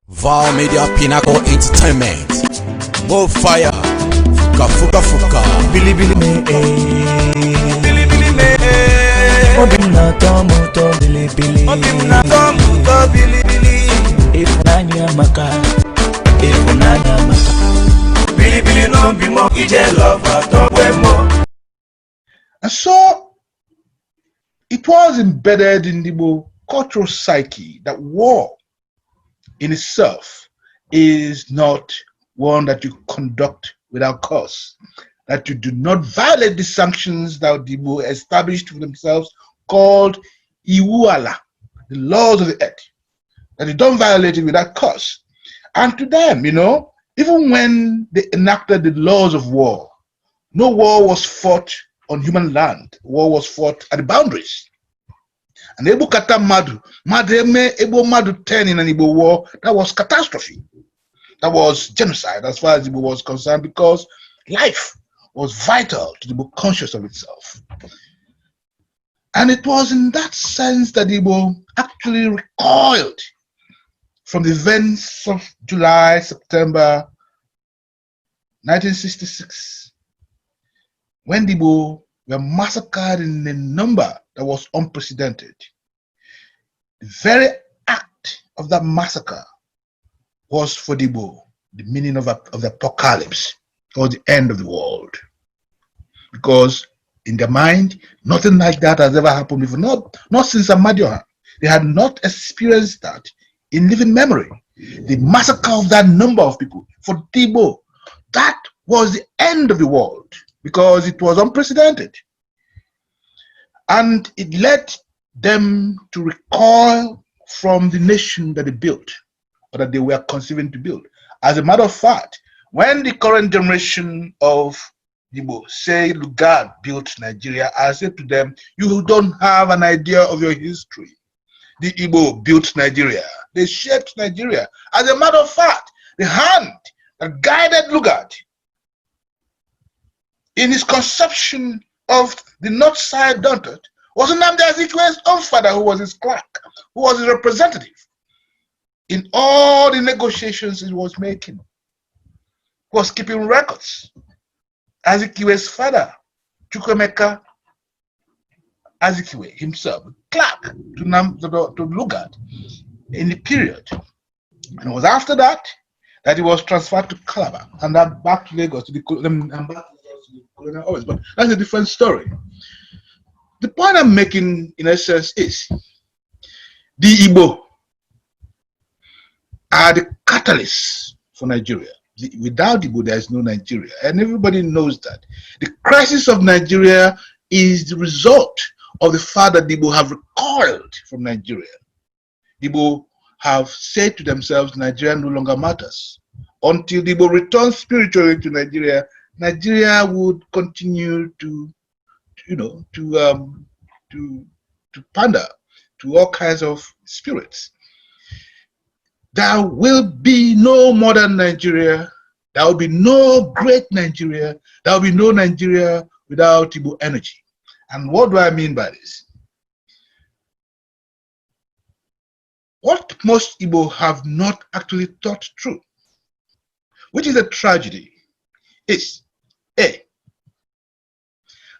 Val Media Pinnacle Entertainment. Mofire. Fuka fuka. Billy Billy me. Billy Billy me. Obimna tomuto Billy Billy. Obimna tomuto Billy Billy. Ifunanya maka. Ifunanya maka. Billy Billy no bimo ije lover tobwemo. And so it was embedded in the Igbo cultural psyche that war in itself is not one that you conduct without cause, that you do not violate the sanctions that the Igbo established for themselves called Iwuala, the laws of the earth, that you don't violate it without cause. And to them, even when they enacted the laws of war, no war was fought on human land. War was fought at the boundaries. And Igbo kata madu Igbo madu 10 in an Igbo war, that was catastrophe. That was genocide as far as Igbo was concerned, because life was vital to the Igbo conscious of itself. And it was in that sense that Igbo actually recoiled from the events of July, September 1966, when the Igbo were massacred in a number that was unprecedented. The very act of that massacre was for the Igbo the meaning of the apocalypse, or the end of the world. Because in their mind, nothing like that has ever happened before, not since Amadi. They had not experienced that in living memory. The massacre of that number of people, for the Igbo, that was the end of the world, because it was unprecedented. And it led them to recoil from the nation that they built, or that they were conceiving to build. As a matter of fact, when the current generation of Igbo say Lugard built Nigeria, I say to them, you don't have an idea of your history. The Igbo built Nigeria. They shaped Nigeria. As a matter of fact, the hand that guided Lugard in his conception of the North Side Dantet was Nnamdi Azikiwe's own father, who was his clerk, who was his representative in all the negotiations he was making. He was keeping records. Azikiwe's father, Chukwemeka Azikiwe himself, clerk to Lugard in the period. And it was after that that he was transferred to Calabar and then back to Lagos to the colonial office. But that's a different story. The point I'm making, in essence, is the Igbo are the catalysts for Nigeria. Without Igbo, there is no Nigeria, and everybody knows that. The crisis of Nigeria is the result of the fact that the Igbo have recoiled from Nigeria. The Igbo have said to themselves, Nigeria no longer matters. Until the Igbo return spiritually to Nigeria, Nigeria would continue to pander to all kinds of spirits. There will be no modern Nigeria. There will be no great Nigeria. There will be no Nigeria without Igbo energy. And what do I mean by this? What most Igbo have not actually thought through, which is a tragedy, is A,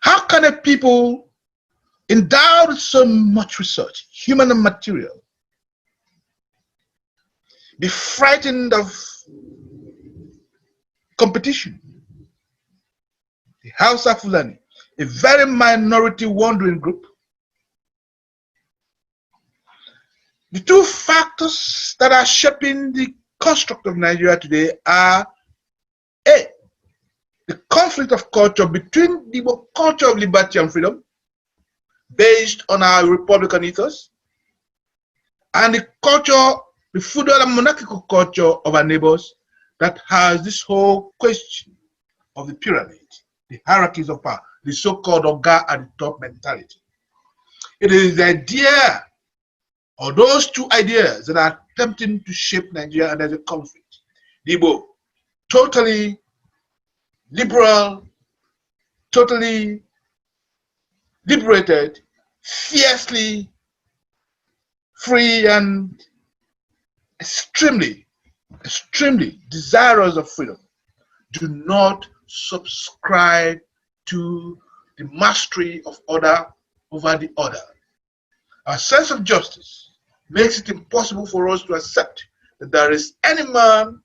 how can a people endowed with so much research, human and material, be frightened of competition? The Hausa Fulani, a very minority wandering group. The two factors that are shaping the construct of Nigeria today are A, the conflict of culture between the culture of liberty and freedom, based on our republican ethos, and the culture, the feudal and monarchical culture of our neighbors, that has this whole question of the pyramid, the hierarchies of power, the so-called Oga at the top mentality. It is the idea, or those two ideas, that are attempting to shape Nigeria, and there's a conflict. The Igbo, totally liberal, totally liberated, fiercely free, and extremely extremely desirous of freedom, do not subscribe to the mastery of order over the other. Our sense of justice makes it impossible for us to accept that there is any man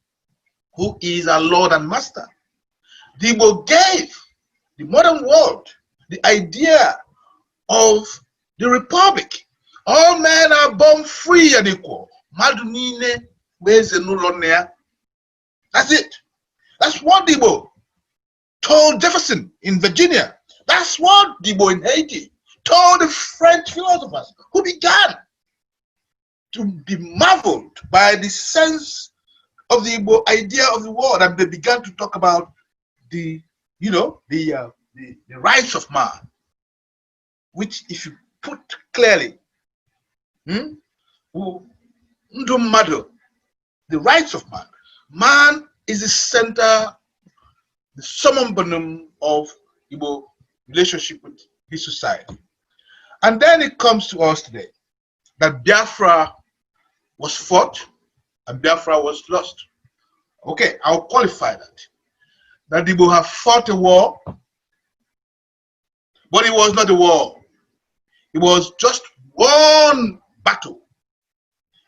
who is our Lord and Master. The Igbo gave the modern world the idea of the Republic. All men are born free and equal. That's it. That's what the Igbo told Jefferson in Virginia. That's what the Igbo in Haiti told the French philosophers who began to be marveled by the sense of the Igbo idea of the world, and they began to talk about the rights of man, which, if you put clearly, the rights of man. Man is the center, the summum bonum of Igbo relationship with his society. And then it comes to us today that Biafra was fought and Biafra was lost. Okay, I'll qualify that. That the Igbo have fought a war, but it was not a war. It was just one battle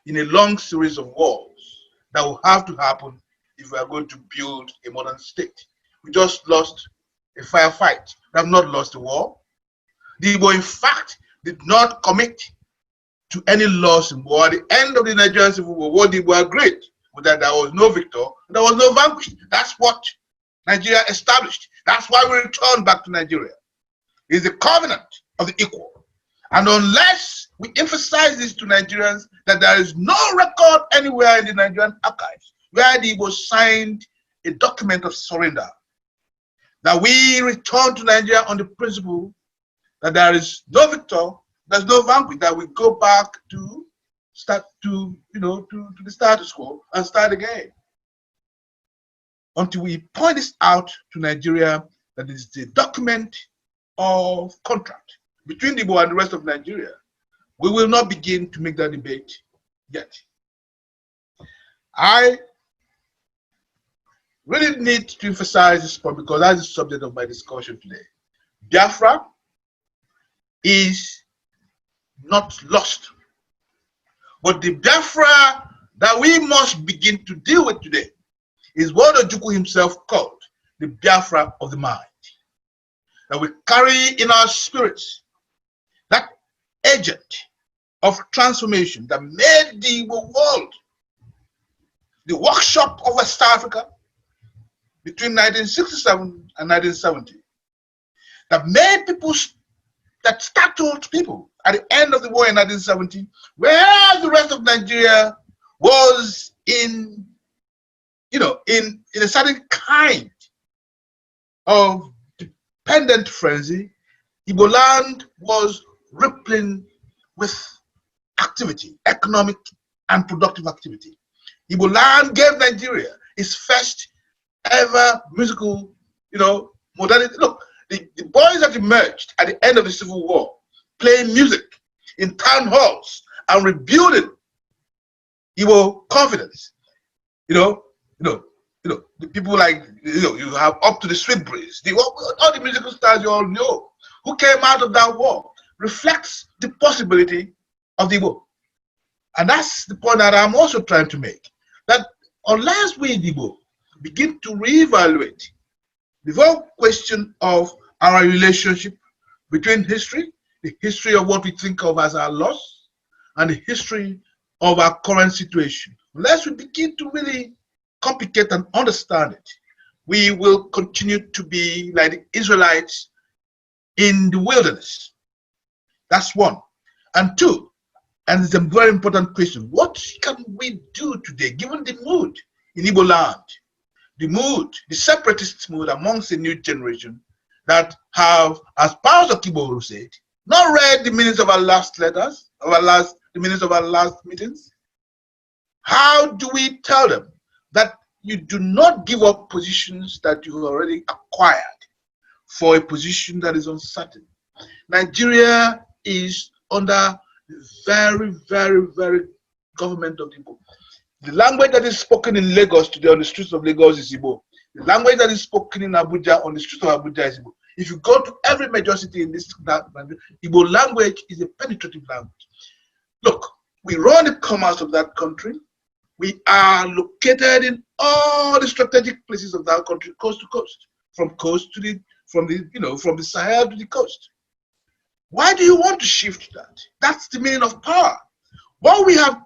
in a long series of wars that will have to happen if we are going to build a modern state. We just lost a firefight. We have not lost a war. The Igbo, in fact, did not commit to any loss in war. At the end of the Nigerian Civil War, what the Igbo agreed was that there was no victor, there was no vanquished. That's what Nigeria established. That's why we returned back to Nigeria. It's the covenant of the equal. And unless we emphasize this to Nigerians, that there is no record anywhere in the Nigerian archives where the Igbo signed a document of surrender, that we return to Nigeria on the principle that there is no victor, there's no vanquish, that we go back to the status quo and start again. Until we point this out to Nigeria, that is the document of contract between the Igbo and the rest of Nigeria, we will not begin to make that debate yet. I really need to emphasize this point because that's the subject of my discussion today. Biafra is not lost, but the Biafra that we must begin to deal with today is what Ojukwu himself called the Biafra of the mind. That we carry in our spirits that agent of transformation that made the world the workshop of West Africa between 1967 and 1970. That made people, that startled people at the end of the war in 1970, where the rest of Nigeria was in a certain kind of dependent frenzy. Igbo land was rippling with activity, economic and productive activity. Igbo land gave Nigeria its first ever musical, modernity. Look, the boys that emerged at the end of the Civil War, playing music in town halls and rebuilding Igbo confidence. The people like, you have Up to the Sweet Breeze, all the musical stars you all know, who came out of that war, reflects the possibility of the Igbo. And that's the point that I'm also trying to make, that unless we, the Igbo, begin to reevaluate the whole question of our relationship between history, the history of what we think of as our loss, and the history of our current situation, unless we begin to really complicate and understand it, we will continue to be like the Israelites in the wilderness. That's one. And two, and it's a very important question, what can we do today, given the mood in Igbo land, the separatist mood amongst the new generation that have, as Powers of Igbo said, not read the minutes of our last letters, the minutes of our last meetings? How do we tell them that you do not give up positions that you already acquired for a position that is uncertain? Nigeria is under the very, very, very government of the Igbo. The language that is spoken in Lagos today on the streets of Lagos is Igbo. The language that is spoken in Abuja on the streets of Abuja is Igbo. If you go to every major city in this Igbo language is a penetrative language. Look, we run the commerce of that country. We are located in all the strategic places of that country, coast to coast, from the Sahel to the coast. Why do you want to shift that? That's the meaning of power. What we have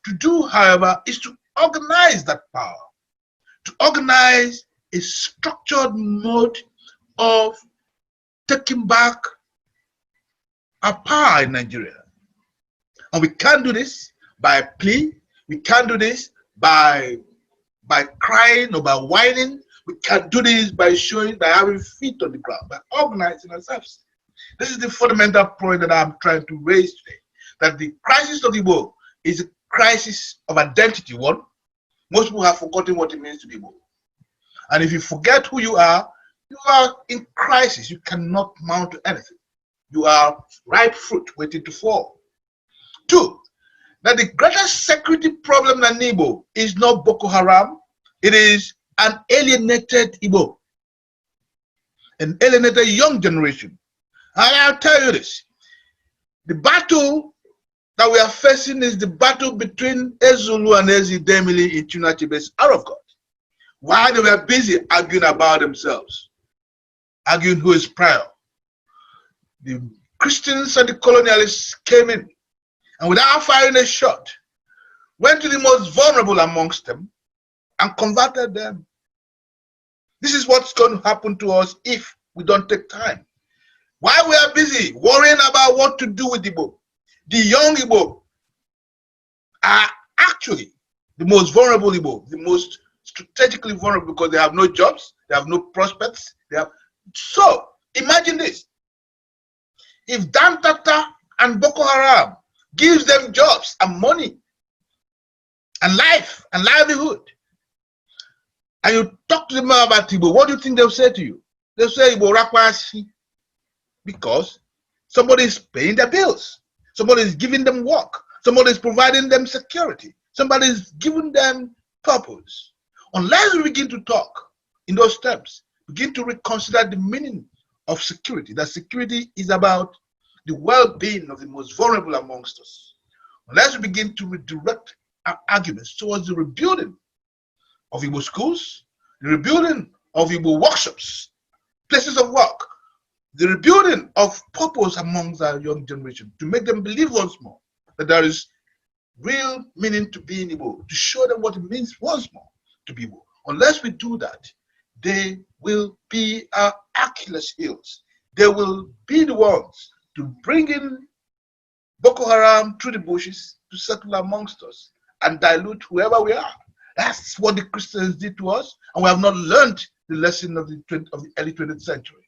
to do, however, is to organize that power, to organize a structured mode of taking back our power in Nigeria. And we can't do this by plea. We can't do this by crying or by whining. We can't do this by having feet on the ground, by organizing ourselves. This is the fundamental point that I'm trying to raise today, that the crisis of the world is a crisis of identity. One, most people have forgotten what it means to be Igbo. And if you forget who you are in crisis. You cannot mount to anything. You are ripe fruit waiting to fall. Two, that the greatest security problem in Igbo is not Boko Haram, it is an alienated Igbo, an alienated young generation. And I'll tell you this, the battle that we are facing is the battle between Ezulu and Ezidemili in Chunachibes out of God. While they were busy arguing about themselves, arguing who is prior, the Christians and the colonialists came in and without firing a shot, went to the most vulnerable amongst them and converted them. This is what's going to happen to us if we don't take time. While we are busy worrying about what to do with Igbo, the young Igbo are actually the most vulnerable Igbo, the most strategically vulnerable, because they have no jobs, they have no prospects. So imagine this: if Dan Tata and Boko Haram gives them jobs and money and life and livelihood, and you talk to them about Igbo, what do you think they'll say to you? They'll say Igbo Rakwashi, because somebody is paying their bills, somebody is giving them work, somebody is providing them security, somebody is giving them purpose. Unless we begin to talk in those terms, begin to reconsider the meaning of security, that security is about the well-being of the most vulnerable amongst us. Unless we begin to redirect our arguments towards the rebuilding of Igbo schools, the rebuilding of Igbo workshops, places of work, the rebuilding of purpose amongst our young generation, to make them believe once more that there is real meaning to being Igbo, to show them what it means once more to be Igbo. Unless we do that, they will be our Achilles heels. They will be the ones to bring in Boko Haram through the bushes to settle amongst us and dilute whoever we are. That's what the Christians did to us, and we have not learned the lesson of the early 20th century.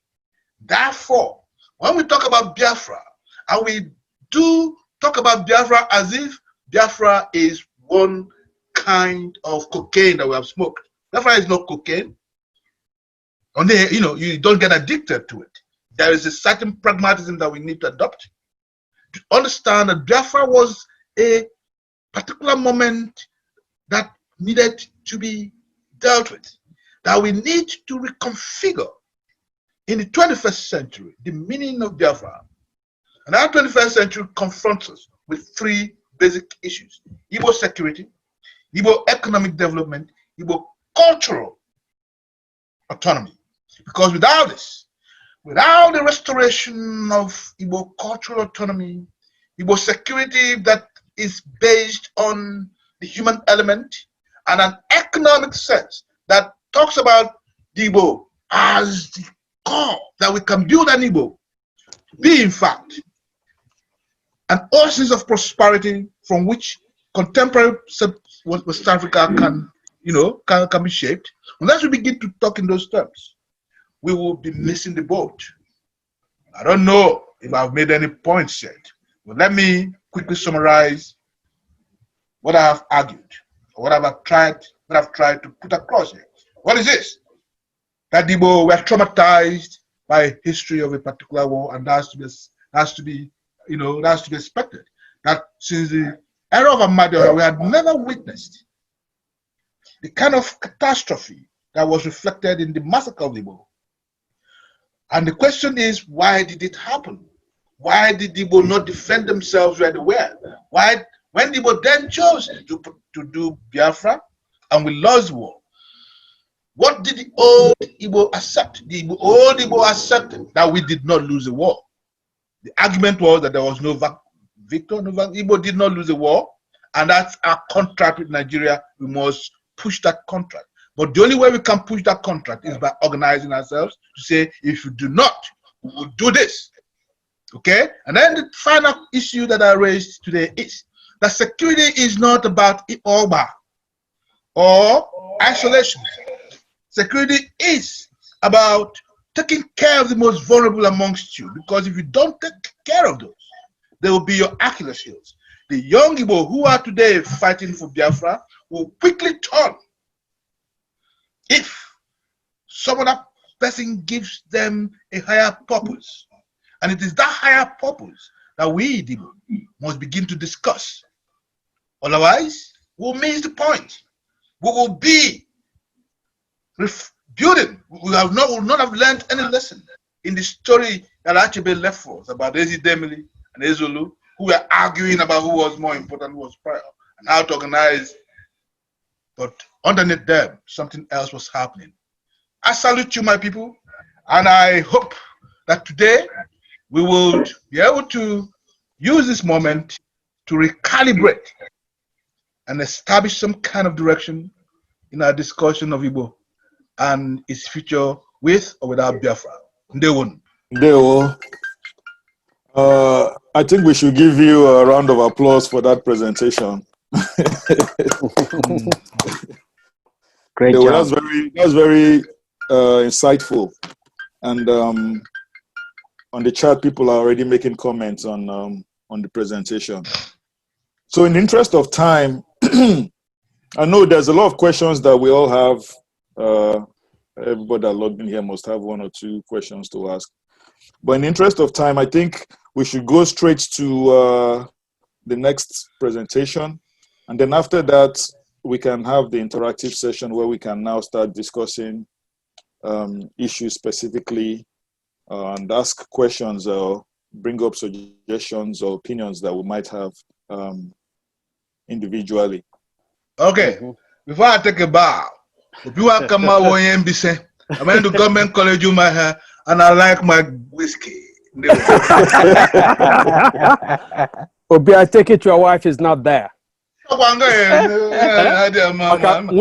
Therefore, when we talk about Biafra, and we do talk about Biafra as if Biafra is one kind of cocaine that we have smoked. Biafra is not cocaine. Only, you don't get addicted to it. There is a certain pragmatism that we need to adopt to understand that Biafra was a particular moment that needed to be dealt with, that we need to reconfigure in the 21st century the meaning of Biafra. And our 21st century confronts us with three basic issues: Igbo security, Igbo economic development, Igbo cultural autonomy. Because without this, without the restoration of Igbo cultural autonomy, Igbo security that is based on the human element, and an economic sense that talks about the Igbo as the core, that we can build an Igbo to be, in fact, an oasis of prosperity from which contemporary West Africa can be shaped. Unless we begin to talk in those terms, we will be missing the boat. I don't know if I've made any points yet, but let me quickly summarize what I have argued, or what I've tried to put across here. What is this? That the Igbo were traumatized by history of a particular war, and that has to be expected. That since the era of Amadi, we had never witnessed the kind of catastrophe that was reflected in the massacre of Igbo. And the question is, why did it happen? Why did Igbo not defend themselves where they were? Why, when Igbo then chose to do Biafra and we lost the war, what did the old Igbo accept? The old Igbo accepted that we did not lose the war. The argument was that there was no victor, Igbo did not lose the war, and that's our contract with Nigeria. We must push that contract. But the only way we can push that contract is by organizing ourselves to say, if you do not, we will do this. Okay? And then the final issue that I raised today is that security is not about Oba or isolation. Security is about taking care of the most vulnerable amongst you, because if you don't take care of those, they will be your Achilles heels. The young Igbo who are today fighting for Biafra will quickly turn if some other person gives them a higher purpose. And it is that higher purpose that we, Igbo, must begin to discuss. Otherwise, we'll miss the point. We will be building. We will not have learned any lesson in the story that Achebe left for us about Ezi Demili and Ezolu, who were arguing about who was more important, who was prior, and how to organize. But underneath them, something else was happening. I salute you, my people, and I hope that today we will be able to use this moment to recalibrate and establish some kind of direction in our discussion of Igbo and its future with or without Biafra. Ndewo. Ndewo. I think we should give you a round of applause for that presentation. Great job. That's very insightful. And on the chat, people are already making comments on the presentation. So in the interest of time, I know there's a lot of questions that we all have. Everybody that logged in here must have one or two questions to ask. But in the interest of time, I think we should go straight to the next presentation. And then after that, we can have the interactive session where we can now start discussing issues specifically and ask questions or bring up suggestions or opinions that we might have individually. Okay, before I take a bow, if you want to come out I went to government college in my hair and I like my whiskey. Obi, I take it your wife is not there. When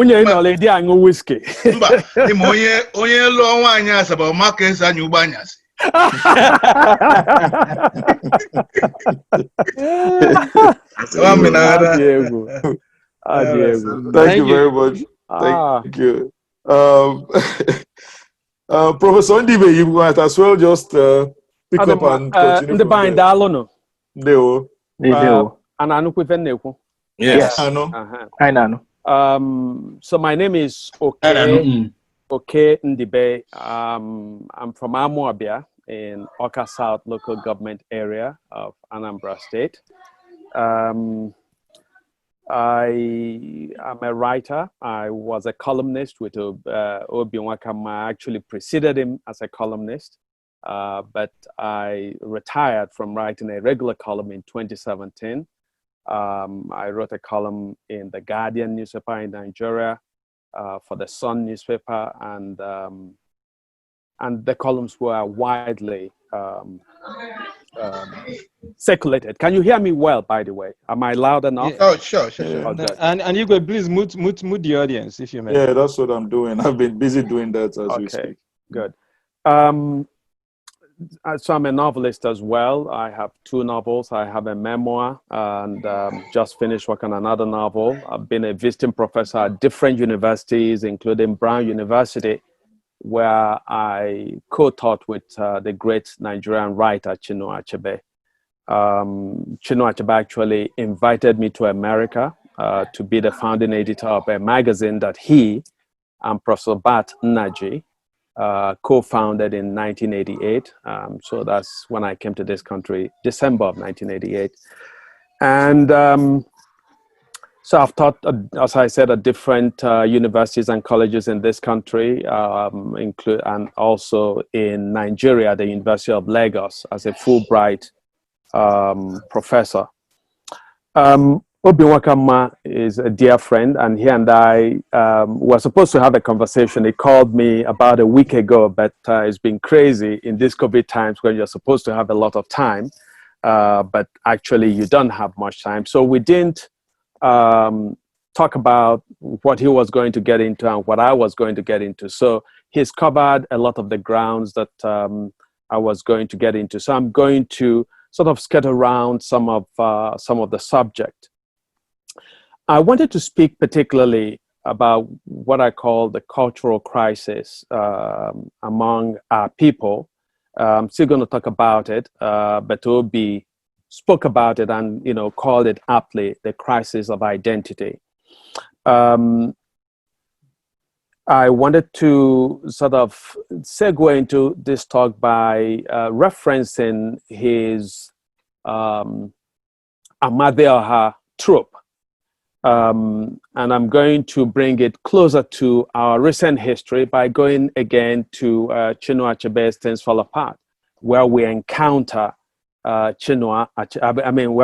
you're in a lady, I know whiskey. Thank you very much. Thank you. Professor Ndibe, you might as well just pick up and continue. The bind Alono. Deo. And I know. Yes, I know. I know. So my name is Okay Ndibe. I'm from Amuabia in Oka South local government area of Anambra State. I am a writer. I was a columnist with Obi Nwakama. I actually preceded him as a columnist, but I retired from writing a regular column in 2017. I wrote a column in the Guardian newspaper in Nigeria, for the Sun newspaper, and the columns were widely circulated. Can you hear me well, by the way? Am I loud enough? Yeah. Oh, sure. Yeah. Okay. And Igwe, please mute the audience if you may. Yeah, that's what I'm doing. I've been busy doing that as we speak. Good. So I'm a novelist as well. I have 2 novels. I have a memoir and just finished working on another novel. I've been a visiting professor at different universities, including Brown University, where I co-taught with the great Nigerian writer, Chinua Achebe. Chinua Achebe actually invited me to America to be the founding editor of a magazine that he and Professor Bat Nnaji co-founded in 1988. So that's when I came to this country, December of 1988. And So I've taught, as I said, at different universities and colleges in this country, and also in Nigeria, the University of Lagos, as a Fulbright professor. Obi Wakama is a dear friend, and he and I were supposed to have a conversation. He called me about a week ago, but it's been crazy in these COVID times when you're supposed to have a lot of time, but actually you don't have much time. So we didn't talk about what he was going to get into and what I was going to get into. So he's covered a lot of the grounds that I was going to get into. So I'm going to sort of skirt around some of the subject. I wanted to speak particularly about what I call the cultural crisis among our people. I'm still going to talk about it, but Obi spoke about it and, you know, called it aptly the crisis of identity. I wanted to sort of segue into this talk by referencing his Amadi trope. And I'm going to bring it closer to our recent history by going again to Chinua Achebe's Things Fall Apart, where we encounter where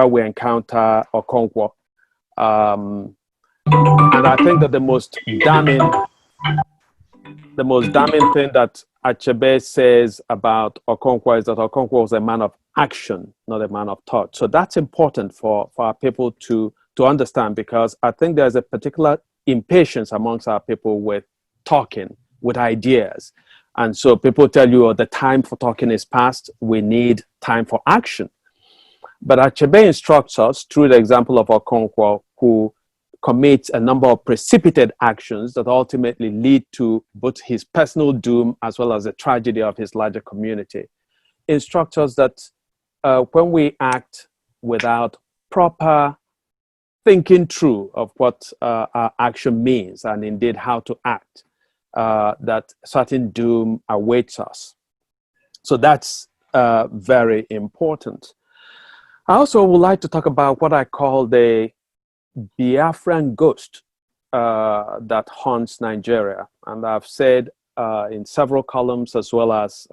we encounter Okonkwo. And I think that the most damning thing that Achebe says about Okonkwo is that Okonkwo was a man of action, not a man of thought. So that's important for our people to understand, because I think there's a particular impatience amongst our people with talking, with ideas. And so people tell you, oh, the time for talking is past, we need time for action. But Achebe instructs us through the example of Okonkwo, who commits a number of precipitate actions that ultimately lead to both his personal doom as well as the tragedy of his larger community. Instructs us that when we act without proper thinking through of what our action means and indeed how to act, that certain doom awaits us. So that's very important. I also would like to talk about what I call the Biafran ghost that haunts Nigeria. And I've said in several columns as well as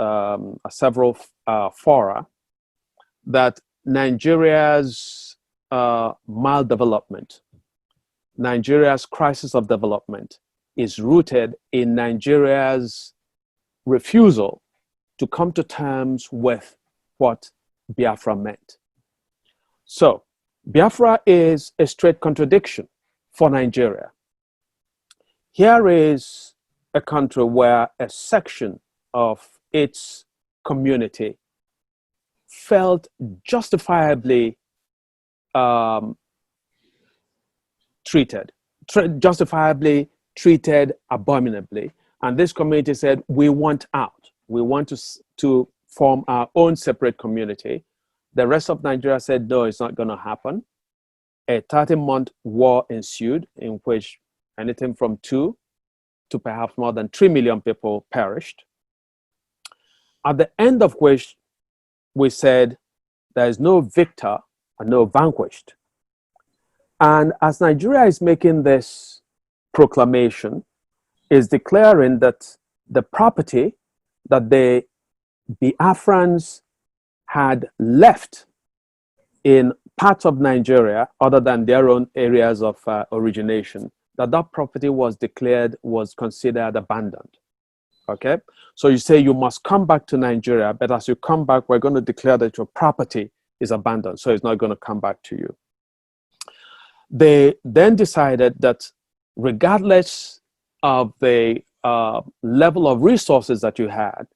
several fora that Nigeria's maldevelopment, Nigeria's crisis of development is rooted in Nigeria's refusal to come to terms with what Biafra meant. So Biafra is a straight contradiction for Nigeria. Here is a country where a section of its community felt justifiably justifiably treated abominably. And this community said, we want out. We want to form our own separate community. The rest of Nigeria said, no, it's not going to happen. A 30-month war ensued in which anything from 2 to perhaps more than 3 million people perished. At the end of which we said, there is no victor and no vanquished. And as Nigeria is making this proclamation, is declaring that the property that the Biafrans had left in parts of Nigeria other than their own areas of origination, that property was considered abandoned. Okay, so you say you must come back to Nigeria, but as you come back, we're going to declare that your property is abandoned, so it's not going to come back to you. They then decided that regardless of the level of resources that you had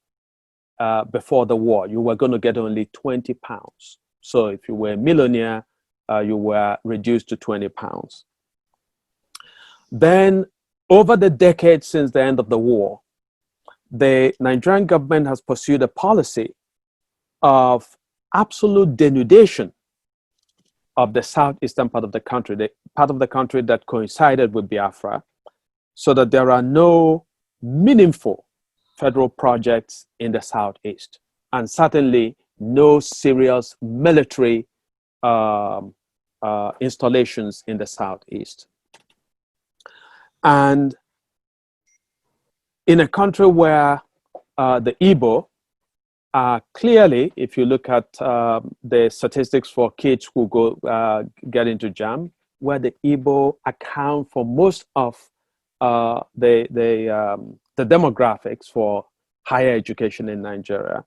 before the war, you were going to get only 20 pounds. So if you were a millionaire, you were reduced to 20 pounds. Then over the decades since the end of the war, the Nigerian government has pursued a policy of absolute denudation of the southeastern part of the country, the part of the country that coincided with Biafra, so that there are no meaningful federal projects in the southeast, and certainly no serious military installations in the southeast. And in a country where the Igbo are clearly, if you look at the statistics for kids who go get into JAM, where the Igbo account for most of the demographics for higher education in Nigeria,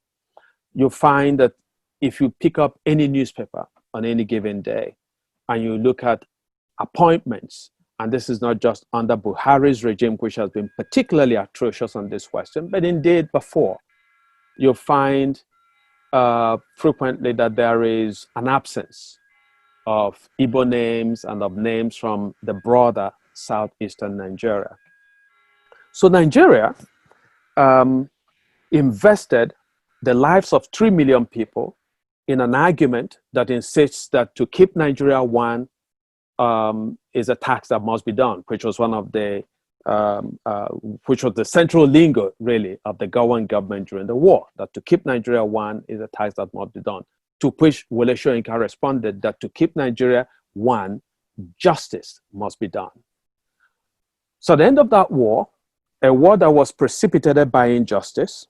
you find that if you pick up any newspaper on any given day and you look at appointments, and this is not just under Buhari's regime, which has been particularly atrocious on this question, but indeed before, you'll find frequently that there is an absence of Igbo names and of names from the broader southeastern Nigeria. So Nigeria invested the lives of 3 million people in an argument that insists that to keep Nigeria one is a tax that must be done, which was one of the which was the central lingo, really, of the Gowan government during the war, that to keep Nigeria one is a tax that must be done. To which Wole Soyinka responded that to keep Nigeria one, justice must be done. So at the end of that war, a war that was precipitated by injustice,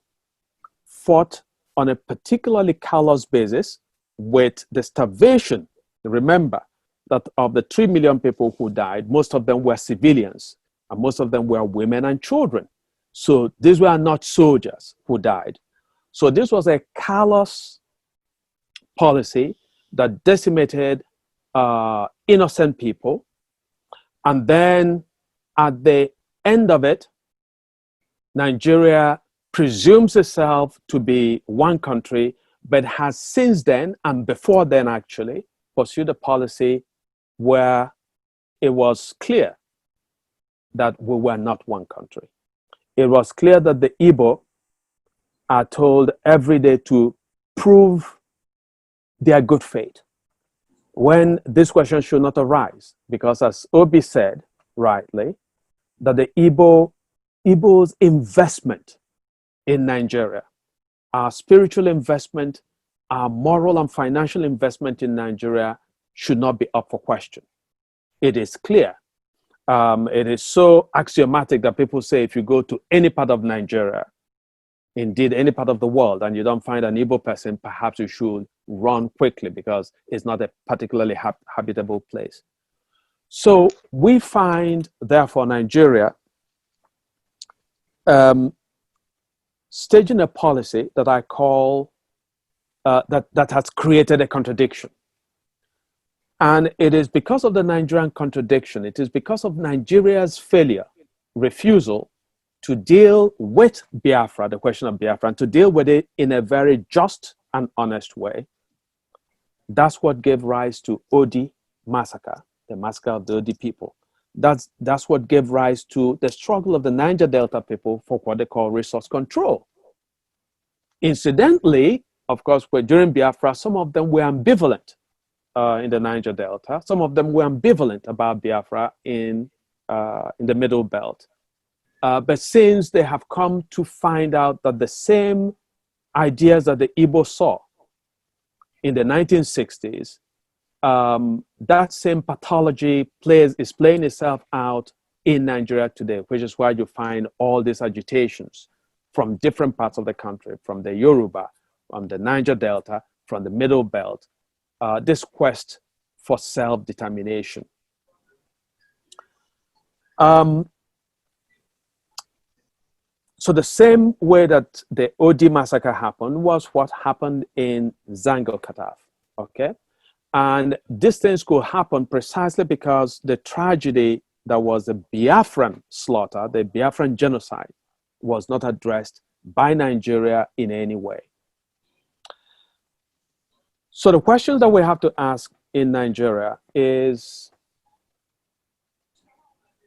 fought on a particularly callous basis with the starvation. Remember that of the 3 million people who died, most of them were civilians, and most of them were women and children. So these were not soldiers who died. So this was a callous policy that decimated innocent people. And then at the end of it, Nigeria presumes itself to be one country, but has since then, and before then actually, pursued a policy where it was clear that we were not one country. It was clear that the Igbo are told every day to prove their good faith, when this question should not arise, because as Obi said rightly, that the Igbo's investment in Nigeria, our spiritual investment, our moral and financial investment in Nigeria should not be up for question. It is clear. It is so axiomatic that people say if you go to any part of Nigeria, indeed any part of the world, and you don't find an Igbo person, perhaps you should run quickly because it's not a particularly habitable place. So we find, therefore, Nigeria staging a policy that I call, that has created a contradiction. And it is because of the Nigerian contradiction, it is because of Nigeria's failure, refusal to deal with Biafra, the question of Biafra, and to deal with it in a very just and honest way. That's what gave rise to Odi massacre, the massacre of the Odi people. That's what gave rise to the struggle of the Niger Delta people for what they call resource control. Incidentally, of course, during Biafra, some of them were ambivalent in the Niger Delta. Some of them were ambivalent about Biafra in the Middle Belt. But since they have come to find out that the same ideas that the Igbo saw in the 1960s, that same pathology is playing itself out in Nigeria today, which is why you find all these agitations from different parts of the country, from the Yoruba, from the Niger Delta, from the Middle Belt, this quest for self-determination. So the same way that the Odi massacre happened was what happened in Zango-Kataf, okay? And these things could happen precisely because the tragedy that was the Biafran slaughter, the Biafran genocide, was not addressed by Nigeria in any way. So the questions that we have to ask in Nigeria is,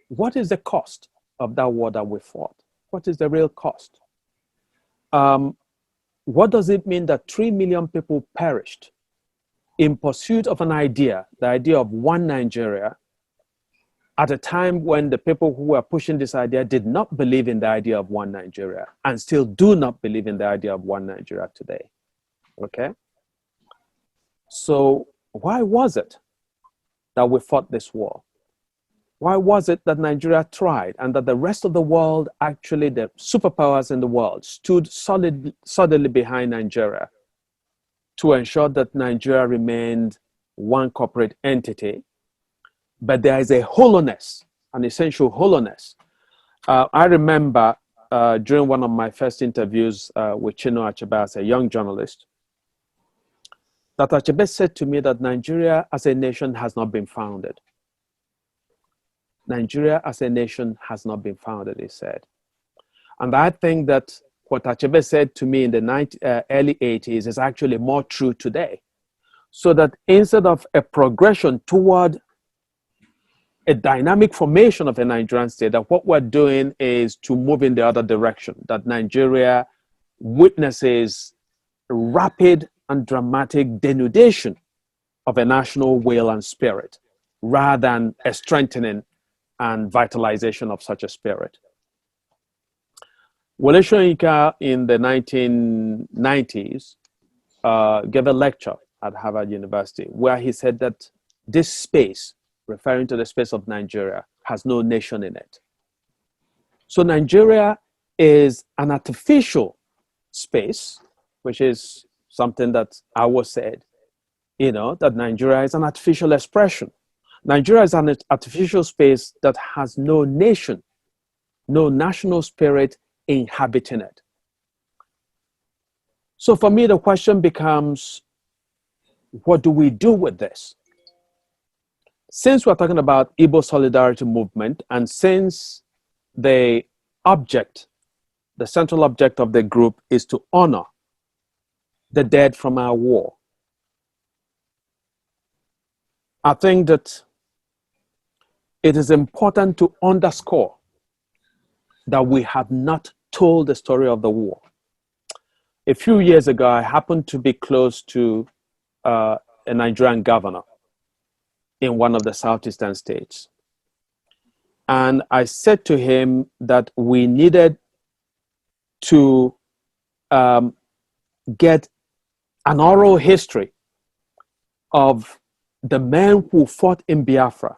what is the cost of that war that we fought? What is the real cost? What does it mean that 3 million people perished in pursuit of an idea, the idea of one Nigeria, at a time when the people who were pushing this idea did not believe in the idea of one Nigeria and still do not believe in the idea of one Nigeria today, okay? So why was it that we fought this war? Why was it that Nigeria tried and that the rest of the world, actually the superpowers in the world, stood solidly behind Nigeria to ensure that Nigeria remained one corporate entity? But there is a hollowness, an essential hollowness. I remember during one of my first interviews with Chinua Achebe as a young journalist, that Achebe said to me that Nigeria as a nation has not been founded. Nigeria as a nation has not been founded, he said. And I think that what Achebe said to me in the early 80s is actually more true today. So that instead of a progression toward a dynamic formation of a Nigerian state, that what we're doing is to move in the other direction, that Nigeria witnesses rapid and dramatic denudation of a national will and spirit, rather than a strengthening and vitalization of such a spirit. Wole Soyinka in the 1990s gave a lecture at Harvard University where he said that this space, referring to the space of Nigeria, has no nation in it. So Nigeria is an artificial space, which is something that I was said, that Nigeria is an artificial expression. Nigeria is an artificial space that has no nation, no national spirit inhabiting it. So for me, the question becomes, what do we do with this? Since we're talking about Igbo solidarity movement, and since the central object of the group is to honor the dead from our war, I think that it is important to underscore that we have not told the story of the war. A few years ago, I happened to be close to a Nigerian governor in one of the southeastern states. And I said to him that we needed to get an oral history of the men who fought in Biafra,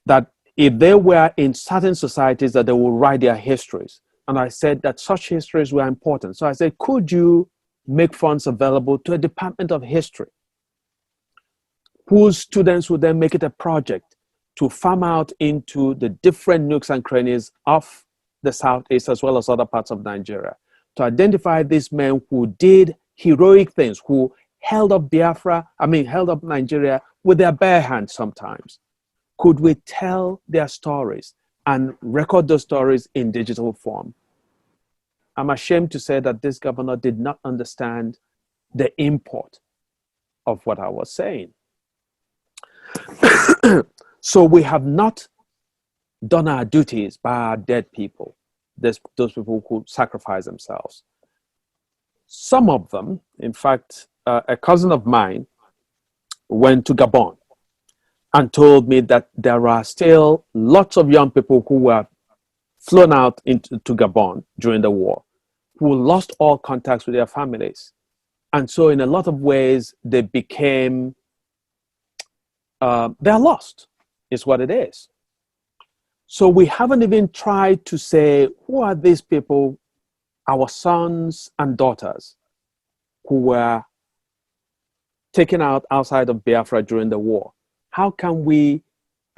that if they were in certain societies, that they would write their histories. And I said that such histories were important. So I said, could you make funds available to a department of history, whose students would then make it a project to farm out into the different nooks and crannies of the Southeast, as well as other parts of Nigeria, to identify these men who did heroic things, who held up Nigeria with their bare hands sometimes. Could we tell their stories and record those stories in digital form? I'm ashamed to say that this governor did not understand the import of what I was saying. So we have not done our duties by our dead people, those people who sacrifice themselves. Some of them, in fact, a cousin of mine went to Gabon and told me that there are still lots of young people who were flown out to Gabon during the war, who lost all contacts with their families. And so in a lot of ways, they became, they're lost, is what it is. So we haven't even tried to say, who are these people, our sons and daughters, who were taken out outside of Biafra during the war? How can we,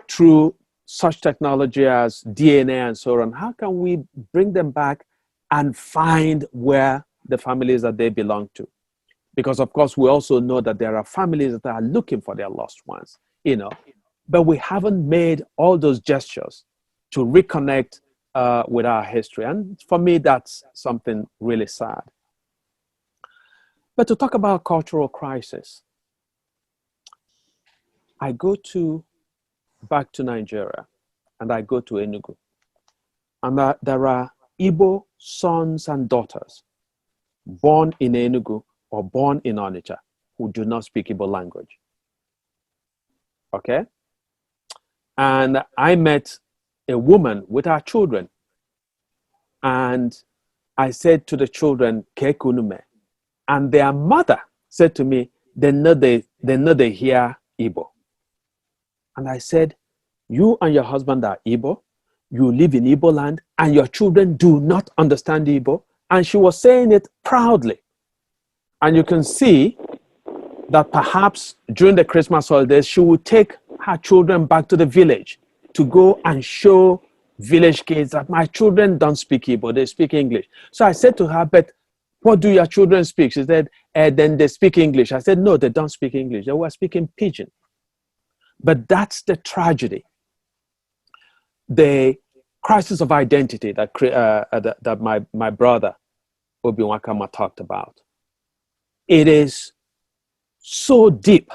through such technology as DNA and so on, how can we bring them back and find where the families that they belong to? Because of course, we also know that there are families that are looking for their lost ones, but we haven't made all those gestures to reconnect with our history. And for me, that's something really sad. But to talk about cultural crisis, I go back to Nigeria, and I go to Enugu. And there are Igbo sons and daughters born in Enugu or born in Onitsha who do not speak Igbo language. Okay? And I met a woman with her children. And I said to the children, Kekunume. And their mother said to me, they know they hear Igbo. And I said, you and your husband are Igbo, you live in Igbo land, and your children do not understand Igbo. And she was saying it proudly. And you can see that perhaps during the Christmas holidays, she would take her children back to the village to go and show village kids that my children don't speak Igbo, they speak English. So I said to her, but what do your children speak? She said, then they speak English. I said, no, they don't speak English. They were speaking Pidgin. But that's the tragedy. The crisis of identity that my brother, Obi Wakama, talked about. It is so deep,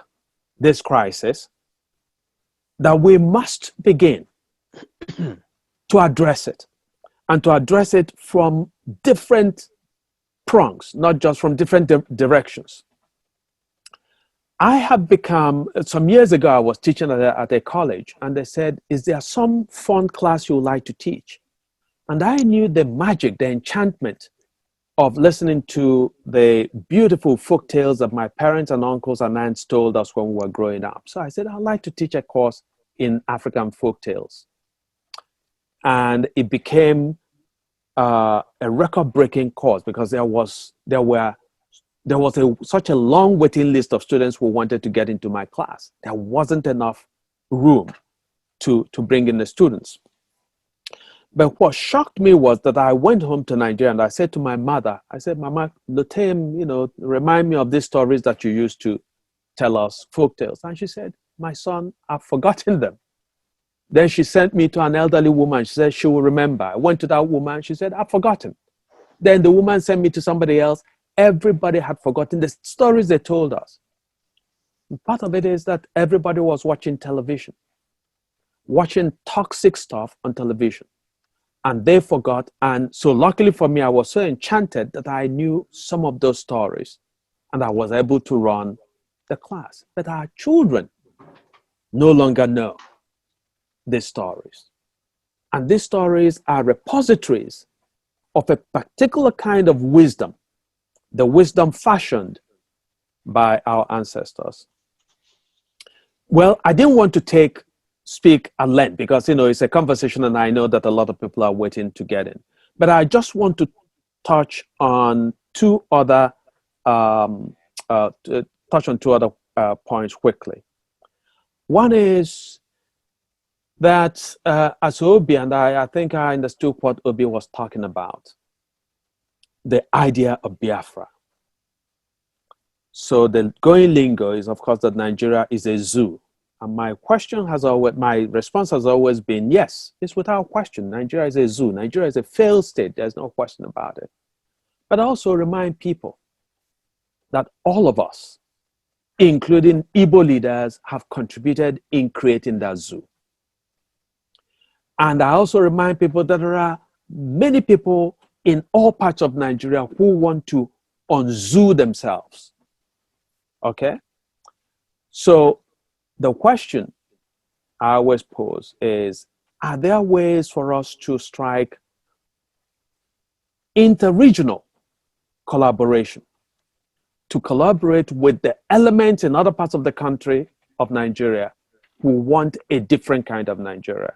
this crisis, that we must begin to address it, and to address it from different prongs, not just from different directions. I have become, some years ago, I was teaching at a college, and they said, is there some fun class you would like to teach? And I knew the magic, the enchantment of listening to the beautiful folk tales that my parents and uncles and aunts told us when we were growing up. So I said, I'd like to teach a course in African folk tales. And it became a record-breaking course because there was such a long waiting list of students who wanted to get into my class. There wasn't enough room to bring in the students. But what shocked me was that I went home to Nigeria and I said to my mother, I said, Mama, Lutem, remind me of these stories that you used to tell us, folk tales. And she said, my son, I've forgotten them. Then she sent me to an elderly woman. She said she will remember. I went to that woman. She said, I've forgotten. Then the woman sent me to somebody else. Everybody had forgotten the stories they told us. And part of it is that everybody was watching television, watching toxic stuff on television. And they forgot. And so luckily for me, I was so enchanted that I knew some of those stories and I was able to run the class. But our children no longer know these stories. And these stories are repositories of a particular kind of wisdom, the wisdom fashioned by our ancestors. Well, I didn't want to speak at length because, it's a conversation and I know that a lot of people are waiting to get in. But I just want to touch on two other points quickly. One is that as Obi, and I think I understood what Obi was talking about, the idea of Biafra. So the going lingo is, of course, that Nigeria is a zoo. And my response has always been, yes, it's without question. Nigeria is a zoo. Nigeria is a failed state. There's no question about it. But I also remind people that all of us, including Igbo leaders, have contributed in creating that zoo. And I also remind people that there are many people in all parts of Nigeria who want to unzoo themselves. Okay? So the question I always pose is, are there ways for us to strike interregional collaboration, to collaborate with the elements in other parts of the country of Nigeria who want a different kind of Nigeria?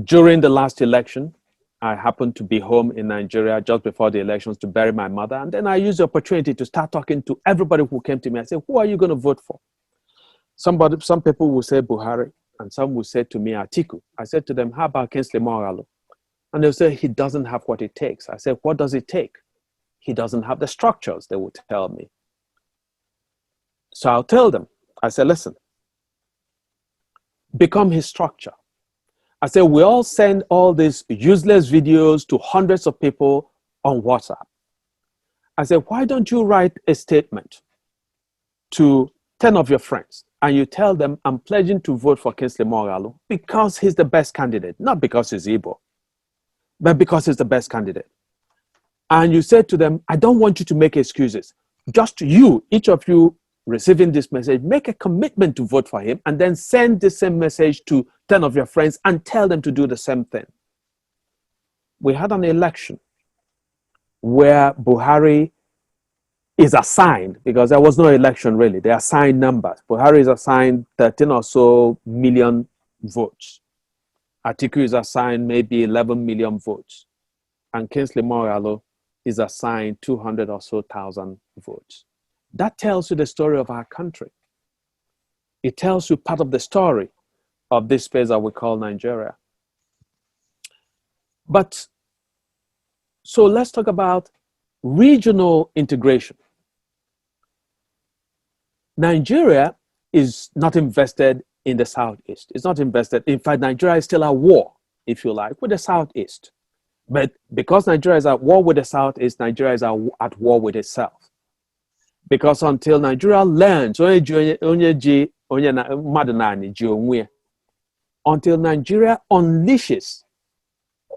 During the last election, I happened to be home in Nigeria just before the elections to bury my mother. And then I used the opportunity to start talking to everybody who came to me. I said, who are you going to vote for? Some people will say Buhari, and some will say to me, Atiku. I said to them, how about Kingsley Moghalu? And they'll say, he doesn't have what it takes. I said, what does it take? He doesn't have the structures, they will tell me. So I'll tell them, I said, listen, become his structure. I said, we all send all these useless videos to hundreds of people on WhatsApp. I said, why don't you write a statement to 10 of your friends and you tell them, I'm pledging to vote for Kingsley Moghalu because he's the best candidate, not because he's Igbo, but because he's the best candidate. And you say to them, I don't want you to make excuses. Just you, each of you receiving this message, make a commitment to vote for him and then send the same message to 10 of your friends and tell them to do the same thing. We had an election where Buhari is assigned, because there was no election really, they assigned numbers. Buhari is assigned 13 or so million votes. Atiku is assigned maybe 11 million votes. And Kingsley Moghalu is assigned 200 or so thousand votes. That tells you the story of our country. It tells you part of the story of this space that we call Nigeria. But, so let's talk about regional integration. Nigeria is not invested in the Southeast. It's not invested. In fact, Nigeria is still at war, if you like, with the Southeast. But because Nigeria is at war with the Southeast, Nigeria is at war with itself. Because until Nigeria learns, until Nigeria unleashes,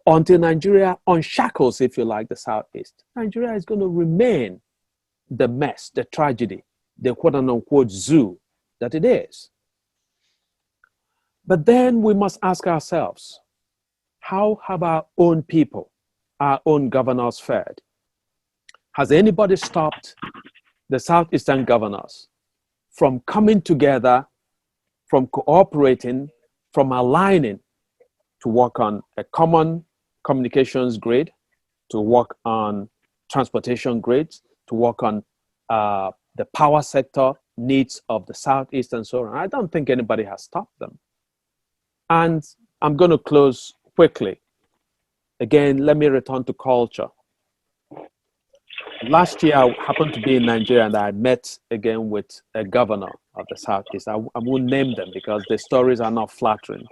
until Nigeria unshackles, if you like, the Southeast, Nigeria is going to remain the mess, the tragedy, the quote-unquote zoo that it is. But then we must ask ourselves, how have our own people, our own governors fared? Has anybody stopped the Southeastern governors from coming together, from cooperating, from aligning to work on a common communications grid, to work on transportation grids, to work on the power sector needs of the Southeast and so on? I don't think anybody has stopped them. And I'm going to close quickly. Again, let me return to culture. Last year, I happened to be in Nigeria, and I met again with a governor of the Southeast. I won't name them because the stories are not flattering.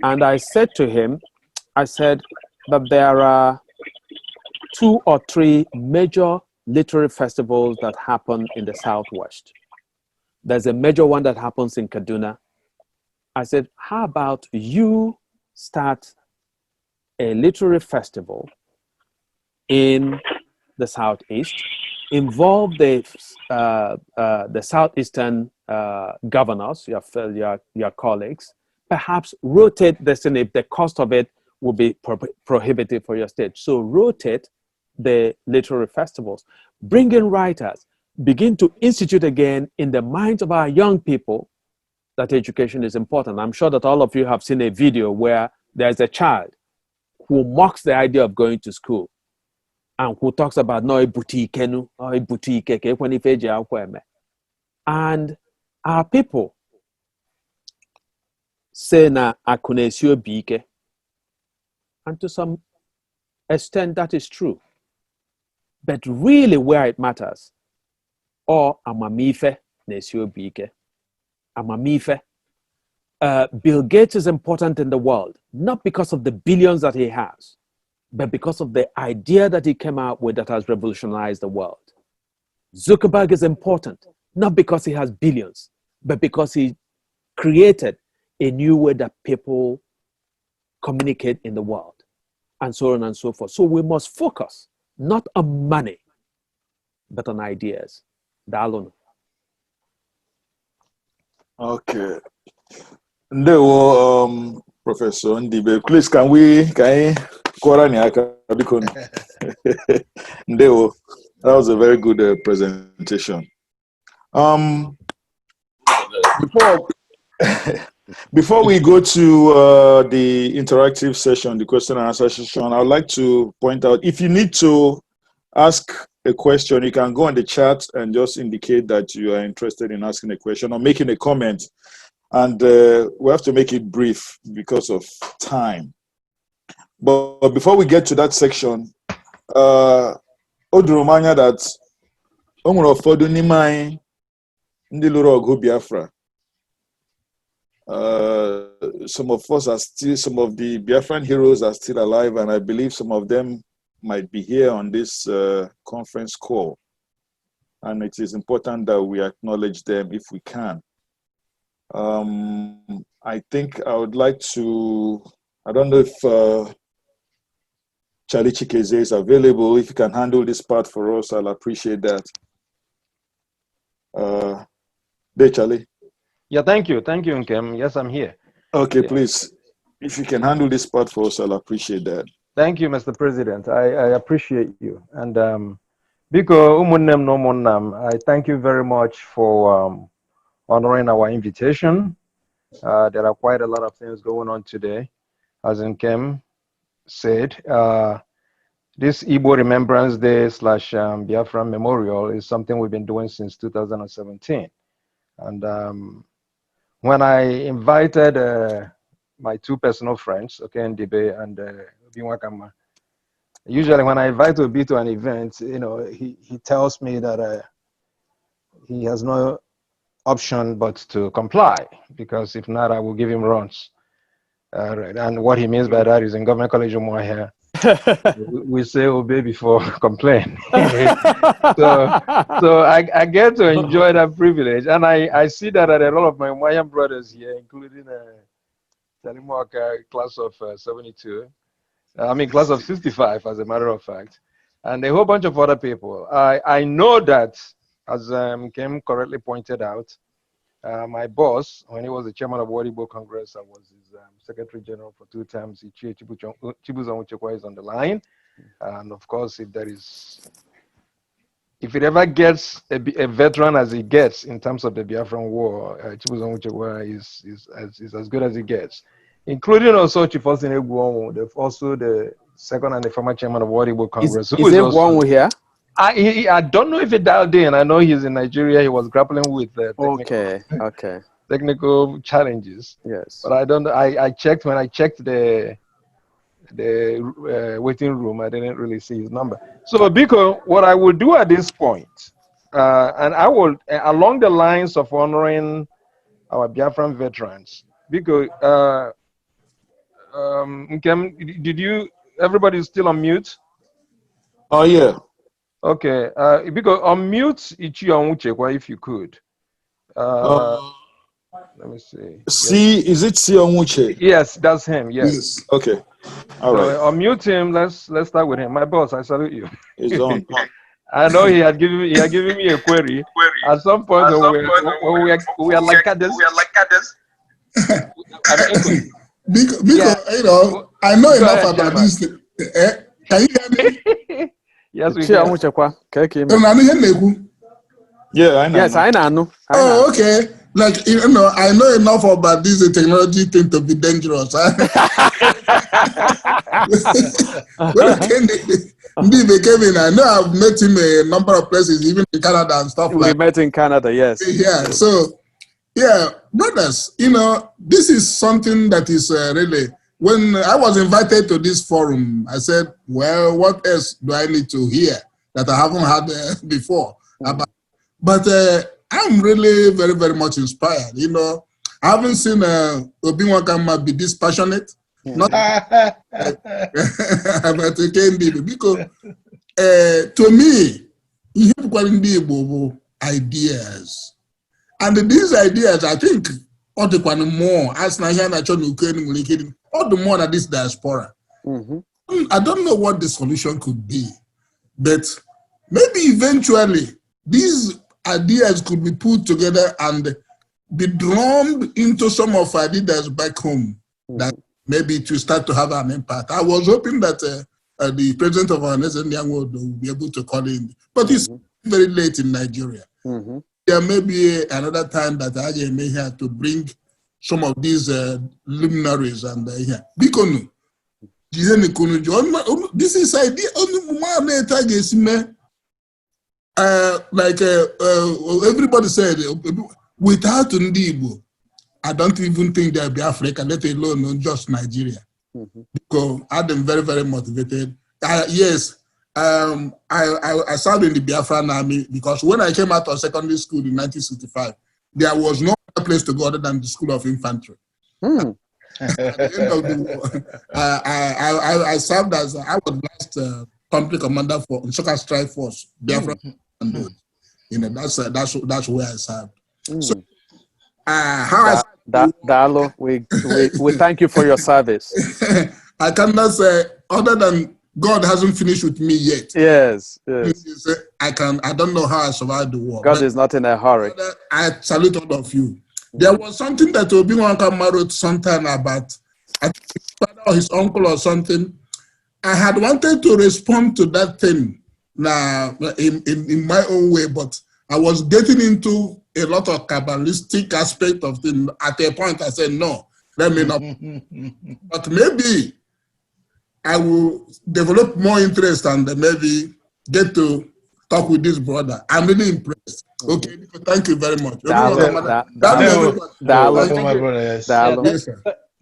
And I said to him, I said that there are 2 or 3 major literary festivals that happen in the Southwest. There's a major one that happens in Kaduna. I said, how about you start a literary festival in the Southeast, involve the Southeastern governors, your colleagues, perhaps rotate this, and if the cost of it will be prohibitive for your state. So rotate the literary festivals, bring in writers, begin to institute again in the minds of our young people that education is important. I'm sure that all of you have seen a video where there's a child who mocks the idea of going to school and who talks about no boutique, and our people say na akunesio bike, and to some extent that is true, but really where it matters, or amamife nesio bike, amamife. Bill Gates is important in the world, not because of the billions that he has, but because of the idea that he came out with that has revolutionized the world. Zuckerberg is important, not because he has billions, but because he created a new way that people communicate in the world, and so on and so forth. So we must focus not on money, but on ideas. Dalon. Okay. Ndewo, Professor Ndibe. Please, can Ndewo. That was a very good presentation. Before we go to the interactive session, the question and answer session, I'd like to point out, if you need to ask a question, you can go on the chat and just indicate that you are interested in asking a question or making a comment. And we have to make it brief because of time. But before we get to that section, Odromanya that Omurofodu Nimai Ndiluro Ogu Biafra. Some of us are still, some of the Biafran heroes are still alive, and I believe some of them might be here on this conference call. And it is important that we acknowledge them if we can. I think I would like to, I don't know if Charlie Chikezie is available. If you can handle this part for us, I'll appreciate that. There, Charlie. Yeah, thank you, Nkem. Yes, I'm here. Okay, yeah. Please, if you can handle this part for us, I'll appreciate that. Thank you, Mr. President. I appreciate you. And Biko umunnem no munnam, I thank you very much for honoring our invitation. There are quite a lot of things going on today. As Nkem said, this Igbo Remembrance Day / BIAFRAN Memorial is something we've been doing since 2017. And when I invited my two personal friends, okay, Ndibe and Binwakama, usually when I invite Obi to an event, you know, he tells me that he has no option but to comply, because if not, I will give him runs. And what he means by that is in Government College of Mohair, we say obey before complain. so I get to enjoy that privilege, and I see that a lot of my Mayan brothers here, including Talimoka, class of 72, class of 65, as a matter of fact, and a whole bunch of other people. I know that, as Nkem correctly pointed out, my boss, when he was the chairman of World Igbo Congress, I was his secretary general for 2 terms. Chibuzon Uchekwa is on the line. And of course, if it ever gets a veteran as he gets in terms of the Biafran War, Chibuzon Uchekwa is as good as he gets, including also Chifosin Egwuonwu, also the second and the former chairman of World Igbo Congress. Is Egwuonwu here? I don't know if he dialed in. I know he's in Nigeria. He was grappling with technical challenges. Yes. But I don't know. I checked, when I checked the waiting room, I didn't really see his number. So, Biko, what I will do at this point, and I will, along the lines of honoring our Biafran veterans, Biko, Nkem, everybody's still on mute? Oh, yeah. Okay, because unmute Ichi Onwuchekwa if you could. Let me see. Is it Si Onwuche? Yes, that's him. Yes. Okay. All right. Unmute him. Let's start with him. My boss, I salute you. He's on. I know he had given me a query. At some point, we are like this. Because you know, I know enough about this. Can you hear me? Yes, we Yeah, I know. Yes, I know. Oh, okay. Like, you know, I know enough about this technology thing to be dangerous. When he came in, I know I've met him a number of places, even in Canada and stuff We met in Canada, yes. Yeah, so, yeah, brothers, you know, this is something that is really... When I was invited to this forum, I said, well, what else do I need to hear that I haven't had before? But I'm really very, very much inspired. You know, I haven't seen Obiwakama be this passionate. Not about because to me, you have ideas. And these ideas, I think, all the more as all the more that this diaspora. I don't know what the solution could be, but maybe eventually these ideas could be put together and be drummed into some of our leaders back home, that maybe to start to have an impact. I was hoping that the president of our nation will be able to call in, but it's very late in Nigeria. There may be another time that I may have to bring some of these luminaries and here. Bikonu, this is idea. Like everybody said, without Igbo, I don't even think they'll be African, let alone just Nigeria. Because I'm very, very motivated. Yes, I served in the Biafran army because when I came out of secondary school in 1965, there was no other place to go other than the School of Infantry. At the end of the war, I served as I was last company commander for Nsukka Strike Force, Biafra. You know, that's where I served. So, Dalo, we thank you for your service. I cannot say other than God hasn't finished with me yet. Yes. I don't know how I survived the war. God is not in a hurry. I salute all of you. There was something that Obiwakama wrote sometime about, I think his father or his uncle or something. I had wanted to respond to that thing, in my own way, but I was getting into a lot of Kabbalistic aspect of things. At a point, I said, no, let me not. But maybe I will develop more interest and maybe get to talk with this brother. I'm really impressed. Okay, thank you very much.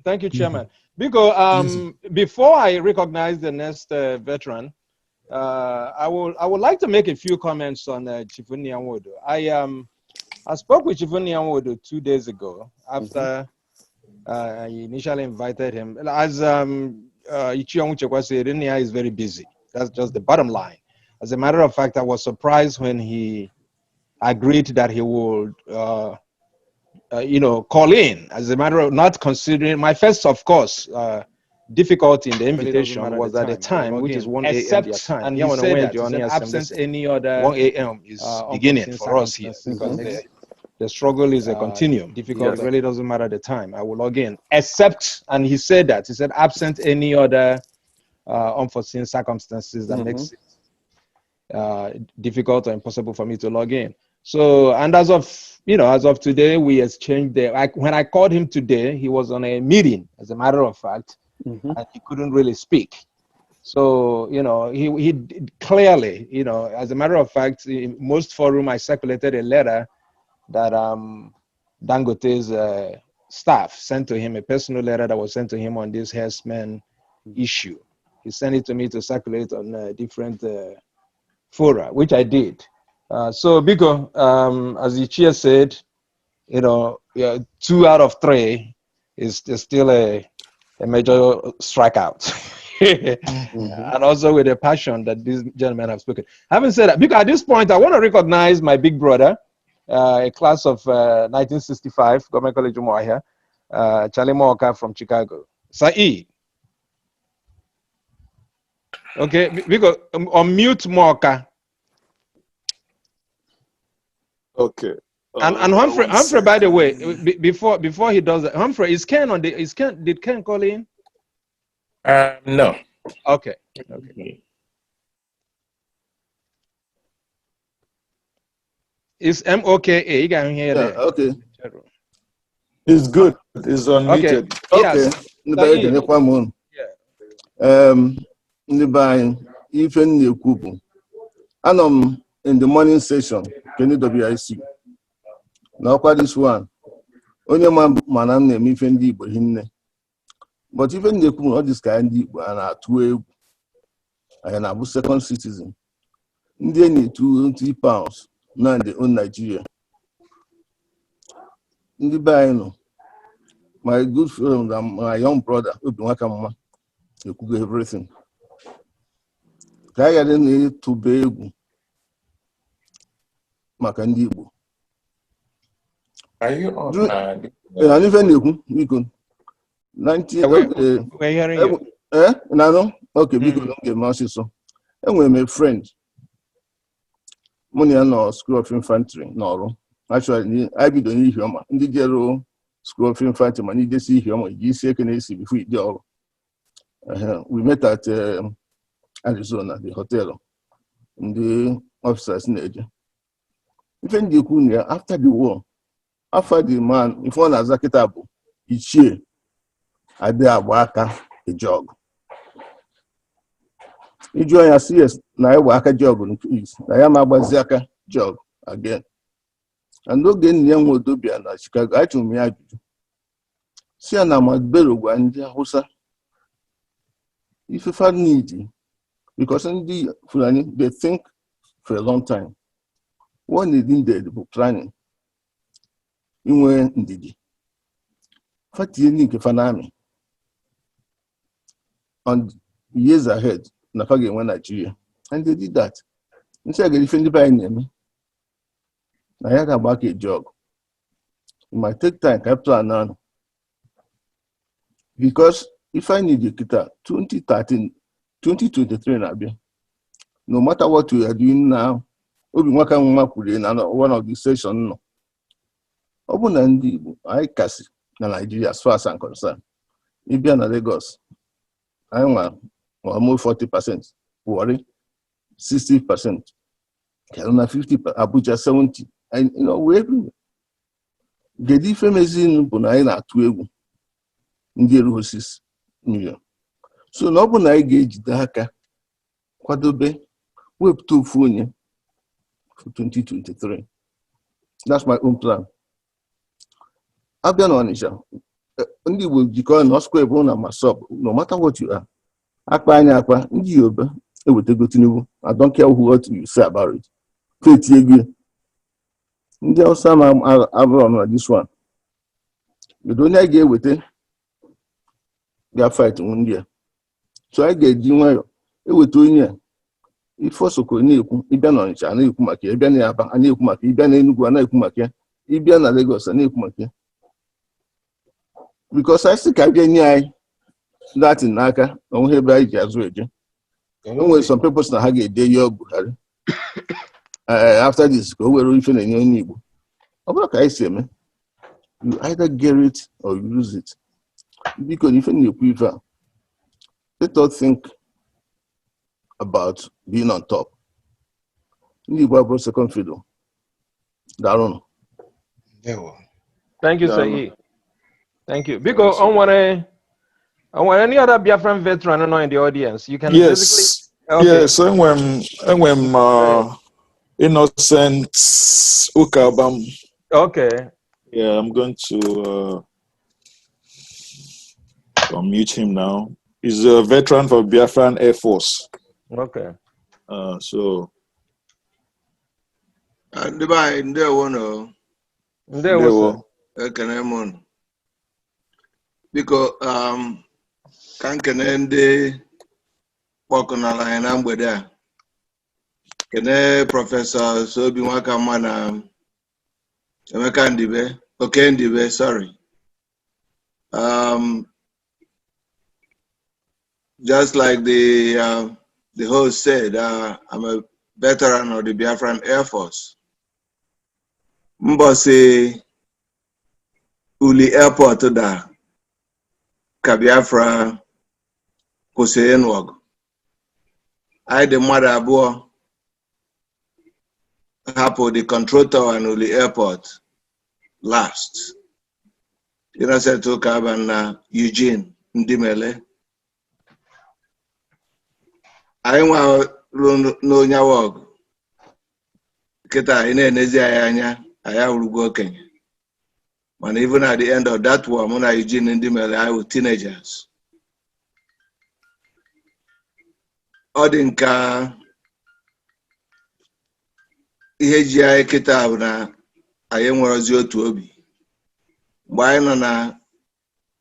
Thank you, Chairman. Biko, before I recognize the next veteran, I would like to make a few comments on Chief Nyanwodo. I spoke with Chief Nyanwodo 2 days ago after I initially invited him. As Ichiyong Chekwa said, Nia is very busy. That's just the bottom line. As a matter of fact, I was surprised when he agreed that he would, call in. As a matter of not considering, my first, of course, difficulty in the invitation was at the time, which is 1 a.m. their time. And he said that, absent any other 1 a.m. is beginning for us here. Because the struggle is a continuum. Difficult. It really doesn't matter the time. I will log in, except, and he said that, he said, absent any other unforeseen circumstances that makes it difficult or impossible for me to log in. So, and as of today, we exchanged when I called him today, he was on a meeting, as a matter of fact, and he couldn't really speak. So, he clearly, as a matter of fact, in most forum, I circulated a letter that Dangote's staff sent to him, a personal letter that was sent to him on this herdsman issue. He sent it to me to circulate on different fora, which I did. So, Biko, as the chair said, 2 out of 3 is still a major strikeout. And also with the passion that these gentlemen have spoken. Having said that, because at this point, I want to recognize my big brother, a class of 1965, Government College Onumarah, Charlie Moka from Chicago. Saeed. Okay, because unmute Moka. Okay. And Humphrey, by the way, before he does that, Humphrey, did Ken call in? No. Okay. It's MOKA. You can hear that. Okay. It's good. It's unmuted. Okay. I'm in the morning session, Kenny WIC. Now, quite this one. Only man name if in Igbo hinne. But even the all this kind of Igbo and are 2 and I'm second citizen. They need £20 now they own Nigeria. In the Bino, my good friend and my young brother, Obiwakama, you could do everything. I didn't need to be Makandibo. Are you on? And even you could 90. We're hearing you. Okay, we could get mercy. So, and we're my friend. Money no School of Infantry, no. Actually, I be the new human. In the general School of Infantry, man, you see human. You see, can see before you do. We met at Arizona, the hotel, in the officers in the even the Kunya after the war, after the man, if one has a kitabu, each year, I dare waka a jog. You join a CS, now I work a jog on trees. I am a bazaka jog again. And no gain young Modobia and Chicago. I told me I do. See, and I'm at Beru and Hosa. If you find needy, because in the Fulani, they think for a long time. One didn't the book planning. You went indeed. What you need of an army? And years ahead, Nafagi went Nigeria. And they did that. Instead of defending by enemy, I had a back a job. It might take time, I plan now. Because if I need the guitar 2013, 2023, no matter what we are doing now, one of the sessions. Open and I cast Nigeria as far as I'm concerned. If you're in Lagos, I'm almost 40% worry. 60%. Kaduna 50%, Abuja 70%. And we're everywhere. Get the famous in Bunaina at 2 6 million. So no Bunai gauge the haka Kwadobe Web 2 Funya for 2023. That's my own plan. I've been on it. Only will you call no square bone on my sub, no matter what you are. Akpa, Ndioba, it will go to I don't care what you say about it. There some on this one. You don't get with it. They are fighting one year. So I get you it will 2 years. If also could need Iban on each other, Kumaki, Iban Yaba, and Kumaki, Iban and Guana Kumaki, Iban and Lagos and Kumaki. Because I think I get that in Naka, only by Jazwaja. Only some people na have a day your Buhari. After this, go where you feel in your Igbo. What I say, man? You either get it or you lose it. Because if you prefer, let us think about being on top. Igbo second fiddle. Daron. Thank you, sir. Thank you. Because I want any other Biafran veteran in the audience. You can basically. Okay. Yes, and when Innocent Ukabam. Okay. Yeah, I'm going to unmute him now. He's a veteran for Biafran Air Force. Okay. So. Because can ndị kpọkụnala anyị na mgbede a kene Prọfesọ Sobi Nwakamma na Emeka Ndibe, Ndibe, sorry. Just like the host said, I'm a veteran of the Biafran Air Force. Mbosi Uli Airport da ka Biafra kwụsịrị ịnụ ọgụ. Anyị dị mmadụ abụọ hapụ the control tower and Uli Airport last. Innocent Ukaba na Eugene Ndimele. Anyị nwa n'onye ọgụ. Kịta anyị na-enezi anyị anya, anyị awụrụgo okenye. And even at the end of that war, Mona Eugene and Dimele, I was teenagers. Odinka IHGI Kitab na Ayemwazi otu obi. Why na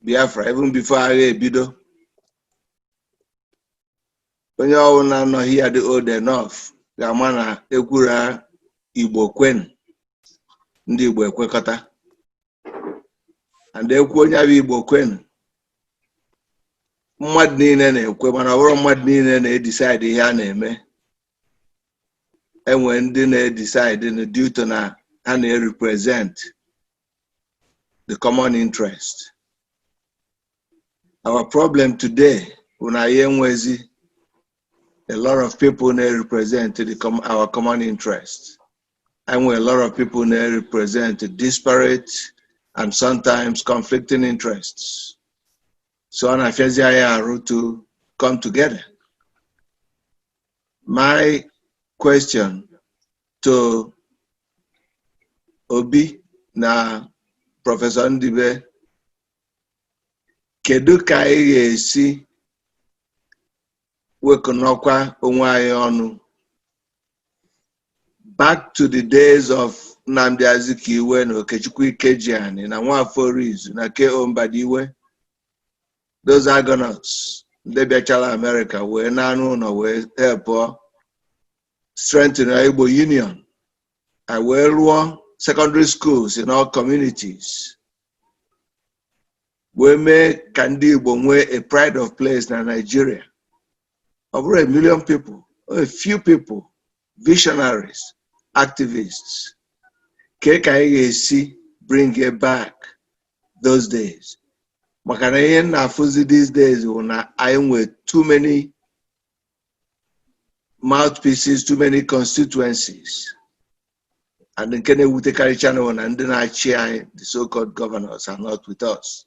Biafra, even before I bido. When you all know here the old enough, Gamana Ekura Igbo Kwen, Ndi Igbo Ekwekata. And they kwuo Igbo Kwen. Mmadụ niile na-ekwe mana ọ bụrụ mmadụ niile na-decide ihe a na-eme. Enwe ndị na-decide due to na ha na-represent the common interest. Our problem today when I enwezi a lot of people represent our common interest. And a lot of people represent disparate and sometimes conflicting interests. So on Afeziayaru to come together. My question to Obi na Professor Ndibe, kedu ka anyị ga-esi wekonokwa onwe anyị ọnụ back to the days of Nnamdi Azikiwe na Okechukwu Ikejiani na Nwafọ Orizu na K.O. Mbadiwe. Those Argonauts, they bịachala America wee na-anụ ụlọ wee help strengthen the Igbo Union. I wee rụọ secondary schools in all communities. We make Kandi Igbo nwee a pride of place in Nigeria. Over 1 million people, a few people, visionaries, activists. KKAC bring it back those days. Makanayen na fuzi these days I with too many mouthpieces, too many constituencies. And then Kenya will take a channel and then the so-called governors are not with us.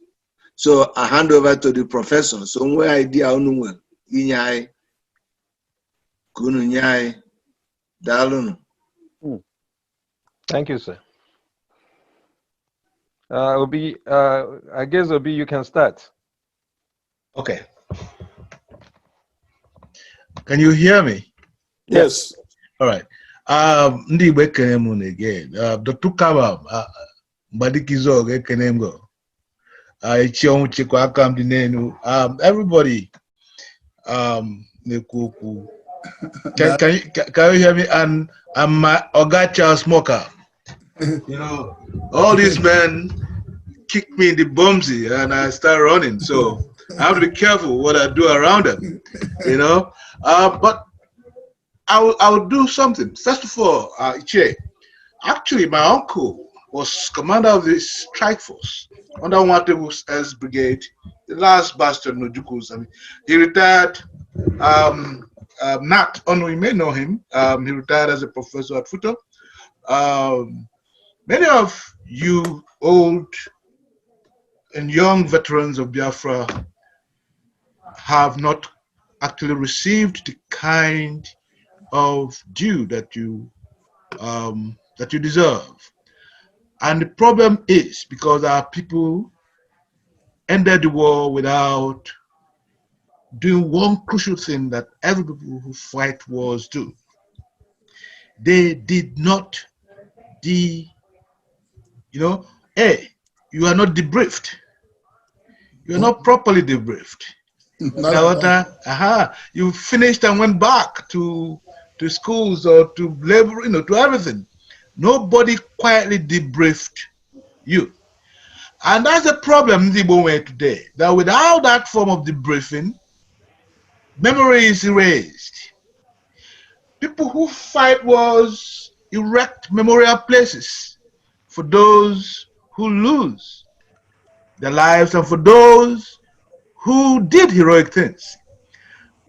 So I hand over to the professor. So where idea on inyai kununyai dalun. Thank you, sir. Obi, I guess Obi, you can start. Okay. Can you hear me? Yes. All right. Ndi Igbo ekene m again. Dr. Kabam, Mbadikizo ekene m go. Chion chikwa aka m dị n'enu. Everybody, Nekuku. Can you hear me? And I'm my Ogacha smoker. You know, all these men kick me in the bumsy and I start running. So I have to be careful what I do around them. You know, but I will do something. First of all, actually, my uncle was commander of the strike force under Watebu's S Brigade, the last bastion of Jukus. I mean, he retired. Nat, you may know him. He retired as a professor at Futo. Many of you old and young veterans of Biafra have not actually received the kind of due that you deserve. And the problem is because our people ended the war without doing one crucial thing that every people who fight wars do. They did not you are not debriefed. You are not properly debriefed. You finished and went back to schools or to labor, to everything. Nobody quietly debriefed you. And that's the problem in the Igbo today, that without that form of debriefing, memory is erased. People who fight wars erect memorial places for those who lose their lives and for those who did heroic things.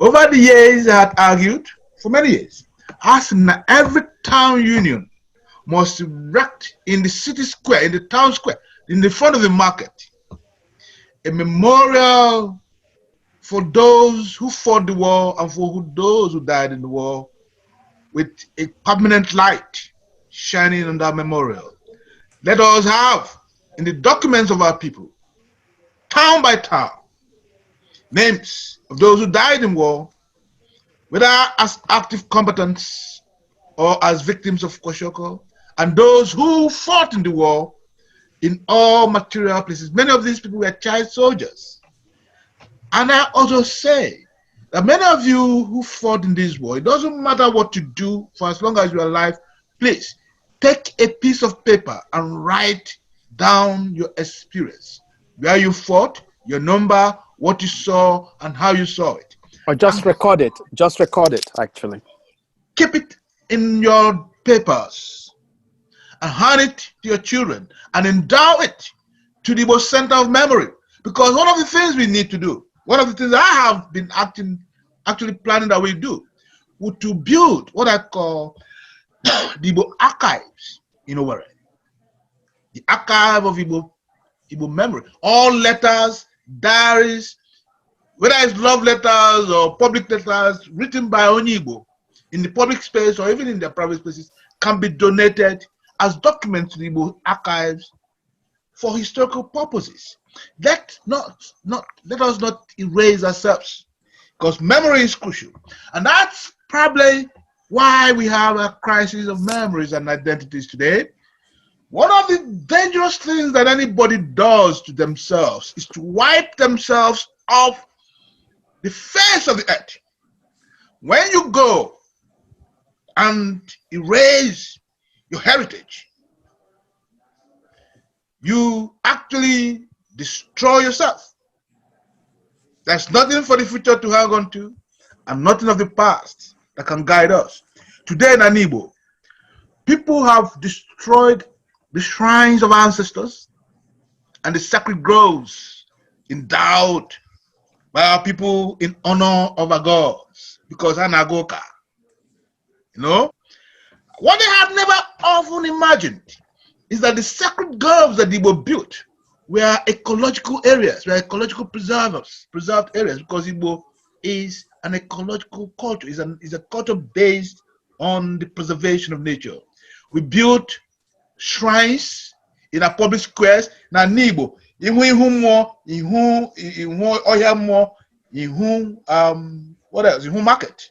Over the years, I had argued for many years, asking that every town union must erect in the city square, in the town square, in the front of the market, a memorial for those who fought the war and for those who died in the war, with a permanent light shining on that memorial. Let us have in the documents of our people, town by town, names of those who died in war, whether as active combatants or as victims of Koshoko, and those who fought in the war in all material places. Many of these people were child soldiers. And I also say that many of you who fought in this war, it doesn't matter what you do for as long as you're alive, please take a piece of paper and write down your experience, where you fought, your number, what you saw, and how you saw it. Or just record it. Just record it, actually. Keep it in your papers and hand it to your children and endow it to the most center of memory. Because one of the things we need to do, one of the things I have been actually planning that we do, would to build what I call the Igbo archives in Owerri. The archive of Igbo memory. All letters, diaries, whether it's love letters or public letters written by Igbo in the public space or even in their private spaces, can be donated as documents to the Igbo archives for historical purposes. Let us not erase ourselves, because memory is crucial. And that's probably why we have a crisis of memories and identities today. One of the dangerous things that anybody does to themselves is to wipe themselves off the face of the earth. When you go and erase your heritage, you actually destroy yourself. There's nothing for the future to hang on to, and nothing of the past that can guide us. Today in Igbo, people have destroyed the shrines of ancestors and the sacred groves endowed by our people in honor of our gods, because Anagoka, You know, what they had never often imagined is that the sacred groves that Igbo built were ecological areas, were ecological preserved areas, because Igbo is an ecological culture, is a culture based on the preservation of nature. We built shrines in our public squares. Now, Igbo, what else? Market.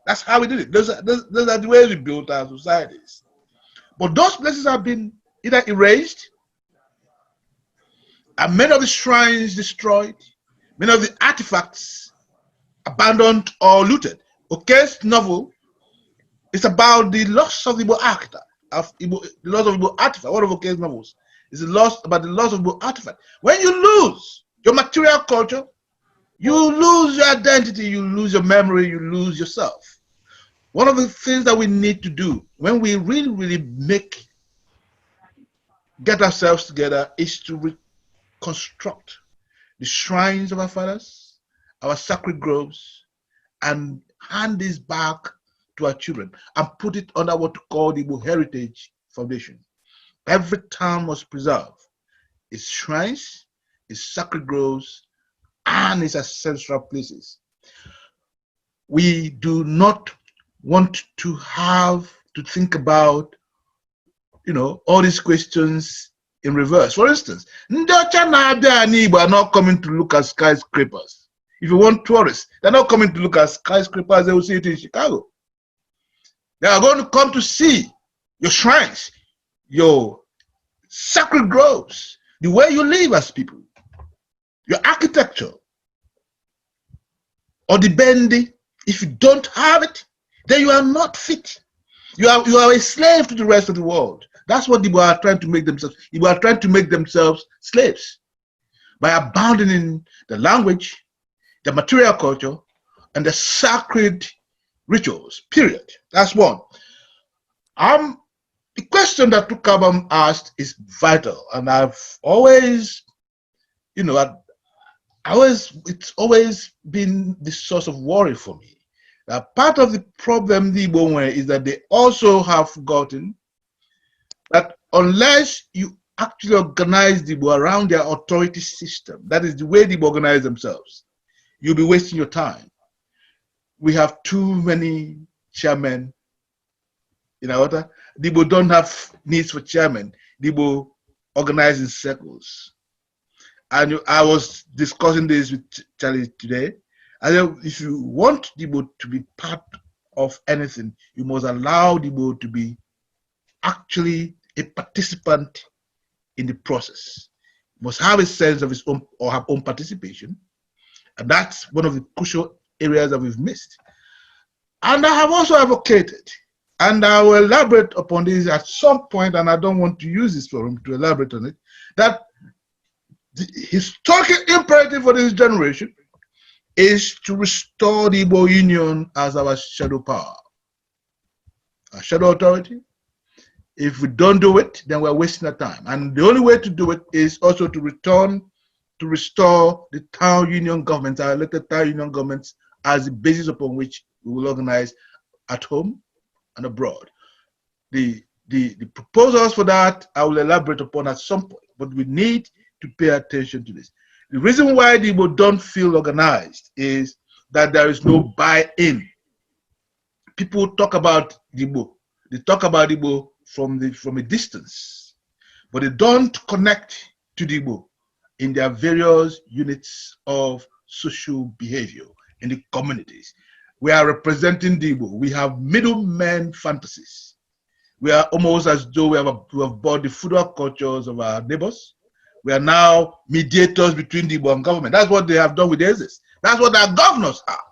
That's how we did it. Those are the ways we built our societies. But those places have been either erased, and many of the shrines destroyed, many of the artifacts abandoned or looted. Oke's novel is about the loss of Igbo archetype, the loss of Igbo artifact. One of Oke's novels is about the loss of Igbo artifact. When you lose your material culture, you lose your identity, you lose your memory, you lose yourself. One of the things that we need to do when we really get ourselves together is to reconstruct the shrines of our fathers, our sacred groves, and hand this back to our children and put it under what we call the Igbo Heritage Foundation. Every town must preserve its shrines, its sacred groves, and its ancestral places. We do not want to have to think about, all these questions in reverse. For instance, Ndị are not coming to look at skyscrapers. If you want tourists, they're not coming to look at skyscrapers. They will see it in Chicago. They are going to come to see your shrines, your sacred groves, the way you live as people, your architecture, or the bendy. If you don't have it, then you are not fit. You are a slave to the rest of the world. That's what Igbo are trying to make themselves. Igbo are trying to make themselves slaves by abandoning the language, the material culture, and the sacred rituals, period. That's one. The question that Tukabam asked is vital, and I've always, it's always been the source of worry for me. Part of the problem the Igbo is that they also have forgotten that unless you actually organize the Igbo around their authority system, that is the way the Igbo organize themselves, you'll be wasting your time. We have too many chairmen in our order. The Igbo don't have needs for chairmen. The Igbo organize in circles. And I was discussing this with Charlie today. And if you want the Igbo to be part of anything, you must allow the Igbo to be actually a participant in the process. You must have a sense of his own or her own participation. And that's one of the crucial areas that we've missed. And I have also advocated, and I will elaborate upon this at some point, and I don't want to use this forum to elaborate on it, that the historical imperative for this generation is to restore the Igbo Union as our shadow power, our shadow authority. If we don't do it, then we're wasting our time. And the only way to do it is also to restore the town union governments, our elected town union governments, as the basis upon which we will organize at home and abroad. The proposals for that I will elaborate upon at some point, but we need to pay attention to this. The reason why the Igbo don't feel organized is that there is no buy-in. People talk about the Igbo. They talk about the Igbo from a distance, but they don't connect to the Igbo in their various units of social behavior in the communities. We are representing the Igbo. We have middlemen fantasies. We are almost as though we have bought the feudal cultures of our neighbors. We are now mediators between the Igbo and government. That's what they have done with ISIS. That's what our governors are.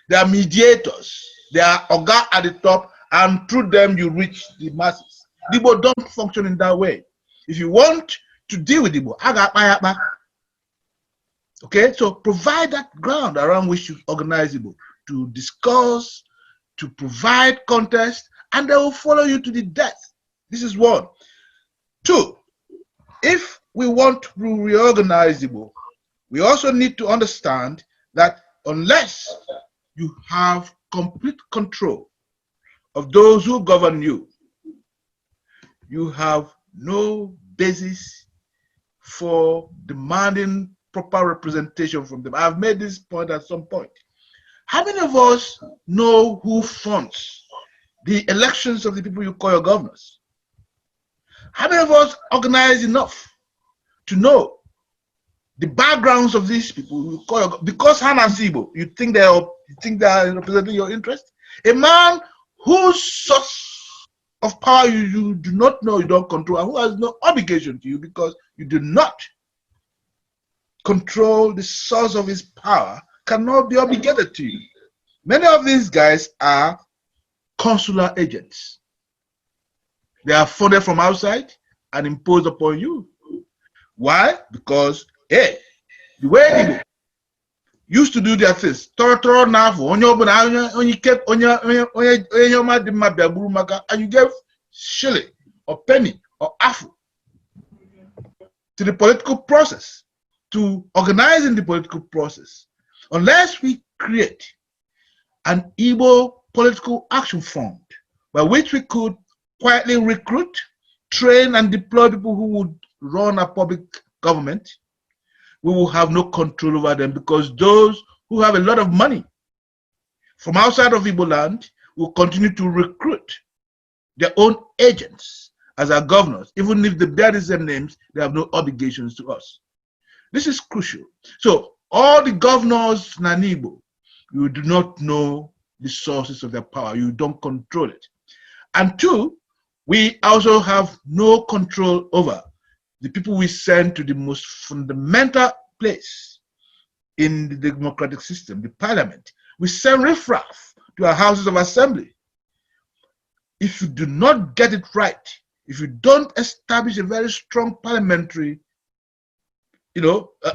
They are mediators. They are Oga at the top, and through them you reach the masses. The Igbo don't function in that way. If you want to deal with the Igbo, okay, so provide that ground around which you organize Igbo to discuss, to provide context, and they will follow you to the death. This is one. Two, if we want to reorganize Igbo, we also need to understand that unless you have complete control of those who govern you, you have no basis for demanding proper representation from them. I've made this point at some point. How many of us know who funds the elections of the people you call your governors? How many of us organize enough to know the backgrounds of these people you call your, because Hanasibo, you think they are representing your interest? A man whose source of power you do not know, you don't control, and who has no obligation to you because you do not control the source of his power, cannot be obligated to you. Many of these guys are consular agents. They are funded from outside and imposed upon you. Why? Because, hey, the way Igbo used to do their things, and you gave shilling or penny or afu to the political process, to organizing the political process. Unless we create an Igbo political action fund by which we could quietly recruit, train, and deploy people who would run a public government, we will have no control over them, because those who have a lot of money from outside of Igbo land will continue to recruit their own agents as our governors. Even if they bear the same names, they have no obligations to us. This is crucial. So all the governors in Igbo, you do not know the sources of their power. You don't control it. And two, we also have no control over the people we send to the most fundamental place in the democratic system, the parliament. We send riffraff to our houses of assembly. If you do not get it right, if you don't establish a very strong parliamentary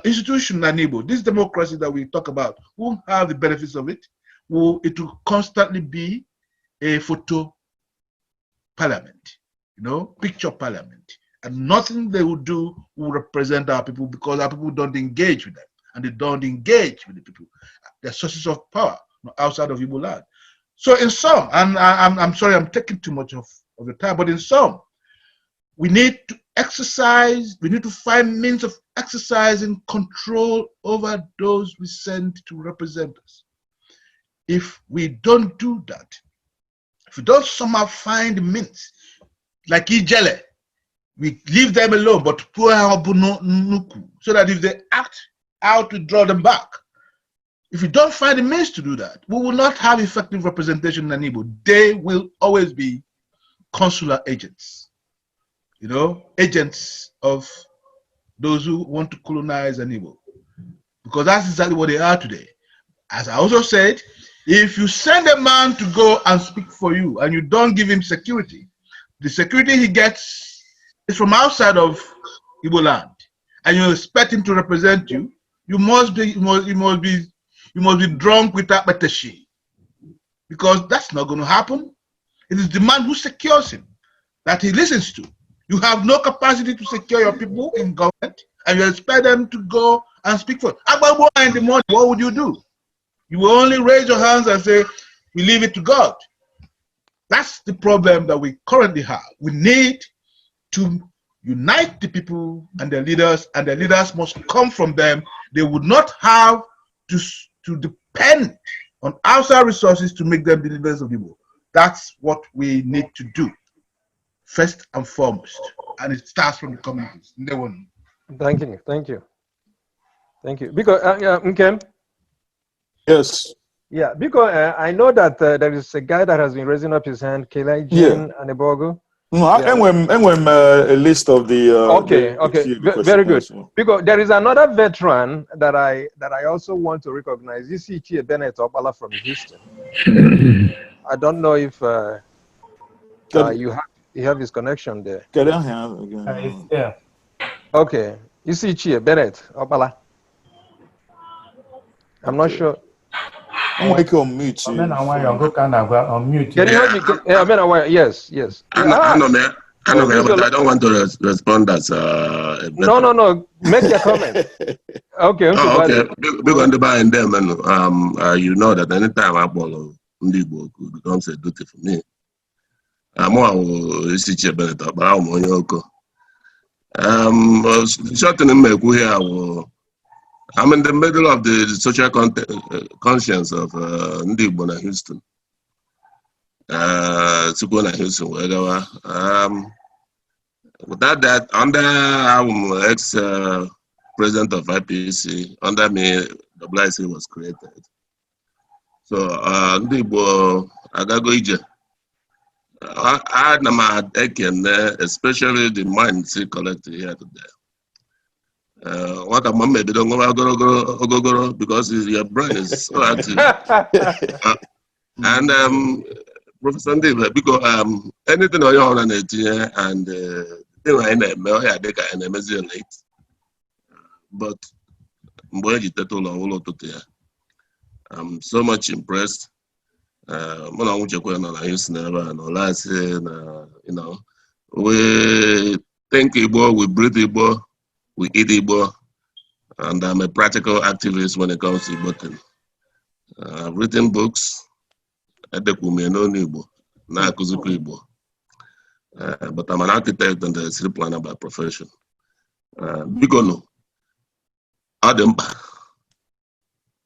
institution in Igbo, this democracy that we talk about won't have the benefits of it. It will constantly be a photo parliament, picture parliament. And nothing they will do will represent our people, because our people don't engage with them. And they don't engage with the people. They're sources of power outside of Igbo land. So in sum, and I'm sorry I'm taking too much of the time, but in sum, we need to exercise, we need to find means of exercising control over those we send to represent us. If we don't do that, if we don't somehow find means, like Ijele, we leave them alone, but so that if they act out, to draw them back. If we don't find a means to do that, we will not have effective representation in Igbo. They will always be consular agents, agents of those who want to colonize Igbo, because that's exactly what they are today. As I also said, if you send a man to go and speak for you and you don't give him security, the security he gets is from outside of Igbo land, and you expect him to represent you, you must be drunk with that betashi, because that's not going to happen. It is the man who secures him that he listens to. You have no capacity to secure your people in government, and you expect them to go and speak for you. In the morning, what would you do? You will only raise your hands and say, we leave it to God. That's the problem that we currently have. We need to unite the people and their leaders must come from them. They would not have to depend on outside resources to make them the leaders of people. That's what we need to do, first and foremost. And it starts from the communities. Thank you. Because, Nkem? Yes. Yeah, because I know that there is a guy that has been raising up his hand, Kelai Jane Anebogo. No, yeah. A list of the okay, very good. Because there is another veteran that I also want to recognize. You see Chie Bennett Opala from Houston. I don't know if you have his connection there. Yeah. Okay, you see Chie Bennett Opala. I'm not sure. I'm going to mute you. On mute. Can you hear me? Yes. I know, but I don't want to respond as No. Make your comment. Okay. Okay. We're going to buy them, and you know that anytime I follow Igbo becomes a duty for me Shortening I'm in the middle of the social conscience of Ndi Igbo na Houston. Without that, under ex-president of IPC, under me, WIC was created. So Ndi Igbo agago ije. I taken especially the minds collected here today. What a mom don't go because your brain is so active. And Professor Ndebe, because anything on your own and thing I know, I think I am late. But I'm so much impressed. You know, we think Igbo, we breathe Igbo, we eat Igbo, and I'm a practical activist when it comes to Igbo. I've written books, but I'm an architect and a city planner by profession. Because Adam,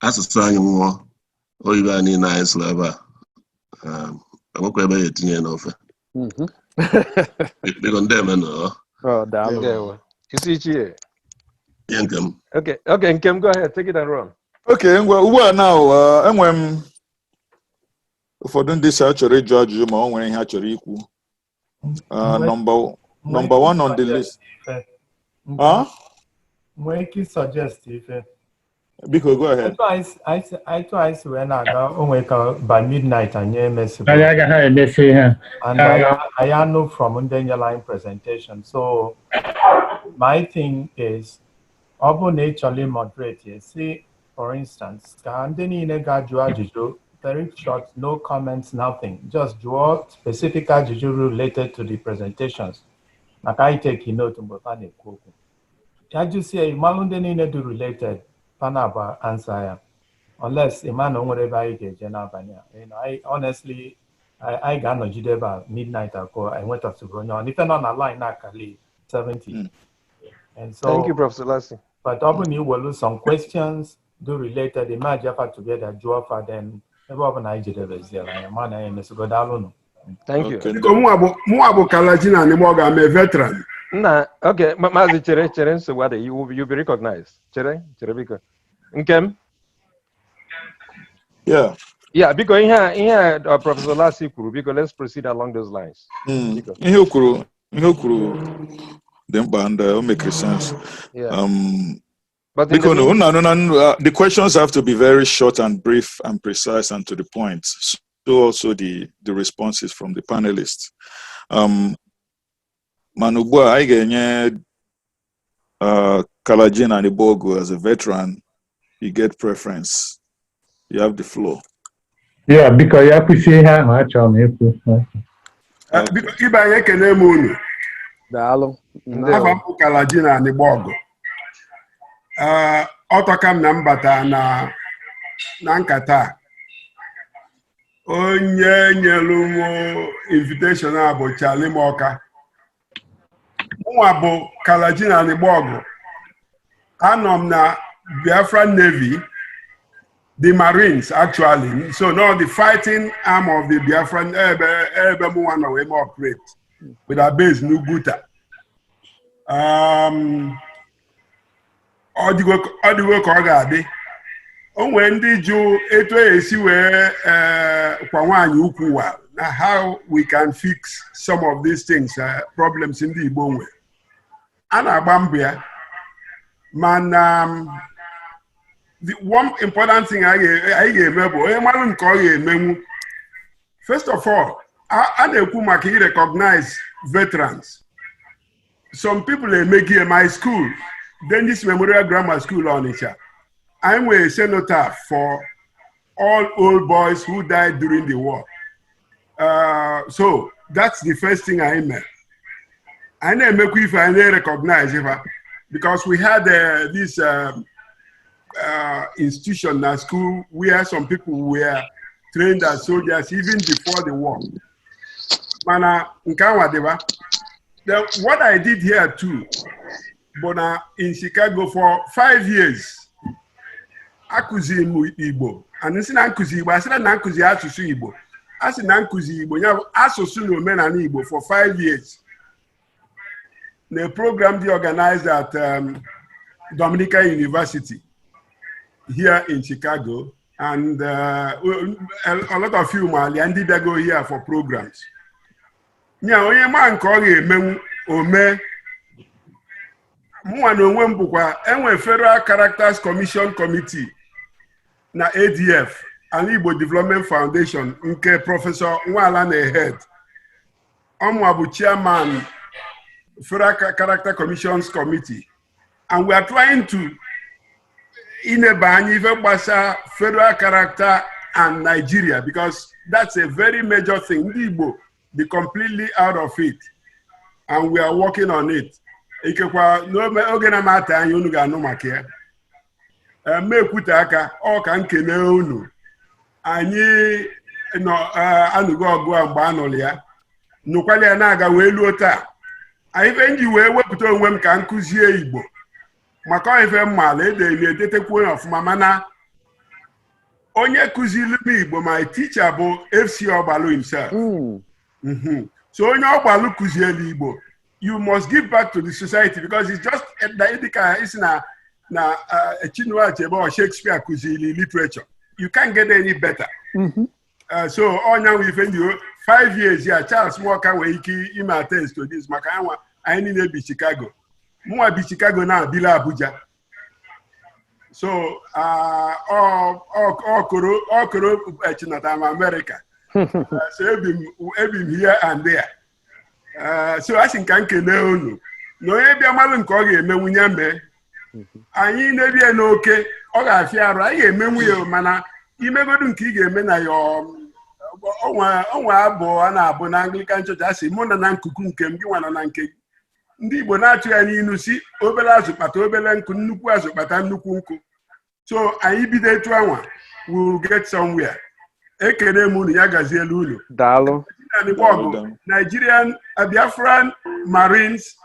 as a son, or even in nice lover, I'm not going to be a offer. Because them, oh, damn. Okay, you see here. Nkem. Okay, Nkem, go ahead, take it and run. Okay, well now, and when for doing this, actually, judge you more when you actually equal. Number one on the list. Make you suggest if because go ahead. I twice when I go wake up by midnight and you mess and I know from underlying presentation. So my thing is naturally moderate. See, for instance, very short, no comments, nothing. Just draw specific juju related to the presentations. Like I take a note on Botanic Cook. I just say Malundeni do related Panaba answer. Unless a man on whatever I get, you know, I honestly I got no jideba midnight ago. I went up to Bruno. And if I'm on a line, actually 70. And so thank you, Professor Lassie. But often you will lose some questions do related, they might jump together, draw for them. Thank you. Kalajina I'm a veteran. Nah, okay, Mazi Chere, so what you be recognized. Chere, Nkem? Yeah. Yeah, because here Professor Lassie Kuru, because let's proceed along those lines. Then make sense. Yeah. But because the questions have to be very short and brief and precise and to the point. So also the responses from the panelists. Manubua, I get Kalajin and Ibogo as a veteran, you get preference. You have the floor. Yeah, because you have to see how much on it. Because if I can name Kalajin and Ibogo. Otokam na mbata na nkata onye nyelu mo invitation abo chali moka nwa bụ Kalajin na Igbo anom na Biafran Navy, the Marines actually, so now the fighting arm of the Biafran ebe mu wana we operate with our base Nuguta. Ọ dịgo ka ọ ga-adị o nwere ndị jụ etu esi wee kwa nwaanyị ukwu wa na how we can fix some of these things problems ndị Igbo nwere a na-agba mbọ ya mana the one important thing anyị ga-eme bụ onye mmadụ nke ọ ga-emenwu. First of all, a na-ekwu maka recognize veterans. Some people make here my school, Dennis Memorial Grammar School on Onitsha. I'm a cenotaph for all old boys who died during the war. So that's the first thing I met. I never make if I recognize it because we had this institution at school where some people were trained as soldiers even before the war. Mana Nkawadeva. What I did here too, but in Chicago for 5 years, akuzi Igbo. And this is Nankuzi Igbo. I said Nankuzi Asusu Igbo. I said Nankuzi Igbo. You have Asusu no men and Igbo for 5 years. The program they organized at Dominica University here in Chicago, and a lot of you Mali and did go here for programs. Yeah, onye man call him Ome. Enwe Federal Characters Commission Committee na ADF and Igbo Development Foundation nke Professor Nwala head. Omwabu chairman Federal Character Commissions Committee, and we are trying to even federal character and Nigeria, because that's a very major thing. Igbo be completely out of it, and we are working on it. Mekutaka ọ ka nkene unu anyị no anugo ọgụ agba anọlị ya nukwali ya na-aga wee luo taa anyị nji wee wepụta onwe m ka nkụzie Igbo maka ife mmala edetekwuo ọfụma mana onye kụziri m Igbo my teacher bụ FC Ogbalu himself. So onye Ogbalu kụzieli Igbo, you must give back to the society, because it's just a Chinua Achebe or Shakespeare kuzili literature. You can't get any better. So all now we've 5 years here. Charles Walker Waiki him attends to this. Makawa I need to be Chicago. More be Chicago now. Bila Abuja. So all Koro Chinatama America. So every here and there. So I think I can know. No, maybe I'm not going to me. Anyị na-ebie n'oke ọ ga-afịa arụ anyị ga-emenwu ya mana imegodu nke ị ga-eme na ya ọnwa abụọ a na-abụ na Anglican Church asị mụ na nkuku nke m gị nwana na nke ndị Igbo na-atụ ya n'inu si obere azụ kpata obere nkụ, nnukwu azụ kpata nnukwu nkụ. So anyị bido etu anwa we will get somewhere. Ekele m unu, ya gazielu unu. Daalụ. Nigerian Biafran Marines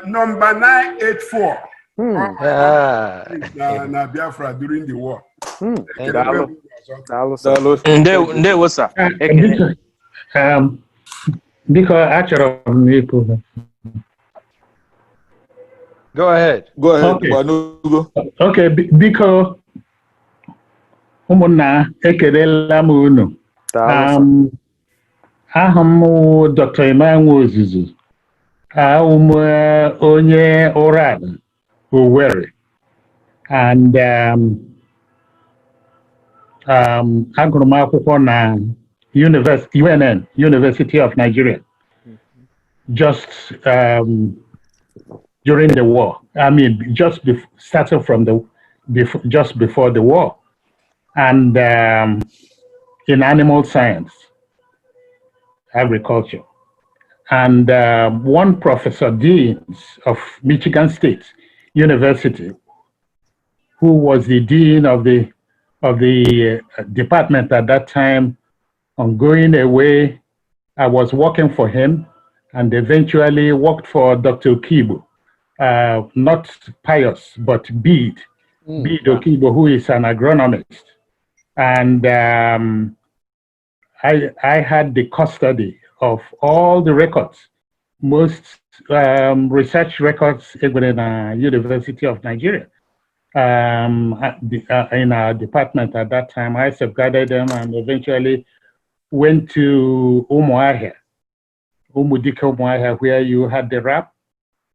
number 984 na Biafra during the war. Because actually, go ahead. Okay, because ụmụnna ekelela m unu. Aha m Dr. Emmanuel Ozuzu. Onye Orad Owerri, and agụrụ m akwụkwọ na UNN, University of Nigeria, just during the war. I mean, started from just before the war, and in animal science, agriculture. And one Professor Deans of Michigan State University, who was the dean of the department at that time, on going away, I was working for him, and eventually worked for Dr. Okibo, not Pius, but Bede Okibo, who is an agronomist. And I had the custody of all the records, most research records in the University of Nigeria. In our department at that time, I safeguarded them and eventually went to Umuahia, where you had the rap.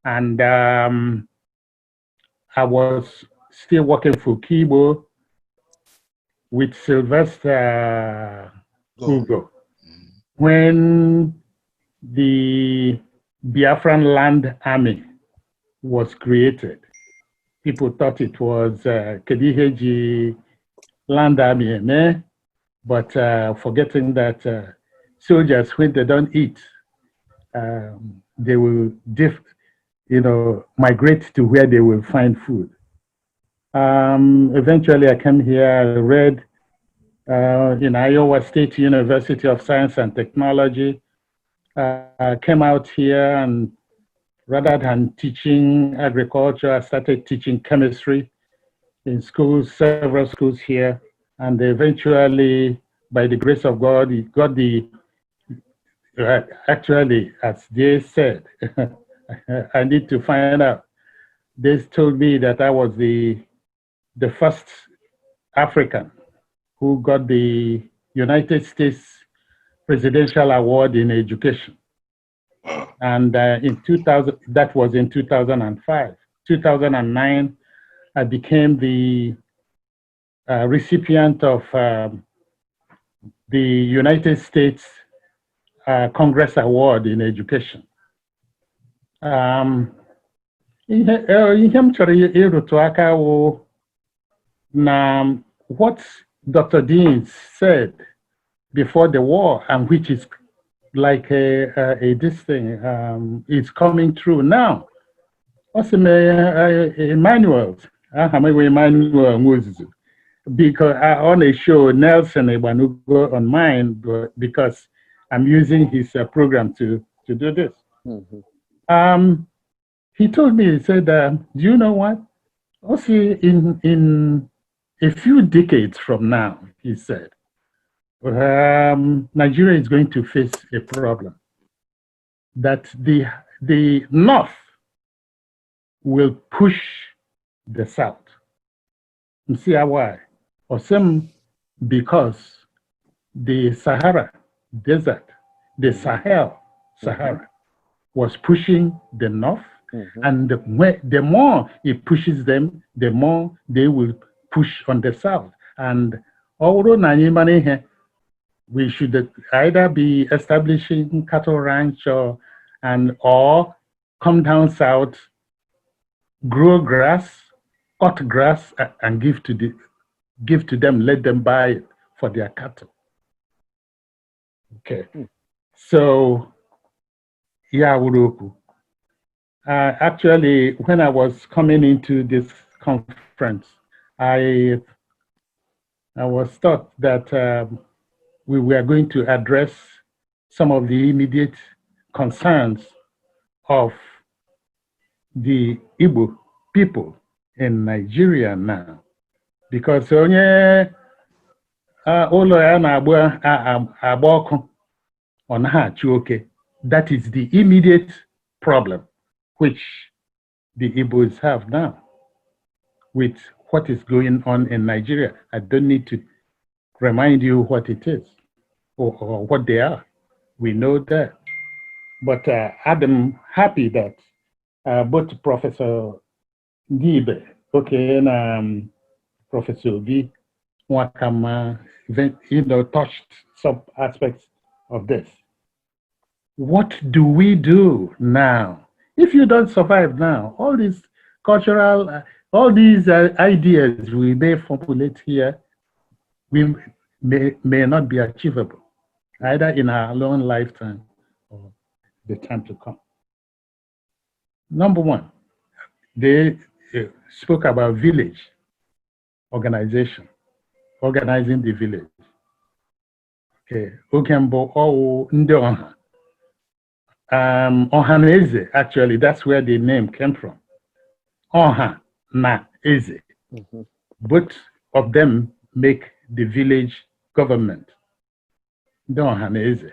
And I was still working for Kibo with Sylvester Hugo. When the Biafran Land Army was created, people thought it was Kediheji Land Army, but forgetting that soldiers, when they don't eat, they will migrate to where they will find food. Eventually, I came here, I read in Iowa State University of Science and Technology. Came out here, and rather than teaching agriculture, I started teaching chemistry in schools, several schools here. And eventually, by the grace of God, he got the, actually, as they said, I need to find out. They told me that I was the first African who got the United States Presidential Award in Education. And in 2000, that was in 2005. 2009, I became the recipient of the United States Congress Award in Education. Ihe m chọrọ ịrụtụ aka wụ na what Dr. Dean said before the war, and which is like this thing, is coming true now. Also, Emmanuel, because I on a show Nelson Ebanugo on mine, because I'm using his program to do this. Mm-hmm. He told me, he said, do you know what? Also, in a few decades from now, he said, Nigeria is going to face a problem that the North will push the South. You see why? Or some because the Sahara Desert, the Sahara, was pushing the North, and the more it pushes them, the more they will push on the South. And although we should either be establishing cattle ranch or come down south, grow grass, cut grass, and give to them, let them buy it for their cattle. Okay. So, yeah, Uruku. Actually, when I was coming into this conference, I was taught that we were going to address some of the immediate concerns of the Igbo people in Nigeria now. Because that is the immediate problem which the Igbos have now with what is going on in Nigeria. I don't need to remind you what it is or what they are. We know that. But I'm happy that both Professor Gibe, and Professor V. Wakama, touched some aspects of this. What do we do now? If you don't survive now, all these cultural, all these ideas we may formulate here, we may not be achievable, either in our own lifetime or the time to come. Number one, they spoke about village organization, organizing the village. Okay, Okembo or Ndeonha. Ohaneze, actually, that's where the name came from. Oha na Eze. Both of them make the village government. Ohaneze.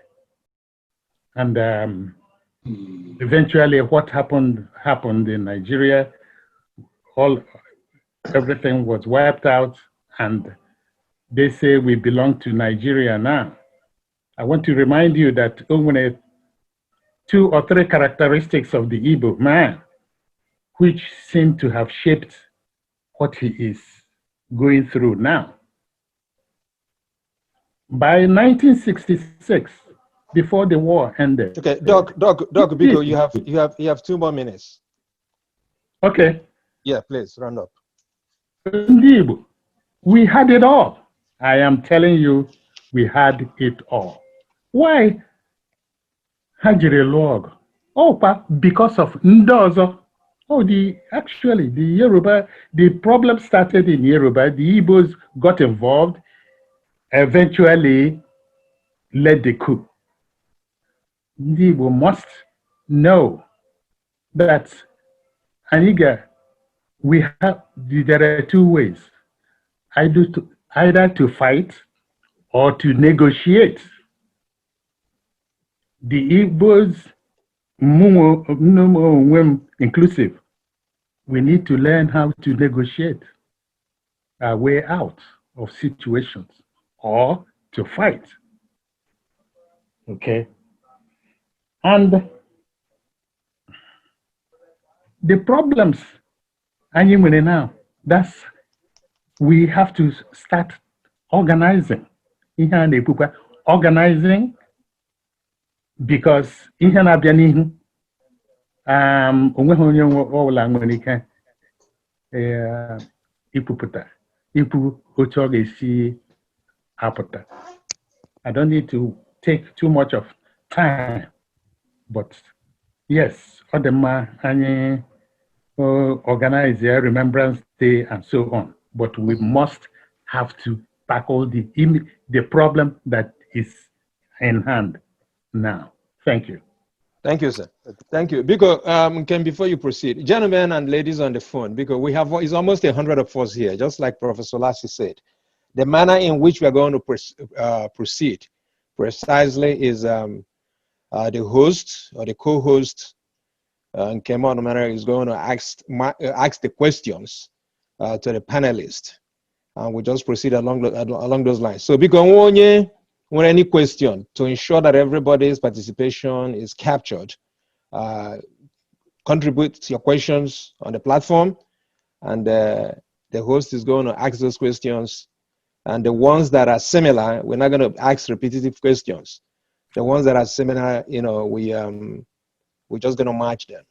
And eventually what happened in Nigeria. Everything was wiped out, and they say we belong to Nigeria now. I want to remind you that only 2 or 3 characteristics of the Igbo man, which seem to have shaped what he is going through now. By 1966, before the war ended. Okay, Doc, Bigo, you have 2 more minutes. Okay. Yeah, please round up. We had it all. I am telling you, we had it all. Why? Hajire log. Oh, because of Ndozo. Oh, actually, the Yoruba, the problem started in Yoruba. The Igbos got involved. eventually led the coup. We must know that Aniga, there are two ways, either to fight or to negotiate. The Igbos, inclusive, we need to learn how to negotiate our way out of situations or to fight. Okay? And the problems now, we have to start organizing. Organizing because I don't need to take too much of time, but yes, organize a Remembrance Day and so on. But we must have to tackle the problem that is in hand now. Thank you. Thank you, sir. Thank you. Because Nkem, before you proceed, gentlemen and ladies on the phone, because we have it's almost 100 of us here, just like Professor Lassie said. The manner in which we are going to proceed precisely is the host or the co-host, Nkem Onumarah, is going to ask the questions to the panelists, and we'll just proceed along those lines. So, because when any question to ensure that everybody's participation is captured, contribute your questions on the platform, and the host is going to ask those questions. And the ones that are similar, we're not going to ask repetitive questions. The ones that are similar, we're just going to match them.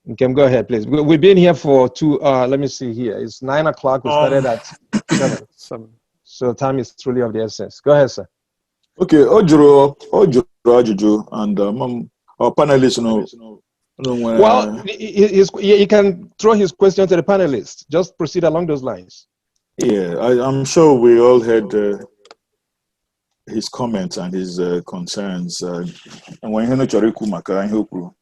Nkem, go ahead, please. We've been here for let me see here. It's 9 o'clock. We started at 7. So time is truly of the essence. Go ahead, sir. Okay, Ojuro Ajuju, and our panelists know. Well, he can throw his question to the panelists. Just proceed along those lines. Yeah, I'm sure we all heard his comments and his concerns. And when he choriku maka hukru.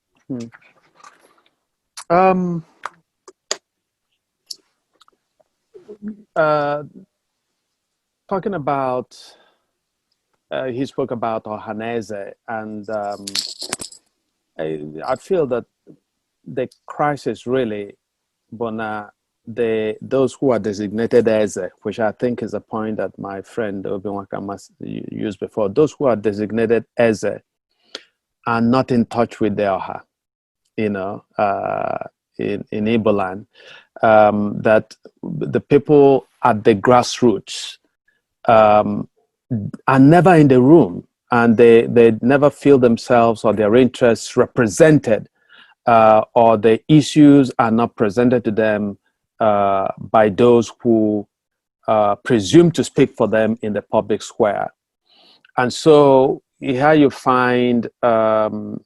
Talking about, he spoke about Ohaneze, and I feel that the crisis really, Bona, those who are designated as, which I think is a point that my friend Obiwaka must use before, those who are designated as are not in touch with the Oha, in Igbo land, that the people at the grassroots are never in the room, and they never feel themselves or their interests represented, or the issues are not presented to them by those who presume to speak for them in the public square. And so here you find the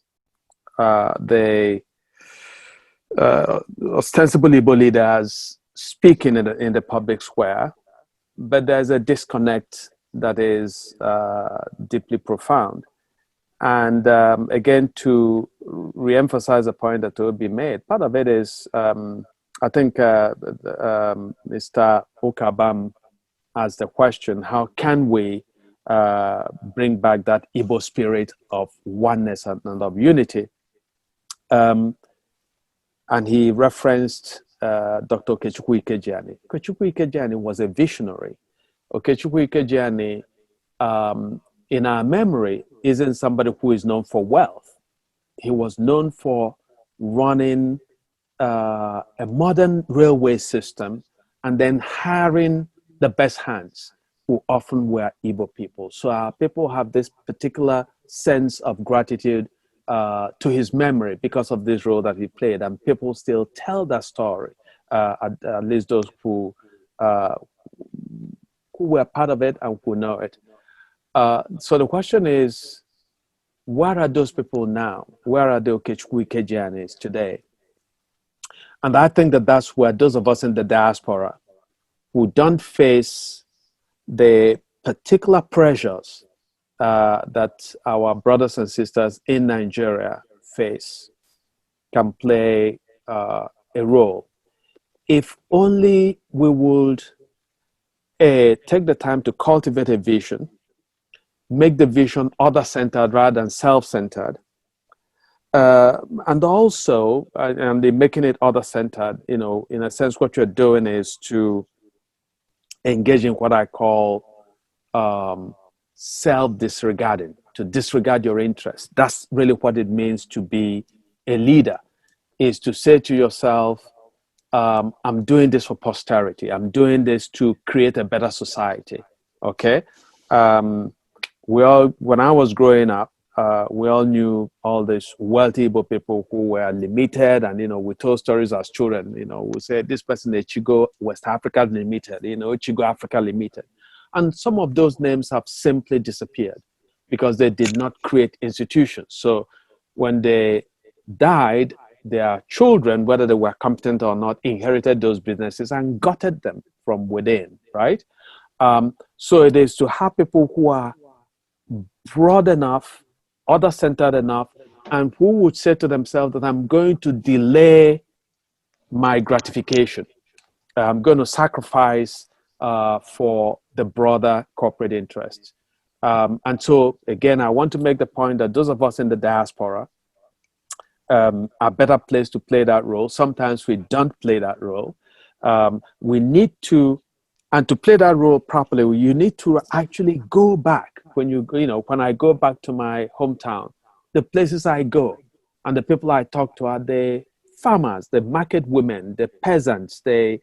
ostensible Igbo leaders speaking in the public square, but there's a disconnect that is deeply profound. And again, to re-emphasize a point that will be made, part of it is, I think Mr. Okabam asked the question, how can we bring back that Igbo spirit of oneness and of unity? And he referenced Dr. Okechukwu Ikejiani. Okechukwu Ikejiani was a visionary. Okechukwu Ikejiani, in our memory, isn't somebody who is known for wealth. He was known for running a modern railway system and then hiring the best hands, who often were Igbo people. So our people have this particular sense of gratitude to his memory because of this role that he played, and people still tell that story, at least those who were part of it and who know it. So the question is, where are those people now? Where are the Okechukwu Ikejianis today? And I think that that's where those of us in the diaspora who don't face the particular pressures that our brothers and sisters in Nigeria face can play a role. If only we would take the time to cultivate a vision, make the vision other-centered rather than self-centered, and also, and in making it other-centered, you know, in a sense, what you're doing is to engage in what I call self-disregarding, to disregard your interests. That's really what it means to be a leader, is to say to yourself, I'm doing this for posterity. I'm doing this to create a better society, okay? When I was growing up, we all knew all these wealthy Igbo people who were limited, and, you know, we told stories as children, you know, we said this person, Chigo West Africa Limited, you know, Chigo Africa Limited. And some of those names have simply disappeared because they did not create institutions. So when they died, their children, whether they were competent or not, inherited those businesses and gutted them from within, right? So it is to have people who are broad enough, other-centered enough, and who would say to themselves that I'm going to delay my gratification. I'm going to sacrifice for the broader corporate interests. And so, again, I want to make the point that those of us in the diaspora are better placed to play that role. Sometimes we don't play that role. We need to, and to play that role properly, you need to actually go back. When when I go back to my hometown, the places I go and the people I talk to are the farmers, the market women, the peasants, the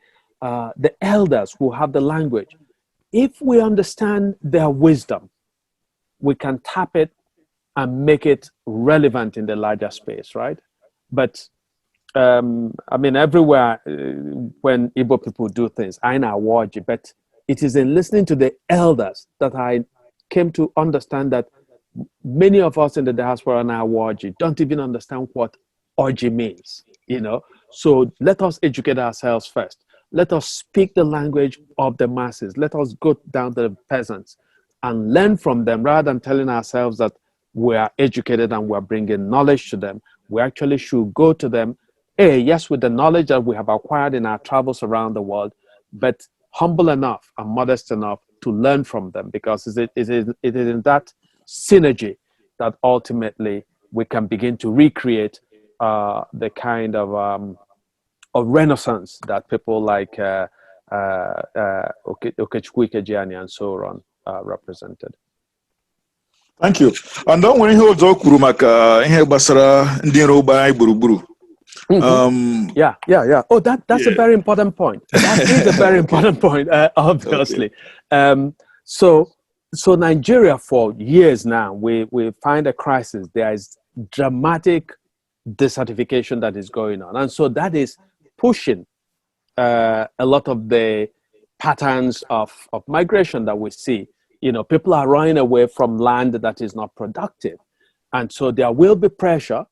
elders who have the language. If we understand their wisdom, we can tap it and make it relevant in the larger space, right? But I mean, everywhere when Igbo people do things, I know watch it, but it is in listening to the elders that I came to understand that many of us in the diaspora now watch it don't even understand what Oji means, you know? So let us educate ourselves first. Let us speak the language of the masses. Let us go down to the peasants and learn from them rather than telling ourselves that we are educated and we're bringing knowledge to them. We actually should go to them, yes, with the knowledge that we have acquired in our travels around the world, but humble enough and modest enough to learn from them, because it is in that synergy that ultimately we can begin to recreate the kind of renaissance that people like Okechukwu and so on represented. Thank you. And then when he was talking about ihe gbasara ndị nro ugbo anyị gburugburu. Yeah. Oh, that's a very important point. That is a very important point, obviously. Okay. So Nigeria, for years now, we find a crisis. There is dramatic desertification that is going on. And so that is pushing a lot of the patterns of migration that we see. You know, people are running away from land that is not productive. And so there will be pressure.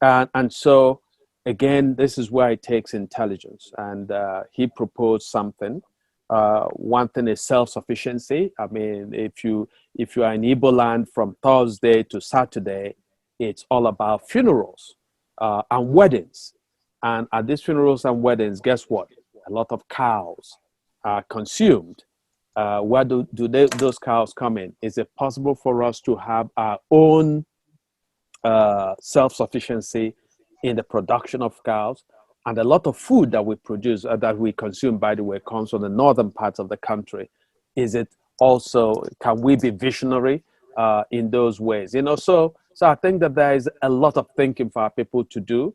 And so, again, this is where it takes intelligence. And he proposed something. One thing is self-sufficiency. I mean, if you are in Igbo land from Thursday to Saturday, it's all about funerals and weddings. And at these funerals and weddings, guess what? A lot of cows are consumed. Where do those cows come in? Is it possible for us to have our own self-sufficiency in the production of cows? And a lot of food that we produce, that we consume, by the way, comes from the northern parts of the country. Is it also, can we be visionary in those ways? You know, so I think that there is a lot of thinking for our people to do.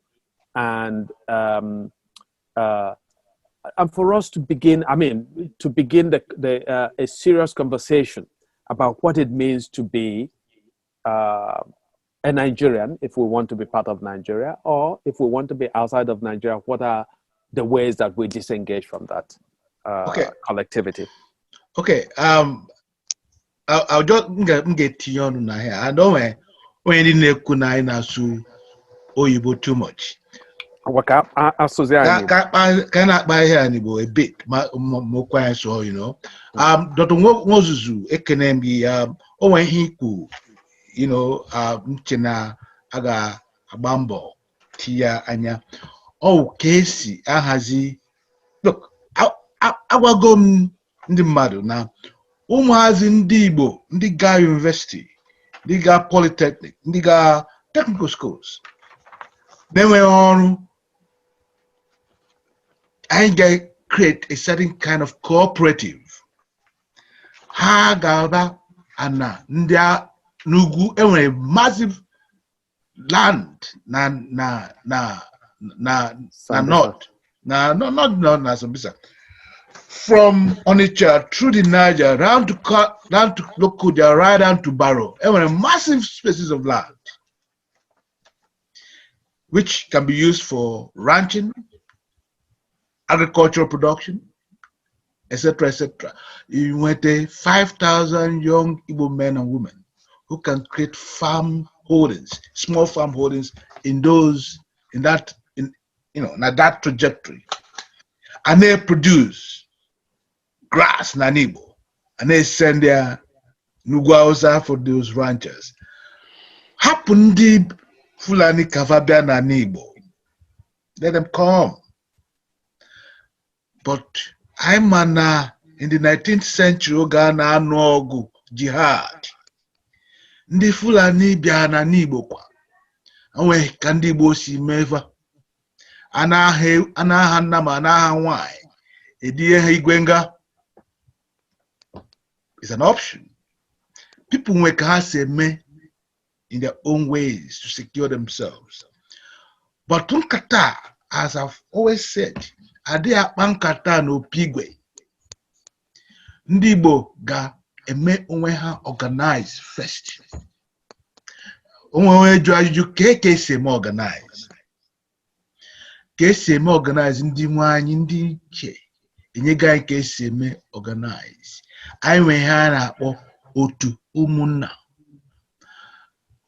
And for us to begin, a serious conversation about what it means to be a Nigerian, if we want to be part of Nigeria, or if we want to be outside of Nigeria, what are the ways that we disengage from that collectivity? Okay. I'll just get you on here. I don't know when you na-ekwu na anyị na-asụ Oyibo too much. Can I buy here a bit more quiet, so you know. Dr. Mozuzu, Ekenembi, when he could, you know, Mchena Aga Abambo, Tia Anya. Oh, Casey, Ahazi. Look, I will go in the matter now. Umuhazi ndị Igbo, ndị ga university, ndị ga polytechnic, ndị ga technical schools. Then we on, I get create a certain kind of cooperative. Ha galba ana ndị nugu a massive land na north not Sambisa. From Onitsha through the Niger down to Lokoja, right down to Barrow, and massive spaces of land, which can be used for ranching, agricultural production, etc., etc. You went 5,000 young Igbo men and women who can create farm holdings, small farm holdings in that trajectory, and they produce grass Nanibo, and they send their Nugwausa for those ranchers. Happen deep Fulani Kavabia Nanibo. Let them come. But I'm in the 19th century Ghana Nogu jihad. Ndi Fulani bia Nanibo kwa. Anwe kandibo si meva. Anaha nama anaha wai. Ediye Igwenga. It's an option. People work hard in their own ways to secure themselves. But Tunkata, as I've always said, Adia Pankata no Pigwe. Ndibo ga eme onwe ha organize first. Onwe ju kese mo organize. Kese mo organize ndi nwanyi ndi che. Enyega kese me organize. I went here otu umunna.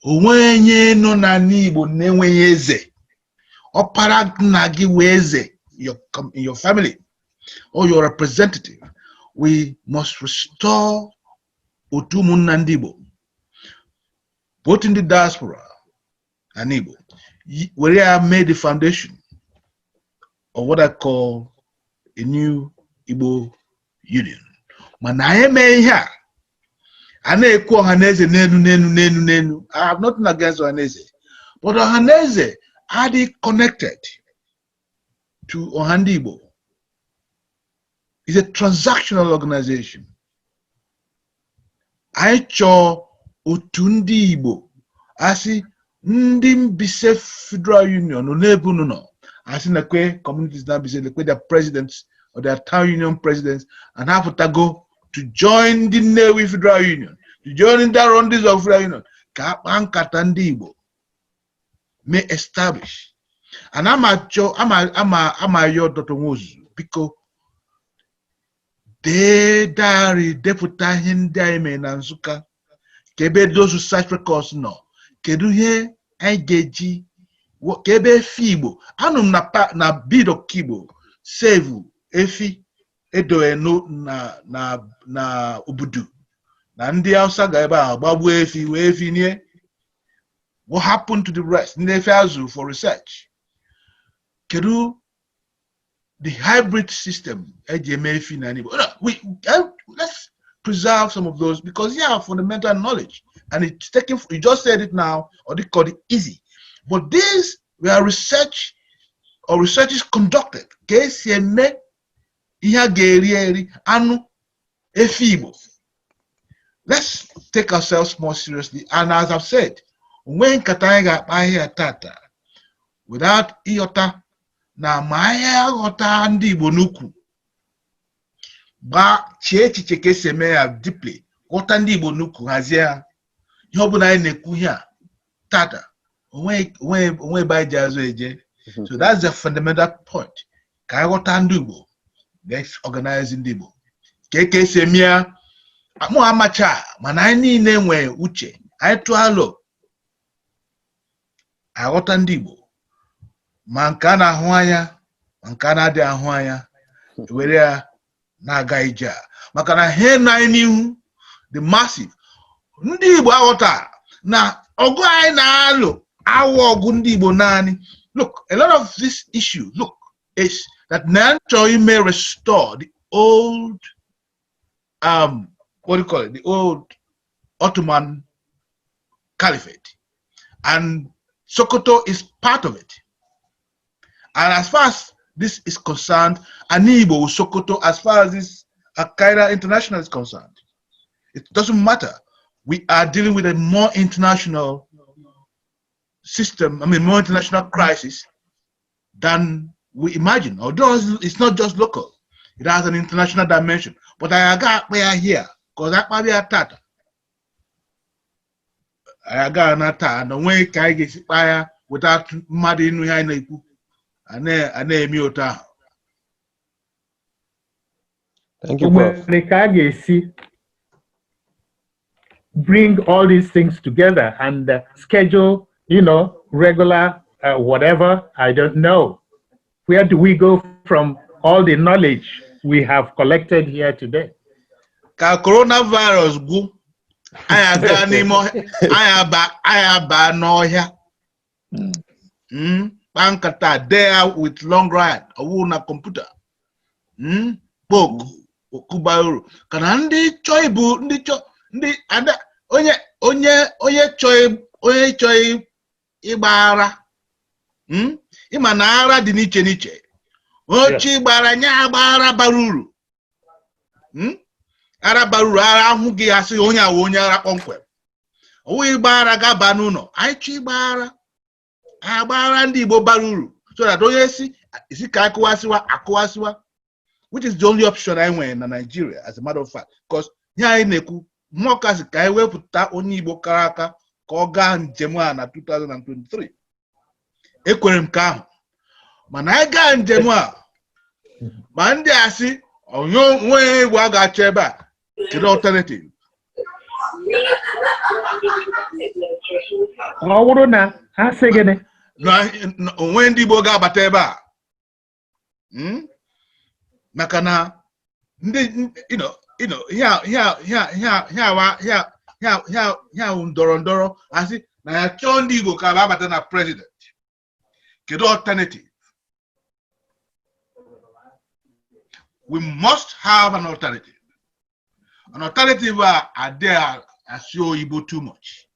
Onwenye no na nibo nenwenye eze. Opara na gi weze in your family or your representative. We must restore otu umunna ndibo. Both in the diaspora and Igbo. Where I made the foundation of what I call a new Igbo union. Manayeme here. Ane ko Haneze nenu. I have nothing against Haneze. But Haneze are they connected to Ohandibo. It's a transactional organization. I cho Otundi Igbo. I see Ndimbise Federal Union, no. I see the communities now be their presidents or their town union presidents and have to go to join the Navy Federal Union, to join the Rondis of Federal Union. Kapan Katandibo may establish. And I'm a your Dr. Mozu because they diary deputy Hindaime Nanzuka. Kebe those who search records no. Kedu he IGG kebe fibo. Anum na bido kibo save efi edo eno na ubudu. Na ndi Hausa ga ebe agbabu efi we efi nie. What happened to the rest? Nefazu for research. Kedu the hybrid system efi na nibo. Let's preserve some of those because they are fundamental knowledge and it's taken. You just said it now, or they call it easy. But these were research or research is conducted. Let's take ourselves more seriously. And as I've said, when Katanga Maya Tata, without Iota, na Maya Ota Andi Bonuku, ba chechi cheke semea deeply, Ota Ndi Bonuku Hazia, Yobuna Nekuya, Tata, when by Jazo Eje. So that's the fundamental point. Kayota Ndubo, let's organize in Dibo. Keke Semia. Mo amacha manani nenwe uche aitu alo aghọta ndị Igbo mankana huanya mankana de huanya were na-aga ije makana he na inihu the massive ndị Igbo aghọta na ọgụ anyị na-alụ awọ ọgụ ndị Igbo naanị. Look, a lot of this issue is that Nanchoi may restore the old what do you call it, the old Ottoman Caliphate, and Sokoto is part of it. And as far as this is concerned, Anibo, Sokoto, as far as this Al-Qaeda International is concerned, it doesn't matter. We are dealing with a more international system, more international crisis than we imagine. Although it's not just local, it has an international dimension. But I got where here, because that might be a tata. I got an attack, and the way I get fire without mud in behind the Thank you, Prof. Bring all these things together and schedule, regular whatever, I don't know. Where do we go from all the knowledge we have collected here today? Coronavirus go. I have no here. Bankata there with long ride, a wuna computer. Book, Kubaru. Can Andy Choi Boo, the other onye choi Ibara. Imanara di niche. Ochi Ibara nya bara baruru. Ara baruru ara hugi asi onya ara konkwe. O Ibara gabanuno. Aichi Ibara. Abara ndi Igbo baruru. So that onye si ka akụwasiwa, which is the only option I went in Nigeria, as a matter of fact. Because here in Neku, Mokas ka ewepụta onye Igbo kara aka ka ọ gaa njem a na 2023. Ekwere m ka ahụ. Mana anyị gaa njem a, ma ndị asị onye nwe Igbo a ga-achọ ebe a, kedu alternative? Ọ bụrụ na ha sị gịnị? Onwe ndị Igbo ga-abata ebe a. Maka na ndị ndọrọ asị na ya chọọ ndị Igbo ka abata na president. Kedu alternative? We must have an alternative. An alternative are there show Igbo too much.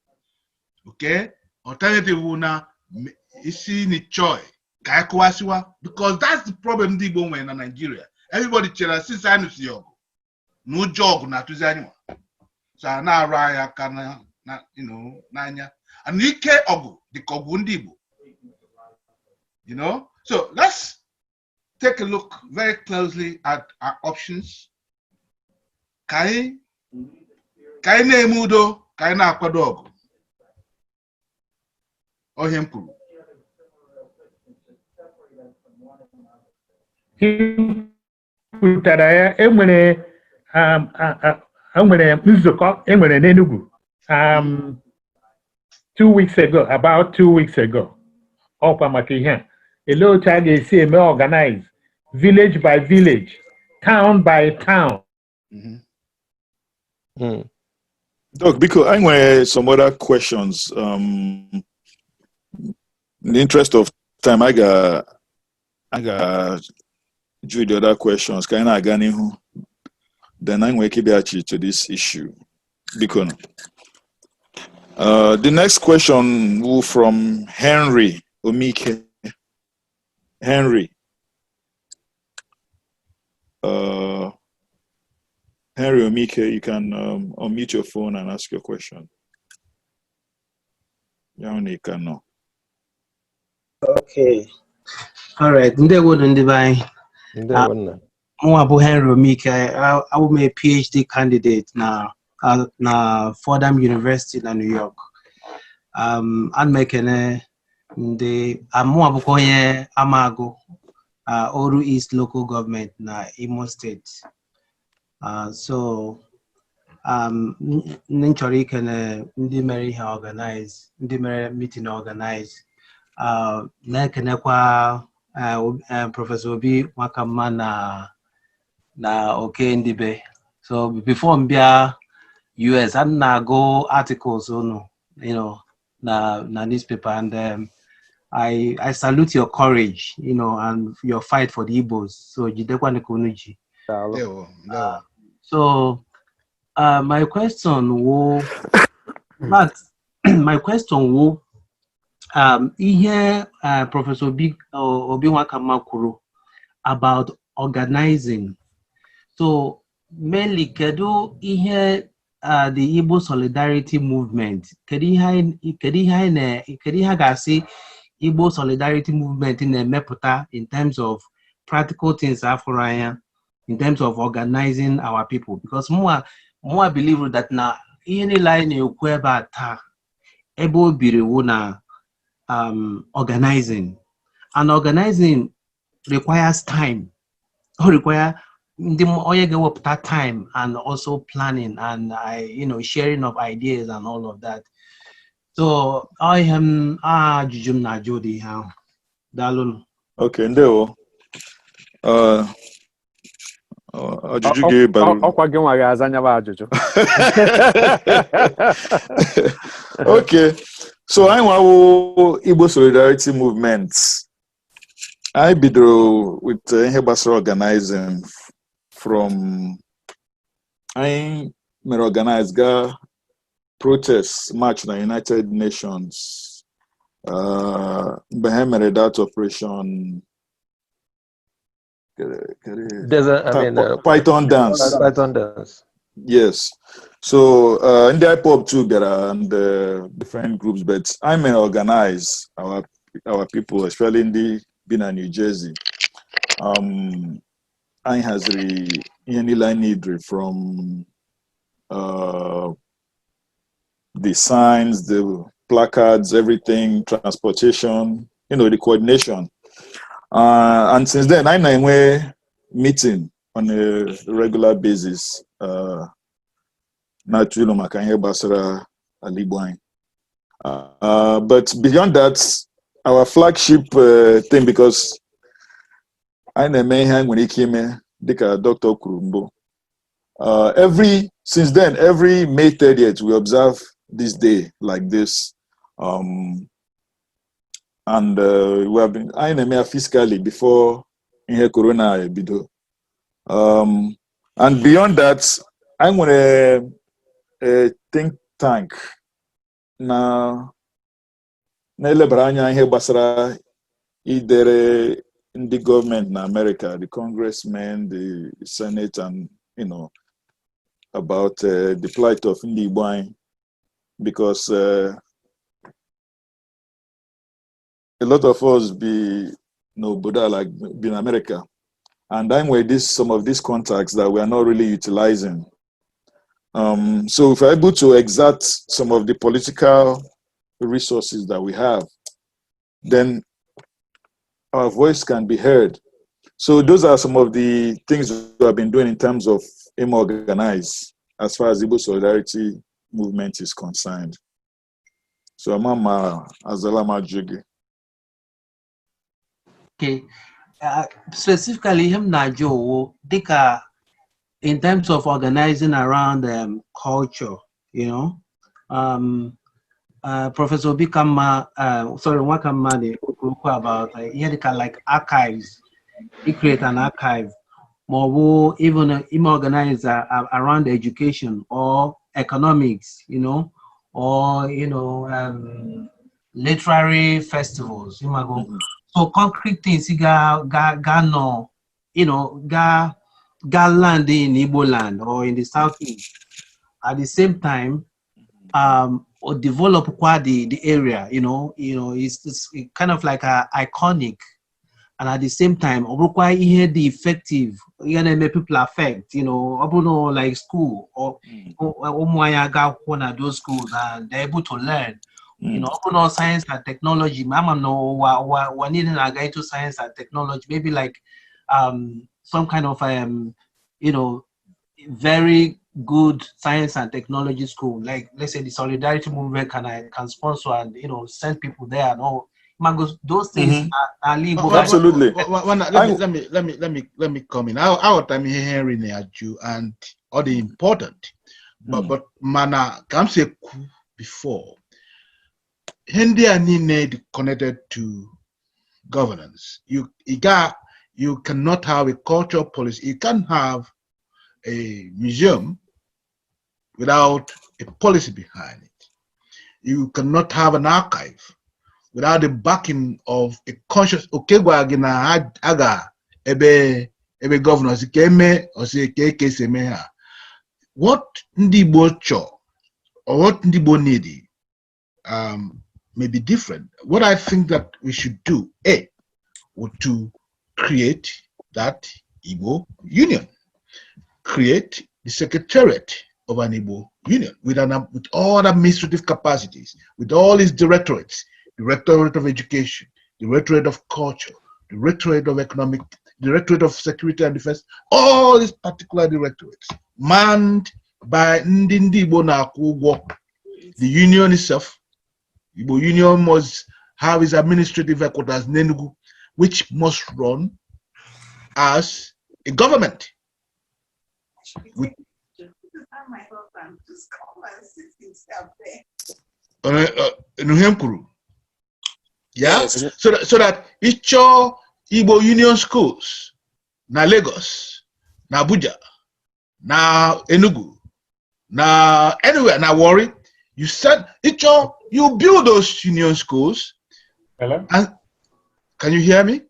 Okay? Alternative na isi ni choy ka ekwasiwa, because that's the problem ndị Igbo nwere na Nigeria. Everybody chere since I know see you. No jog na tuzi anywa. So na raya kana na nanya. And ike ogu the kogu ndị Igbo. So let's take a look very closely at our options. Kai na emudo, kai na akwado ogu. Ohem kwuru. Pụtara ya enwere nzukọ enwere n'Enugu 2 weeks ago, about 2 weeks ago. Ọkwa maka ihe a. Ele otu a ga-esi eme organize village by village, town by town. Doc, because I have some other questions. In the interest of time, I got the other questions. Then I'm going to keep to this issue. Because the next question from Henry Omike. Henry Omike, you can unmute your phone and ask your question. Okay. All right. I'm Henry Omike. I will be a PhD candidate now Fordham University in New York. I'm making Amago, Oru East local government na Imo State. So Ninchori can Ndi Mary organize, Ndi Mary meeting organize na-ekenekwa Professor Obi Nwakamma na Oke Ndibe. So before mbia US, I na-go articles na newspaper, and I salute your courage, and your fight for the Igbos. So jidekwa nekunuji. So my question will, but my question will, here Professor Obi Nwakamma kwuru about organizing. So mainly, kedu ihe the Igbo solidarity movement, kedu ihe ga-asị Igbo solidarity movement na-emepụta in terms of practical things afọ anya, in terms of organizing our people, because more believe that na ihe niile anyị na-ekwu ebe a taa ebe o biri wu na organizing, and organizing requires time. Require time and also planning and sharing of ideas and all of that. So I am ajụjụ m na-ajụ dị ha. Daalụ. Okay, ndewo. Ajụjụ gị bara uru. Ọkwa gị nwa ga-aza nya bụ ajụjụ. Okay, so anyị nwawo Igbo Solidarity Movement. I bidoro with ihe gbasara organizing from I mere organize ga protest march na United Nations. Behem that operation. Python dance. Python dance. Yes. So in the IPOP too there are different groups, but I may organize our people, especially in the New Jersey. I has any line need from the signs, the placards, everything, transportation, the coordination. And since then, I know we're meeting on a regular basis. But beyond that, our flagship thing, because I know when he came in, Dr. Kurumbo. Since then, every May 30th, we observe this day like this. And we have been I know fiscally before in here Corona bido. And beyond that, I'm on a think tank. Now, here basara either in the government in America, the congressmen, the Senate, and about the plight of Igbo, because a lot of us be Buddha like in America, and I'm with some of these contacts that we are not really utilizing. So if we're able to exert some of the political resources that we have, then our voice can be heard. So those are some of the things we have been doing in terms of organize as far as Igbo Solidarity Movement is concerned. So Mama Azalama Jugi. Okay. Specifically him Najo, Dika, in terms of organizing around culture, Professor Bikama, Wakamani about he had like archives. He create an archive, more even organize around education or economics, or literary festivals. So concrete things ga no, ga land in Igbo land or in the Southeast. At the same time, or develop quite the area, it's kind of like a iconic, and at the same time, require the effective, make people affect, like school or one of those schools and they're able to learn. Science and technology. Mama no we're needing a guide to science and technology, maybe like some kind of very good science and technology school, like let's say the Solidarity Movement can sponsor and send people there and all. those things are legal. Absolutely. Let me come in. Our time here, Henry Neaju, and all the important. But mana come say before. Hindi and need connected to governance. You cannot have a cultural policy. You can't have a museum without a policy behind it. You cannot have an archive without the backing of a conscious governors. What Igbo cho or what Igbo need may be different. What I think that we should do, would to create that Igbo union, create the secretariat of an Igbo union with all administrative capacities, with all its directorates, Directorate of Education, Directorate of Culture, Directorate of Economic, Directorate of Security and Defense, all these particular directorates, manned by Ndi Igbo na-akwụ. The union itself, Igbo union must have its administrative headquarters in Enugu, which must run as a government. Yes. So that each Igbo union schools, na Lagos, na Abuja, na Enugu, na anywhere, na Warri, you said you build those union schools. Hello? And can you hear me?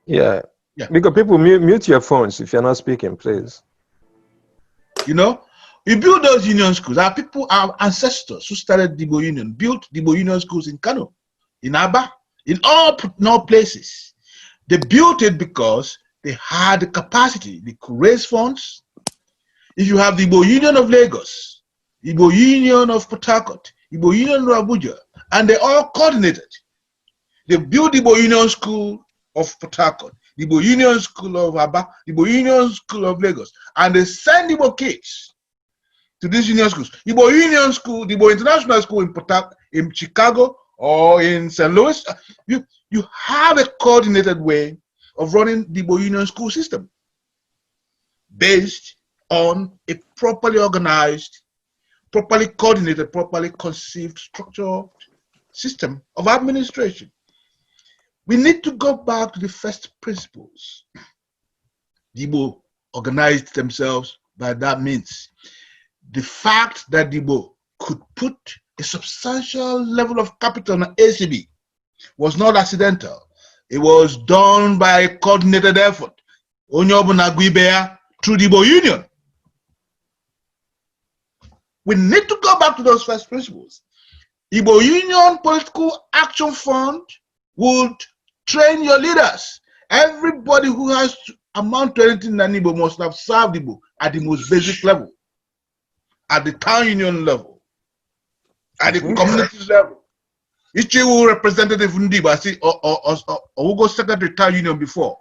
Yeah. Because people mute your phones if you're not speaking, please. You know, you build those union schools. Our ancestors who started the Igbo Union built the Igbo Union schools in Kano, in Aba, in all places. They built it because they had the capacity. They could raise funds. If you have the Igbo Union of Lagos, Igbo Union of Port Harcourt, Igbo Union of Abuja, and they all coordinated. They built the Igbo Union School of Port Harcourt, the Igbo Union School of Aba, the Igbo Union School of Lagos, and they send Igbo kids to these union schools. Igbo Union School, the Igbo International School in Port Harcourt, in Chicago or in St. Louis. You have a coordinated way of running the Igbo Union school system based on a properly organized, properly coordinated, properly conceived, structured system of administration. We need to go back to the first principles. The Igbo organized themselves by that means. The fact that the Igbo could put a substantial level of capital on ACB was not accidental. It was done by a coordinated effort. Through the Igbo Union. We need to go back to those first principles. Igbo Union Political Action Fund would train your leaders. Everybody who has to amount to anything in Igbo must have served Igbo at the most basic level, at the town union level, at the community level. Each representative from Igbo, or who go secretary town union before.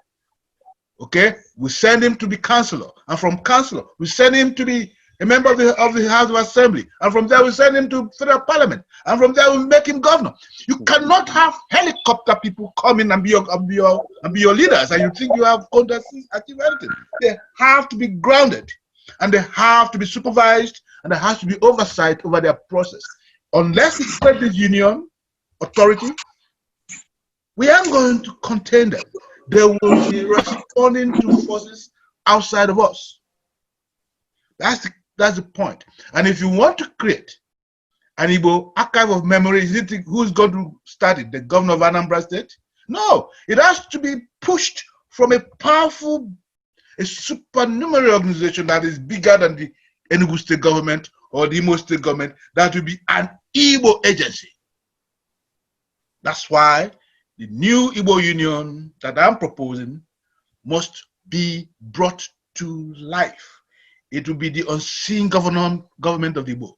Okay, we send him to be councillor, and from councillor we send him to be a member of the House of Assembly, and from there we send him to federal parliament, and from there we make him governor. You cannot have helicopter people come in and be your leaders, and you think you have achieved anything. They have to be grounded, and they have to be supervised, and there has to be oversight over their process. Unless we create this union authority, we aren't going to contain them. They will be responding to forces outside of us. That's the point. And if you want to create an Igbo archive of memories, who's going to start it? The governor of Anambra State? No, it has to be pushed from a powerful, a supernumerary organization that is bigger than the Enugu State government or the Imo State government. That will be an Igbo agency. That's why the new Igbo Union that I'm proposing must be brought to life. It will be the unseen government of the Igbo.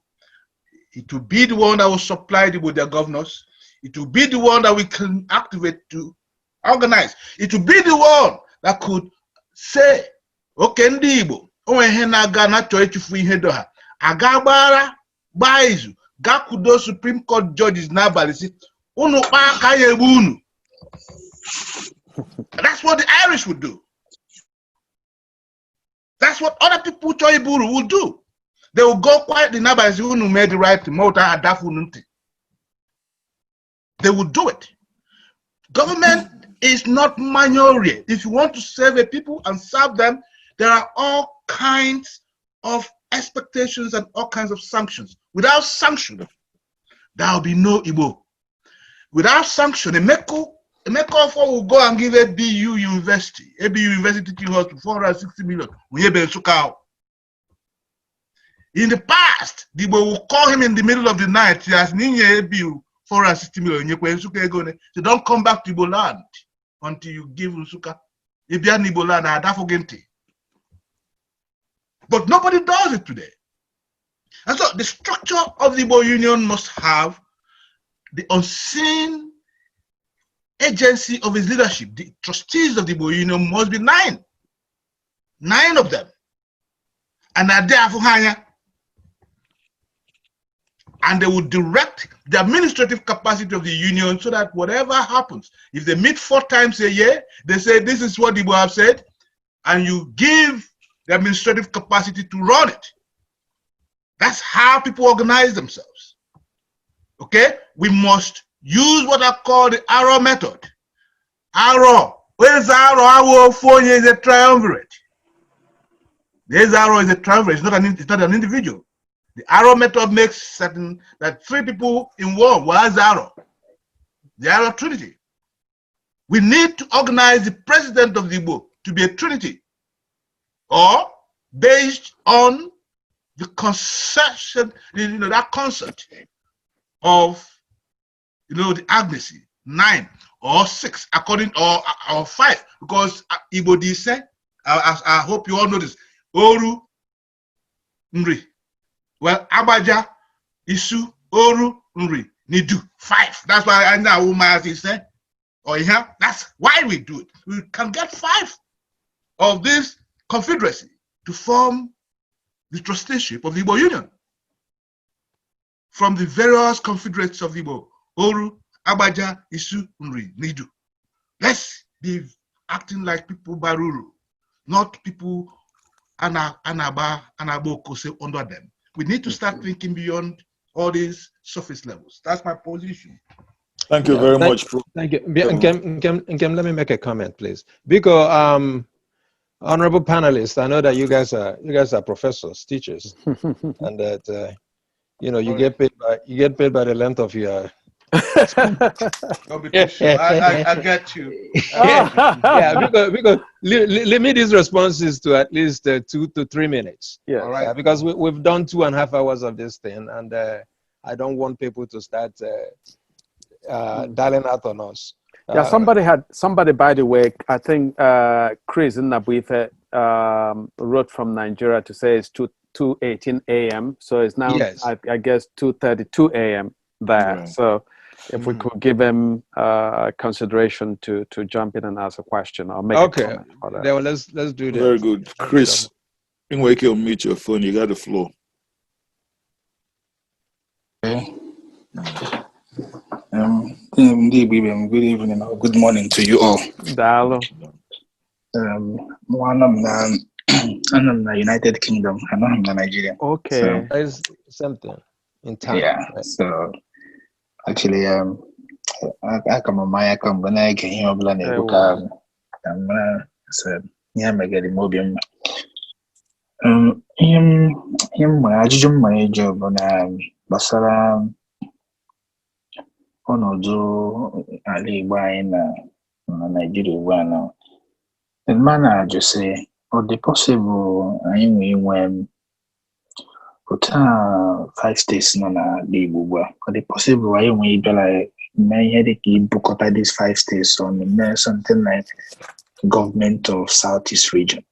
It will be the one that will supply with their governors. It will be the one that we can activate to organize. It will be the one that could say, okay, ndị Igbo, onwe ihe na-aga na-achọ echifu ihe do ha. Aga gbara, gbaa izu, gakwudo Supreme Court judges n'abalị si, That's what the Irish would do. That's what other people Choiburu will do. They will go quietly now by who made the right to motor adafununti. They will do it. Government is not minority. If you want to serve a people and serve them, there are all kinds of expectations and all kinds of sanctions. Without sanction, there will be no Igbo. Without sanction, Emeko will go and give ABU University teaching hospital 460 million. In the past, the Igbo will call him in the middle of the night. He has Ninja ABU 460 million. So don't come back to Igbo land until you give Nsuka. Ibian Igbo land, but nobody does it today. And so the structure of the Igbo Union must have the unseen agency of his leadership. The trustees of the Igbo Union must be 9. 9 of them. And are there for hire. And they will direct the administrative capacity of the union so that whatever happens, if they meet 4 times a year, they say, this is what the Igbo have said, and you give the administrative capacity to run it. That's how people organize themselves. Okay? We must use what I call the arrow method. Arrow. Where's arrow? Arrow 4 is a triumvirate. This arrow is a triumvirate. It's not an individual. The arrow method makes certain that 3 people in one. Where's arrow? The arrow trinity. We need to organize the president of the Igbo to be a trinity, or based on the concession, that concept of, the Agnes, 9 or 6, according or 5, because Igbo say, I hope you all know this. Oru Nri. Well, Abaja, Isu, Oru Nri, Nidu. 5. That's why I know Umar is saying. Or that's why we do it. We can get 5 of this confederacy to form the trusteeship of the Igbo Union. From the various confederates of the Igbo, Oru, Abaja, Isu, Nri, Nidu. Let's be acting like people Baruru, not people Anaba, Anaboko say under them. We need to start thinking beyond all these surface levels. That's my position. Thank you very much. Thank you. Nkem, let me make a comment, please. Because honorable panelists, I know that you guys are professors, teachers, and that you get paid by the length of your. Don't be too sure. I get you. Yeah, because limit these responses to at least 2 to 3 minutes. Yeah. All right. Because we've done 2.5 hours of this thing, and I don't want people to start dialing out on us. Yeah, somebody, by the way, I think Chris Nabuife wrote from Nigeria to say it's 2:18 a.m. So it's now, yes. I guess, 2:32 a.m. there. Right. So if we could give him consideration to jump in and ask a question or make a comment. Yeah, well, let's do that. Very good. Chris, in wake you mute your phone, you got the floor. Okay. Good evening or good morning to you all. I'm in the United Kingdom. I'm not in Nigeria. Okay. So, there's something in time. Yeah. Right? So actually, I come on my account when I can hear Blane. I'm getting mobium. Him, my ajum, my job on Basara. Ọnọdụ ala Igbo anyị na Nigeria ugbu a na mana ajụ sị ọ dị possible anyị nwee otu 5 states nọ n'ala Igbo ugbu a ọ dị possible anyị nwee ịbịara mee ihe dị ka ibukọta these 5 states on something like government of Southeast region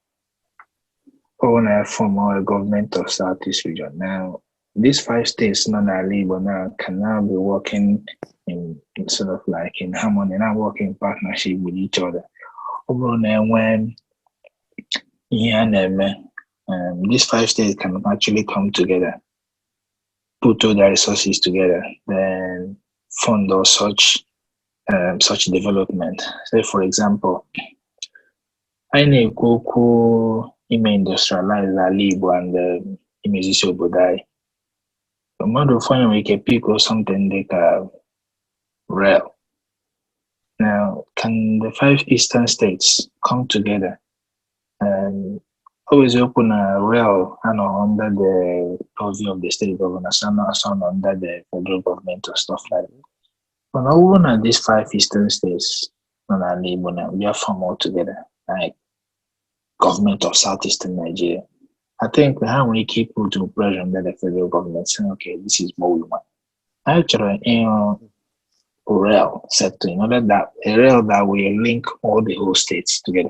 or na form a government of Southeast region. Now these 5 states nọ n'ala Igbo now can now be working in sort of like in harmony and working in partnership with each other. When these 5 states can actually come together, put all their resources together, then fund or such development. Say, for example, I know industrialize ala Igbo and imezisi obodo anyị. Mmadụ ụfọdụ we can pick or something like rail. Now, can the 5 eastern states come together and always open a rail and under the purview of the state governor, some under the federal government or stuff like that? But now one of these 5 eastern states, we are formed all together, like government of southeastern Nigeria. I think how we keep putting pressure on the federal government saying, okay, this is what we want. Actually, rail set in order that a rail that will link all the whole states together.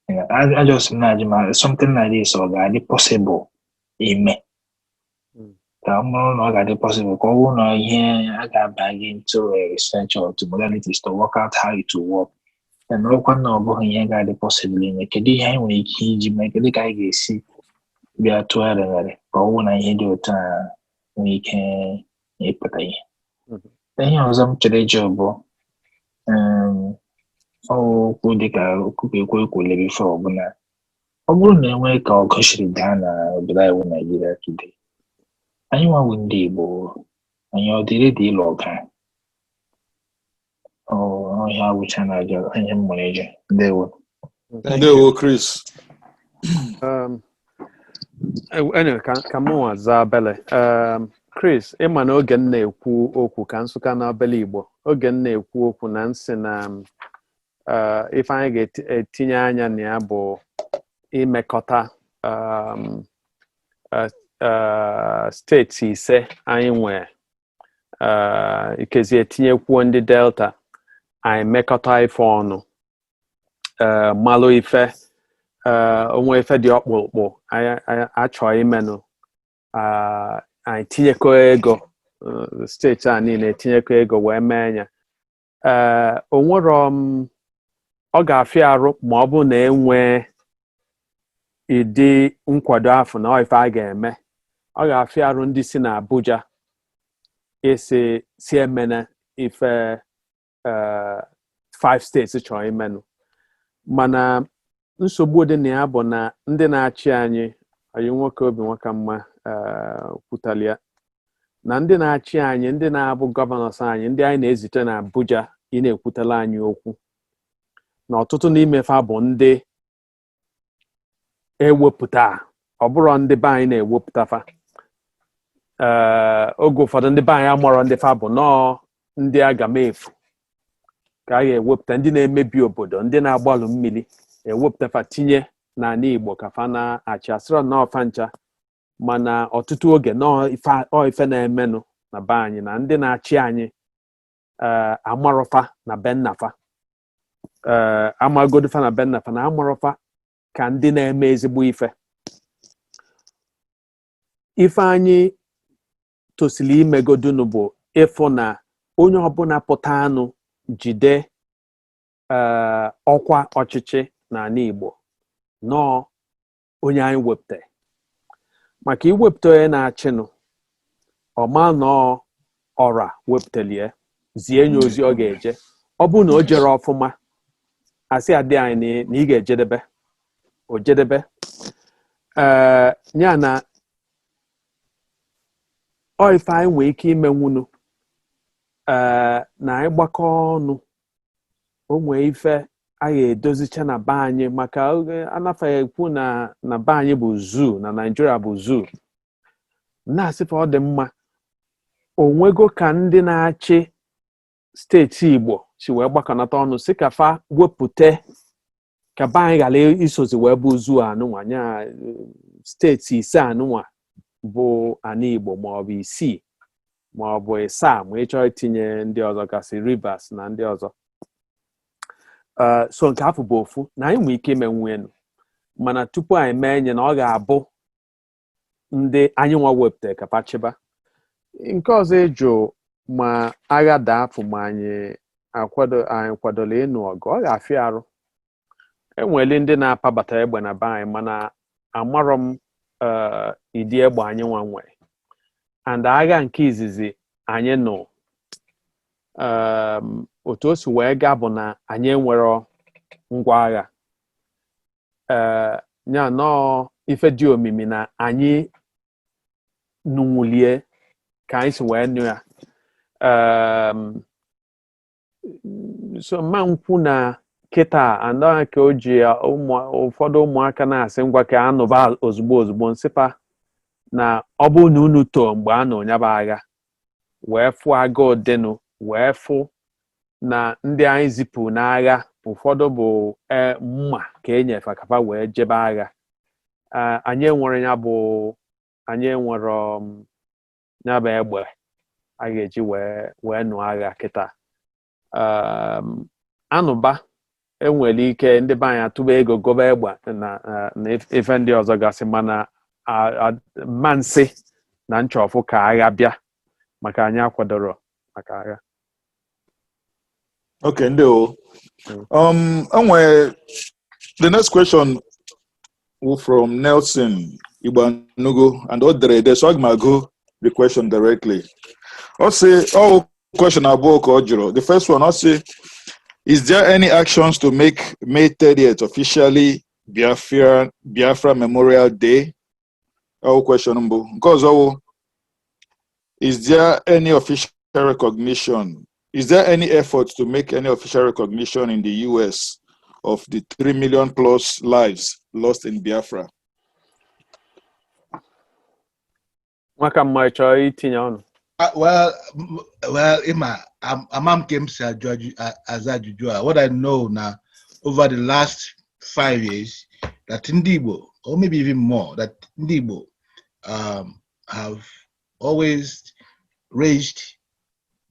I just imagine something like this or that possible in me. Not possible. I got back into a research or to modalities to work out how it will work. And no one know about the possible in a kiddy hand when he make the guy see. We are 12 but when I hear the we can pay. Then I was up to the job. Oh, good, could be before, but I wouldn't make our cushion down, but I wouldn't idea today. Anyone wouldn't able, and you're the log. Oh, I have which I am manager. They will. Thank you, Chris. Anyway, come on, Zabele. Chris, ịma na oge m na-ekwu okwu ka Nsụka n'obele Igbo, oge m na-ekwu okwu na nsị na ife anyị ga-etinye anya na ya bụ imekọta steeti 5 anyị nwere, Chikezie etinyekwuo ndị Delta, anyị mekọta ife ọnụ, malụ ife, onwe ife dị ọkpụrụkpụ achọ imenụ, anyị tinyekọ ego, steeti a niile etinyekọ ego wee mee ya. Onwero ọ ga-afịa arụ ma ọ bụ na enwe ịdị nkwado afọ na ife a ga-eme. Ọ ga-afịa arụ ndị si na Abuja si emena ife 5 states chọrọ imenụ. Mana nsogbu dị na ya bụ na ndị na-achị anyị nwoke obi nwaka mma kwutalia na ndị na-achị anyị, ndị na-abụ gọvanọs anyị, ndị anyị na-ezite na Abuja ị na-ekwutela anyị okwu na ọtụtụ n'ime fa bụ ndị ewepụta, ọ bụrụ ndị be anyị na-ewepụta fa. Oge ụfọdụ ndị be anyị amụrọ ndị fa bụ nọọ ndị agamefu ka a ga-ewepụta, ndị na-emebi obodo, ndị na-agbalụ mmiri ewepụta fa tinye n'ala Igbo ka fa na-achị asịrọ nnọọ fa ncha. Mana ọtụtụ oge nọọ ife na-emenụ na be anyị na ndị na-achị anyị amarọfa na bennafa, amagodufa na bennafa na amarọfa ka ndị na-eme ezigbo ife. Ife anyị tosili imegodunu bụ ịfụ na onye ọbụla pụta anụ jide ọkwa ọchịchị n'ala Igbo nọọ onye anyị wepụta. Maka iwepụta onye na-achịnụ, ọma nọọ ọra wepụtalie zie nye ozi ọ ga-eje. Ọ bụ na o jere ọfụma, asị adị anyị na ị ga-ejedebe o jedebe. Ya na ife anyị nwee ike imenwunu na anyị gbakọ ọnụ, o nwee ife a ga-edozicha na be anyị, maka anafa ekwu na be anyị bụ zoo, na Nigeria bụ zoo. Na-asịfa ọ dị mma onwego ka ndị na-achị steeti Igbo si wee gbakọnata ọnụ si ka fa wepụta ka be anyị ghara isozi wee bụ zoo anụnwa, nya steeti 5 anụnwa bụ ana Igbo, maọbụ 6 maọbụ 7 ma ị chọọ itinye ndị ọzọ gasị Rivers na ndị ọzọ. So nke afọ bụ ofu na anyị nwee ike imenwenu, mana tupu anyị mee nye na ọ ga-abụ ndị anyị nwa wepụta ka pachiba. Nke ọzọ ịjụ ma agha daa afọ ma anyị kwadola ịnụ ọgụ, ọ ga-afịa arụ. Enwere ndị na-apabata egbe na be anyị, mana amarọ m ịdị egbe anyị nwa nwere. And agha nke izizi anyị nụ otu o si wee gaa bụ na anyị enwero ngwa agha ya nọọ ife dị omimi na anyị nunwulie ka anyị si wee nụ ya so mma nkwu na kịta anọ ka o ji ụfọdụ ụmụaka na-asị ngwa ka anụba ozugbo nsịpa na ọ bụ na unu too mgbe a nọ nyaba agha wee fụ agụụ dịnụ wee fụ na ndị anyị zipụ n'agha ụfọdụ bụ mma ka enyefe kapa wee jebe agha anyị enwere ya bụ anyị enwere ya bụ egbe a ga-eji wee nụ agha kịta anụba enwere ike ndị be anyị atụba ego goba egbe na ife ndị ọzọ gasị mana mmansị na nchọfụ ka agha bịa maka anyị akwadoro maka agha. Okay, Ndewo. The next question from Nelson Igbanugo and Odrede, so I'm going to go the question directly. I'll say, question about Ojiro. The first one, I'll say, is there any actions to make May 30th officially Biafra Memorial Day? Question number. Because is there any official recognition? Is there any effort to make any official recognition in the US of the 3 million plus lives lost in Biafra? Well, Ima, Amam came to what I know now over the last 5 years that Igbo, or maybe even more, that Igbo have always raised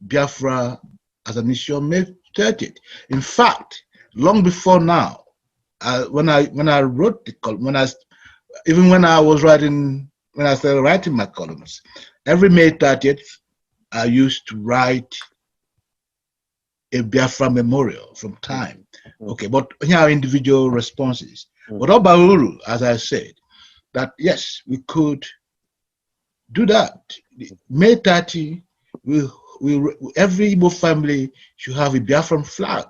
Biafra as an issue on May 30th. In fact, long before now, when I wrote the column, when I started writing my columns, every May 30th, I used to write a Biafra memorial from time. Okay, but here are individual responses. But Obauru, as I said, that yes, we could do that. May 30, every Igbo family should have a Biafran flag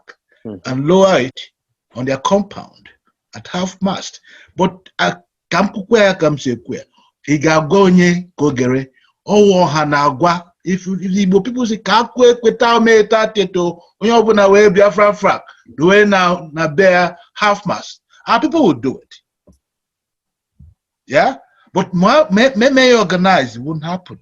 and lower it on their compound at half mast. But if the Igbo people say May 30 to Biafran flag, do now bear half mast, our people would do it. Yeah, but may organize, it won't happen.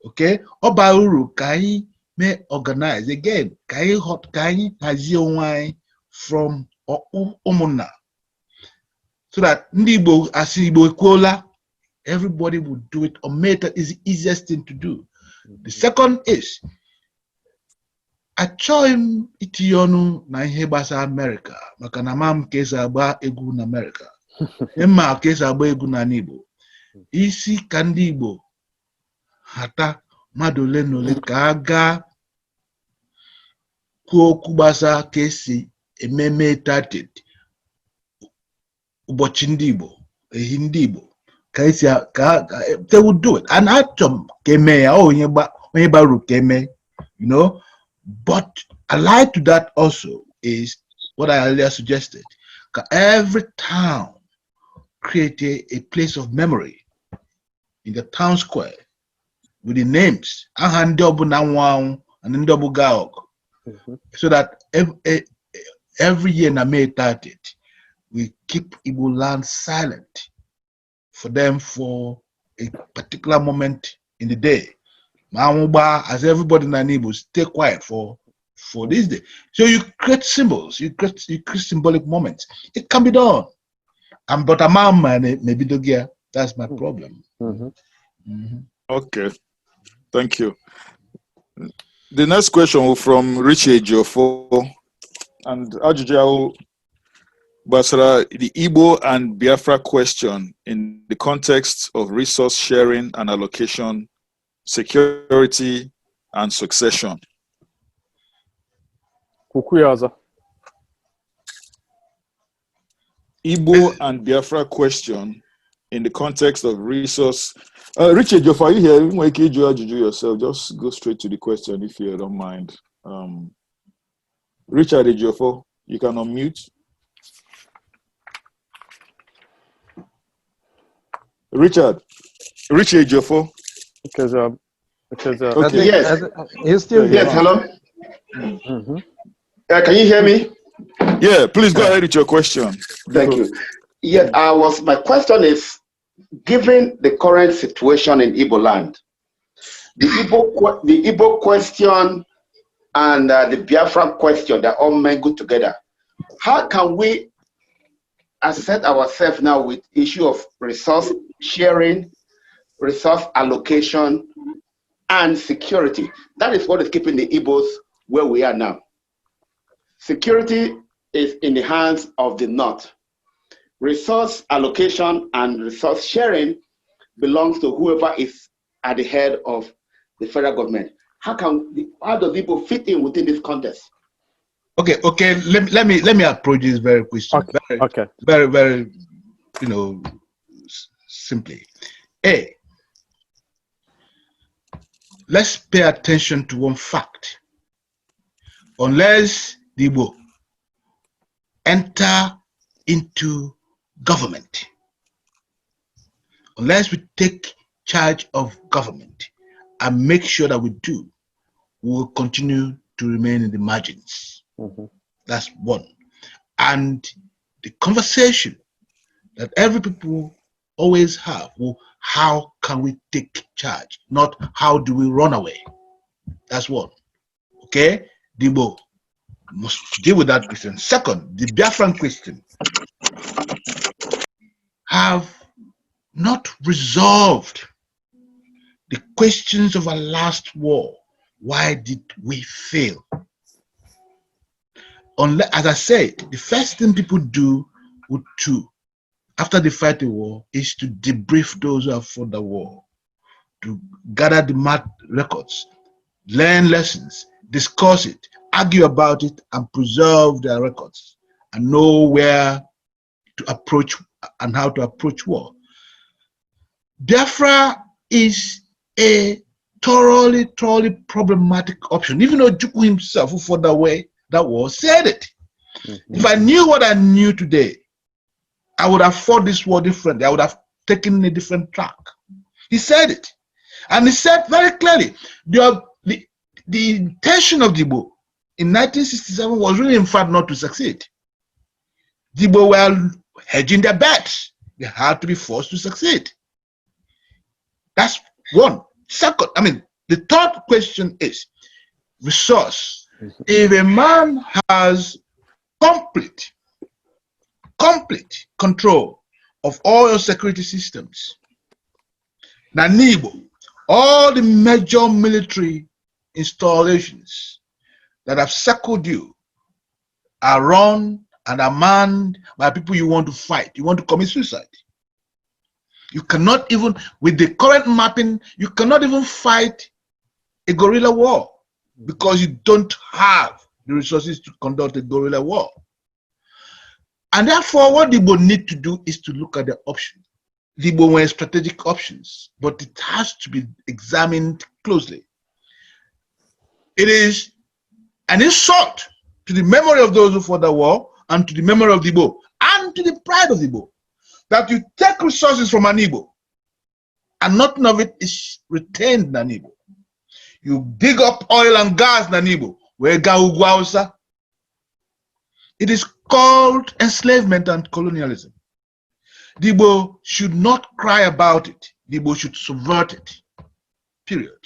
Okay, Obauru kai may organize again. Kai hot kai wine from Omuna, so that Ndibo Asibo Kola, everybody would do it. Or Meta is the easiest thing to do. The second is I join Itionu na Hebasa America. Makanamam kesa aba egu na America. Emma kesa aba egu na Nibo. Isi Kandibo. Hata madole nole kaga kubasa kesi ememe tated ubochindibo hindibo kaisi they would do it and atom keme baru keme, you know. But allied to that also is what I earlier suggested. Every town create a place of memory in the town square with the names, and so that every year na May 30th, we keep Igbo land silent for them for a particular moment in the day. As everybody in Igbo stay quiet for this day. So you create symbols, you create symbolic moments. It can be done. But a man maybe the gear. That's my problem. Okay. Thank you. The next question from Richie Jofo and Ajujao Basra, the Igbo and Biafra question in the context of resource sharing and allocation, security and succession. Kukuyaza. Igbo and Biafra question in the context of resource Richard, Jofa, are you here? Make you judge yourself. Just go straight to the question if you don't mind. Richard Ejiofor, you can unmute. Richard Ejiofor. Okay. Yes. He's still here. Yes, hello. Mm-hmm. Can you hear me? Yeah, please go ahead with your question. Thank you. Yes, my question is, given the current situation in Igbo land, the Igbo question and the Biafran question, they're all mangled together. How can we assert ourselves now with issue of resource sharing, resource allocation, and security? That is what is keeping the Igbos where we are now. Security is in the hands of the North. Resource allocation and resource sharing belongs to whoever is at the head of the federal government. How does people fit in within this context? Okay. Let me approach this very question. Very, simply. Let's pay attention to one fact. Unless the Igbo enter into government, unless we take charge of government and make sure that we do, we will continue to remain in the margins. That's one. And the conversation that every people always have, well, how can we take charge? Not how do we run away? That's one. Okay? The Igbo must deal with that question. Second, the Biafran question have not resolved the questions of our last war. Why did we fail? Unless, as I said, the first thing people do after they fight the war is to debrief those who have fought the war, to gather the records, learn lessons, discuss it, argue about it, and preserve their records, and know where to approach and how to approach war. Biafra is a thoroughly problematic option. Even though Juku himself, who fought that war, said it. If I knew what I knew today, I would have fought this war differently. I would have taken a different track. He said it. And he said very clearly, the intention of the Igbo in 1967 was really, in fact, not to succeed. The Igbo were hedging their bets. They had to be forced to succeed. That's one. Second, the third question is resource. If a man has complete control of all your security systems, Nanibo, all the major military installations that have circled you are run and are manned by people you want to fight. You want to commit suicide. You cannot even, with the current mapping, you cannot even fight a guerrilla war because you don't have the resources to conduct a guerrilla war. And therefore, what the Igbo need to do is to look at the options. The Igbo were strategic options, but it has to be examined closely. It is an insult to the memory of those who fought the war and to the memory of the Igbo and to the pride of the Igbo that you take resources from an Igbo and nothing of it is retained in an Igbo. You dig up oil and gas in an Igbo. It is called enslavement and colonialism. The Igbo should not cry about it. The Igbo should subvert it, period.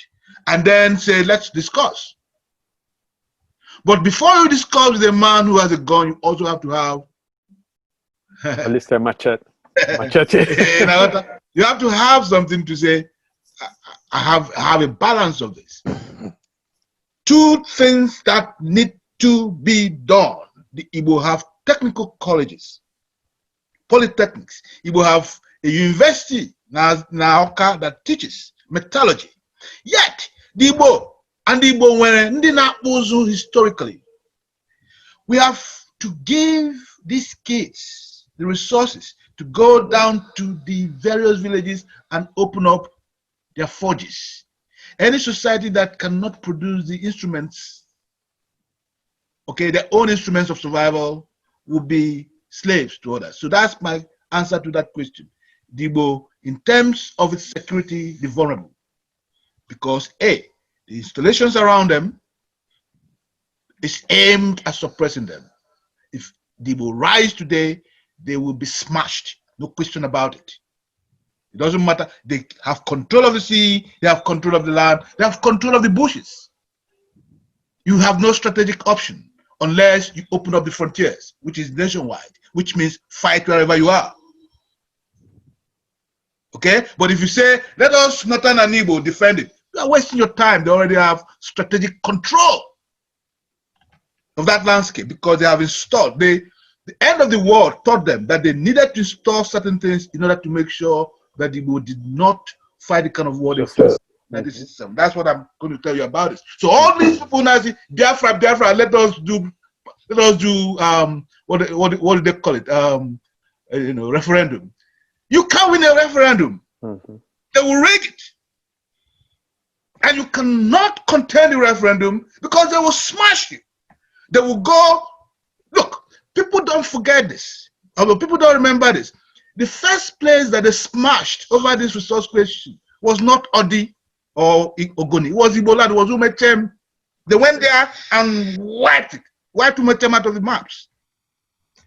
And then say, let's discuss. But before you discuss with a man who has a gun, you also have to have at least a machete. You have to have something to say, I have a balance of this. Two things that need to be done. The Igbo have technical colleges, polytechnics. Igbo have a university Naoka that teaches metallurgy. Yet, the Igbo and the Igbo were Ndinapozu historically. We have to give these kids the resources to go down to the various villages and open up they are forges. Any society that cannot produce the instruments, okay, their own instruments of survival, will be slaves to others. So that's my answer to that question. The Igbo, in terms of its security, the vulnerable. Because A, the installations around them is aimed at suppressing them. If the Igbo rise today, they will be smashed. No question about it. It doesn't matter. They have control of the sea, they have control of the land, they have control of the bushes. You have no strategic option unless you open up the frontiers, which is nationwide, which means fight wherever you are. Okay? But if you say, let us, Northern and Igbo, defend it, you are wasting your time. They already have strategic control of that landscape because they have installed. The end of the war taught them that they needed to install certain things in order to make sure that the Igbo did not fight the kind of war they faced. That's what I'm going to tell you about it. So all these people now say, Biafra, let us do what do they call it? Referendum. You can't win a referendum. They will rig it. And you cannot contend the referendum because they will smash you. They will go, look, people don't forget this. Although people don't remember this. The first place that they smashed over this resource question was not Odi or Ogoni. It was Igbo, it was Umechem. They went there and wiped Umechem out of the maps.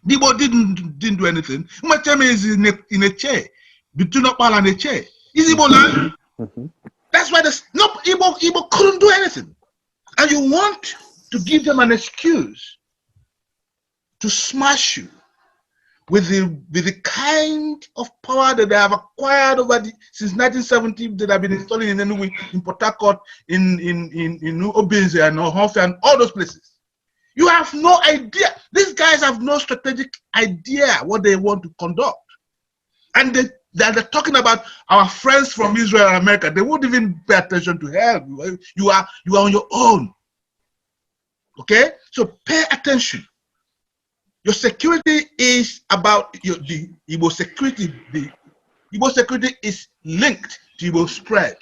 The Igbo didn't do anything. Umechem is in a chair, between Opal and a chair. Is Igbo land? That's why Igbo couldn't do anything. And you want to give them an excuse to smash you with the kind of power that they have acquired since 1970, that have been installing in in Port Harcourt, in Obinze and Ohonfe and all those places. You have no idea. These guys have no strategic idea what they want to conduct. And they're talking about our friends from Israel and America. They won't even pay attention to help. You are on your own. Okay? So pay attention. Your security is about the Igbo security. The Igbo security is linked to Igbo spread.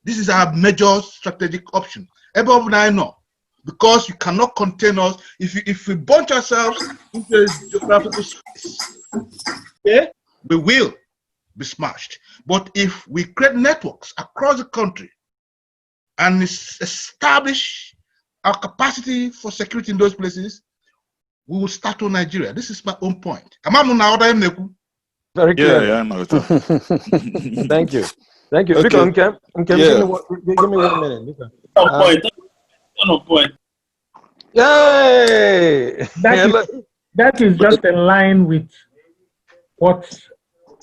This is our major strategic option. Everyone I know, because you cannot contain us. If we bunch ourselves into a geographical space, okay, we will be smashed. But if we create networks across the country and establish our capacity for security in those places, we will start on Nigeria. This is my own point. Very clear. Yeah, I know. Thank you. Thank you. Okay. Nkem, give me 1 minute. Point. Yay! That is just in line with what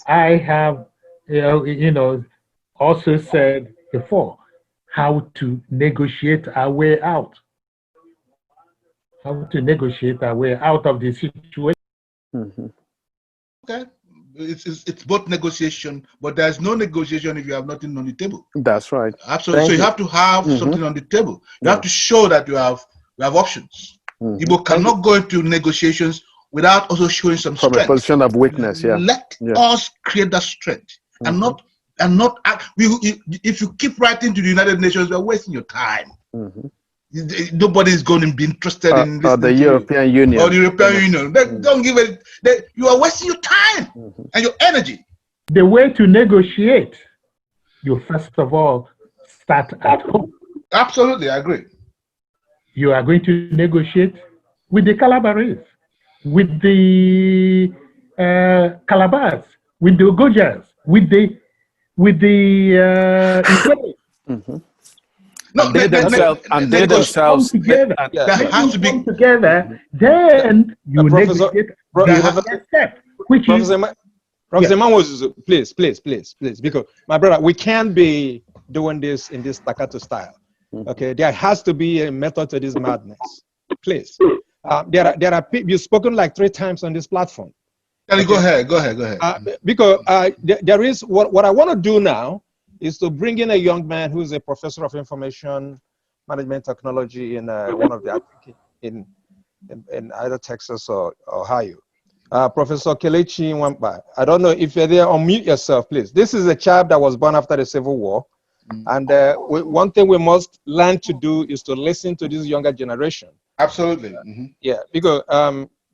I have, also said before, how to negotiate our way out. How to negotiate our way out of the situation. Okay, it's both negotiation, but there's no negotiation if you have nothing on the table. That's right. Absolutely. So you have to have something on the table. You have to show that you have options. Igbo cannot go into negotiations without also showing some strength. From a position of weakness, yeah. Let us create that strength and not if you keep writing to the United Nations, you're wasting your time. Nobody is going to be interested in this. Or the European Union. Or the European Union. They don't give it. You are wasting your time and your energy. The way to negotiate, you first of all start at home. Absolutely, I agree. You are going to negotiate with the Calabarese, with the Calabars, with the Ogojas, with the Igwe. No, they themselves together. That has to be together. Then you negotiate the step, which is Professor Mamos, please, because my brother, we can't be doing this in this staccato style. Okay, there has to be a method to this madness. Please, there are people. You've spoken like 3 times on this platform. Can you go ahead? Because there is what I want to do now is to bring in a young man who's a professor of information management technology in one of the in either Texas or Ohio. Professor Kelechi Nwampa. I don't know if you're there. Unmute yourself, please. This is a child that was born after the Civil War. And one thing we must learn to do is to listen to this younger generation. Absolutely. Yeah, because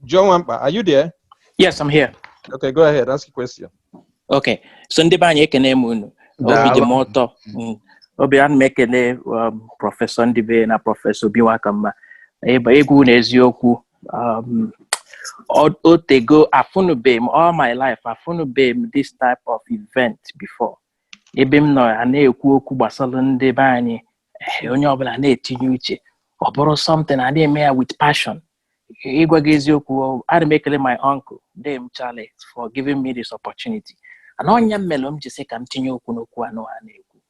John Wampa, are you there? Yes, I'm here. Okay, go ahead, ask a question. Okay, so ndị banye ekene m unu. Obi dị m ụtọ. Obi ana m ekele Prọfesọ Ndibe na Prọfesọ Obiwakamma. Egwu na eziokwu. Otego afụnube m all my life, afụnube m this type of event before. Ebe m nọ a na-ekwu okwu gbasara ndị be anyị, onye ọbụla na-etinye uche. Ọ bụrụ something a na-eme ya with passion. Igwe gị eziokwu, ana m ekele my uncle, Dame Charlie, for giving me this opportunity. And onye mmelo m ji sị ka m tinye okwu n'okwu anụ ha na-ekwu.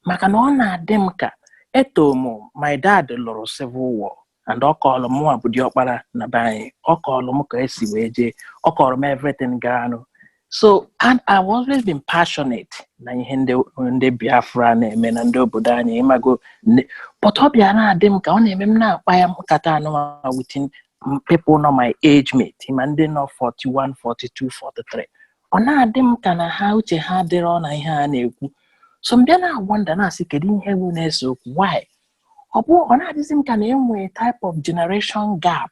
Maka na ọ na-adị m ka eto m, my dad lụrụ civil war. And ọ kọọlụ m nwa bụ diọkpara na be anyị. Ọ kọọlụ m ka esi wee jee. Ọ kọọlụ m everything garanụ. So, and I've always been passionate na ihe ndị Biafra na-eme na ndị obodo anyị ịmago. But ọ bịa na-adị m ka ọ na-eme m na-akpa ya nkata anụ within people know my age mate. Him and they know 41, 42, 43. Ọ na-adị m ka na ha uche ha dịrọ na ihe a na-ekwu. So m bịa na wonder na asị kedu ihe bụ na-ese okwu. Why? Ọ na-adịzi m ka na enwe type of generation gap.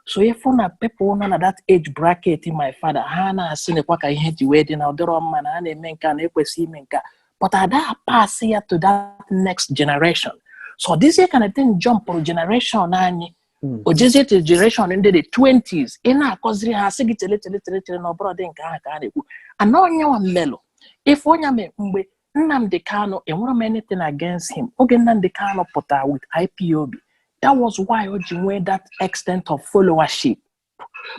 So if na people nọ na that age bracket in my father, ha na-asị nekwa ka ihe ji wee dị na ụdịrọ mma na ha na-eme nka na ekwesị ime nka. But ada pass ya to that next generation. So this year kind of thing jump for generation anyị. Ojezi to generation in the 20s. Ina akọziri ha sị gị chere na ọbụrụ dị nke ha ka a na-ekwu. Ana onye nwa mmelo. If onye me mgbe Nnamdi Kanu, enwere m anything against him. Oge Nnamdi Kanu pụta with IPOB. That was why Oji that extent of followership.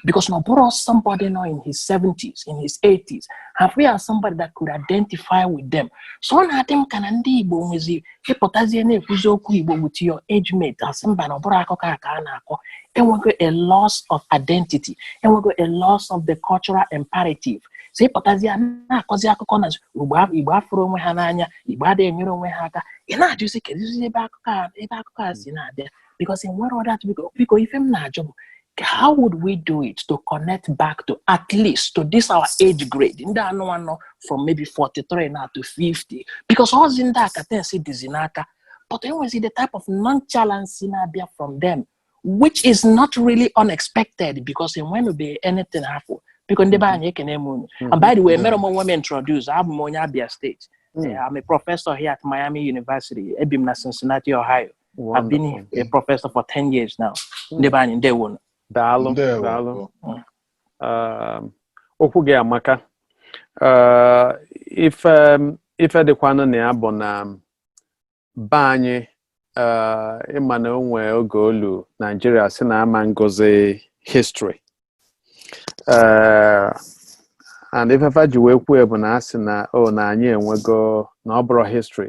Because no brought somebody now in his 70s, in his 80s, have we had somebody that could identify with them. So na them can andi Igbo nwezi hepatazi na ekuzi okwu Igbo with your age mate asimba no bụrụ akụkọ aka a na-akọ. Enwego a loss of identity. Enwego a loss of the cultural imperative. So hepatazi na-akọzi akụkọ na Igbo afụrụ onwe ha n'anya, Igbo adịghị enyere onwe ha aka. Ị na-ajụzi kedu ebe akụkọ a si na-abịa. Because in one order to because if I'm not job, how would we do it to connect back to at least to this our age grade? In that no from maybe 43 now to 50. Because all in that I can see dizinaka, but then we see the type of nonchalance in Abia from them, which is not really unexpected because in when will be anything happen. Because and by the way, women introduced I'm on Abia State. I'm a professor here at Miami University, Ebimna, Cincinnati, Ohio. Wonderful. I've been a professor for 10 years now. Daalụ. Okwu gị amaka. Ife dịkwanụ na ya bụ na be anyị ịma na onwe oge olu Nigeria si na ama ngozi history. And if ji wee kwuo bụ na asị na na anyị enwego na ọ bụrụ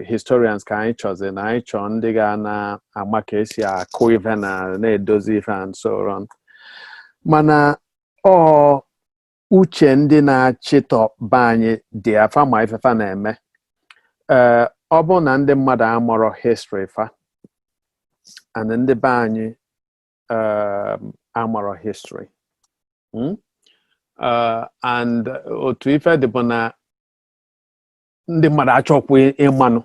historians ka anyị chọzi na anyị chọọ ndị ga na-ama ka esi akụ ife na-edozi ife and so on. Mana uche ndị na-achịtọ be anyị dị afa ma ifefa na-eme. Ọ bụ na ndị mmadụ amụrụ history fa and ndị be anyị amụrụ history. And otu ife dị bụ na ndị mmadụ achọkwa ịmanụ.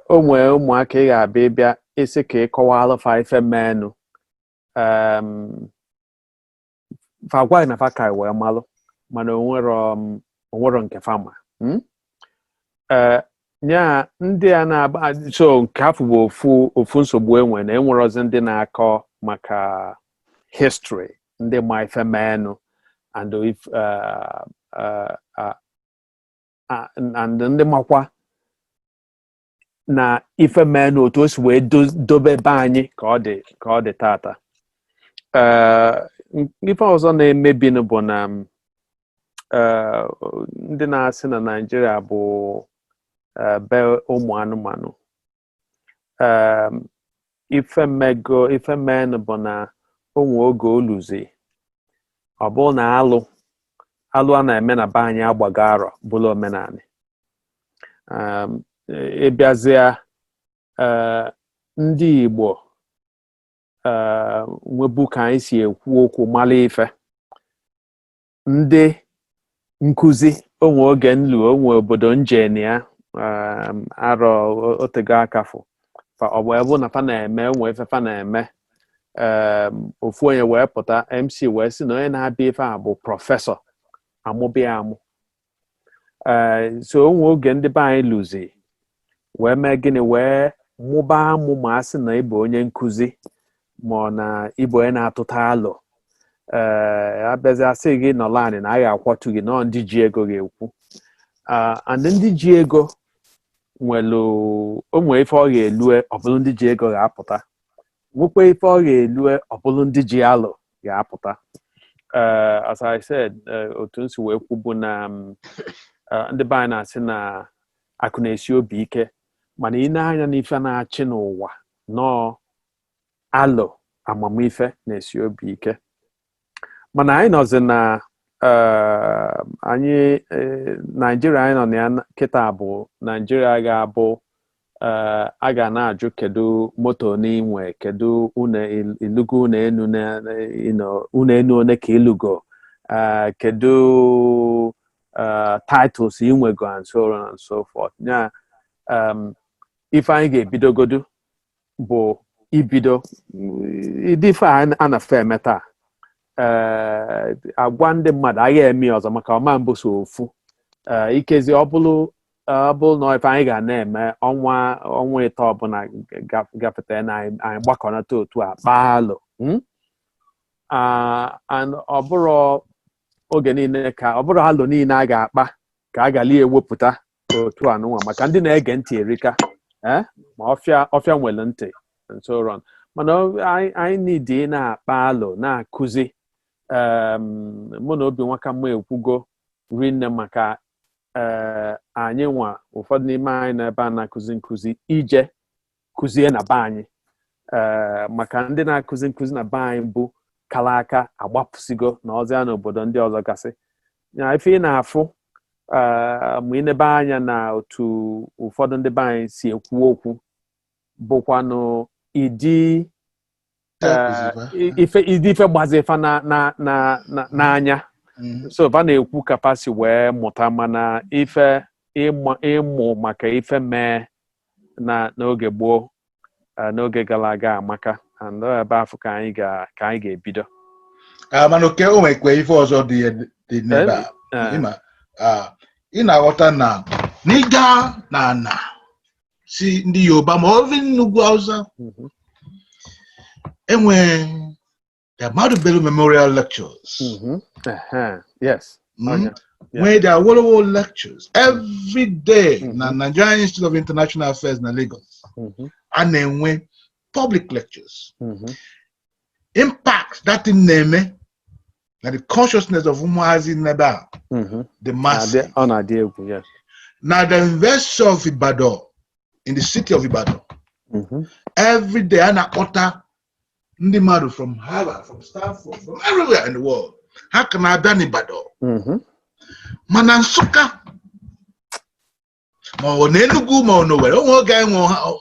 O nwee ụmụaka ị ga-abịa ịbịa isi ka ịkọwalụ fa ife menụ fagwa na fa ka wee malụ mana onwero nke fama. Nya ndị a na-aba so nke afọ bụ ofu nsogbu enwe na enwerozi ndị na-akọ maka history ndị ma ife menụ and if and ndị makwa na ife menụ otu o si wee dobe be anyị ka ọ dị tata. Ife ọzọ na-emebinụ bụ na ndị na-asị na Nigeria bụ be ụmụ anụmanụ. Ife menụ bụ na onwe oge oluzi ọ bụ na alụ a na-eme na be anyị agbago arọ bụla omenanị. Ịbịazịa ndị Igbo nwebu ka anyị si ekwu okwu mala ife ndị nkuzi onwe oge nlu onwe obodo njeni ya arọ otego akafụ fa ọ wee bụ na fa na-eme nwe ife fa na-eme ofu onye wee pụta MC wee sị na onye na-abịa ife a bụ prọfesọ amụbịa amụ so onwe oge ndị be anyị lụzi wee mee gịnị wee mụbaa amụ ma a sị na ịbụ onye nkụzi ma ọ na ịbụ onye na-atụta alụ abịazi asị gị nọla anị na a ga-akwatu gị nọ ndị ji ego ga-ekwu and ndị ji ego onwe ife ọ ga-elue ọbụlụ ndị ji ego ga-apụta nwekwa ife ọ ga-elue ọbụlụ ndị ji alụ ga-apụta as I said otu nsi wee kwubu na ndị be anyị na-asị na akụ na-esi obi ike mana ị na-anya n'ife na-achị n'ụwa nọọ alụ amamife na-esi obi ike mana anyị nọzi na anyị Naijiria anyị nọ na ya kịta bụ Naijiria ga-abụ a ga na-ajụ kedu moto n'inwe kedu ilugo unu enu one ka ilugo kedu titles inwego and so on and so forth ya ife anyị ga-ebidogodu bụ ibido idife a na-afe eme taa agwa ndị mmadụ agha eme ọzọ maka ọma mbụ so ofu ikezi ọ bụrụ na ife anyị ga na-eme ọnwa ịtọ ọbụla gafeta na anyị gbakọnata otu a kpaalụ ọ bụrụ oge niile ka ọ bụrụ alụ niile a ga-akpa ka a gali ewepụta otu anụnwa maka ndị na-ege ntị erika ma ọfịa nwere ntị and so on mana anyị nidi na-akpa alụ na-akụzi mụ na obi nwaka mma ekwugo rinne maka anyị nwa ụfọdụ n'ime anyị n'ebe a na-akụzi nkụzi ije kụzie na be anyị maka ndị na-akụzi nkụzi na be anyị bụ kala aka agbapụsigo na ọzọ n'obodo ndị ọzọ gasị ya ife ị na-afụ ma ịnebe anya na otu ụfọdụ ndị be anyị si ekwu okwu bụkwanụ ịdị ife gbazi ife n'anya so va na-ekwu kapasi wee mụta mana ife ịmụ maka ife mee n'oge gboo n'oge gara aga amaka and ebe afọ ka anyị ga-ebido mana oke o nwekwe ife ọzọ dị n'ebe a ị na-aghọta na n'ịga na si ndị Yoruba ma ọ bụ nnugwu Hausa enwe the Amadi Bello Memorial Lectures. Yes. Where there are lectures every day na Nigerian Institute of International Affairs na Lagos. And then when public lectures. Impact that in name na the consciousness of Umuazi Neba, the masses. Yes. Now the investor of Ibadan in the city of Ibadan. Every day ana utter ndị mmadụ from Harvard, from Stanford, from everywhere in the world. Ha ka na-abịa n'Ibadan. Mana Nsụka ma ọ n'Enugu ma ọ n'Owerri onwe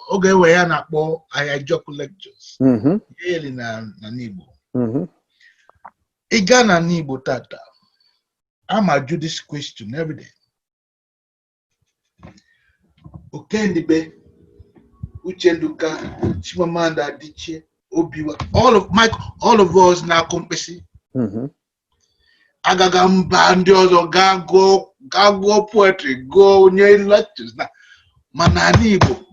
oge enwe ya na-akpọ Ayajoku lectures. Yeli na n'Igbo. Ị gaa na n'Igbo tata, ama ajụ this question every day. Okendibe, Uchenduka, Chimamanda Adichie, Obiwa, all of us na kompesi. Agagamba ndị ọzọ ga-go poetry, go nye lectures na mana n'Igbo.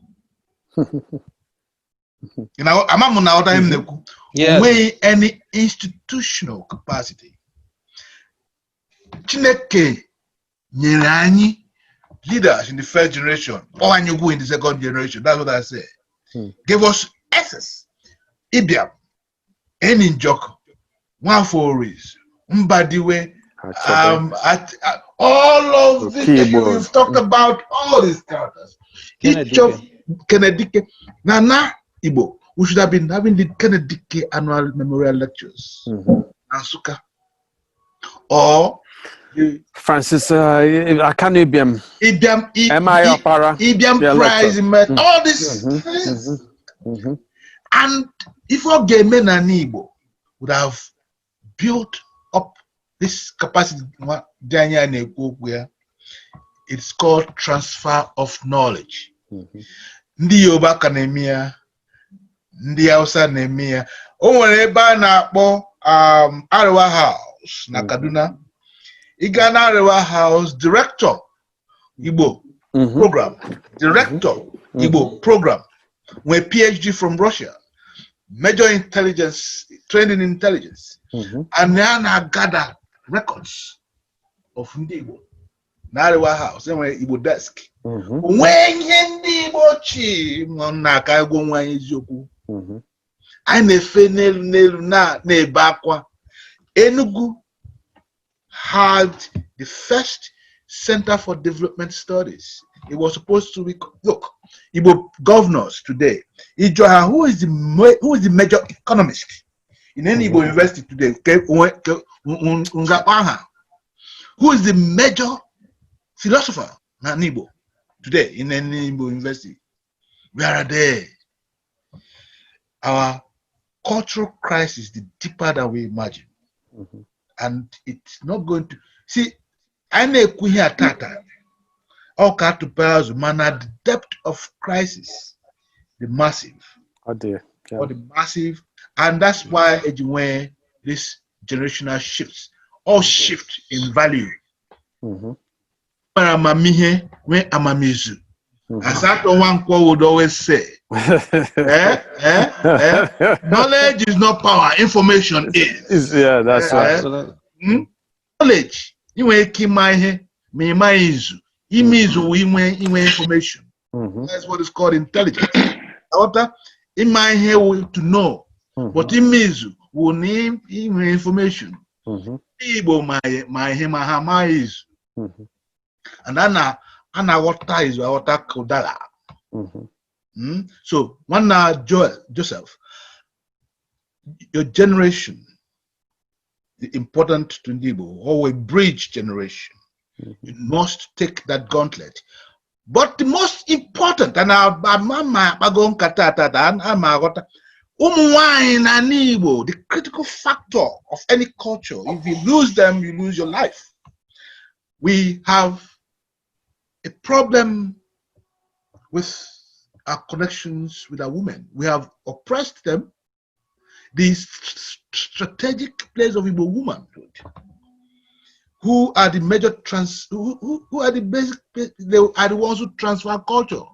You know, amamu na ọda m na-ekwu. Onweghị any institutional capacity. Chineke nyere anyị leaders in the first generation, or and you go in the second generation. That's what I say. Give us access. Ibiam, any joke, We4We, Mbadiwe, all of this we've talked about, all these characters. Each of Kennedy, Nana Igbo, we should have been having the Kennedy annual memorial lectures. Ansuka. Or Francis, I can't Ibiam Prize, all these things. And if our game men and Igbo would have built up this capacity, It's called transfer of knowledge. Ndi Yoruba ka na-eme ya, ndị Hausa na-eme ya. O nwere ebe a na-akpọ Arewa House na Kaduna. Ị gaa na Arewa House, director Igbo program, director Igbo program, with PhD from Russia, major intelligence, training in intelligence, and then I gather records of ndị Igbo. Arewa House, enwere Igbo desk. When ndị Igbo chi na ka ego nwa eziokwu. I na-efe n'elu na-ebe akwa. Enugu had the first Center for Development Studies. It was supposed to be, look, Igbo governors today. Ijoha, who is the major economist in any Igbo university today? Who is the major philosopher in Igbo today in any Igbo university? Where are they? Our cultural crisis is deeper than we imagine. And it's not going to see. I know the depth of crisis, the massive. Oh dear. Yeah. Or the massive, and that's why this generational shifts, all shift in value. As that one would always say, knowledge is not power, information is. Yeah, that's right. Knowledge, you information. That's what is called intelligence. In my head, to know, but in Mizu, will name information. Igbo my is. And Anna water is water kodala. So one Joseph, your generation is important to Igbo, or a bridge generation. You must take that gauntlet. But the most important, and the critical factor of any culture, if you lose them, you lose your life. We have a problem with our connections with our women. We have oppressed them. The strategic place of Igbo womanhood, who are the major who are the basic, they are the ones who transfer culture.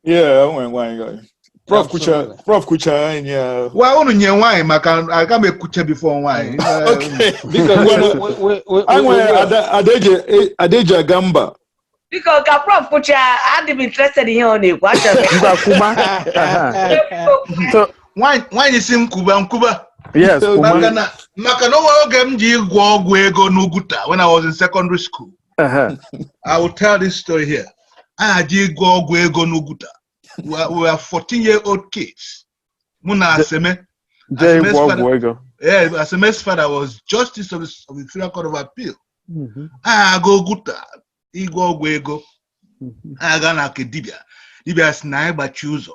Yeah, Prof Kucha, yeah. Well, only wine, I can make kucha before wine. Okay. Adeja Gamba. Because Prof Kucha, I'd be interested in you. So wine is in Cuba. Yes, when I was in secondary school. I will tell this story here. I did go Nuguta. We were 14-year-old kids. Muna Aseme. Yeah, Aseme's father was justice of the Federal Court of Appeal. I go Guta. Igwo Gwego. I got like a Dibia. Dibia sniper chuzo.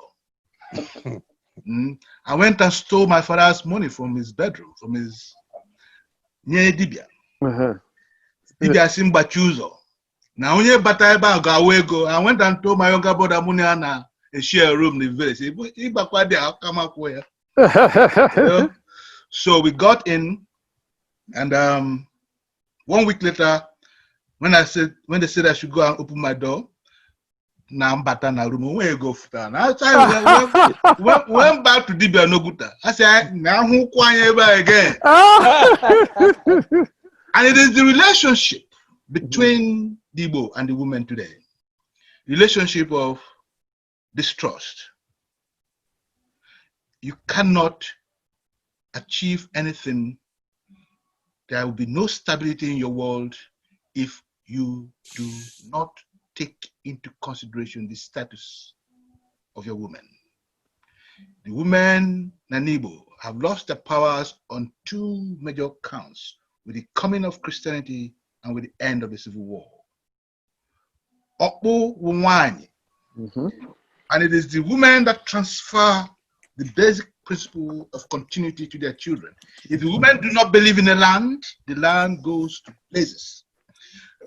I went and stole my father's money from his bedroom, from his near Dibia. Dibia Simba chuzo. Now when you bataiba gawego, I went and told my younger brother Muniana a share room in the village. So we got in, and 1 week later, when they said I should go and open my door, now I'm back in the room. Where you go for that? I went back to Dibia Noguta. I said, now who ever again? And it is the relationship between the Igbo and the women today. Relationship of distrust. You cannot achieve anything. There will be no stability in your world if you do not take into consideration the status of your women. The women in Igbo have lost their powers on two major counts, with the coming of Christianity and with the end of the Civil War. And it is the women that transfer the basic principle of continuity to their children. If the women do not believe in the land goes to places.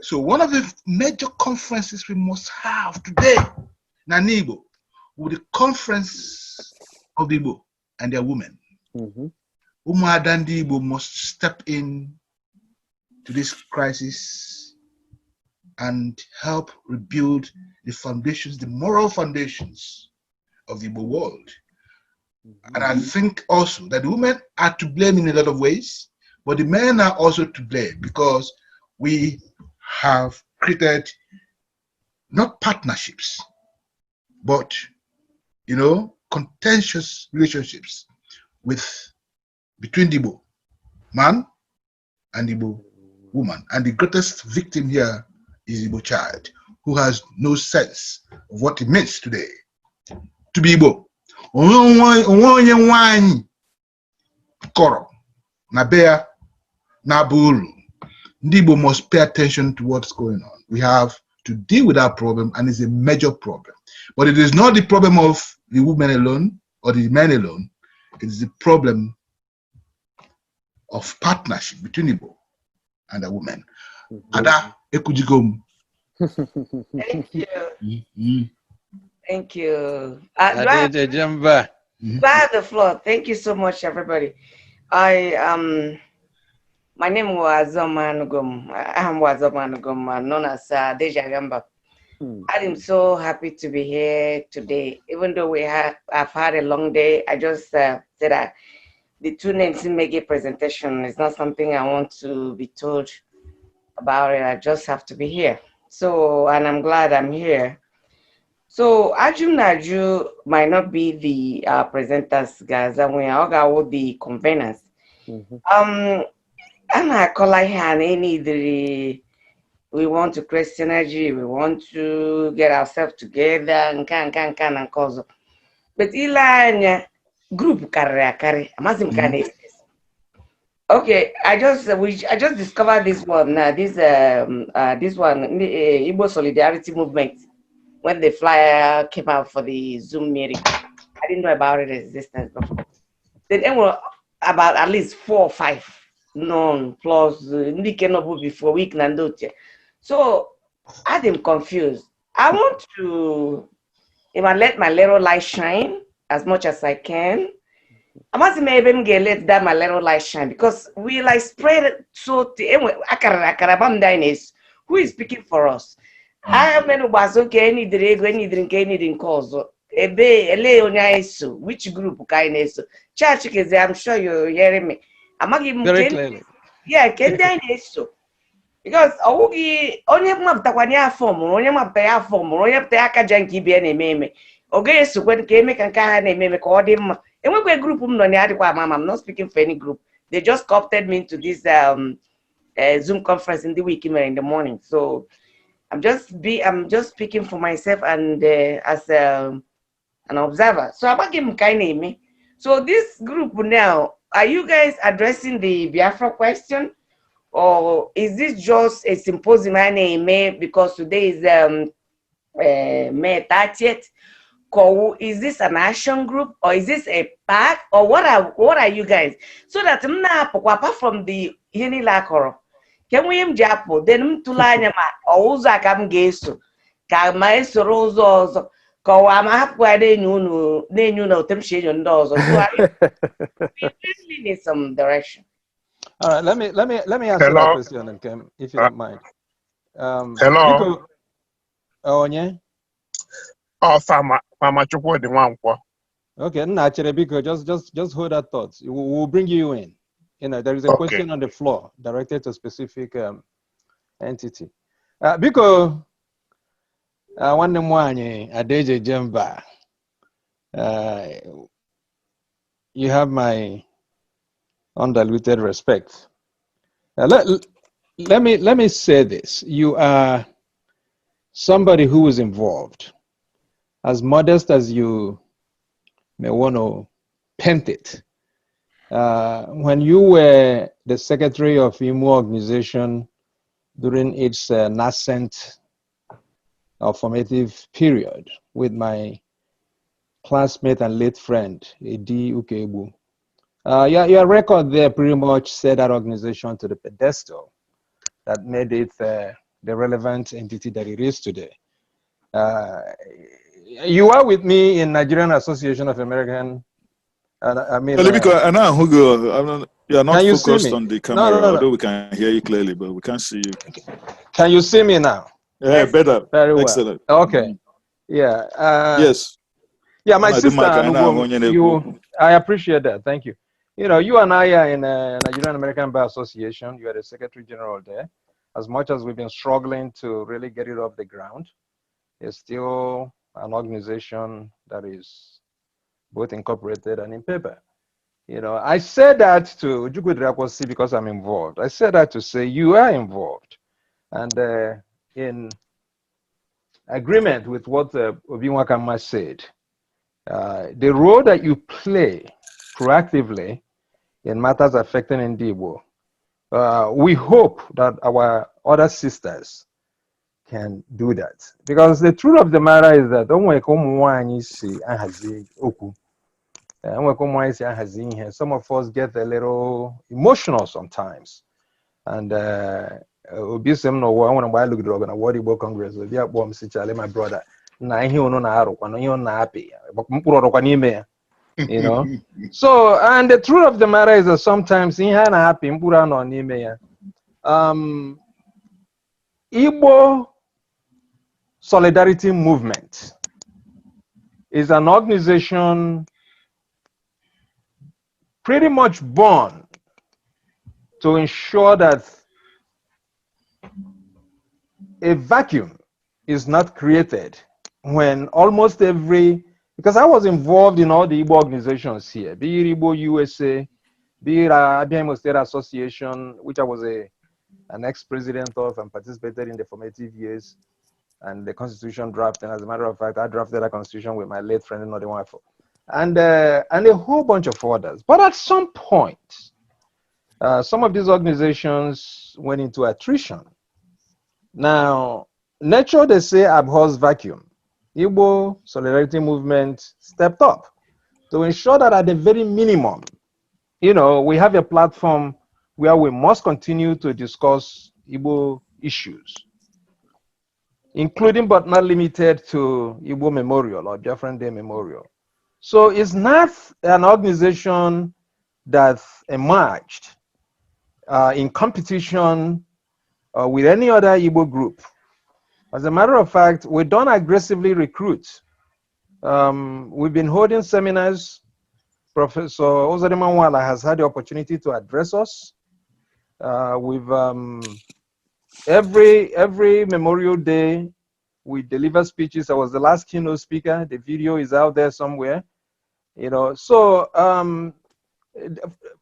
So one of the major conferences we must have today, Nanibo, with the conference of the Igbo and their women. Umuadandi Igbo must step in to this crisis and help rebuild the foundations, the moral foundations of the Igbo world. And I think also that the women are to blame in a lot of ways, but the men are also to blame because we have created not partnerships, but, you know, contentious relationships between the Igbo man and the Igbo woman. And the greatest victim here is the Igbo child, who has no sense of what it means today to be Igbo. Onye nwanyi koro na bea na buru. Ndị Igbo must pay attention to what's going on. We have to deal with that problem, and it's a major problem. But it is not the problem of the women alone or the men alone. It is the problem of partnership between Igbo and the women. Ada ekujigom. Thank you. Thank you. Do I have the floor? Thank you so much, everybody. My name was Zomanugum. I am Wazomanugum, known as Deja Gamba. I am so happy to be here today. Even though I've had a long day, I just said that the 2 names in Mega presentation is not something I want to be told about it. I just have to be here. So, and I'm glad I'm here. So Ajum Naju might not be the presenters, guys, and we are all the conveners. And I call like any we want to create synergy, we want to get ourselves together and can cause. But Ilanya group carry amazing can. Okay, I just discovered this one. This one, the Igbo Solidarity Movement. When the flyer came out for the Zoom meeting, I didn't know about its existence before. Then there were about at least 4 or 5 known plus before week Nandoche. So I'm confused. I want to let my little light shine as much as I can. I must even let that my little light shine because we like spread it so who is speaking for us? I am okay, any drink cause. Which group kindness? Chikezie, I'm sure you're hearing me. Very clearly. Yeah, can they so? Because only maptakwanya form, only maptaya form, only maptaka janky be any meme. Okay, so when came and can name called him. And we a group I'm not speaking for any group. They just co-opted me into this Zoom conference in the week in the morning. So I'm just speaking for myself and as an observer. So I'm giving kind name. So this group now, are you guys addressing the Biafra question, or is this just a symposium name because today is May 30th? Is this an action group, or is this a pack, or what are you guys? So that apart from the Lakoro. Can we japo then tulanya ma ouza kam gesu ka maestro rozo ko amahapwa de nyunu na utemshe ndozo. So we really need some direction. All right, let me answer that question, Nkem, if you don't mind. Hello. Onye? Oh, Fama Chukwu the one. Okay, naturally, because just hold that thought. We'll bring you in. You know, there is a question on the floor directed to a specific entity. Because one mwanye Adeje Jemba, you have my undiluted respect. Let me say this: you are somebody who is involved, as modest as you may want to paint it. When you were the secretary of IMO organization during its nascent or formative period with my classmate and late friend, Edi Ukegbu. Your record there pretty much set that organization to the pedestal that made it the relevant entity that it is today. You are with me in Nigerian Association of American. You are not focused on the camera, although we can hear you clearly, but we can't see you. Can you see me now? Yeah, better. Very well. Excellent. Okay. Yeah. Yes. Yeah, my sister, I appreciate that. Thank you. You know, you and I are in Nigerian American Bar Association. You are the Secretary General there. As much as we've been struggling to really get it off the ground, it's still an organization that is both incorporated and in paper. You know, I said that to Jukudrakwasi because I'm involved. I said that to say you are involved. And in agreement with what Obiwakama said, the role that you play proactively in matters affecting Igbo, we hope that our other sisters can do that. Because the truth of the matter is that some of us get a little emotional sometimes. And my brother, you know. So, and the truth of the matter is that sometimes Igbo Solidarity Movement is an organization pretty much born to ensure that a vacuum is not created when almost every, because I was involved in all the Igbo organizations here, be it Igbo USA, be it Abia State Association, which I was an ex-president of and participated in the formative years and the constitution draft. And as a matter of fact, I drafted a constitution with my late friend, and a whole bunch of others. But at some point, some of these organizations went into attrition. Now, nature, they say, abhors vacuum. Igbo Solidarity Movement stepped up to ensure that at the very minimum, you know, we have a platform where we must continue to discuss Igbo issues, including but not limited to Igbo Memorial or BIAFRAN Day Memorial. So it's not an organization that emerged in competition with any other Igbo group. As a matter of fact, we don't aggressively recruit. We've been holding seminars. Professor Ozadimanwala has had the opportunity to address us. Every Memorial Day, we deliver speeches. I was the last keynote speaker. The video is out there somewhere. You know, so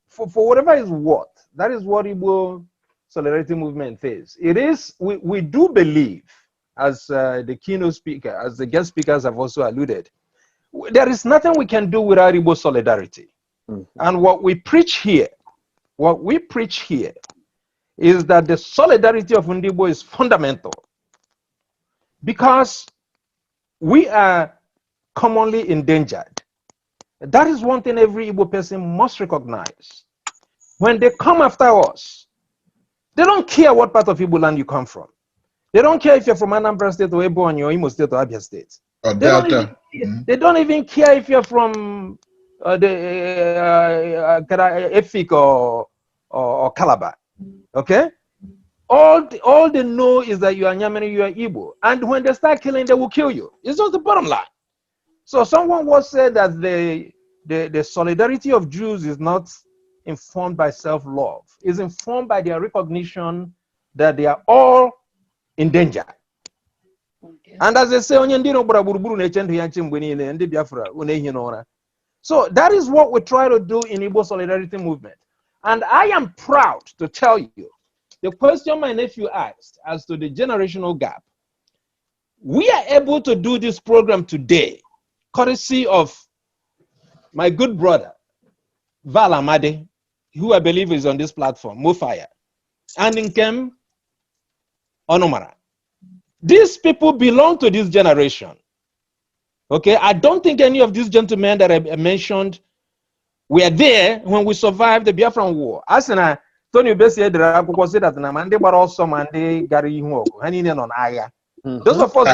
for whatever is what, that is what Igbo Solidarity Movement is. It is, we do believe, as the keynote speaker, as the guest speakers have also alluded, there is nothing we can do without Igbo solidarity. And what we preach here is that the solidarity of Igbo is fundamental, because we are commonly endangered. That is one thing every Igbo person must recognize. When they come after us, they don't care what part of Igbo land you come from. They don't care if you're from Anambra State or Ebonyi or Imo State or Abia State. Or Delta. They don't even care if you're from Efik or Calabar. Okay? All they know is that you are Nyamene, you are Igbo. And when they start killing, they will kill you. It's just the bottom line. So someone once said that the solidarity of Jews is not informed by self-love. It's informed by their recognition that they are all in danger. And as they say, so that is what we try to do in Igbo Solidarity Movement. And I am proud to tell you, the question my nephew asked as to the generational gap, we are able to do this program today, courtesy of my good brother, Amadi, who I believe is on this platform, Mofire, and Nkem, Onumarah. These people belong to this generation. Okay, I don't think any of these gentlemen that I mentioned were there when we survived the Biafran War. As in Tony Bessie said that Mande but also Mande Gary Himo, Haninian on Aya. Those of us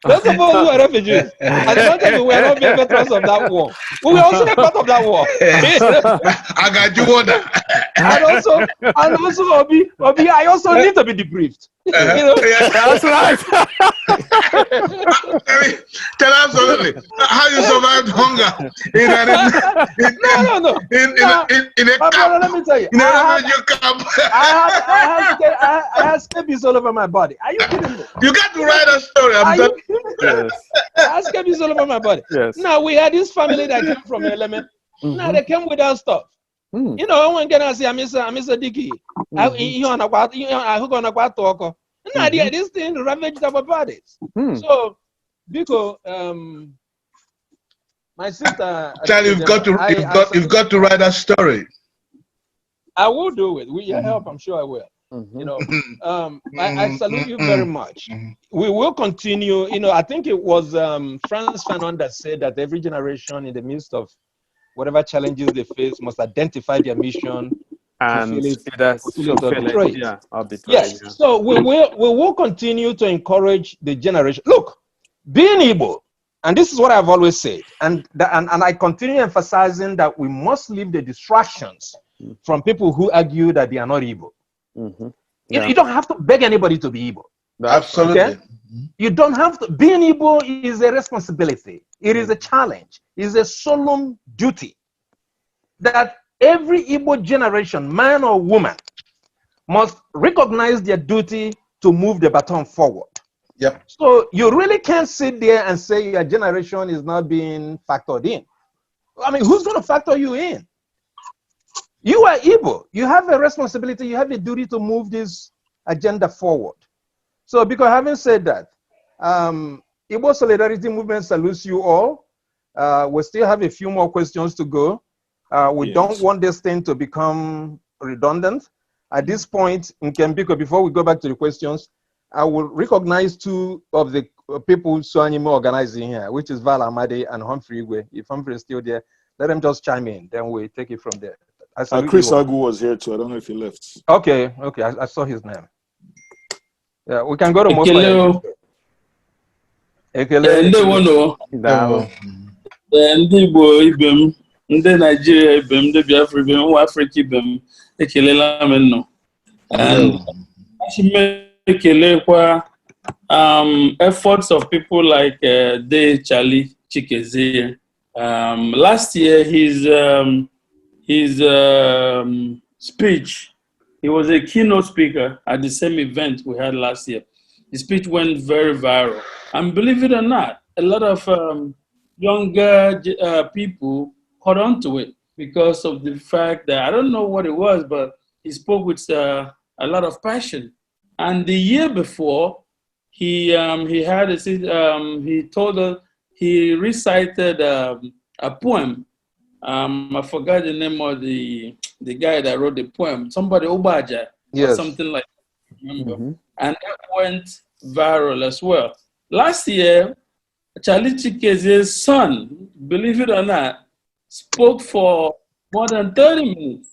those of us who are refugees, as much as we were not veterans of that war, we were also a part of that war. I got you on that. and also, Obi, I also need to be debriefed. You know? That's right. Tell absolutely how you survived hunger in a camp. Let me tell you, I had scabies all over my body. Are you kidding me? You got to write a story. I'm telling you. Yes. I had scabies all over my body. Yes. Now we had this family that came from Element. Now they came without stuff. You know, when I say, I'm Mr. Dicky, you on a talk. Now this thing ravaged our bodies. So, because my sister, Charlie, you've got to write a story. I will do it. With your help, I'm sure I will. You know, I salute you very much. We will continue. You know, I think it was Frantz Fanon that said that every generation, in the midst of whatever challenges they face, must identify their mission and fulfill it. Yeah, yes. Yeah. So we will continue to encourage the generation. Look, being Igbo, and this is what I've always said, and I continue emphasizing that we must leave the distractions from people who argue that they are not Igbo. You don't have to beg anybody to be Igbo. Absolutely. Okay? You don't have to. Being Igbo is a responsibility. It is a challenge. It is a solemn duty that every Igbo generation, man or woman, must recognize their duty to move the baton forward. Yep. So you really can't sit there and say your generation is not being factored in. I mean, who's going to factor you in? You are Igbo. You have a responsibility. You have a duty to move this agenda forward. So, because having said that, Igbo Solidarity Movement salutes you all. We still have a few more questions to go. We don't want this thing to become redundant. At this point, Nkem, before we go back to the questions, I will recognize two of the people Suanime organizing here, which is Val Amadi and Humphrey Igwe. If Humphrey is still there, let them just chime in. Then we take it from there. Chris Agu was here too. I don't know if he left. Okay, I saw his name. Yeah, we can go to Mofire. Ndị Igbo ibe m, ndị Nigeria ibe m, ndị Biafra ibe m, ụmụ Africa ibe m, ekelela m nnọọ. Ekelekwa efforts of people like Charlie Chikezie. Last year, his speech, he was a keynote speaker at the same event we had last year. The speech went very viral. And believe it or not, a lot of younger people caught on to it because of the fact that, I don't know what it was, but he spoke with a lot of passion. And the year before, he had he told us, he recited a poem. I forgot the name of the guy that wrote the poem. Somebody Obaja, or something like that. And that went viral as well. Last year, Charlie Chikezie's son, believe it or not, spoke for more than 30 minutes.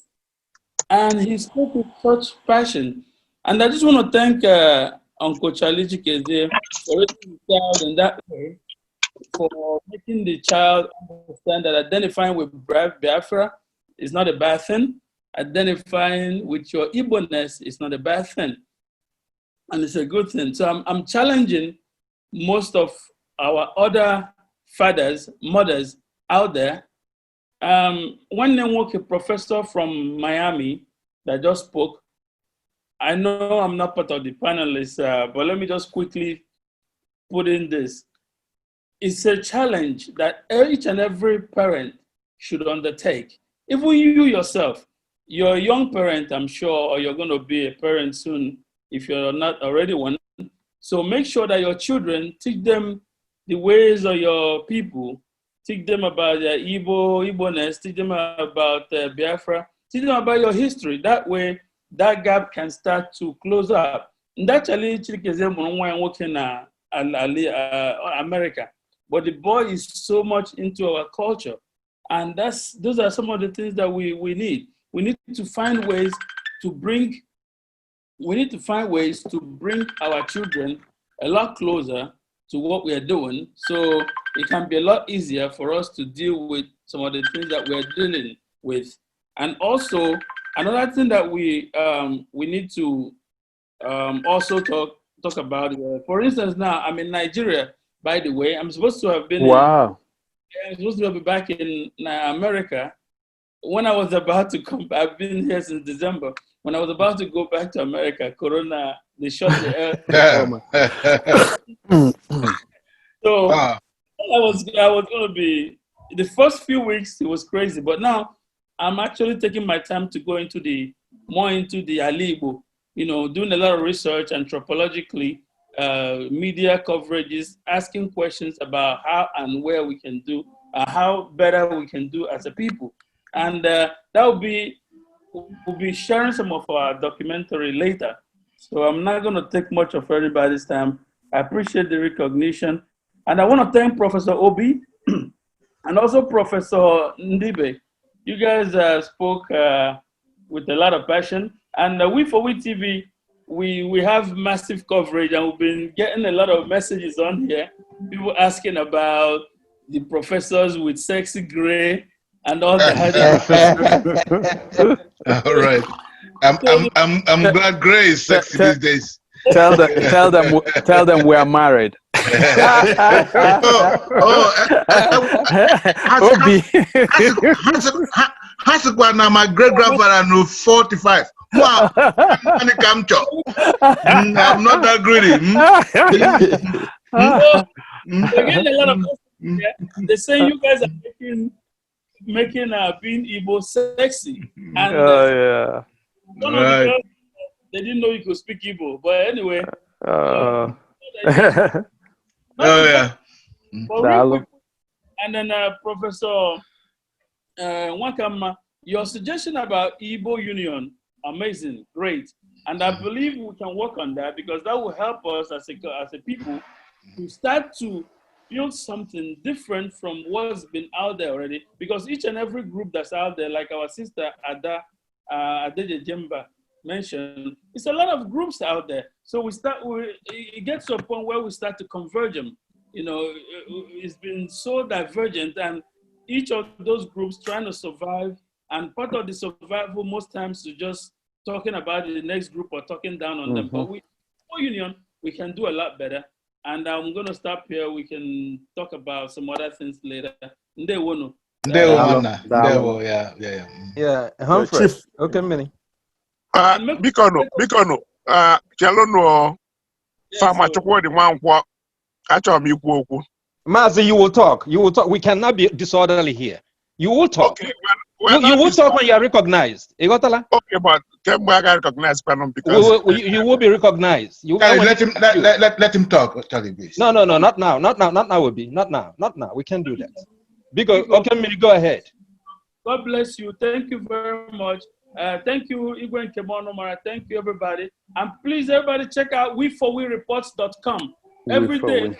And he spoke with such passion. And I just want to thank Uncle Charlie Chikezie for raising the child in that way, for making the child understand that identifying with Biafra is not a bad thing. Identifying with your Igbo-ness is not a bad thing. And it's a good thing. So I'm challenging most of our other fathers, mothers out there. When they work a professor from Miami that just spoke, I know I'm not part of the panelists, but let me just quickly put in this. It's a challenge that each and every parent should undertake. Even you yourself, you're a young parent, I'm sure, or you're going to be a parent soon if you're not already one. So make sure that your children, teach them the ways of your people, teach them about their Igbo-ness, teach them about Biafra, teach them about your history. That way, that gap can start to close up. Actually, Chikezie working na America, but the boy is so much into our culture, and those are some of the things that we need. We need to find ways to bring. We need to find ways to bring our children a lot closer to what we are doing, so it can be a lot easier for us to deal with some of the things that we're dealing with. And also, another thing that we need to also talk about. For instance, now I'm in Nigeria. By the way, I'm supposed to have been. Wow. I'm supposed to be back in America. When I was about to come, I've been here since December. When I was about to go back to America, Corona, they shut the air. So I was going to be, the first few weeks, it was crazy. But now I'm actually taking my time to go more into the Igbo, doing a lot of research anthropologically, media coverages, asking questions about how and where we can do, how better we can do as a people. And we'll be sharing some of our documentary later. So I'm not going to take much of everybody's time. I appreciate the recognition. And I want to thank Professor Obi and also Professor Ndibe. You guys spoke with a lot of passion. And We4We TV, we have massive coverage, and we've been getting a lot of messages on here. People asking about the professors with sexy gray and all the All right. I'm glad Gray is sexy these days. Tell them we are married. My great grandfather knew 45. Wow, I'm not that greedy. They're getting a lot of messages here. They say you guys are making being Igbo sexy. And yeah. one of the girls, they didn't know you could speak Igbo. But anyway. Yeah. But real quick, and then Professor Wakama, your suggestion about Igbo Union, amazing, great. And I believe we can work on that, because that will help us as a people to start to build something different from what's been out there already. Because each and every group that's out there, like our sister Ada Adeje Jemba mentioned, it's a lot of groups out there. So it gets to a point where we start to converge them. It's been so divergent, and each of those groups trying to survive. And part of the survival most times is just talking about the next group or talking down on them. But for Union, we can do a lot better. And I'm going to stop here. We can talk about some other things later. Yeah, Humphrey. Okay, Minnie. Bikono, Chelono, Farmer Chukwudi Nwankwo, achọrọ m ikwu okwu. Mazi, you will talk. You will talk. We cannot be disorderly here. You will talk. Okay, you will talk when you are recognized. Okay, but can I recognize because you will be recognized. Let him talk, Charlie, please. No, not now. Not now will be. Not now. We can't do that. Because okay, go ahead. God bless you. Thank you very much. Thank you, Igwe and Nkem, Onumarah. Thank you, everybody. And please, everybody, check out We4WeReports.com. Every day,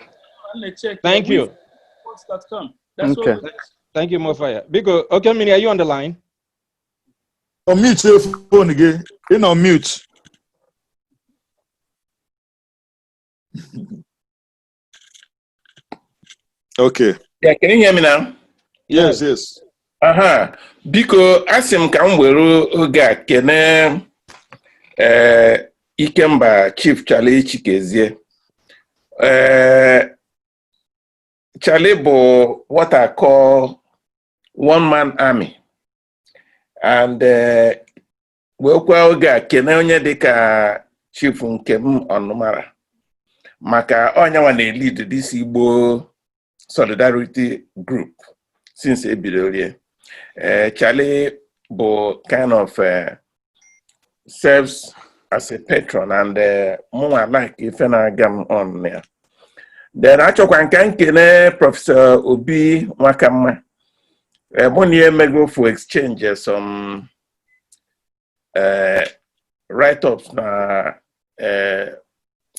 check. Thank you. We4WeReports.com. That's okay. Thank you, Mofire. Because okay, Minnie, are you on the line? Unmute your phone again. In on mute. Okay. Yeah, can you hear me now? Yes. Biko, asim ka m were oge a kene Ikemba Chief Charlie Chikezie. Charlie bụ what I call one-man army. And wekwa oge a kene onye dịka Chief Nkem Onumarah. Maka onye na-lead this Igbo Solidarity Group since ebido. Charlie bo kind of serves as a patron, and more like if I gam on there. Then I took one Professor Obi Wakama. 1 year ago for exchange some write-ups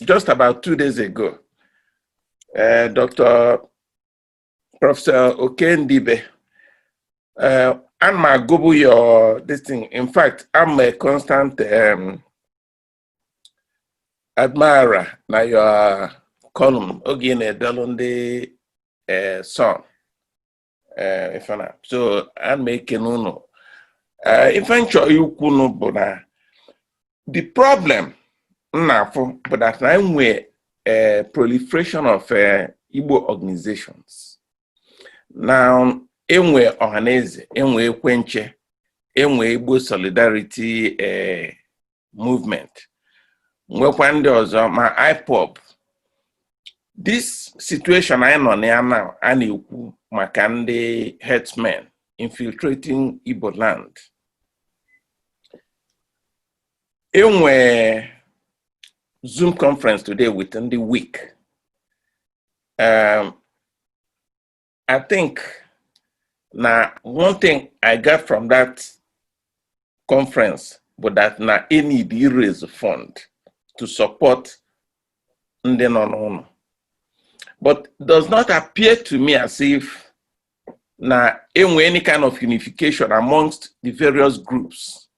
just about 2 days ago, Dr. Professor Okendibe, I'm a go your this thing. In fact, I'm a constant admirer na your column Ogine Dalonde song. So I'm making no. Eventually, you could the problem now but that time we proliferation of Igbo organizations. Now, enwe Ohaneze, enwe Kwenche, enwe Igbo Solidarity movement. Mwepande ozo ma IPOB. This situation I know now, ani makande herdsmen infiltrating Igbo land. Enwe Zoom conference today within the week. I think now one thing I got from that conference, but that now any raise a fund to support Ndenono. But does not appear to me as if now any kind of unification amongst the various groups.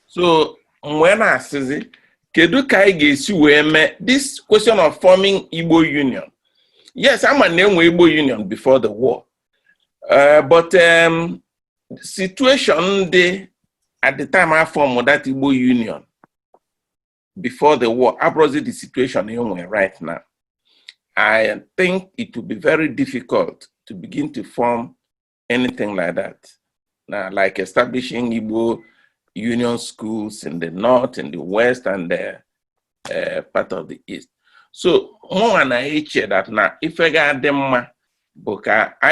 So when I say this question of forming Igbo Union. Yes, I'm a name Igbo Union before the war. But situation at the time I formed that Igbo Union before the war, I brought the situation right now. I think it would be very difficult to begin to form anything like that. Now, like establishing Igbo Union schools in the north, in the west, and the part of the east. So, more than I hear that now, if I got them, I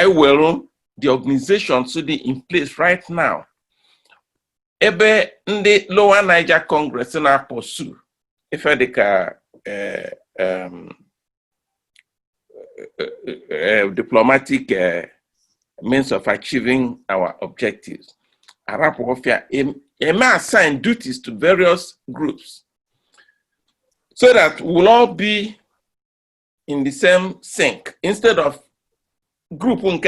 will the organization should be in place right now. Ebe the Lower Niger Congress now pursue if I diplomatic means of achieving our objectives. Arab warfare may assign duties to various groups so that we'll all be in the same sync instead of group at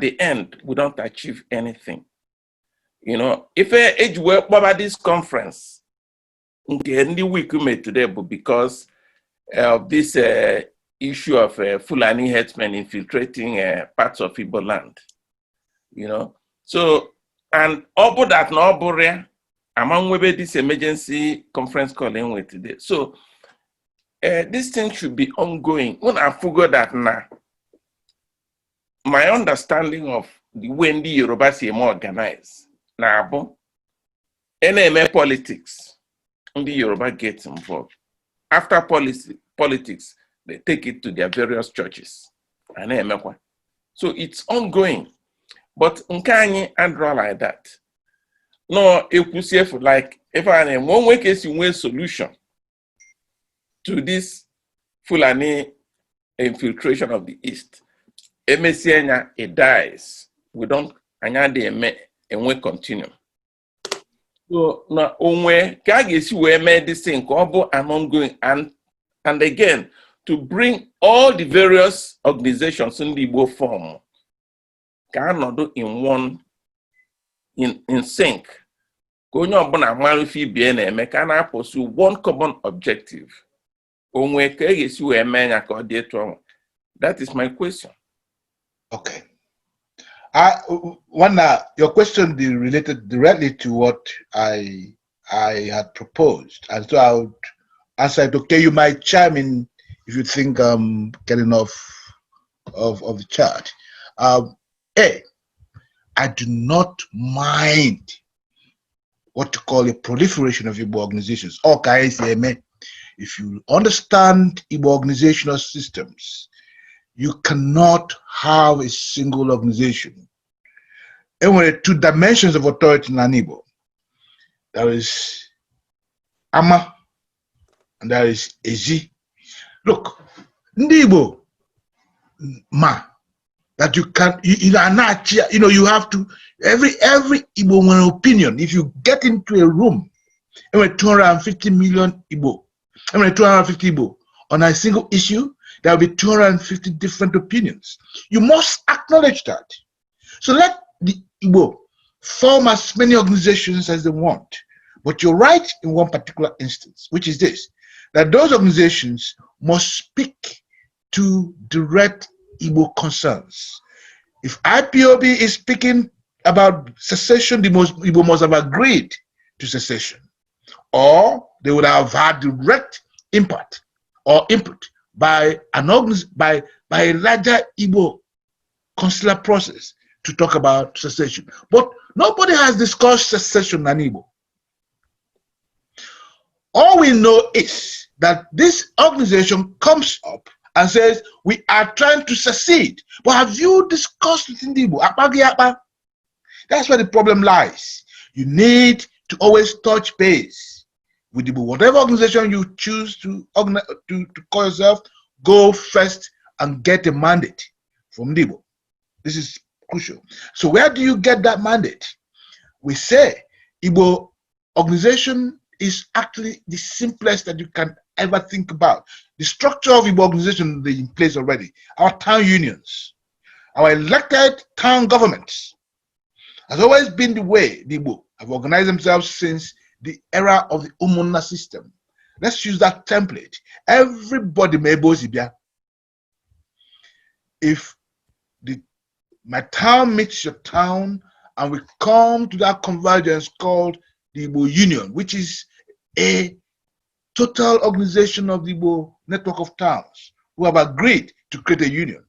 the end we don't achieve anything. You know, if age work about this conference the week we made today, but because of this issue of Fulani herdsmen infiltrating parts of Igbo land. You know, so and all that no borea among webe this emergency conference calling with today. So this thing should be ongoing. When I forgot that now, my understanding of the way the Yoruba is more organized now, NMA politics, the Yoruba gets involved. After politics, they take it to their various churches. So it's ongoing. But Nkanye and draw like that. No, if like if I am one way case you win solution to this Fulani infiltration of the East. MSC it dies. We don't and we continue. So now onwe kagesi we made this thing and ongoing and again to bring all the various organizations in the Igbo form cannot do in one in sync. Can pursue one common objective. That is my question. Okay. Your question be related directly to what I had proposed, and so I would answer it. Okay, you might chime in if you think I'm getting off of the chart. I do not mind what to call a proliferation of Igbo organizations. Okay, if you understand Igbo organizational systems, you cannot have a single organization. And when there are two dimensions of authority in an Igbo, there is Ama and there is Ezi. Look, Ndi Igbo, Ma, that you can, you have to, every Igbo one opinion. If you get into a room and 250 million Igbo, 250 Igbo on a single issue, there will be 250 different opinions. You must acknowledge that. So let the Igbo form as many organizations as they want. But you're right in one particular instance, which is this, that those organizations must speak to direct Igbo concerns. If IPOB is speaking about secession, the Igbo must have agreed to secession, or they would have had direct impact or input by a larger Igbo consular process to talk about secession. But nobody has discussed secession in Igbo. All we know is that this organization comes up and says, we are trying to secede. But have you discussed it in Igbo? That's where the problem lies. You need to always touch base with Igbo. Whatever organization you choose to call yourself, go first and get a mandate from Igbo. This is crucial. So where do you get that mandate? We say Igbo organization is actually the simplest that you can ever think about. The structure of Igbo organization is in place already. Our town unions, our elected town governments has always been the way the Igbo have organized themselves since the era of the Umunna system. Let's use that template. Everybody may bo zibia. If my town meets your town and we come to that convergence called the Igbo Union, which is a total organization of the Igbo network of towns who have agreed to create a union.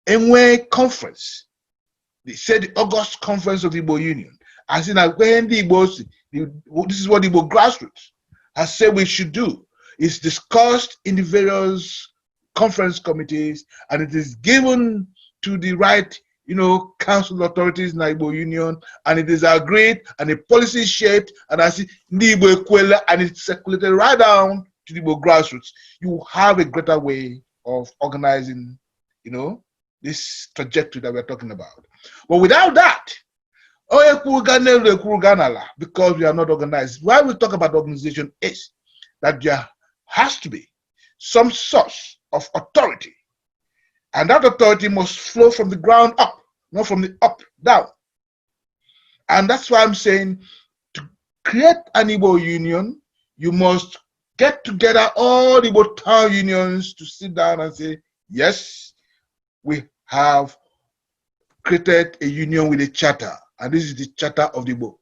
Enwe conference, they said the August conference of the Igbo Union, as in when the Igbo, this is what the Igbo grassroots has said we should do. It's discussed in the various conference committees and it is given to the right, council authorities in the Igbo Union, and it is agreed and a policy is shaped, and I see the Igbo Ekwela, and it's circulated right down to the Igbo grassroots. You have a greater way of organizing, this trajectory that we're talking about. But without that, because we are not organized. Why we talk about organization is that there has to be some source of authority, and that authority must flow from the ground up, not from the up down. And that's why I'm saying to create an Igbo union, you must get together all the Igbo town unions to sit down and say, yes, we have created a union with a charter, and this is the charter of the Igbo.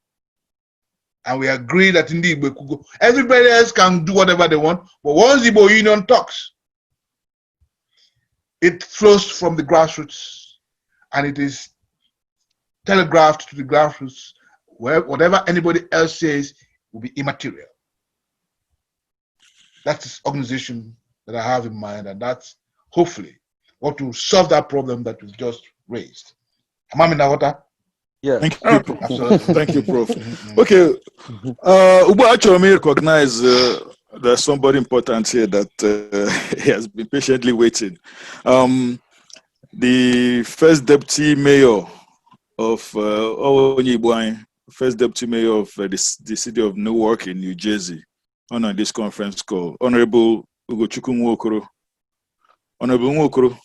And we agree that in the Igbo could go. Everybody else can do whatever they want, but once the Igbo union talks, it flows from the grassroots and it is telegraphed to the grassroots, where whatever anybody else says will be immaterial. That's this organization that I have in mind, and that's hopefully what will solve that problem that we've just raised. Am I in the water? Yeah. Thank you, Prof. Absolutely. Thank you, Prof. Okay. Ubo actually recognize there's somebody important here that he has been patiently waiting. The first deputy mayor of first deputy mayor of the city of Newark in New Jersey, on this conference call, Honorable Ugochukwu Nwokoro. Honorable Nwokoro.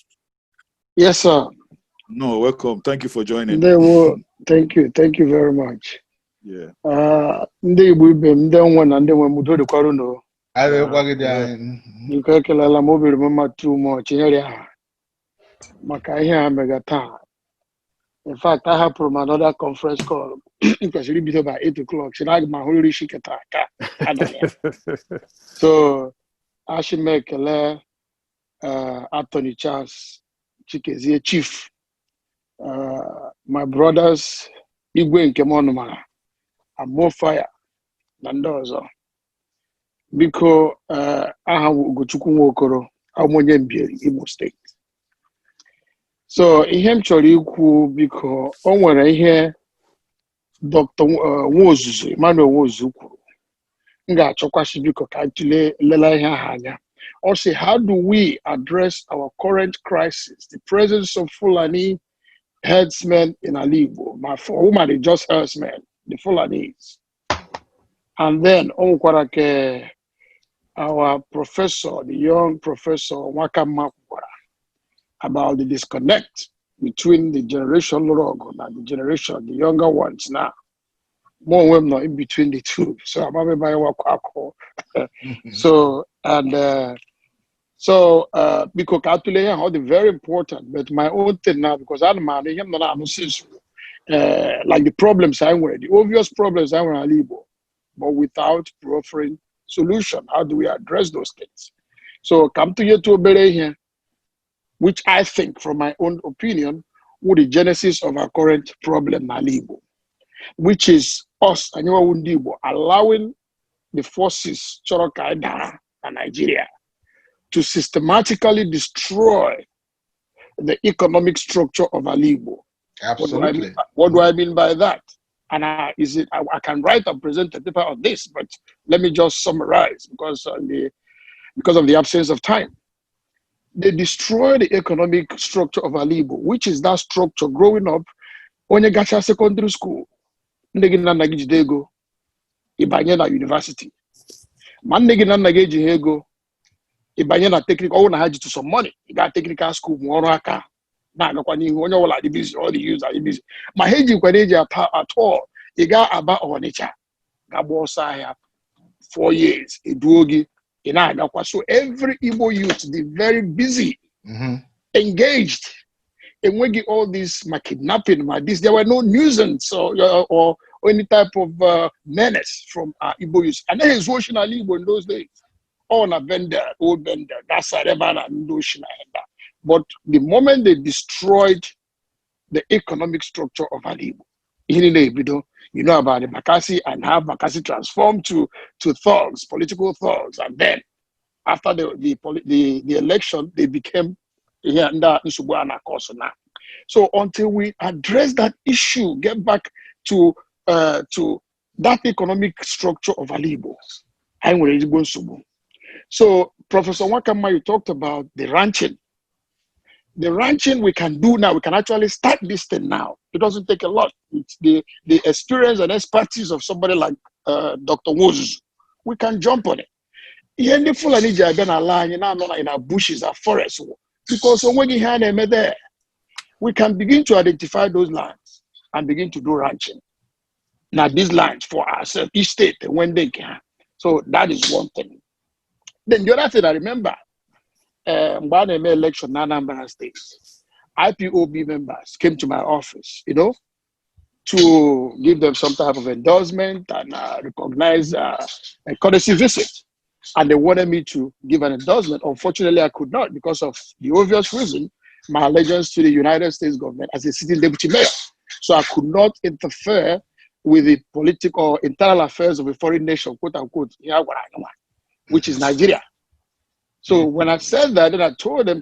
Yes, sir. No, welcome. Thank you for joining. Thank you. Thank you very much. Yeah. Ndị Igbo ibe m, ndị nwe na ndị nwe m udo dịkwara unu. Nke ekelela m obi ruru m mma too much nyere ha maka ihe a mega taa. In fact, I have from another conference call because it'll be about 8 o'clock. So I should make Anthony Charles Chikezie chief. My brothers, Igwe Nkem Onumarah, and Mofire, Nandozo. Because I have Ugochukwu Nwokoro, Amonye Mbieri, Imo State. So ihe m chọrọ ikwu biko o nwere ihe Dr. Nwozuzu Emmanuel Nwozuzu kwuru m ga-achọkwasị biko ka tụlee lela ihe ahụ anya. Or say, how do we address our current crisis, the presence of Fulani herdsmen in Igbo, whom are they just herdsmen, the Fulanis? And then our professor, the young professor Wakama, about the disconnect between the generation Lorogo and the generation, the younger ones now. More women not in between the two. So I'm having my Wakwako. So because calculating how the very important, but my own thing now, because I'm like the problems I want, the obvious problems I want to Igbo, but without offering solution. How do we address those things? So come to you to Obere here, which I think, from my own opinion, would the genesis of our current problem in Igbo, which is us, allowing the forces, Choroka and Nigeria, to systematically destroy the economic structure of Igbo. Absolutely. What do I mean by that? And I can write and present a paper on this, but let me just summarize because of the absence of time. They destroy the economic structure of Igbo, which is that structure growing up when you got your secondary school, Ibanye na university. Ibanye na technical, to some money. You got technical school, all the use are busy. My heji kwaneji at all. You got about Onitsha. Gabosa 4 years. Eduogi. So every Igbo youth, they very busy, engaged. And when get all this kidnapping, there were no nuisance or any type of menace from Igbo youth. And then he's watching Igbo in those days. All a vendor, old vendor, that's a rebana. But the moment they destroyed the economic structure of Igbo, you know about the Bakassi and how Bakassi transformed to thugs, political thugs, and then after the election, they became here under Nsugwana Kosona. So until we address that issue, get back to that economic structure of Igbo, I'm ready to go Subu. So Professor Wakama, you talked about the ranching. The ranching we can do now, we can actually start this thing now. It doesn't take a lot. It's the experience and expertise of somebody like Dr. Moses. We can jump on it. In our bushes, our forests, because when you have them there, we can begin to identify those lands and begin to do ranching. Now, these lands for ourselves, each state, when they can. So that is one thing. Then the other thing I remember, when I made election in Anambra State, IPOB members came to my office, to give them some type of endorsement and recognize a courtesy visit. And they wanted me to give an endorsement. Unfortunately, I could not because of the obvious reason, my allegiance to the United States government as a sitting deputy mayor. So I could not interfere with the political or internal affairs of a foreign nation, quote unquote, which is Nigeria. So when I said that, then I told them,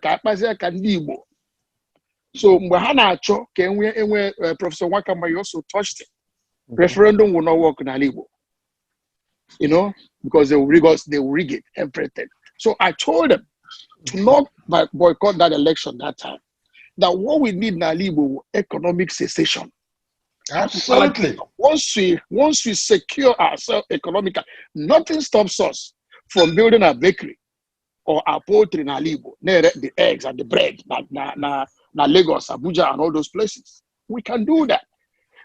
so Professor Wakama also touched it. Referendum will not work in Igbo, because they will rig it, everything. So I told them to not boycott that election that time. That what we need in Igbo, economic cessation. Absolutely. Once we secure ourselves economically, nothing stops us from building a bakery or our poultry in Igbo, the eggs and the bread, na Lagos, Abuja, and all those places. We can do that.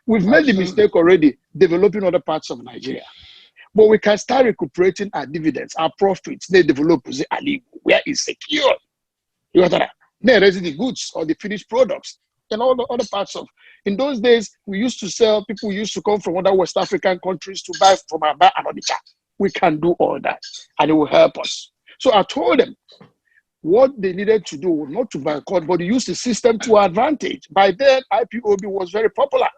We've made the mistake already developing other parts of Nigeria. But we can start recuperating our dividends, our profits, they develop Igbo, where it's secure. The goods or the finished products and all the other parts of. In those days, we used to sell, people used to come from other West African countries to buy from Aba and Onitsha. We can do all that, and it will help us. So I told them what they needed to do was not to boycott, but use the system to our advantage. By then, IPOB was very popular.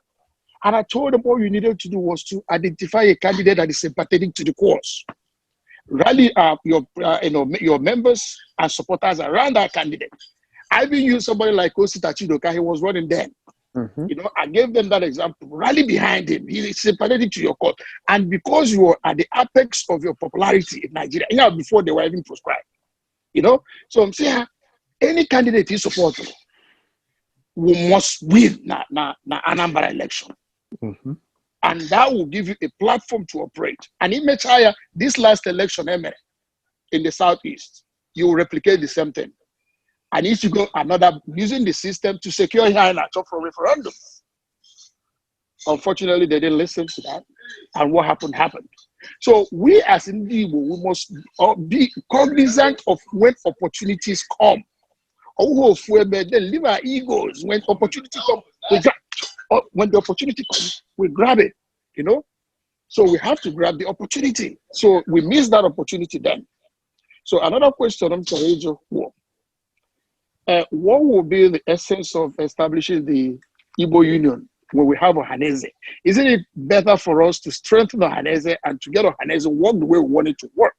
And I told them all you needed to do was to identify a candidate that is sympathetic to the cause. Rally your members and supporters around that candidate. I even used somebody like Osita Chidoka, he was running then. I gave them that example. Rally behind him. He is sympathetic to your cause. And because you are at the apex of your popularity in Nigeria, before they were even proscribed. So I'm saying any candidate you support, we must win na Anambra election. And that will give you a platform to operate. And in Mechaya, this last election in the Southeast, you will replicate the same thing. And if you go another, using the system to secure here from referendum. Unfortunately, they didn't listen to that. And what happened. So we as Igbo, we must be cognizant of when opportunities come. Then leave our egos. When opportunity comes, when the opportunity comes, we grab it, you know? So we have to grab the opportunity. So we miss that opportunity then. So another question, what will be the essence of establishing the Igbo Union when we have Ohaneze? Isn't it better for us to strengthen Ohaneze and to get Ohaneze work the way we want it to work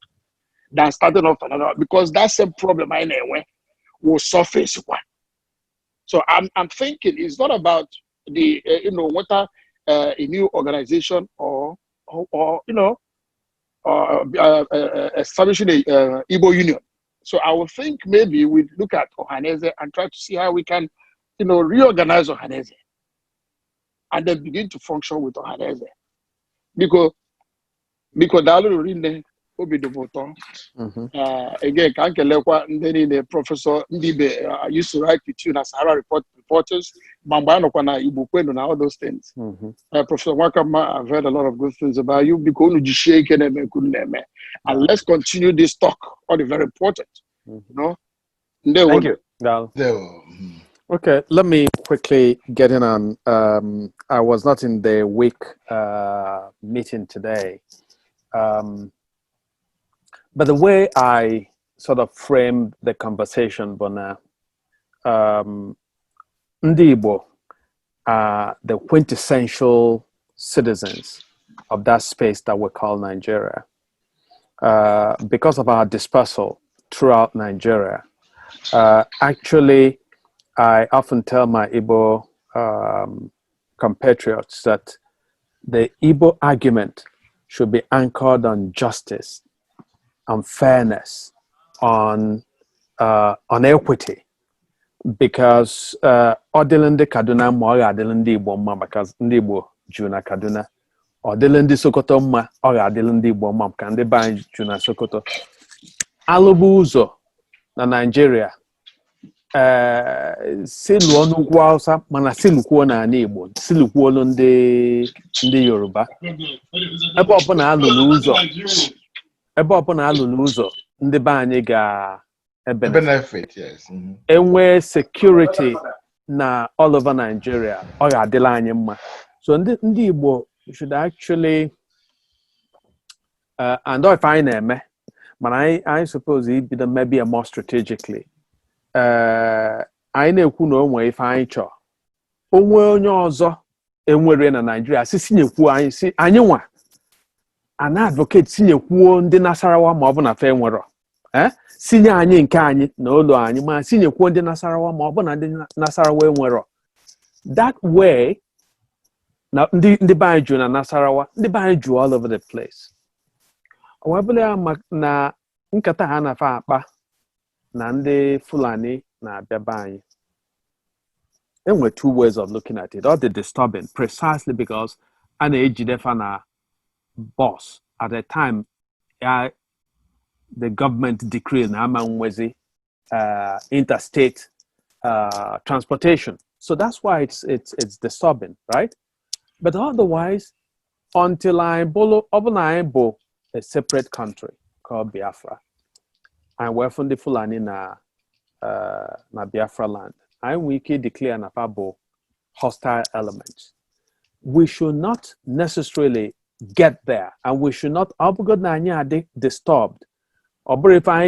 than starting off another? Because that's a problem I know will surface one. So I'm thinking it's not about the whether a new organization or establishing a Igbo Union. So I would think maybe we look at Ohaneze and try to see how we can, reorganize Ohaneze and then begin to function with Ohaneze. Because again, the professor I used to write with you as Sahara reporters, all those things. Professor Wakama, I've heard a lot of good things about you because and let's continue this talk. All is very important. Thank you, Gal. Okay, let me quickly get in on. I was not in the week meeting today. But the way I sort of framed the conversation, Bona, Ndi Igbo are the quintessential citizens of that space that we call Nigeria. Because of our dispersal throughout Nigeria, actually, I often tell my Igbo compatriots that the Igbo argument should be anchored on justice, on fairness, on equity, because Odilindi Kaduna Moga Adilindi Igbo because Ndi Igbo Juna Kaduna, Odilindi Sokoto Ma Oga Adilindi Igbo Mam Kande Ban Juna Sokoto. Alubu Uzo na Nigeria silu ọnụ Hausa mana silukwuo na ana Igbo silukwuo ndị Yoruba ebe ọbụla alụrụ ụzọ ndị be anyị ga-benefit, yes. Enwe security na all over Nigeria ọ ga-adịla anyị mma. So ndị Igbo should actually and if I na-eme mana I suppose ibido maybe a more strategically anyị na-ekwu na onwe ife anyị chọọ onwe onye ọzọ enwere na Nigeria sinyekwu anyị si anyị nwa ana advocate sinyekwuo ndị Nasarawa ma ọ bụ na fe nwere sinye anyị nke anyị na ụlọ anyị ma sinyekwuo ndị Nasarawa ma ọ bụ na ndị Nasarawa enwere that way na ndị be anyị jụ na Nasarawa ndị be anyị jụ all over the place ọwabụla na nkata ha na-afa akpa na ndị Fulani na-abịa be anyị. There were two ways of looking at it. All the disturbing, precisely because an ejidefana boss at the time, the government decreed interstate transportation. So that's why it's disturbing, right? But otherwise, until I'm a separate country called Biafra, and we're from the Fulani na Biafra land. And we can declare an hostile elements. We should not necessarily get there, and we should not disturbed. Or if I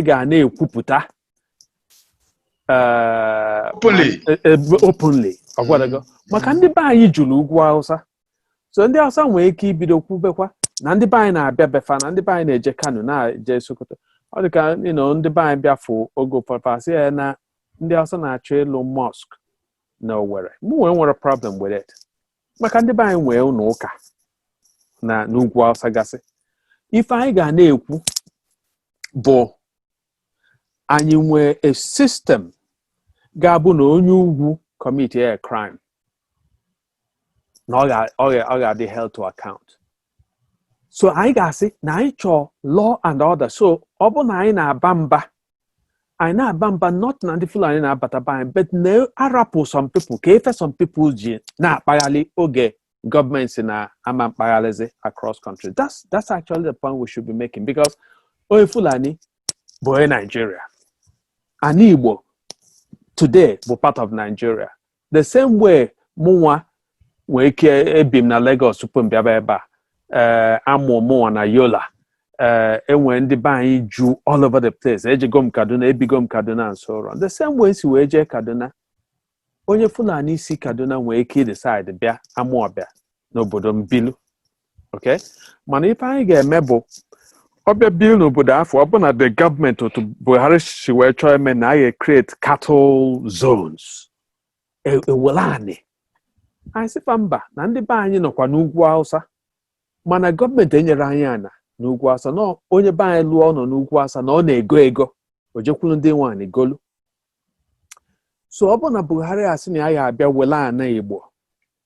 openly, or whatever. Makandi ba yi julu Hausa. So ndị Hausa nwere ike ibido kwubekwa na ndị be anyị na-abịa befa na ndị be anyị na-eje Kano na-eje Sokoto. Ọ dị ka ndị be anyị bịafụ ogo pọpasị na ndị Hausa na-achọ ịlụ mosque na Owerri. Mụ nwere problem with it. Maka ndị be anyị nwee ụlọ ụka na n'ugwu Hausa gasị. Ife anyị ga na-ekwu bụ anyị nwee a system ga-abụ na onye ugwu commit a crime. na ọ ga-adị held to account. So anyị ga-asị na anyị chọọ law and order. So ọ bụ na anyị na-aba mba not na ndị Fulani na-abata be anyị, but na-arapụ some people ka efe some people ji na-akpaghalị oge gọọmenti na-ama mkpaghalizi across country. That's actually the point we should be making, because onye Fulani bụ onye Nigeria. And Igbo today bụ part of Nigeria. The same way mụnwa nwee ike ebi m na Lagos tupu m bịaba ebe a, amụ mụnwa na Yola, enwere ndị be anyị ju all over the place. Ejego m Kaduna, ebigo m Kaduna and so on. The same way si wee jee Kaduna, onye Fulani si Kaduna nwee ike decide bịa Amụọbịa n'obodo Mbilu. Okay? Mana ife anyị ga-eme bụ ọbịa bil n'obodo afọ, ọ bụ na the government otu Buhari si wee chọọ eme na anyị create cattle zones. Ewelani. Anyị sịfa mba na ndị be anyị nọkwa n'ugwu Hausa, mana gọọmenti enyere anyị ana n'ugwu Hausa, na onye be anyị lụọ nọ n'ugwu Hausa na ọ na-ego ego, o jekwuru ndị nwaanyị golu. So ọ bụ na Buhari asị na ya abịa wele ana Igbo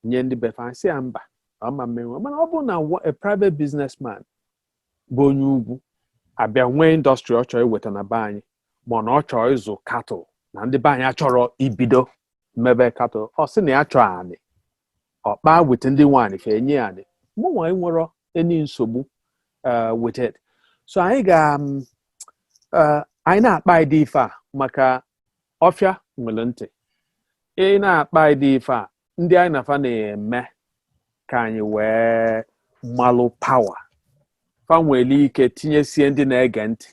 nye ndị be fa, sị ya mba, ọma mmenwe. Mana ọ bụ na a private businessman bụ onye ugwu abịa nwee industry ọ chọrọ iweta na be anyị, ma na ọ chọrọ ịzụ cattle na ndị be anyị achọrọ ibido mmebe cattle, ọ sị na ya chọrọ anị, ọkpa with ndị nwaanyị ka enye anị, mụ nwa nwere any nsogbu with it. So anyị na-akpa ịdị ife a maka ọfịa nwere ntị. Ị na-akpa ịdị ife a, ndị anyị na-afa na-eme ka anyị wee malụ power. Fa nwere ike tinyesie ndị na-ege ntị,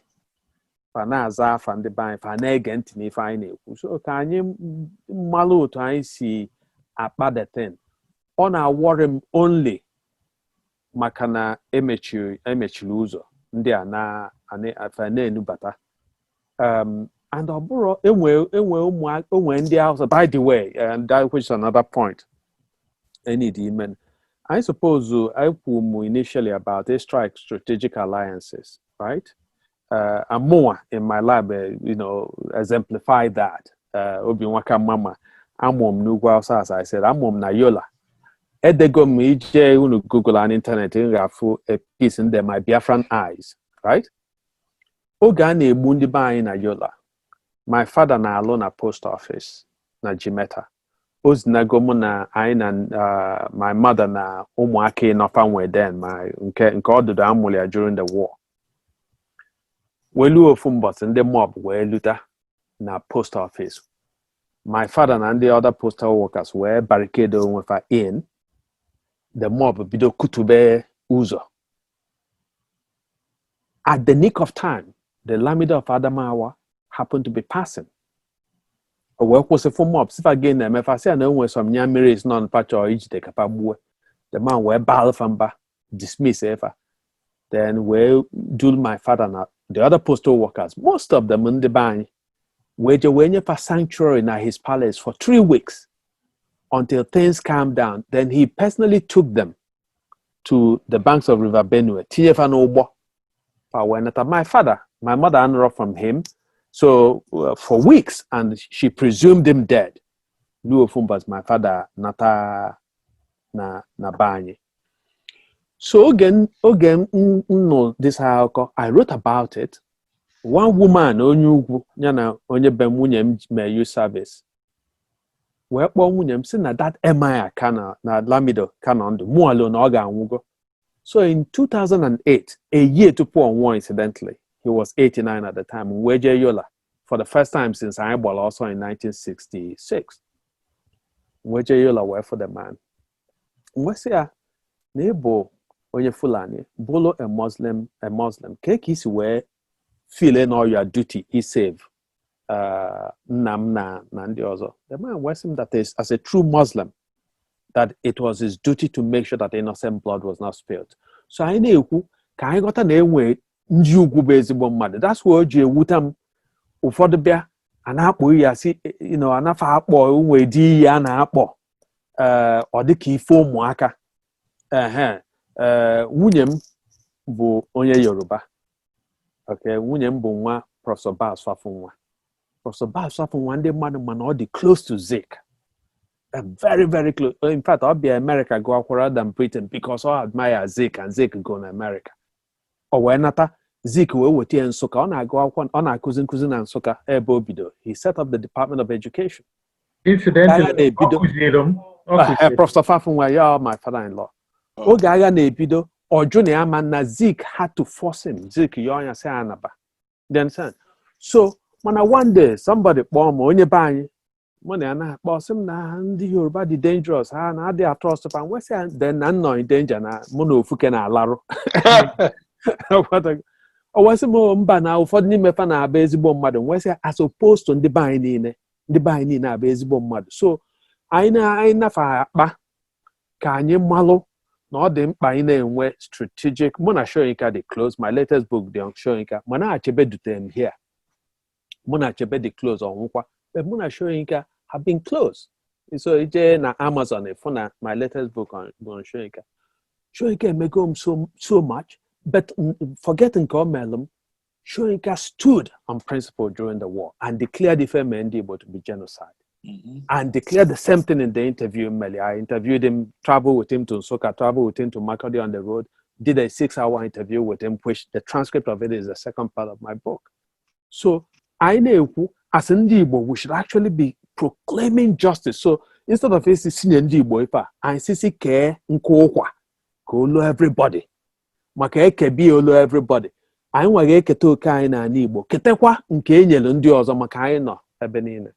fa na-aza afa ndị be anyị, fa na-ege ntị n'ife anyị na-ekwu. So ka anyị malụ otu anyị si akpa the thing. Ọ na-worry m only maka na emechiri ụzọ ndị a na-enubata. And ọ bụrụ enwe ndị Hausa, by the way, and that which is another point I need to I suppose I put initially about they strike strategic alliances, right? And more in my lab, exemplify that. Obi Waka Mama, Amom Nugwa Hausa, as I said, Amom na Yola. Edego Mije unu Google and internet in Rafu a piece in there, my Biafran eyes, right? Ogane Mundi Ba na Yola. My father na alone at post office na Jimeta. Oznagomo na I na my mother na umuake no famwe then my nke odo da amulia during the war. Welu ofumbot in the mob were luta na post office. My father and the other postal workers were barricaded with her in. The mob bido kutube uzo. At the nick of time, the Lamida of Adamawa happened to be passing. A work was a full mob. If again, if I say I know when some Yamiri is non patch or each the capabue, the man were balfamba, dismiss ever. Then we do my father and the other postal workers, most of them in the bang, were waiting for sanctuary in his palace for 3 weeks until things calmed down. Then he personally took them to the banks of River Benue. My father, my mother unwrapped from him. So for weeks, and she presumed him dead. Luofumba's my father, Nata na Bani. So again, no, this how I wrote about it. One woman, onyu onye bemunyem me use service. Where womunyem say na that Emaya kana na Lamido kana ndo mu alone oga anwugo. So in 2008, a year to pour one incidentally. He was 89 at the time. Weje Yola, for the first time since Ayebol, also in 1966. Weje Yola were for the man. Mwesia nebo onye Fulani, bolo a Muslim. Kekisi were feeling all your duty. He saved Namna Nandiozo. The man was him that is as a true Muslim, that it was his duty to make sure that innocent blood was not spilled. So I know ka I got an way. That's where you would for the bear and apple ya see, enough apple we di an apple or the key for mwaka. Wunyem bo onye Yoruba. Okay, Wunyem bo nwa Professor Bas Swafunwa. Professor Bas Swafunwa one day man or the close to Zik. very, very close. In fact, I'll be America go rather than Britain because I admire Zeke and Zeke go to America. Or when Zeke will tie Nsukka, on a cousin and Nsukka, Ebobido. He set up the Department of Education. Incidentally, Professor Fafun, my father-in-law. Ogaga Nebido or Junior man Zeke had to force him. Zeke, you say Anaba. Then so when one day somebody bomb on your buying money and boss him na the Yoruba the dangerous and they are trust upon what's then unknown in danger na mono fukena laro. Or was a more now for the Mefana baseball mother, was as opposed to the buying in a baseball mother. So I know ba can you malo not them buying in strategic Mona showing they close my latest book, the showing Mana Chebe do them here. Mona Chebe the close on but Mona showing have been closed. So it's na Amazon for my latest book on Shoinka. Shoinka may go so much, but forgetting Melum, Shoinka stood on principle during the war and declared if able to be genocide. And declared the same thing in the interview. I interviewed him, traveled with him to Nsukka, traveled with him to Makodi on the road, did a 6-hour interview with him, which the transcript of it is the second part of my book. So I know as in Igbo, we should actually be proclaiming justice. So instead of seeing Igbo, I see care nkokwa, kolo everybody. Maka be olo everybody. I want to get to kaina Igbo. Ketekwa nke enyelu ndị ọzọ maka anyị nọ ebe niile.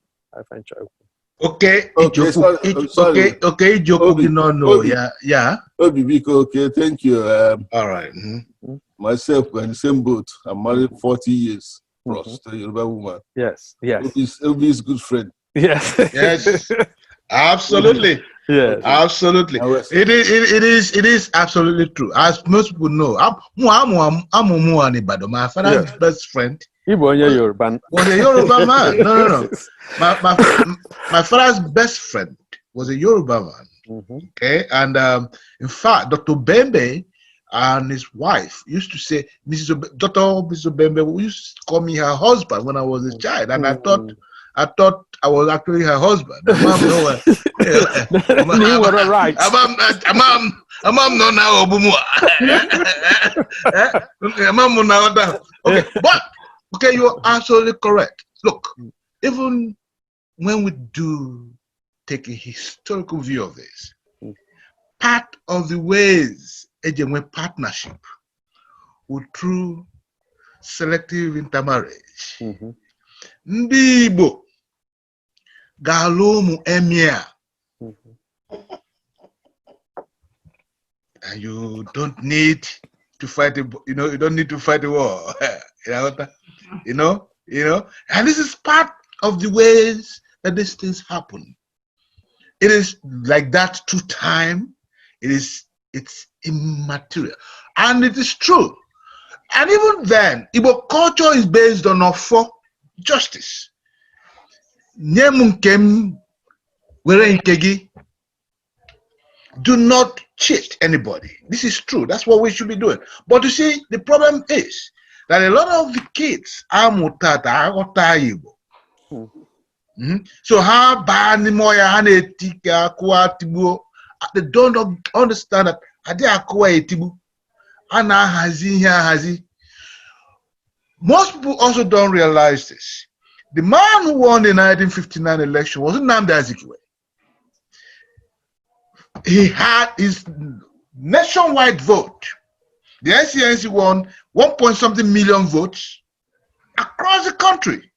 Okay, okay, sorry. Okay, no, yeah. Obibiko, okay, thank you. All right. Myself, we're in the same boat. I'm married 40 years. Plus, to a Yoruba woman. Yes, yes. Obi's good friend. Yes. Yes. Absolutely. Yes. Absolutely. It is absolutely true. As most people know, I'm my father's best friend. Was a Yoruba man. No. My father's best friend was a Yoruba man. Okay, and in fact, Dr. Bembe and his wife used to say, Mrs. Bembe, we used to call me her husband when I was a child, and I thought I was actually her husband. Mom, no, you were right. Mom, no, now, okay, but okay, you're absolutely correct. Look, even when we do take a historical view of this, part of the ways with partnership with through selective intermarriage. Ndị Igbo ga-alụ ụmụ emir, and you don't need to fight you don't need to fight the war. you know, and this is part of the ways that these things happen. It is like that through time. It's immaterial, and it is true. And even then, Igbo culture is based on offer justice. Nkem were nkegi. Do not cheat anybody. This is true. That's what we should be doing. But you see, the problem is that a lot of the kids are mutata Igbo. So how bad they don't understand that most people also don't realize this. The man who won the 1959 election wasn't Nnamdi Azikiwe. He had his nationwide vote. The NCNC won 1-something million votes across the country.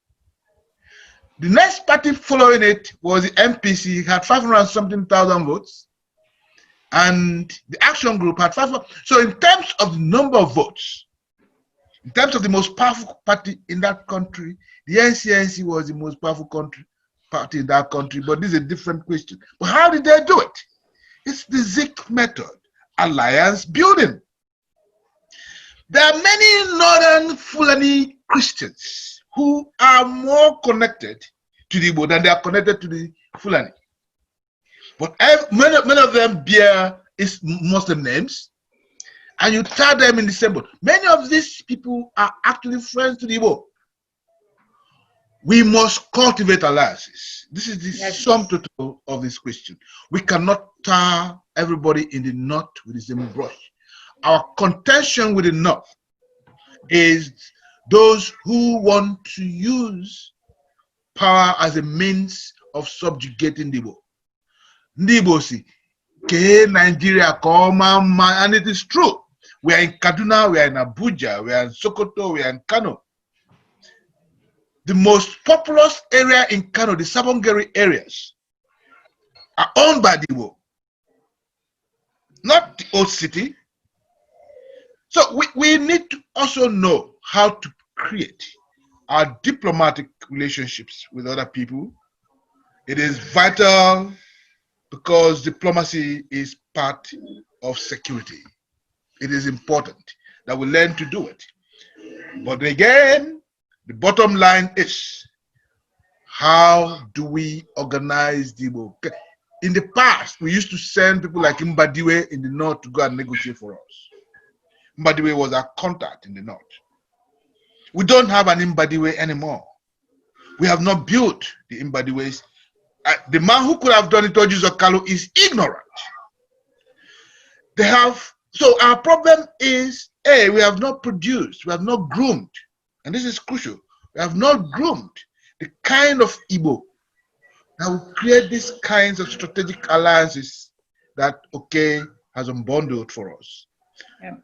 The next party following it was the MPC, had 500-something thousand votes. And the Action Group had 500. So in terms of the number of votes, in terms of the most powerful party in that country, the NCNC was the most powerful party in that country. But this is a different question. But how did they do it? It's the Zik method, alliance building. There are many northern Fulani Christians who are more connected to the Igbo than they are connected to the Fulani. But many of them bear Muslim names, and you tie them in the same boat. Many of these people are actually friends to the Igbo. We must cultivate alliances. This is the Yes. sum total of this question. We cannot tar everybody in the knot with the same brush. Our contention with the North is those who want to use power as a means of subjugating the Igbo. Ndị Igbo si, "Ke Nigeria koma ma," and it is true. We are in Kaduna, we are in Abuja, we are in Sokoto, we are in Kano. The most populous area in Kano, the Sabongeri areas, are owned by the Igbo, not the old city. So we need to also know how to create our diplomatic relationships with other people. It is vital because diplomacy is part of security. It is important that we learn to do it. But again, the bottom line is, how do we organize the Igbo? In the past, we used to send people like Mbadiwe in the north to go and negotiate for us. Mbadiwe was our contact in the north. We don't have an Mbadiwe anymore. We have not built the Mbadiwes. The man who could have done it, Oji Zokalu, is ignorant. They have, so our problem is, A, we have not produced, we have not groomed, and this is crucial, we have not groomed the kind of Igbo that will create these kinds of strategic alliances that OK has unbundled for us. Yeah.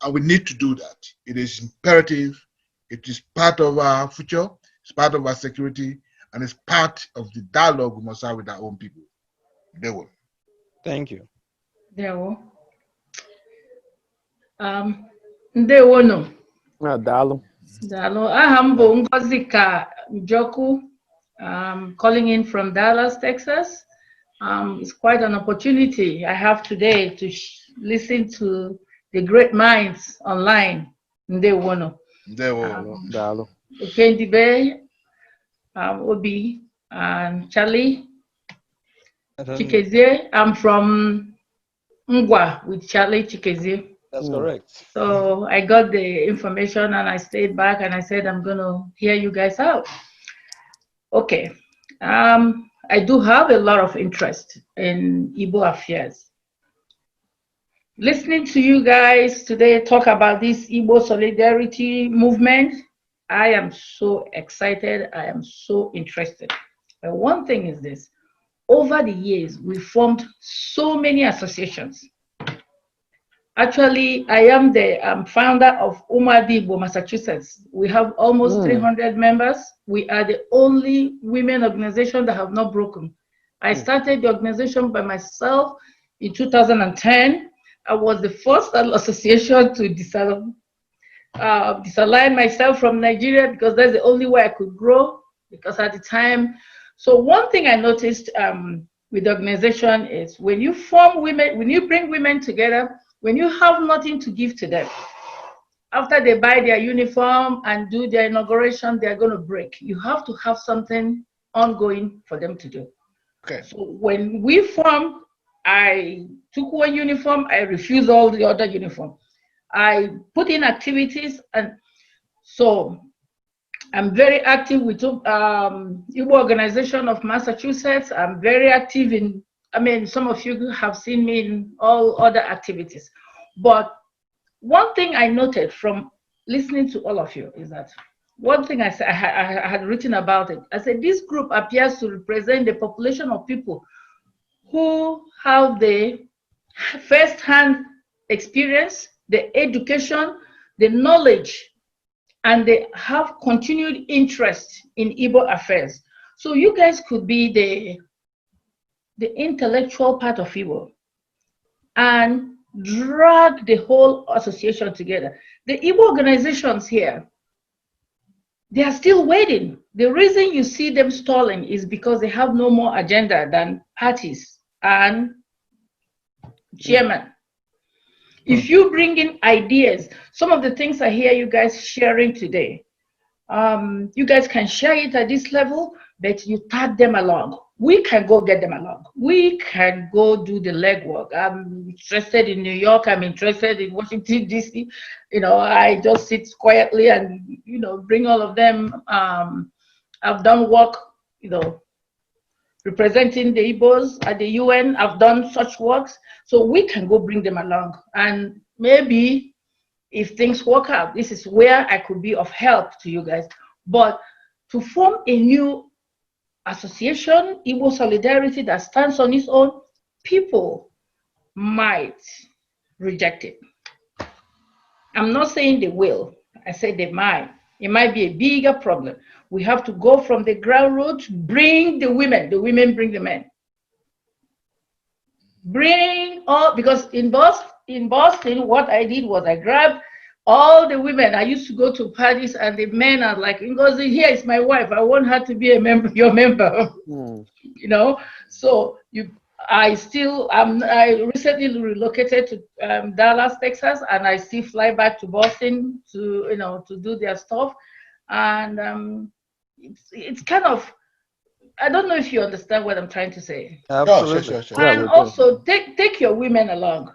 And we need to do that. It is imperative. It is part of our future. It's part of our security. And it's part of the dialogue we must have with our own people. They will. Thank you. Ndewo. Ndewono. Daalụ. Daalụ. Aha m bụ Ngozi Ka Njoku, calling in from Dallas, Texas. It's quite an opportunity I have today to listen to the great minds online. Ndewono. Ndewo. Okendibe, Obi, and Charlie. Chikezie. I'm from Ngwa with Charlie Chikezie. That's correct. So I got the information and I stayed back and I said, I'm going to hear you guys out. Okay. I do have a lot of interest in Igbo affairs. Listening to you guys today talk about this Igbo solidarity movement, I am so excited. I am so interested. But one thing is this. Over the years, we formed so many associations. Actually, I am the founder of Igbo, Massachusetts. We have almost 300 members. We are the only women organization that have not broken. I started the organization by myself in 2010. I was the first association to disalign myself from Nigeria because that's the only way I could grow, because at the time. So one thing I noticed with the organization is when you form women, when you bring women together, when you have nothing to give to them, after they buy their uniform and do their inauguration, they're going to break. You have to have something ongoing for them to do. Okay. So when we formed, I took one uniform, I refused all the other uniform. I put in activities, and so I'm very active with Igbo Organization of Massachusetts. I'm very active in, some of you have seen me in all other activities. But one thing I noted from listening to all of you is that one thing I had written about it, I said this group appears to represent the population of people who have the first-hand experience, the education, the knowledge, and they have continued interest in Igbo affairs. So you guys could be the intellectual part of Igbo and drag the whole association together. The Igbo organizations here, they are still waiting. The reason you see them stalling is because they have no more agenda than parties and chairman. If you bring in ideas, some of the things I hear you guys sharing today, you guys can share it at this level, but you tag them along. We can go get them along. We can go do the legwork. I'm interested in New York. I'm interested in Washington, D.C. I just sit quietly and, bring all of them I've done work, representing the Igbos at the UN. I've done such works, so we can go bring them along. And maybe if things work out, this is where I could be of help to you guys. But to form a new association, Igbo Solidarity, that stands on its own, people might reject it. I'm not saying they will. I said they might. It might be a bigger problem. We have to go from the ground root, bring the women bring the men. Bring all, because in Boston, what I did was I grabbed all the women. I used to go to parties and the men are like, Ngozi, here is my wife. I want her to be a member, your member. So I recently relocated to Dallas, Texas, and I still fly back to Boston to do their stuff. And it's kind of, I don't know if you understand what I'm trying to say. Absolutely. Sure. And also take your women along.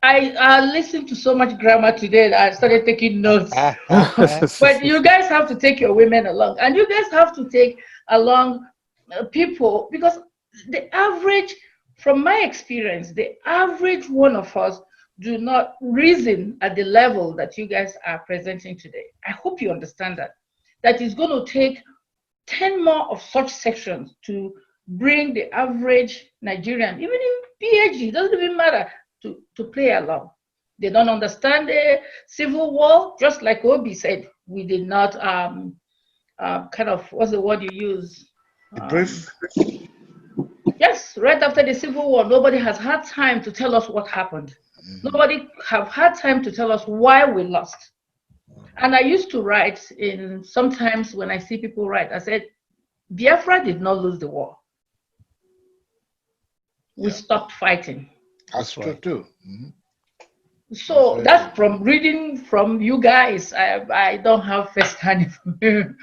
I listened to so much grammar today that I started taking notes. But you guys have to take your women along, and you guys have to take along people, because the average, from my experience, the average one of us do not reason at the level that you guys are presenting today. I hope you understand that. That is going to take 10 more of such sections to bring the average Nigerian, even in PhD, doesn't even matter, to play along. They don't understand the civil war, just like Obi said. We did not kind of, what's the word you use? Brief. Yes, right after the Civil War, nobody has had time to tell us what happened. Nobody have had time to tell us why we lost. And I used to write sometimes when I see people write, I said, Biafra did not lose the war. We stopped fighting. That's true too. So that's from reading from you guys. I don't have first-hand information.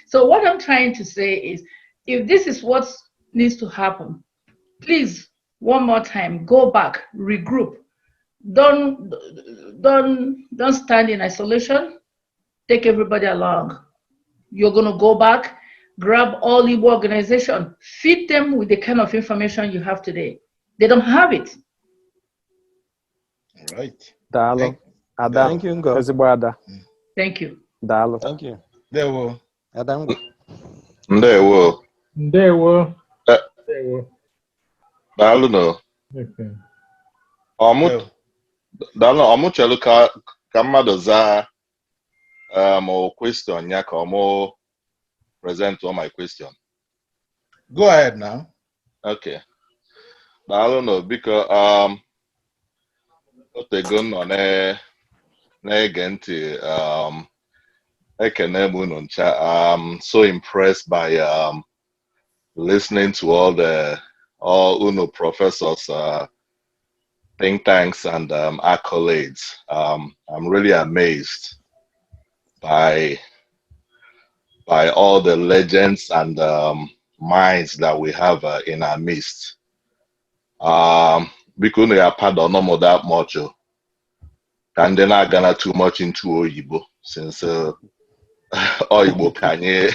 So what I'm trying to say is, if this is what needs to happen, please, one more time, go back, regroup. Don't stand in isolation. Take everybody along. You're going to go back, grab all Igbo organization, feed them with the kind of information you have today. They don't have it. All right. Dalo. Ada. Thank you, Ngo. Ezigbo Ada. Thank you. Dalo. Thank you. Ndewo. Adangwa. Ndewo. Ndewo. Daalụ no. Daalụ ọmụchelu ka mmadụ zaa my question ya ka ọmụ present all my question. Go ahead now. Okay. Daalụ no, biko otego nọ na-ege ntị ekene m unu ncha. I'm so impressed by listening to all UNO professors, think tanks, and accolades. I'm really amazed by all the legends and minds that we have in our midst. Because we are pardon no more that much, and then I gonna too much into Igbo since Igbo kanye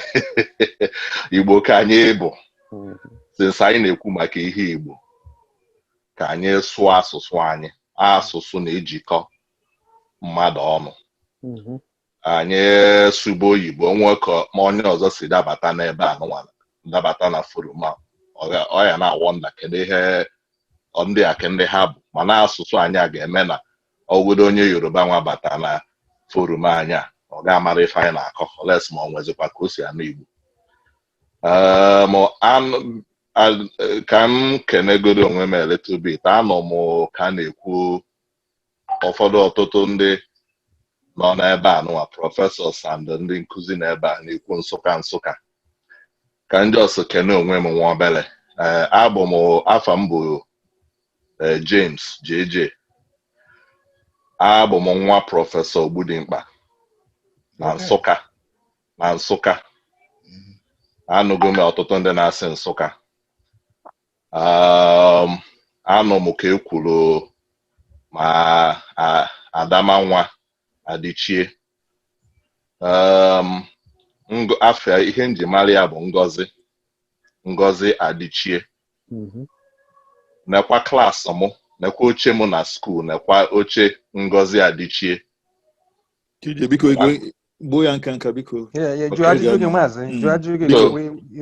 Igbo kanye Igbo. Since anyị na-ekwu maka ihe Igbo ka anyị sụọ asụsụ anyị, asụsụ na-ejikọ mmadụ ọnụ. Anyị sụba oyibo nwekọ ma onye ọzọ si dabata n'ebe a nwa dabata na forum a, ọ ya na-awọnda kedu ihe ndị a ndị ha bụ, mana asụsụ anyị a ga-eme na obodo onye Yoruba nwa bata na forum anyị a, ọ ga-amara ife anyị na-akọ oles ma ọ nwezikwa ka o si anụ Igbo. Ka m kenegoro onwe m a little bit. Anọ m ka na-ekwu ọtụtụ ndị nọ n'ebe a nụwa professors and ndị nkụzi n'ebe a na-ekwu Nsụka ka ndị ọsọ kene onwe m nwa obere. Abụ m afa m bụ James JJ. Abụ m nwa prọfesọ Ogbudimkpa na Nsụka. Anụgo m ọtụtụ ndị na-asị Nsụka. Anọ m ka ekwuru ma Adamanwa Adichie. afọ ihe nji mara ya bụ Ngozi Adichie nekwa klaasị m nekwa oche m na skuul nekwa oche Ngozi Adichie. Biko gbuo ya nka biko. Yeah, So,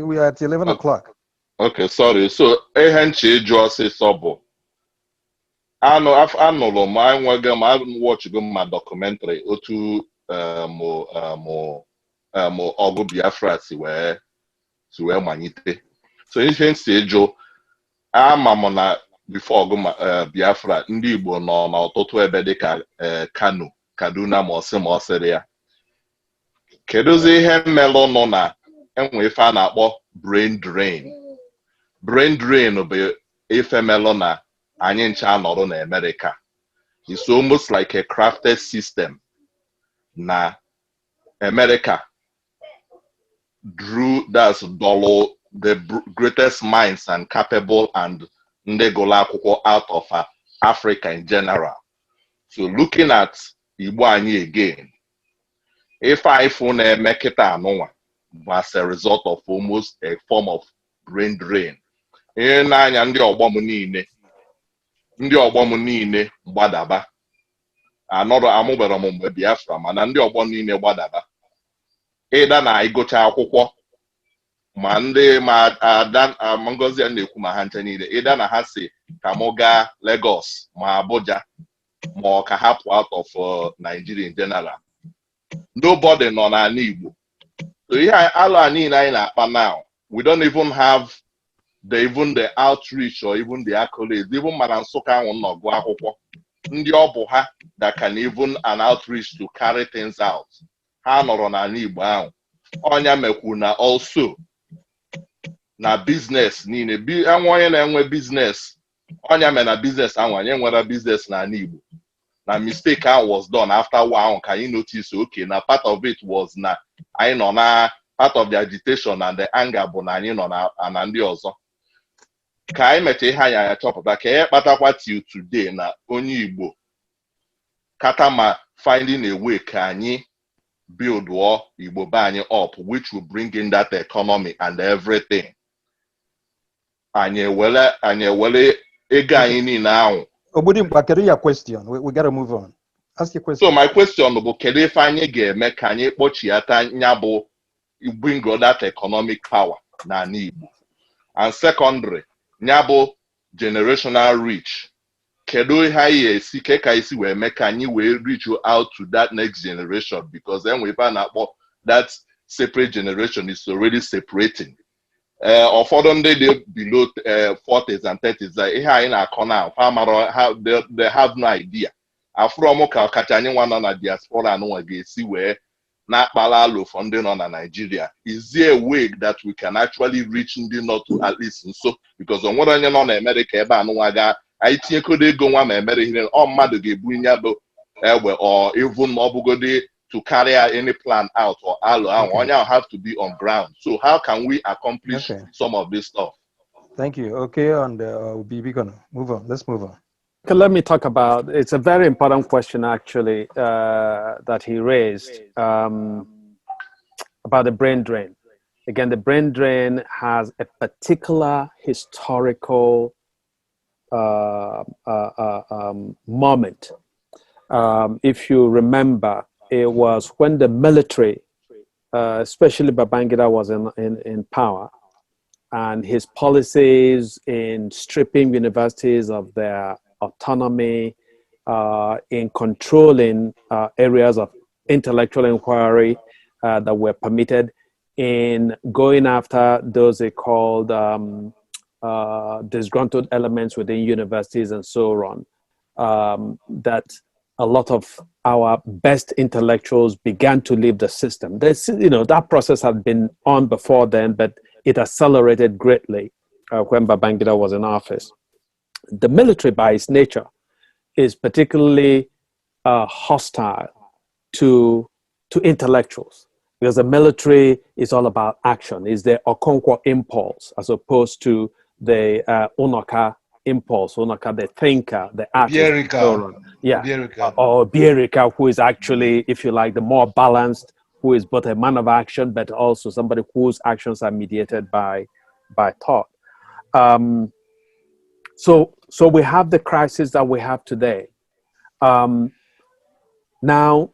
we are at 11 o'clock. Okay, sorry. So ihe nche ịjụ ọsịsọ bụ anụrụ m enweghị m watchgo ma documentary otu ọgụ Biafra si wee manyite. So ihe nsi ịjụ ama m na before ọgụ Biafra ndị Igbo nọ n'ọtụtụ ebe dịka Kano, Kaduna ma ọsịrị ya. Kedụzi ihe mmelụ nọ na enwe ife a na-akpọ brain drain. Brain drain bụ ife melụ na anyị ncha nọrọ na America. It's almost like a crafted system na America dolo the greatest minds and capable and ndị gụrụ akwụkwọ out of Africa in general. So looking at Igbo anyị again, if I na-eme kịta anụnwa as a result of almost a form of brain drain. Ihe n'anya ndị ọgbọ m niile gbadaba. Amụbara m mgbe Biafra mana ndị ọgbọ niile gbadaba. Ịda na ịgụcha akwụkwọ ma ndị ma Ada Ngozi na-ekwu ma ha nche niile ịda na ha si ka m gaa Lagos ma Abuja ma ọ ka hapụ out of Nigeria in general. Nobody nọ n'ala Igbo. So ihe alụ niile anyị na-akpa now, we don't even have the outreach or even the accolades. Even mana Nsụka ahụ nọ gụọ akwụkwọ ndị ọ bụ ha that can even an outreach to carry things out. Ha nọrọ n'ala Igbo ahụ. Ọnya mekwu na also na business niile onye na-enwe business ọnya me na business ahụ anyị nwere business n'ala Igbo. Na mistake ahụ was done after ahụ ka anyị notice okay na part of it was na anyị nọ na part of the agitation and the anger bụ na anyị nọ na ndị ọzọ. Ka anyị mecha ihe anyị achọpụta ka ihe kpatakwa till today na onye Igbo kata ma finding a way ka anyị build Igbo be anyị up, which will bring in that economy and everything. Anyị ewele ego anyị niile ahụ. Obudimba, carry your question. We gotta move on. Ask your question. So my question bụ kedu ife anyị ga-eme ka anyị kpọchiata nya bụ bring that economic power na Igbo. And secondary, nya bụ generational reach. Kedu ihe anyị esi ka isi wee mee ka anyị wee reach out to that next generation, because then we find out that separate generation is already separating. Ụfọdụ ndị dị below 40s and 30s ihe anyị na-akọ na they have no idea. Afrom ka ọkacha anyị nwa nọ na diaspora anụnwa ga-esi wee na-akpala alụ for ndị nọ na Nigeria. Is there a way that we can actually reach ndị nọ to at least nso? Because o nwere onye nọ na America ebe anụnwa ga anyị tinyekodo ego nwa ma emere ihe mmadụ ga-ebu nya bụ egbe or even ma ọ bụgodi to carry any plan out or allo have to be on ground. So how can we accomplish some of this stuff? Thank you. Okay, and we're gonna move on. Let's move on. Okay, let me talk about, it's a very important question actually that he raised about the brain drain. Again, the brain drain has a particular historical moment. If you remember, it was when the military, especially Babangida, was in power, and his policies in stripping universities of their autonomy, in controlling areas of intellectual inquiry that were permitted, in going after those they called disgruntled elements within universities and so on, that a lot of our best intellectuals began to leave the system. That process had been on before then, but it accelerated greatly when Babangida was in office. The military, by its nature, is particularly hostile to intellectuals, because the military is all about action. It's the Okonkwo impulse, as opposed to the Onoka impulse, Onoka, the thinker, the artist. Or Bierika, who is actually, if you like, the more balanced, who is both a man of action, but also somebody whose actions are mediated by thought. So we have the crisis that we have today. Now,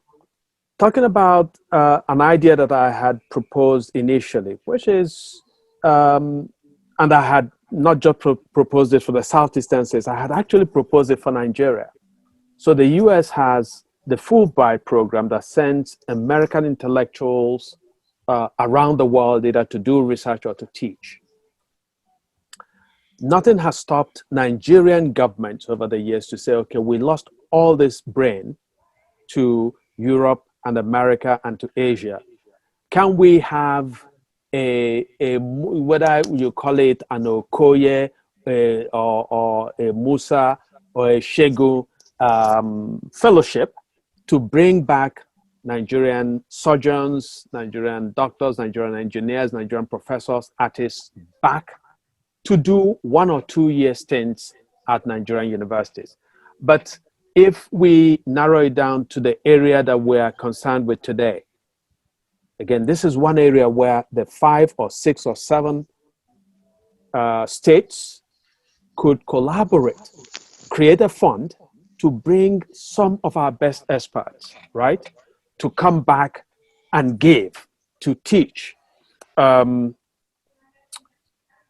talking about an idea that I had proposed initially, which is, and I had not just proposed it for the Southeastern states, I had actually proposed it for Nigeria. So the US has the Fulbright program that sends American intellectuals around the world either to do research or to teach. Nothing has stopped Nigerian government over the years to say, okay, we lost all this brain to Europe and America and to Asia. Can we have whether you call it an Okoye or a Musa or a Shegu fellowship to bring back Nigerian surgeons, Nigerian doctors, Nigerian engineers, Nigerian professors, artists back to do 1 or 2 year stints at Nigerian universities. But if we narrow it down to the area that we are concerned with today, again, this is one area where the 5 or 6 or 7 states could collaborate, create a fund to bring some of our best experts, right, to come back and give, to teach.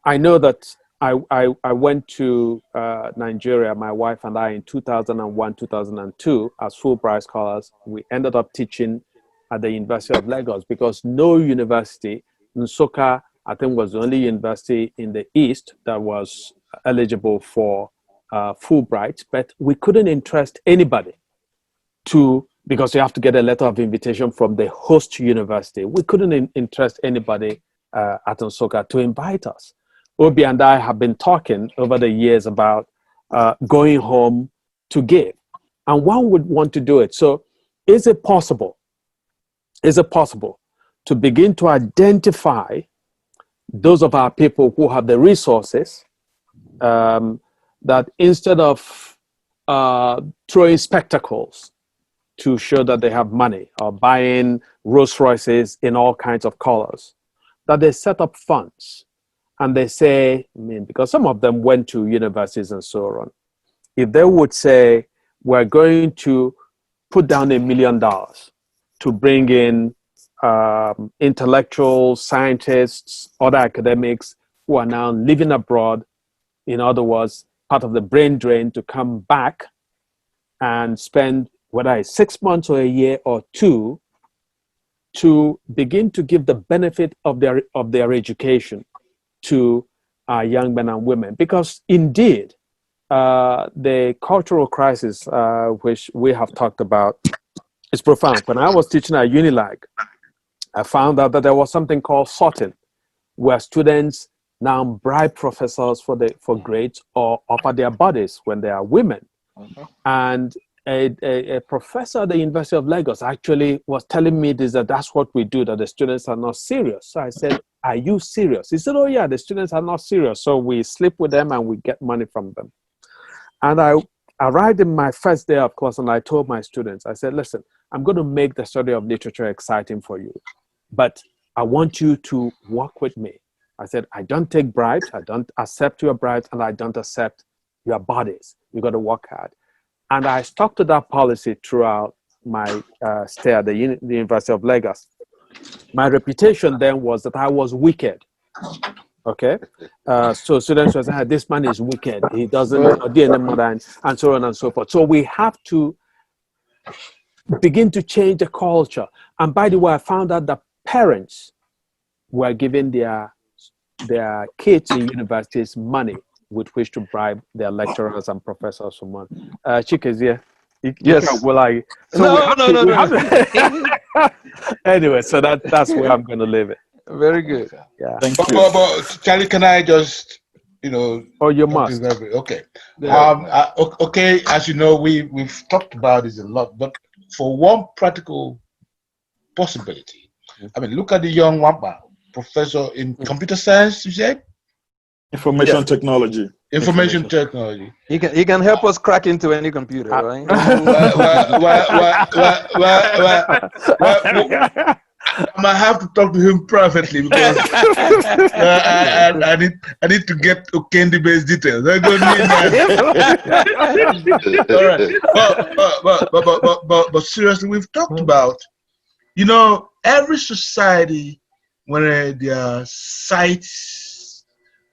I know that I went to Nigeria, my wife and I, in 2001, 2002 as Fulbright scholars. We ended up teaching at the University of Lagos because no university, Nsukka, I think, was the only university in the East that was eligible for Fulbright, but we couldn't interest anybody because you have to get a letter of invitation from the host university. We couldn't interest anybody at Nsukka to invite us. Obi and I have been talking over the years about going home to give, and one would want to do it. So is it possible to begin to identify those of our people who have the resources that instead of throwing spectacles to show that they have money or buying Rolls Royces in all kinds of colors, that they set up funds? And they say, because some of them went to universities and so on, if they would say, we're going to put down $1 million to bring in intellectuals, scientists, other academics who are now living abroad, in other words, part of the brain drain, to come back and spend, whether it's 6 months or a year or 2, to begin to give the benefit of their education to young men and women. Because indeed, the cultural crisis, which we have talked about, is profound. When I was teaching at Unilag, I found out that there was something called sorting, where students now bribe professors for grades or offer their bodies when they are women. And a professor at the University of Lagos actually was telling me that's what we do, that the students are not serious. So I said, are you serious? He said, oh yeah, the students are not serious. So we sleep with them and we get money from them. And I arrived in my first day of class and I told my students, I said, listen, I'm going to make the study of literature exciting for you, but I want you to work with me. I said, I don't take bribes, I don't accept your bribes, and I don't accept your bodies. You got to work hard. And I stuck to that policy throughout my stay at the University of Lagos. My reputation then was that I was wicked. Okay, so students were saying, this man is wicked. He doesn't do any more, and so on and so forth. So we have to begin to change the culture. And by the way, I found out that parents were giving their kids in universities money with which to bribe their lecturers and professors for money. Chikezie, yes. Well, no. Anyway, so that's where I'm going to leave it. Very good. Yeah. Thank you. But Charlie, can I just, Oh, you must. Okay. Okay. As you know, we've talked about this a lot, but for one practical possibility, I mean, look at the young Wampa, professor in computer science, you said? Information technology. Information technology. He can help us crack into any computer, right? might have to talk to him privately because I need to get Okendi based details. I don't need that. All right. But seriously, we've talked about, every society where there are sites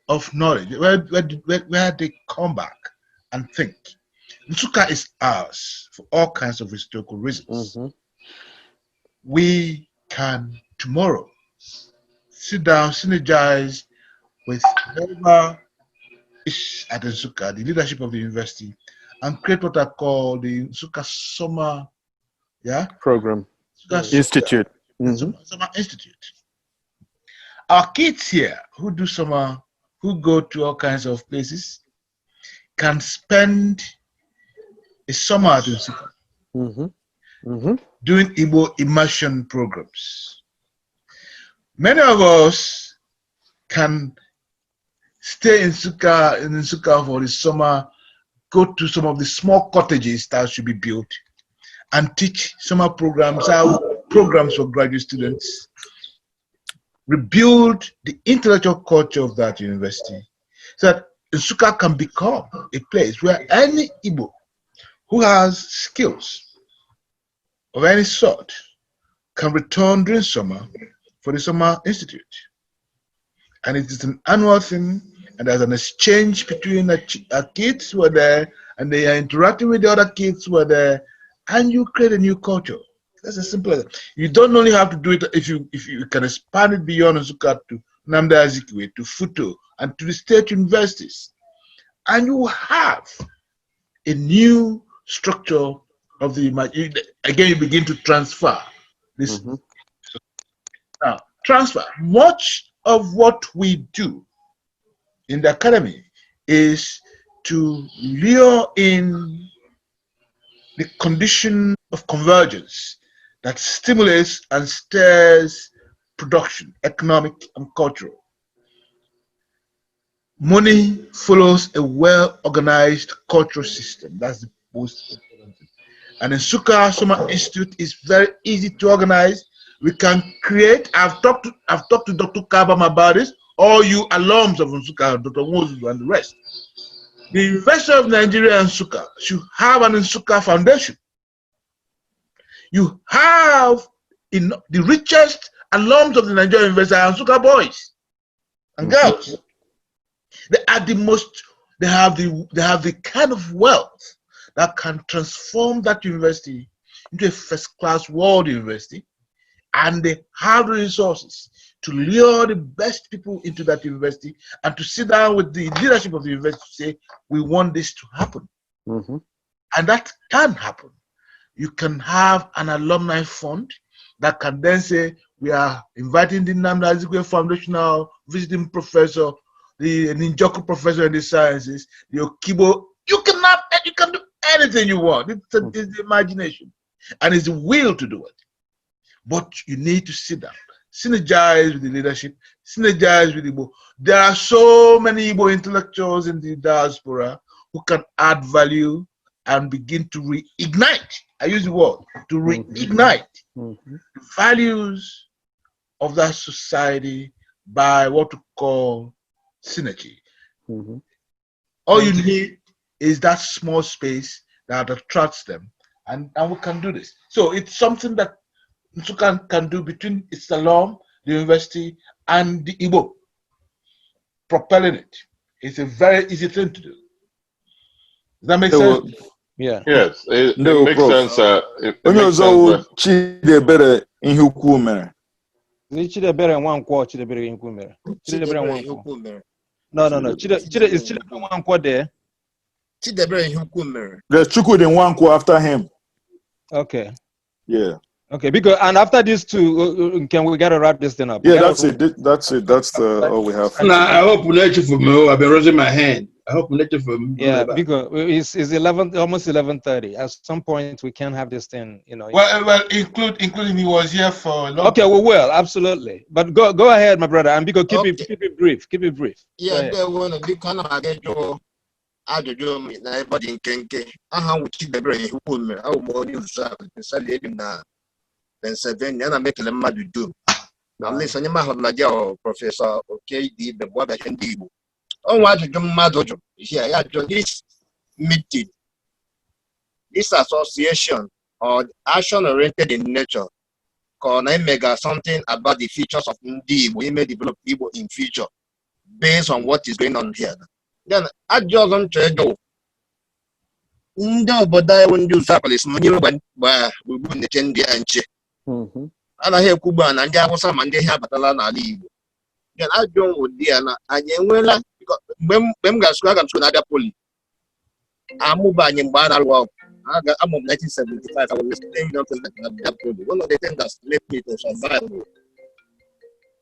of knowledge, where they come back and think. Nsukka is ours for all kinds of historical reasons. We can tomorrow sit down, synergize with whoever is at Nsukka, the leadership of the university, and create what I call the Nsukka Summer Program. Institute. Summer Institute. Our kids here who do summer, who go to all kinds of places, can spend a summer at Nsukka doing Igbo immersion programs. Many of us can stay in Nsukka for the summer, go to some of the small cottages that should be built, and teach summer programs, programs for graduate students, rebuild the intellectual culture of that university, so that Nsukka can become a place where any Igbo who has skills of any sort can return during summer for the Summer Institute. And it is an annual thing, and there's an exchange between our kids who are there, and they are interacting with the other kids who are there, and you create a new culture. That's as simple as that. You don't only have to do it if you can expand it beyond Nsukka to Namda Azikiwe, to Futo, and to the state universities. And you have a new structure of the again, you begin to transfer this. Now, transfer. Much of what we do in the academy is to lure in the condition of convergence that stimulates and stirs production, economic and cultural. Money follows a well-organized cultural system. That's the most important thing. And in Nsukka Summer Institute is very easy to organize. We can create. I've talked to Dr. Kabam about this. All you alums of Nsukka, Dr. Moses and the rest. The University of Nigeria and Nsukka should have an Nsukka Foundation. You have the richest alums of the Nigerian University are Nsukka boys and girls. They are the most. They have the kind of wealth that can transform that university into a first-class world university, and they have the resources to lure the best people into that university and to sit down with the leadership of the university to say, we want this to happen. And that can happen. You can have an alumni fund that can then say, we are inviting the Nnamdi Azikiwe Foundational visiting professor, the Ninjoku professor in the sciences, the Okibo. You can do anything you want. It's the imagination and it's the will to do it. But you need to sit down, synergize with the leadership, synergize with Igbo. There are so many Igbo intellectuals in the diaspora who can add value and begin to reignite. I use the word to reignite the values of that society by what we call synergy. All you need is that small space that attracts them, and we can do this. So it's something that Nsukka can do between its alum, the university, and the Igbo. Propelling it. It's a very easy thing to do. Does that make sense? Yeah. Yes, it makes sense. It Onye makes ọzọ sense. Chidebere ihe ukwu mere. Chidebere Nwankwo, Chidebere ihe ukwu mere. Chidebere Nwankwo. No. Is Chidebere Nwankwo there? Chidebere ihe ukwu mere. There's Chukwudi Nwankwo after him. Okay. Yeah. Okay, because and after these two, can we gotta wrap this thing up? Yeah, that's it. That's all we have. Nah, I hope nature for me. I've been raising my hand. I hope nature for me. Yeah, because it's 11, almost 11:30. At some point, we can have this thing, Well, including he was here for a long Okay, we will absolutely. But go ahead, my brother, and because keep it brief. Keep it brief. Yeah, they want to be kind of get your ajụjụ na everybody nkenke aha Chidebere ihe ukwu mere. I will more use that. Pennsylvania na mekele mmadụ dum na least onye mahụrụ na dia prọfesọ Okedi Begwaga ndị Igbo onwe ajụjụ mmadụ jụ here ya jụ this meeting, this association or action oriented in nature can mega something about the features of ndị Igbo, may develop Igbo in future based on what is going on here. Then ajụjụ ọzọ ndị obodo anyị ndị Usapalis ma nyere gba gbugbu nche ndị a nche anaghị ekwugbu na ndị Awụsa ma ndị ha abatala n'ala Igbo. Then ajụjụ ụdị ya na anyị enweela mgbe m ga-asụ aga m sụ na-abịa poli amụba anyị mgbe a na-alụ ọgụ amụ 1975 I was staying down to that poli. One of the things that led me to survive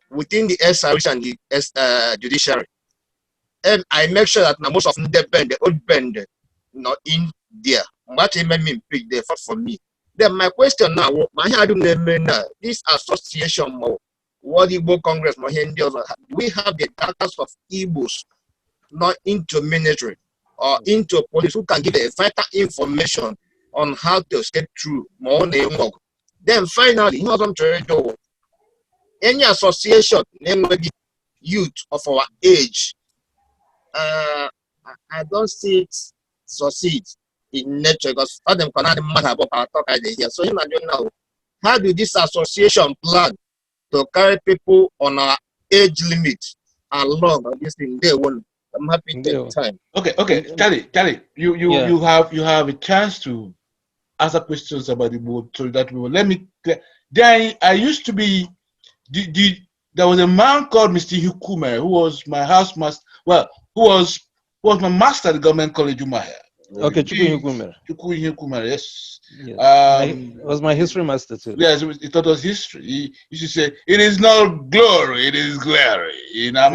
within the SRH and the judiciary, and I make sure that most of them the old band not in there. What made me pick they fought for me. Then my question now, this association, what Igbo Congress, we have the data of Igbos not into military or into police who can give a vital information on how to escape through more. Then finally, any association, namely youth of our age, I don't see it succeed in nature because all them cannot matter about our talk idea. So you know, how do this association plan to carry people on our age limit along this thing? They won't. I'm happy to take time. Okay, Charlie, you have a chance to answer questions about the board, so that we will let me. Then I used to be. There was a man called Mr. Hukume who was my housemaster. Well, who was my master at the government college Umaya. Okay, Chukwu Hukume, yes. It was my history master too. Yes, he taught us history. He used to say, "It is not glory, it is glory." You know,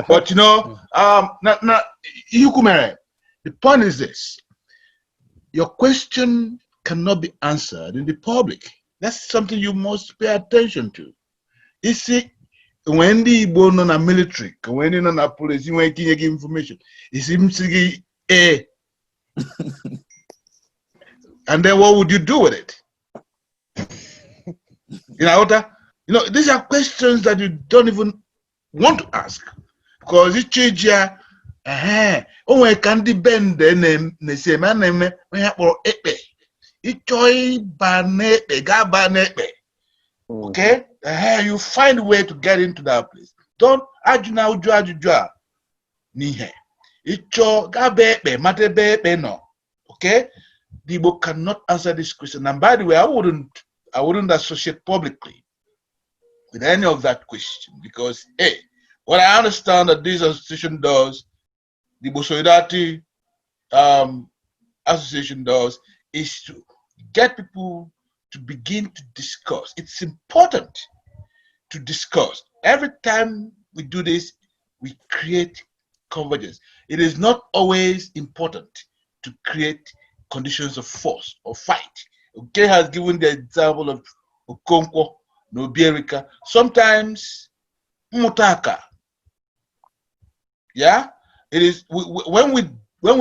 but you know, Hukume, the point is this: your question cannot be answered in the public. That's something you must pay attention to. You see, when the Igbo non military, when the non police, you want to give information. It seems to be a. And then what would you do with it? You know, these are questions that you don't even want to ask because it change here. Oh, I can't depend. Then they say, "Man, we have for epe." Okay, you find a way to get into that place. Don't argue now, okay, the book cannot answer this question. And by the way, I wouldn't associate publicly with any of that question because what I understand that this association does, the Solidarity Association does, is to get people to begin to discuss. It's important to discuss. Every time we do this, we create convergence. It is not always important to create conditions of force or fight. Okay, has given the example of Okonkwo, Nobierica. Sometimes Mutaka. Yeah, it is when we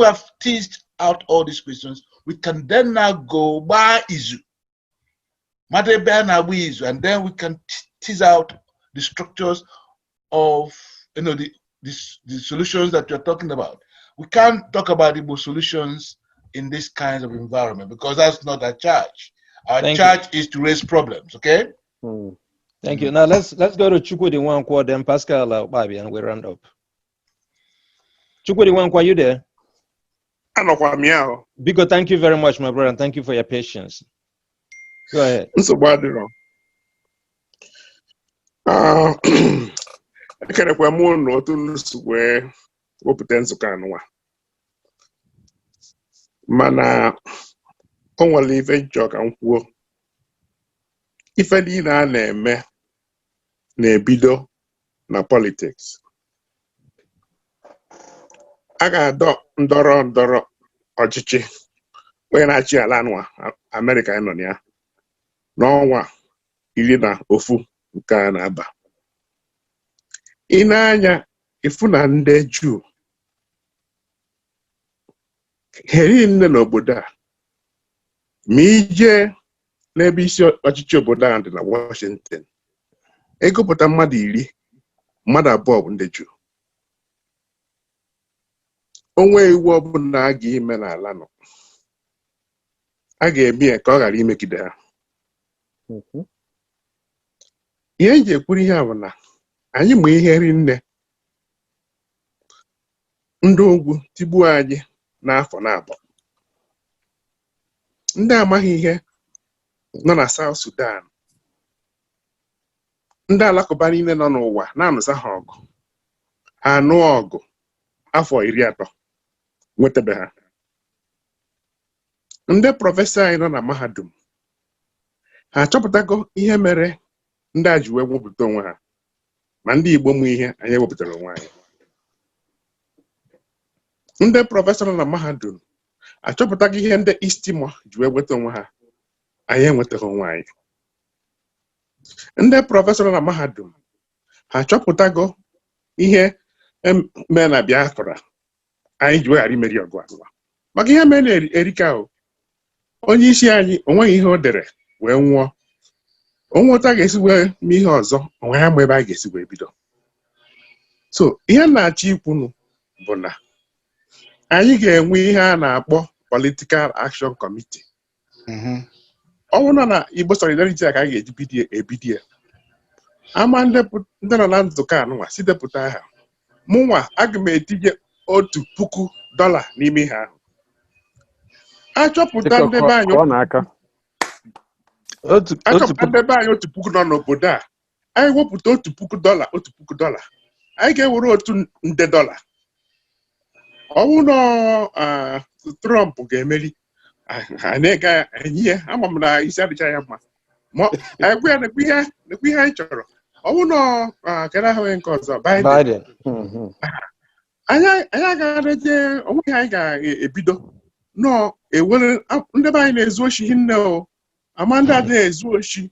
have teased out all these questions, we can then now go by Izu, and then we can tease out the structures of the solutions that you're talking about. We can't talk about Igbo solutions in this kind of environment because that's not our charge. Our charge is to raise problems. Okay. Thank you. Now let's go to Chukwu Nwankwo, then Pascal Babi, and we round up. Chukwu Nwankwo, you there? Biko, thank you very much, my brother, and thank you for your patience. Go ahead. Ekenekwa m unu otu nsu wee wepụta nzukọ anụwa mana o nwere ife nchọ ka m kwuo ife niile a na-eme na-ebido na politics. A ga-adọ ndọrọ ọchịchị onye na-achị ala anụwa Amerịka nọ na ya n'ọnwa 11 nke a na-aba. Ị na-anya ifu na ndị Juu heri nne n'obodo a ma ije n'ebe isi ọchịchị obodo ahụ dị na Washington. Egụpụta mmadụ 10, mmadụ 2 bụ ndị Juu. Onwe iwu ọbụla a ga-eme n'ala nọ, a ga-eme ya ka ọ ghara imegide ha. Ihe m ji ekwuru ihe a bụ na anyị ma ihe rinne ndị ugwu tigbuo anyị n'afọ na-abụ. Ndị amaghị ihe nọ na South Sudan, ndị alakụba niile nọ n'ụwa na-anụsa ha ọgụ, ha anụ ọgụ afọ 30 nwetabe ha. Ndị prọfesọ anyị nọ na mahadum ha achọpụtago ihe mere ndị a ji wee wepụta onwe ha, ma ndị Igbo mụ ihe anyị ewepụtara onwe anyị. Ndị prọfesọ nọ na mahadum achọpụtago ihe ndị East Timor ji wee weta onwe ha, anyị enwetaghị onwe anyị. Ndị prọfesọ nọ na mahadum ha achọpụtago ihe mere na Biafra, anyị ji weghara imeri ọgụ azụwa. Maka ihe mere na erika o, onye isi anyị onweghị ihe o dere wee nwụọ. Onwe otu a ga-esi wee mee ihe ọzọ, onwe ha ma ebe a ga-esi wee bido. So ihe na-achọ ikwunu bụ na anyị ga-enwe ihe a na-akpọ Political Action Committee. Ọ bụrụ na Igbo Solidarity a ka a ga-eji ebido ya, ama ndị nọ na nzukọ anụnwa si depụta aha, mụnwa aga m etinye $1,000 n'ime ihe ahụ. Achọpụta ndebe anyị $1,000 nọ n'obodo a, anyị wepụta $1,000, anyị ga-ewere $1,000. Ọ bụrụ na Trump ga-emeri, anyị ga-enye ya, ama m na isi adịcha ya mma, ma anyị gwa ya nekwa ihe anyị chọrọ. Ọ bụrụ na kedu ahụ nke ọzọ, Biden, anyị agaghị onwe ihe anyị ga-ebido nọ ewere ndị be anyị na-ezu oshi hinne o, ama ndị adịghị ezu oshi.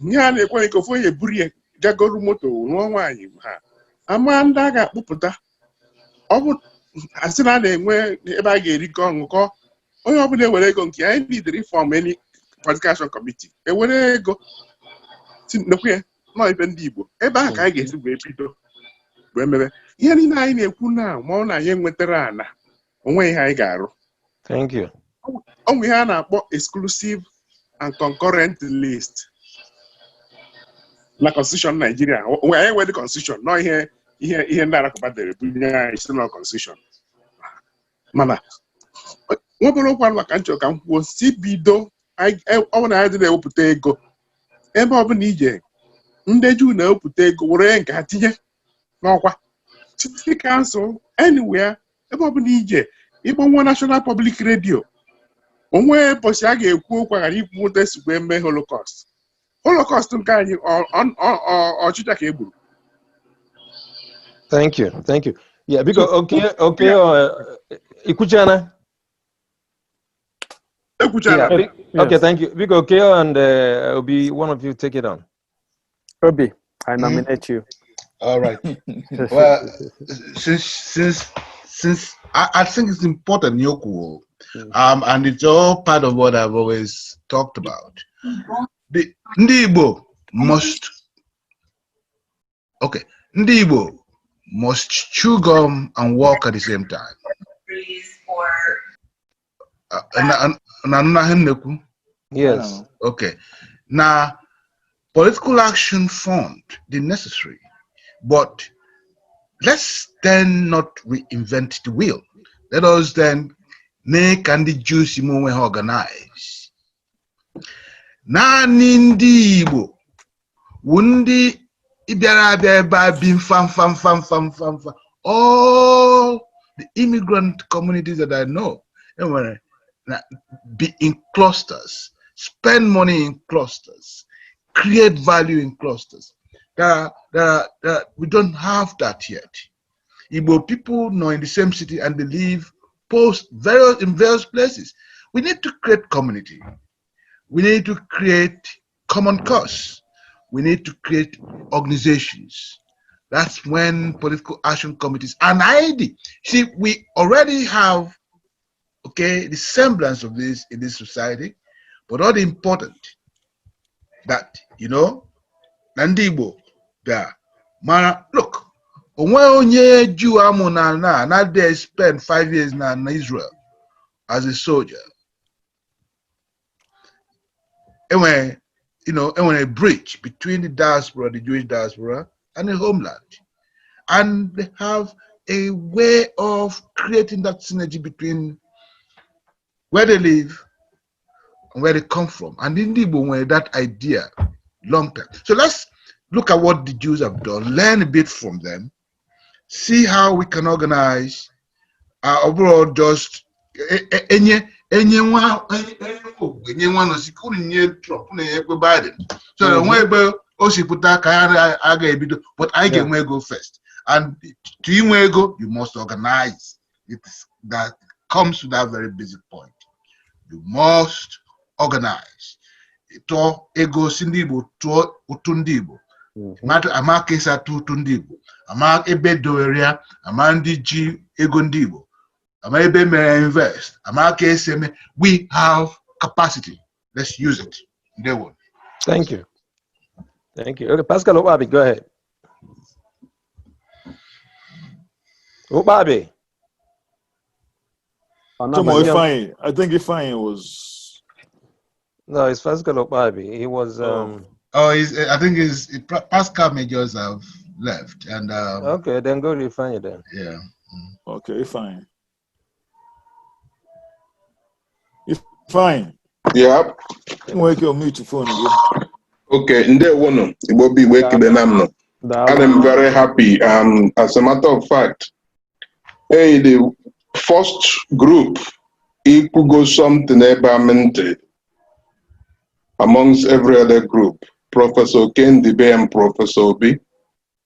Ihe a na-ekwe ka ofu onye buru ya gagoro moto rụọ nwaanyị ha, ama ndị a ga-akpụpụta. Ọ bụ asị na a na-enwe ebe a ga-erikọ ọṅụkọ, onye ọbụla ewere ego nke anyị nidiri fọm any Political Action Committee, ewere ego tinekwe nọ ibe ndị Igbo, ebe ahụ ka anyị ga-esi wee bido wee mebe ihe niile anyị na-ekwu na ma ọ na anyị nwetara ana onwe ihe anyị ga-arụ. Thank you. Ọ nwe ihe a na-akpọ exclusive and concurrent list na Constitution Nigeria. Onwe anyị nwere Constitution nọ ihe ndị Alakụba dere bunye anyị si na Constitution. Mana nwebere okwu maka nchọ ka m kwuo si bido, ọ bụ na anyị dị na-ewepụta ego ebe ọbụla ije, ndị Juu na-ewepụta ego were nke ha tinye n'ọkwa city council anywhere, ebe ọbụla ije, ịgbanwe National Public Radio, onwe ụbọchị a ga-ekwu okwu ghara ikwu ụta esikwa eme Holocaust nke anyị ọchịcha ka e gburu. Thank you. Yeah, because okay, Ikuchana. Yeah, okay, thank you. Because Keo and Obi, one of you take it on. Obi, I nominate you. All right. Well, since I think it's important, Yoku, and it's all part of what I've always talked about. The Igbo must chew gum and walk at the same time. Yes. Okay. Now, political action fund the necessary, but let's then not reinvent the wheel. Let us then make and the juicy moment organize. Na ndị Igbo, wundi ibiara bin fam. All the immigrant communities that I know, be in clusters, spend money in clusters, create value in clusters. We don't have that yet. Igbo people know in the same city and they live in various places. We need to create community. We need to create common cause. We need to create organizations. That's when political action committees and ID. See, we already have, the semblance of this in this society, but all the important that, Nandi Igbo, Mara, look, onye Jew amụ na they spent 5 years in Israel as a soldier. And when a bridge between the diaspora, the Jewish diaspora, and the homeland. And they have a way of creating that synergy between where they live and where they come from. And in Igbo, when that idea long term. So let's look at what the Jews have done, learn a bit from them, see how we can organize overall just Biden. So when but I can go first. And to go, you must organize. That comes to that very basic point. You must organize. To ego sindibo to utundibo. Matter amakesa to tundibo. Amak ebe doeria, amandi ji ego ndibo. Maybe may invest. We have capacity. Let's use it. They will. Thank you. Thank you. Okay, Pascal Obabi, go ahead. Obabi. Ifeanyi. I think Ifeanyi was. No, it's Pascal Obabi. He was. I think Pascal may just have left. And okay, then go to Ifeanyi then. Yeah. Okay, fine. Fine. Yeah. Wake your mute phone again. Okay, Ndewono, Igbo be waking the name. And I'm very happy. As a matter of fact, the first group, it could go something about amongst every other group. Professor Ken Dibe and Professor Obi,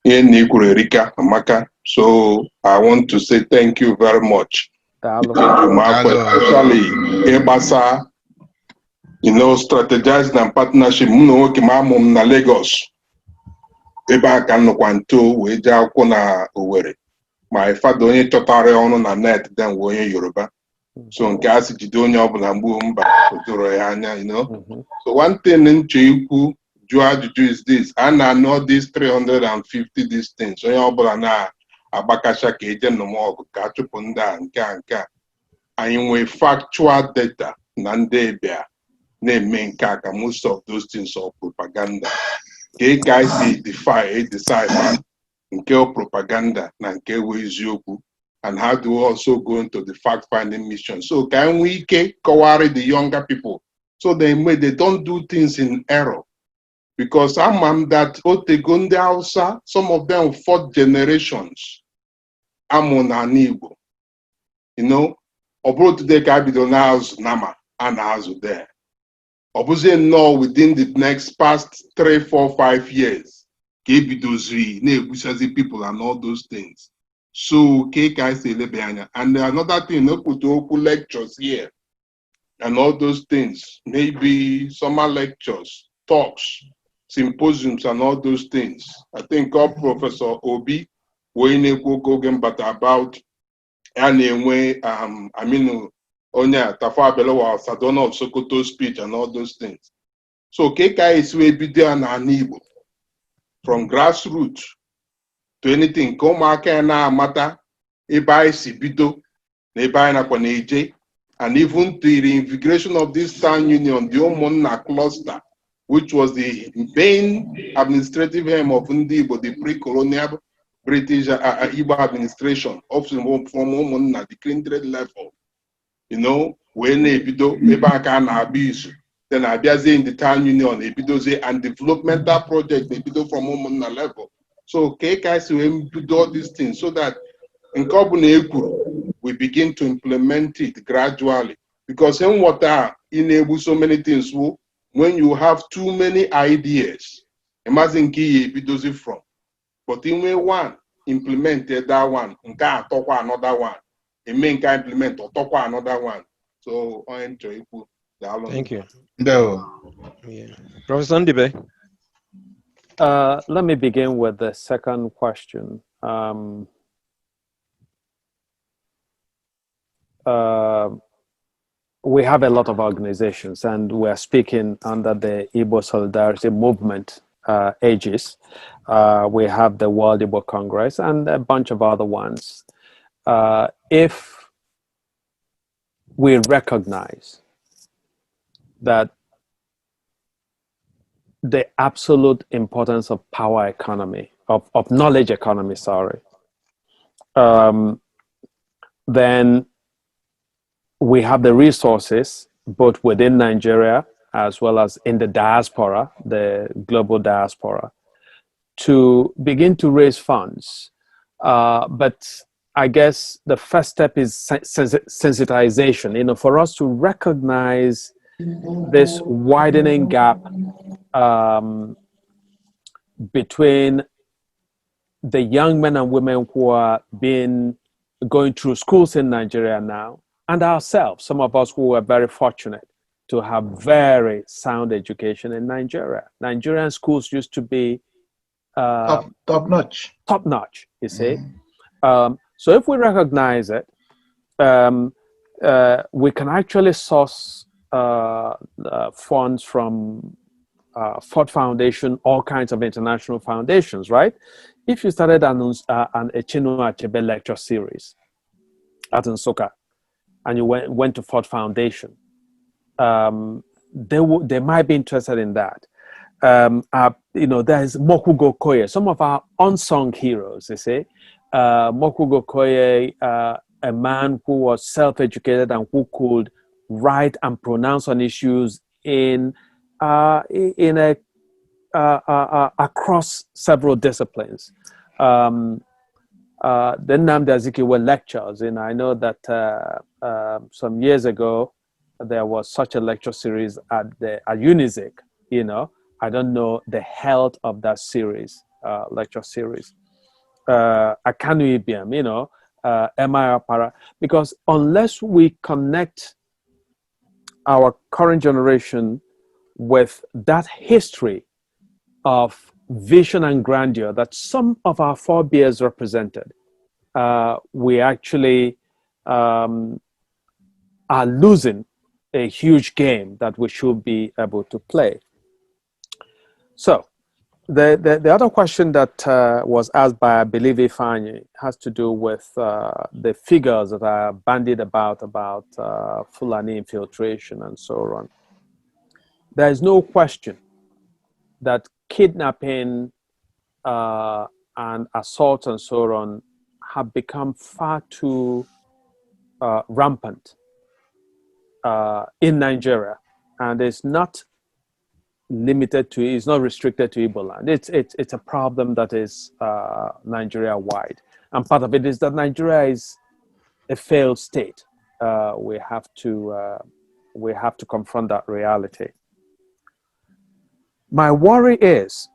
Rika Amaka. So I want to say thank you very much. Especially Ebasa, strategizing and partnership. Na Lagos. Eba can kwanto weja na Owerri. My father only chọtara ọnụ na net then we Yoruba. So nke asị jide onye ọbụla mgbu mba toro ya anya, So one thing in ikwu jụọ ajụjụ is this. I know these 350 these things. Onye ọbụla na agbakacha ka eje nnọmọgụ ka achụpụ ndị a nke a. Anyị nwee factual data na ndị ebia na-eme nke a ka most of those things are propaganda. Ka guys decide nke propaganda na nke eziokwu, and how do we also go into the fact-finding mission. So can we cover the younger people so they don't do things in error? Because I'm that Otegunde Hausa, some of them 4th generations. I'm on an Igbo. Obro today can be done house Nama and house there. Obuze no within the next past 3, 4, 5 years. People and all those things. So and another thing, put lectures here and all those things, maybe summer lectures, talks, symposiums and all those things. I think Professor Obi but about anyway, Onya Tafabelo Sadona of Sokoto speech and all those things. So KK is way be there and Igbo. From grassroots to anything, come na matter, ebai sibido, ebai na kwaneje, and even to the reinvigoration of this town union, the Omonna cluster, which was the main administrative aim of Ndibo, the pre-colonial British Igbo administration, from Omonna, the kindred level. When ebido, eba ka na abisu. Then Abiaze in the town union, ebidoze and developmental project, ebido from Omonna level. So KKS will do all these things so that in Kobune we begin to implement it gradually. Because in water enable so many things, when you have too many ideas, imagine ki ebidoze from. But in way one implemented that one, nka atokwa another one. A main can implement or tokwa another one. So I enjoy. Thank you. No. Yeah. Professor Ndibe. Let me begin with the second question. we have a lot of organizations, and we're speaking under the Igbo Solidarity Movement aegis. We have the World Igbo Congress and a bunch of other ones. If we recognize that the absolute importance of power economy, of knowledge economy, sorry, then we have the resources both within Nigeria as well as in the diaspora, the global diaspora, to begin to raise funds. But I guess the first step is sensitization, you know, for us to recognize this widening gap between the young men and women who are going through schools in Nigeria now, and ourselves, some of us who are very fortunate to have very sound education in Nigeria. Nigerian schools used to be top notch. Top notch, you see. So if we recognize it, we can actually source funds from Ford Foundation, all kinds of international foundations, right? If you started an Chinua Achebe lecture series at Nsukka, and you went to Ford Foundation, they might be interested in that. You know, there's Mokugo Koye, some of our unsung heroes, they say. Mokugo Koye, a man who was self-educated and who could write and pronounce on issues across several disciplines. Then Nnamdi Azikiwe lectures, and I know that some years ago there was such a lecture series at UNIZIC. You know, I don't know the health of that series, lecture series. Akanu Ibiam, you know, MIR Para, because unless we connect our current generation with that history of vision and grandeur that some of our forebears represented, we actually are losing a huge game that we should be able to play. So the other question that was asked by, I believe, Ifeanyi, has to do with the figures that are bandied about Fulani infiltration and so on. There is no question that kidnapping and assault and so on have become far too rampant in Nigeria, and it's not limited to, it's not restricted to Igbo land. It's a problem that is Nigeria wide, and part of it is that Nigeria is a failed state. We have to confront that reality. My worry is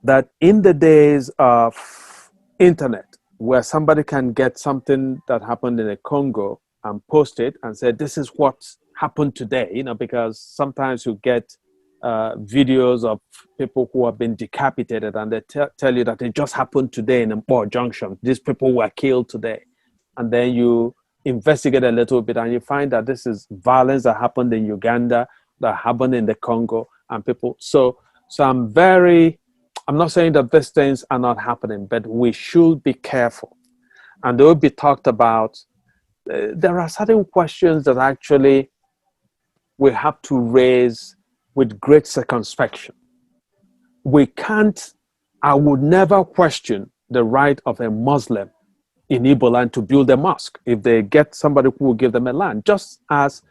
that in the days of internet, where somebody can get something that happened in the Congo and post it and say, this is what happened today, you know, because sometimes you get videos of people who have been decapitated and they tell you that it just happened today in Mpo Junction. These people were killed today. And then you investigate a little bit and you find that this is violence that happened in Uganda, that happened in the Congo, and people. So I'm not saying that these things are not happening, but we should be careful. And they will be talked about. There are certain questions that actually we have to raise with great circumspection. We can't, I would never question the right of a Muslim in Igbo land to build a mosque if they get somebody who will give them a land, just as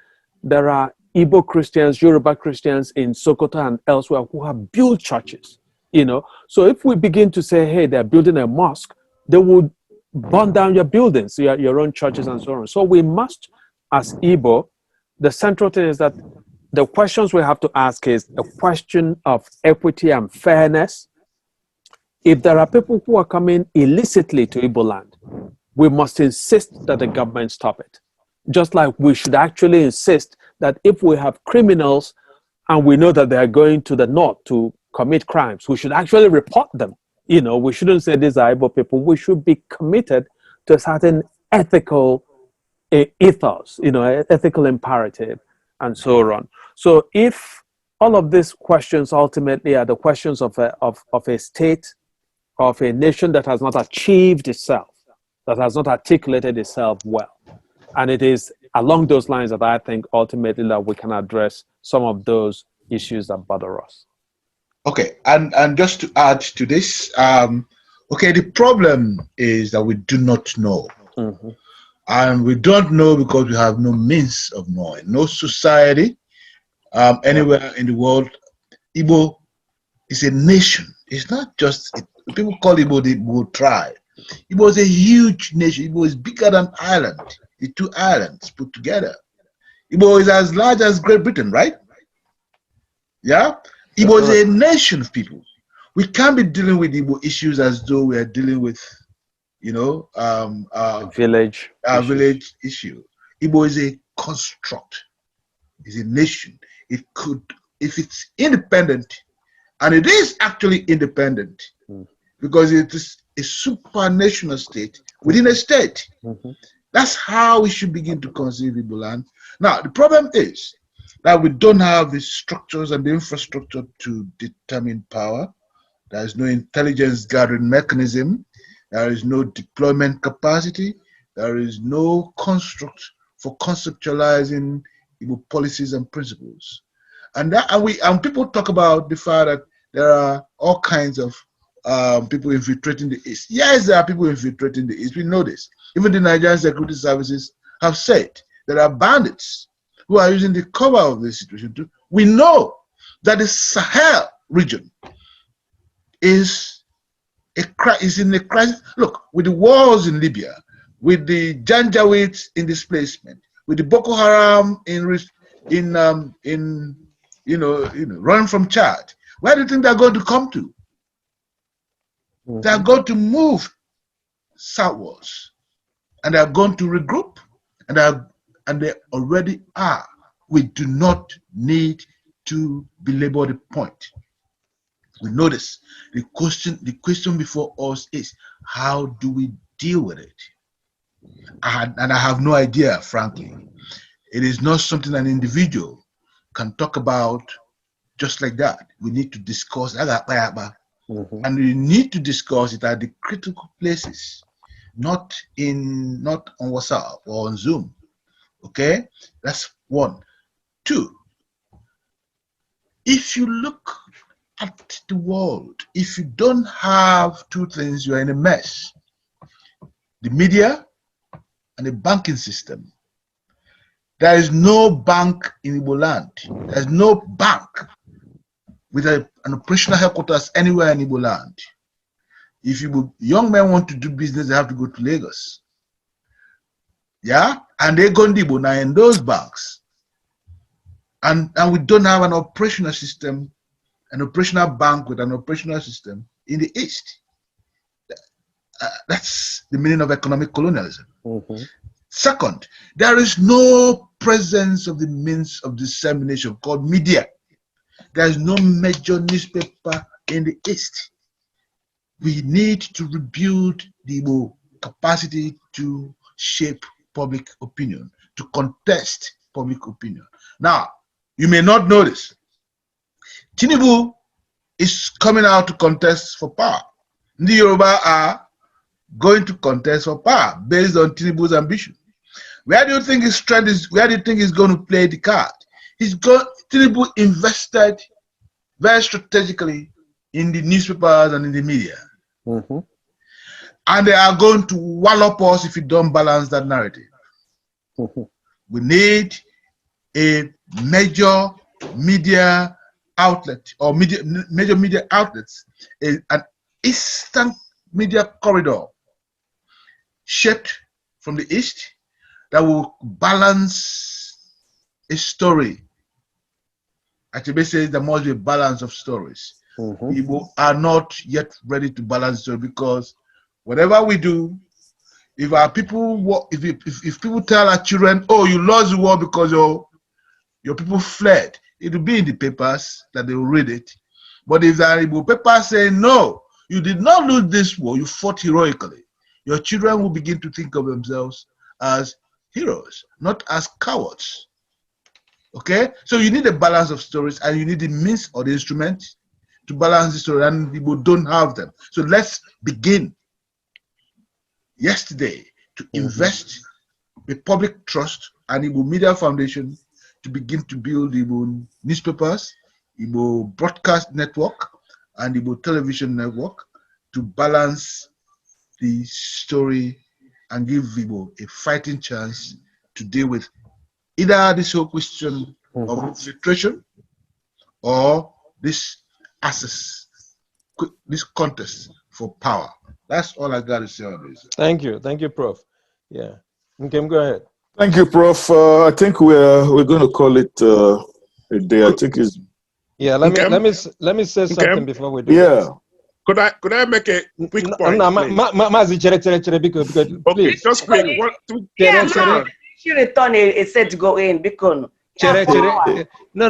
there are Igbo Christians, Yoruba Christians in Sokoto and elsewhere who have built churches, you know. So if we begin to say, hey, they're building a mosque, they would burn down your buildings, your own churches and so on. So we must, as Igbo, the central thing is that the questions we have to ask is a question of equity and fairness. If there are people who are coming illicitly to Igbo land, we must insist that the government stop it. Just like we should actually insist that if we have criminals and we know that they are going to the north to commit crimes, we should actually report them. You know, we shouldn't say these are Igbo people. We should be committed to a certain ethical ethos, ethical imperative, and so on. So if all of these questions ultimately are the questions of a state, of a nation that has not achieved itself, that has not articulated itself well, and it is along those lines that I think ultimately that we can address some of those issues that bother us. Okay, and just to add to this, okay, the problem is that we do not know. Mm-hmm. And we don't know because we have no means of knowing. No society anywhere in the world. Igbo is a nation. It's not just, people call Igbo the Igbo tribe. Igbo is a huge nation. Igbo is bigger than Ireland, the two islands put together. Igbo is as large as Great Britain, right? Yeah? Igbo is a nation of people. We can't be dealing with Igbo issues as though we are dealing with, village issue. Igbo is a construct. It's a nation. It could, if it's independent, and it is actually independent, because it is a supranational state within a state. That's how we should begin to conceive Igbo land. Now, the problem is that we don't have the structures and the infrastructure to determine power. There is no intelligence gathering mechanism. There is no deployment capacity. There is no construct for conceptualizing Igbo policies and principles. And people talk about the fact that there are all kinds of people infiltrating the East. Yes, there are people infiltrating the East. We know this. Even the Nigerian security services have said there are bandits who are using the cover of this situation too. We know that the Sahel region is in a crisis. Look, with the wars in Libya, with the Janjaweeds in displacement, with the Boko Haram running from Chad, where do you think they're going to come to? They're going to move southwards, and they're going to regroup, and they already are. We do not need to belabor the point. We know this. The question before us is, how do we deal with it? And I have no idea, frankly. It is not something an individual can talk about just like that. We need to discuss, and we need to discuss it at the critical places, not on WhatsApp or on Zoom. Okay, that's one. Two, if you look at the world, if you don't have two things, you're in a mess. The media and the banking system. There is no bank in Igbo land. There's no bank with an operational headquarters anywhere in Igbo land. If young men want to do business, they have to go to Lagos. Yeah? And they go to Igbo now in those banks. And we don't have an operational system, an operational bank with an operational system in the East. That's the meaning of economic colonialism. Second, there is no presence of the means of dissemination called media. There is no major newspaper in the East. We need to rebuild the capacity to shape public opinion, to contest public opinion. Now, you may not know this. Tinubu is coming out to contest for power. The Yoruba are going to contest for power based on Tinubu's ambition. Where do you think his strength is? Where do you think he's going to play the card? Tinubu invested very strategically in the newspapers and in the media. And they are going to wallop us if we don't balance that narrative. We need a major media outlet or major media outlets, an Eastern media corridor shaped from the East that will balance a story. Actually, says there must be a balance of stories. People are not yet ready to balance story because whatever we do, if our people, if people tell our children, "Oh, you lost the war because your people fled," it will be in the papers that they will read it. But if the Igbo papers say, "No, you did not lose this war, you fought heroically," your children will begin to think of themselves as heroes, not as cowards. Okay? So you need a balance of stories, and you need the means or the instrument to balance the story, and people don't have them. So let's begin yesterday to invest the public trust and Igbo Media Foundation to begin to build Igbo newspapers, Igbo broadcast network, and Igbo television network to balance the story and give Igbo a fighting chance to deal with either this whole question of infiltration or this access, this contest for power. That's all I got to say on this. Thank you, Prof. Yeah, Nkem, go ahead. Thank you, Prof. I think we're going to call it a day. I think it's. Yeah, let me say something before we do. Yeah. That. Could I make a quick point? Please. Just quick. Yeah, should return a set to go in because no,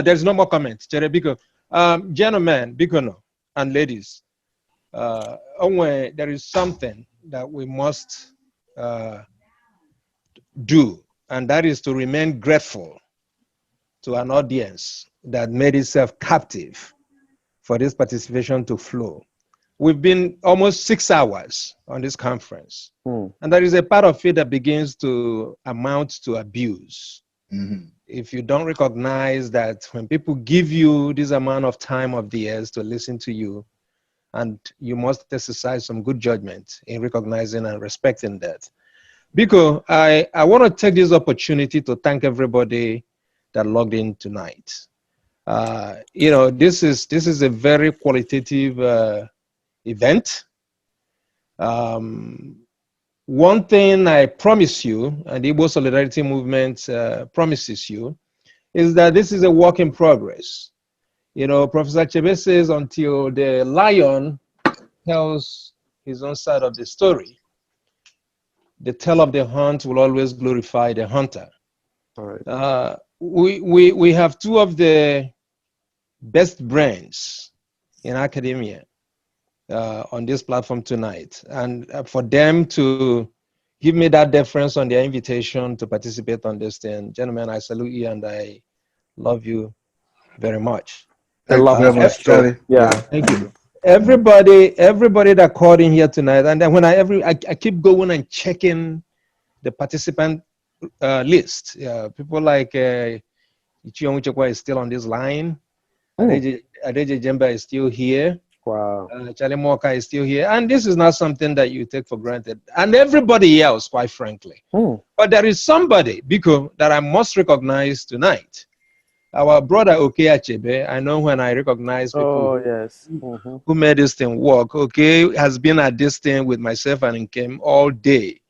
there's no more comments. Gentlemen, and ladies, there is something that we must do, and that is to remain grateful to an audience that made itself captive for this participation to flow. We've been almost 6 hours on this conference, and there is a part of it that begins to amount to abuse. If you don't recognize that when people give you this amount of time of the years to listen to you, and you must exercise some good judgment in recognizing and respecting that. Because I want to take this opportunity to thank everybody that logged in tonight. This is a very qualitative event. One thing I promise you, and the Igbo Solidarity Movement promises you, is that this is a work in progress. Professor Chebe says until the lion tells his own side of the story, the tale of the hunt will always glorify the hunter. All right. We have two of the best brains in academia on this platform tonight, and for them to give me that deference on their invitation to participate on this thing, gentlemen, I salute you and I love you very much. Thank you very much, Charlie. Yeah, thank you. Everybody that called in here tonight, and then when I keep going and checking the participant list. People like Ichion Uchekwa is still on this line. Adeje Jemba is still here. Wow. Charlie Moka is still here. And this is not something that you take for granted. And everybody else, quite frankly. But there is somebody, Biko, that I must recognize tonight. Our brother Oke Achebe, I know when I recognize people who made this thing work. Oke has been at this thing with myself and Nkem all day.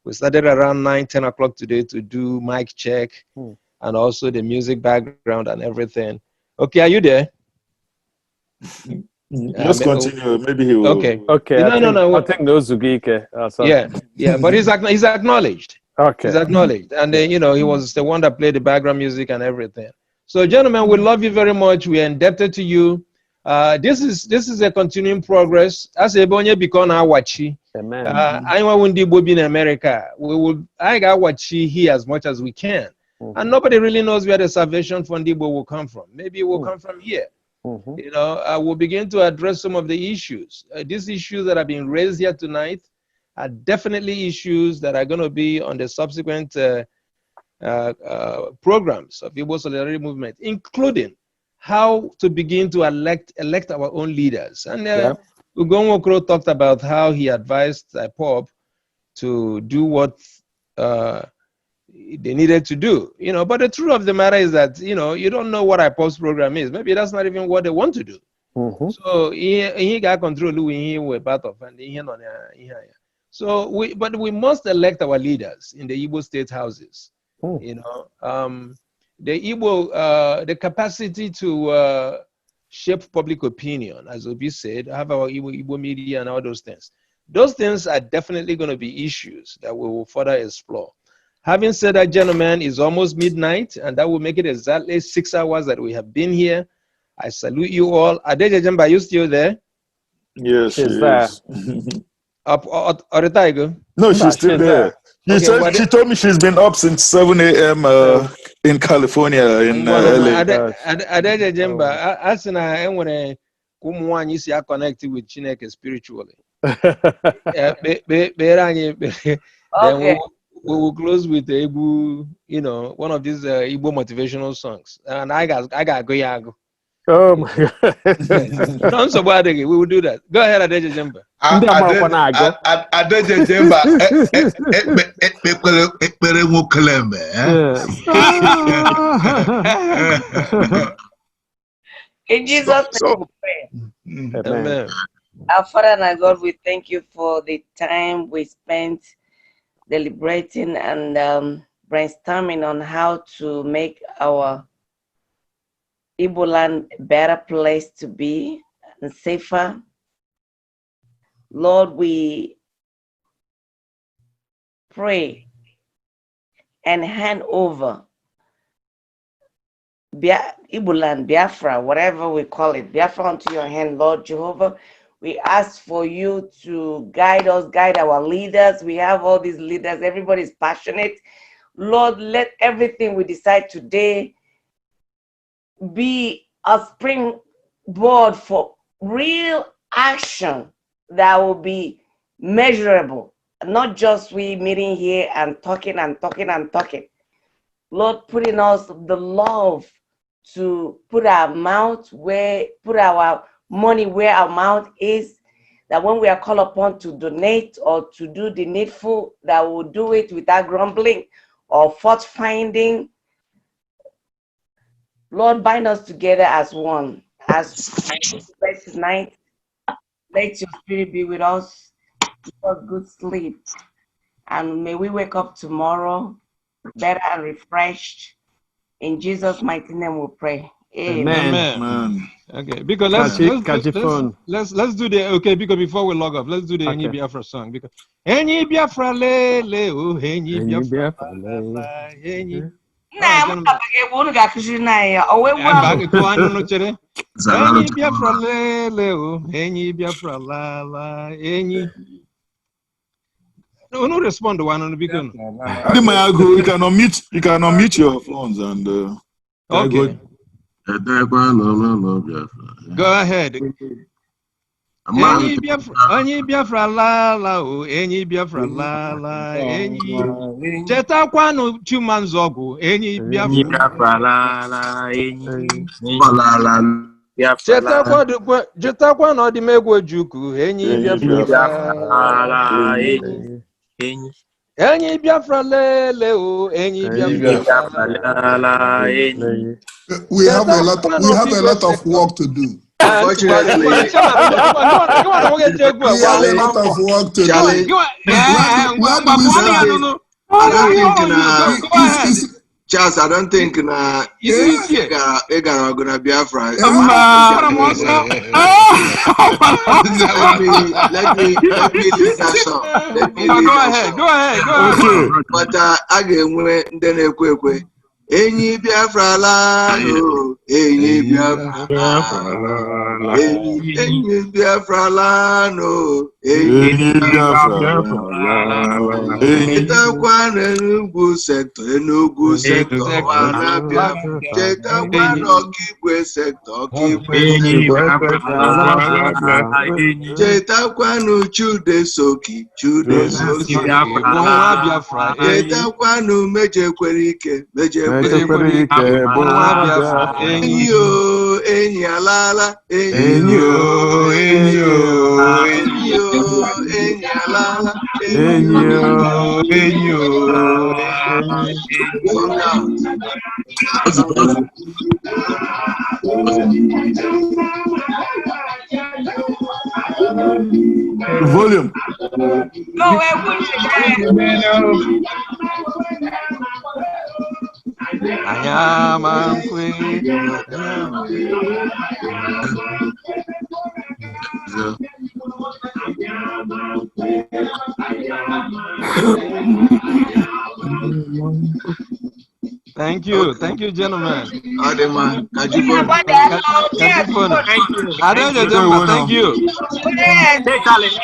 We started around 9-10 o'clock today to do mic check and also the music background and everything. Okay, are you there? Just continue. Maybe he will. Okay. No. I think no Zugike. Yeah, but he's acknowledged. Okay. He's acknowledged, and he was the one that played the background music and everything. So, gentlemen, we love you very much. We are indebted to you. This is a continuing progress. As a bonye become our wachi. I want to be in America. I got wachi here as much as we can, and nobody really knows where the Salvation Fund will come from. Maybe it will come from here. We'll begin to address some of the issues. These issues that have been raised here tonight are definitely issues that are going to be on the subsequent programs of Igbo Solidarity Movement, including how to begin to elect our own leaders. And Ugongo Okoro talked about how he advised POP to do what they needed to do, but the truth of the matter is that, you don't know what IPOP's program is. Maybe that's not even what they want to do. So he got control we're part of, and so we must elect our leaders in the Igbo state houses. The Igbo, the capacity to shape public opinion, as Obi said, have our Igbo media and all those things. Those things are definitely going to be issues that we will further explore. Having said that, gentlemen, it's almost midnight, and that will make it exactly 6 hours that we have been here. I salute you all. Adeje Jemba, are you still there? Yes, she's there. Or the tiger? No, she's still there. She told me she's been up since 7 a.m. In California, in LA. Adeje Jemba, as in I when Kumwan is connected with Chineke spiritually. Then we will close with the Igbo, one of these Igbo motivational songs. And I got go yago. Oh my God. Don't so bad again. We will do that. Go ahead, Adeje Jemba. Adeje Jemba, In Jesus' name we pray. Amen. Our Father and our God, we thank you for the time we spent deliberating and brainstorming on how to make our Igbo land a better place to be and safer. Lord, we pray and hand over Igbo land, Biafra, whatever we call it, Biafra unto your hand, Lord Jehovah. We ask for you to guide us, guide our leaders. We have all these leaders. Everybody's passionate. Lord, let everything we decide today be a springboard for real action that will be measurable. Not just we meeting here and talking and talking and talking. Lord, put in us the love to put our money where our mouth is, that when we are called upon to donate or to do the needful, that we'll do it without grumbling or fault finding. Lord, bind us together as one. As bless tonight, let your spirit be with us. Give us good sleep. And may we wake up tomorrow better and refreshed. In Jesus' mighty name we pray. Amen. Amen. Okay, because let's do the because before we log off, let's do the Enyi Biafra song. Because Enyi Biafra le oh Enyi Biafra la Enyi. Enyi Biafra le oh Enyi Biafra la Enyi. No respond to one on the beacon. You can unmute your phones and okay. Go ahead. Enyi Biafra la o Enyi Biafra la Enyi. Chetakwanụ Chumanzọgwụ Enyi Biafra la Enyi. Chetakwanụ Ọdịmegwu Ojukwu Enyi Biafra la Enyi. Enyi Biafra le o Enyi Biafra la Enyi. We have a lot of work to do. Unfortunately, we have a lot of work to do. Charles, I don't think Biafra. Let me leave that song. Go ahead. But Enyi Biafra la no, Enyi Biafra la, Enyi Biafra la no, Enyi Biafra la. Chetakwa n'Enugu sector, Wanabia. Chetakwa n'Okigwe sector, Chetakwa n'Chude Soki, Chetakwa n'Mejekwerike, Enyi alala, enyi alala, volume. No, where would you Thank you, gentlemen. Adema, Kajifon. Thank you.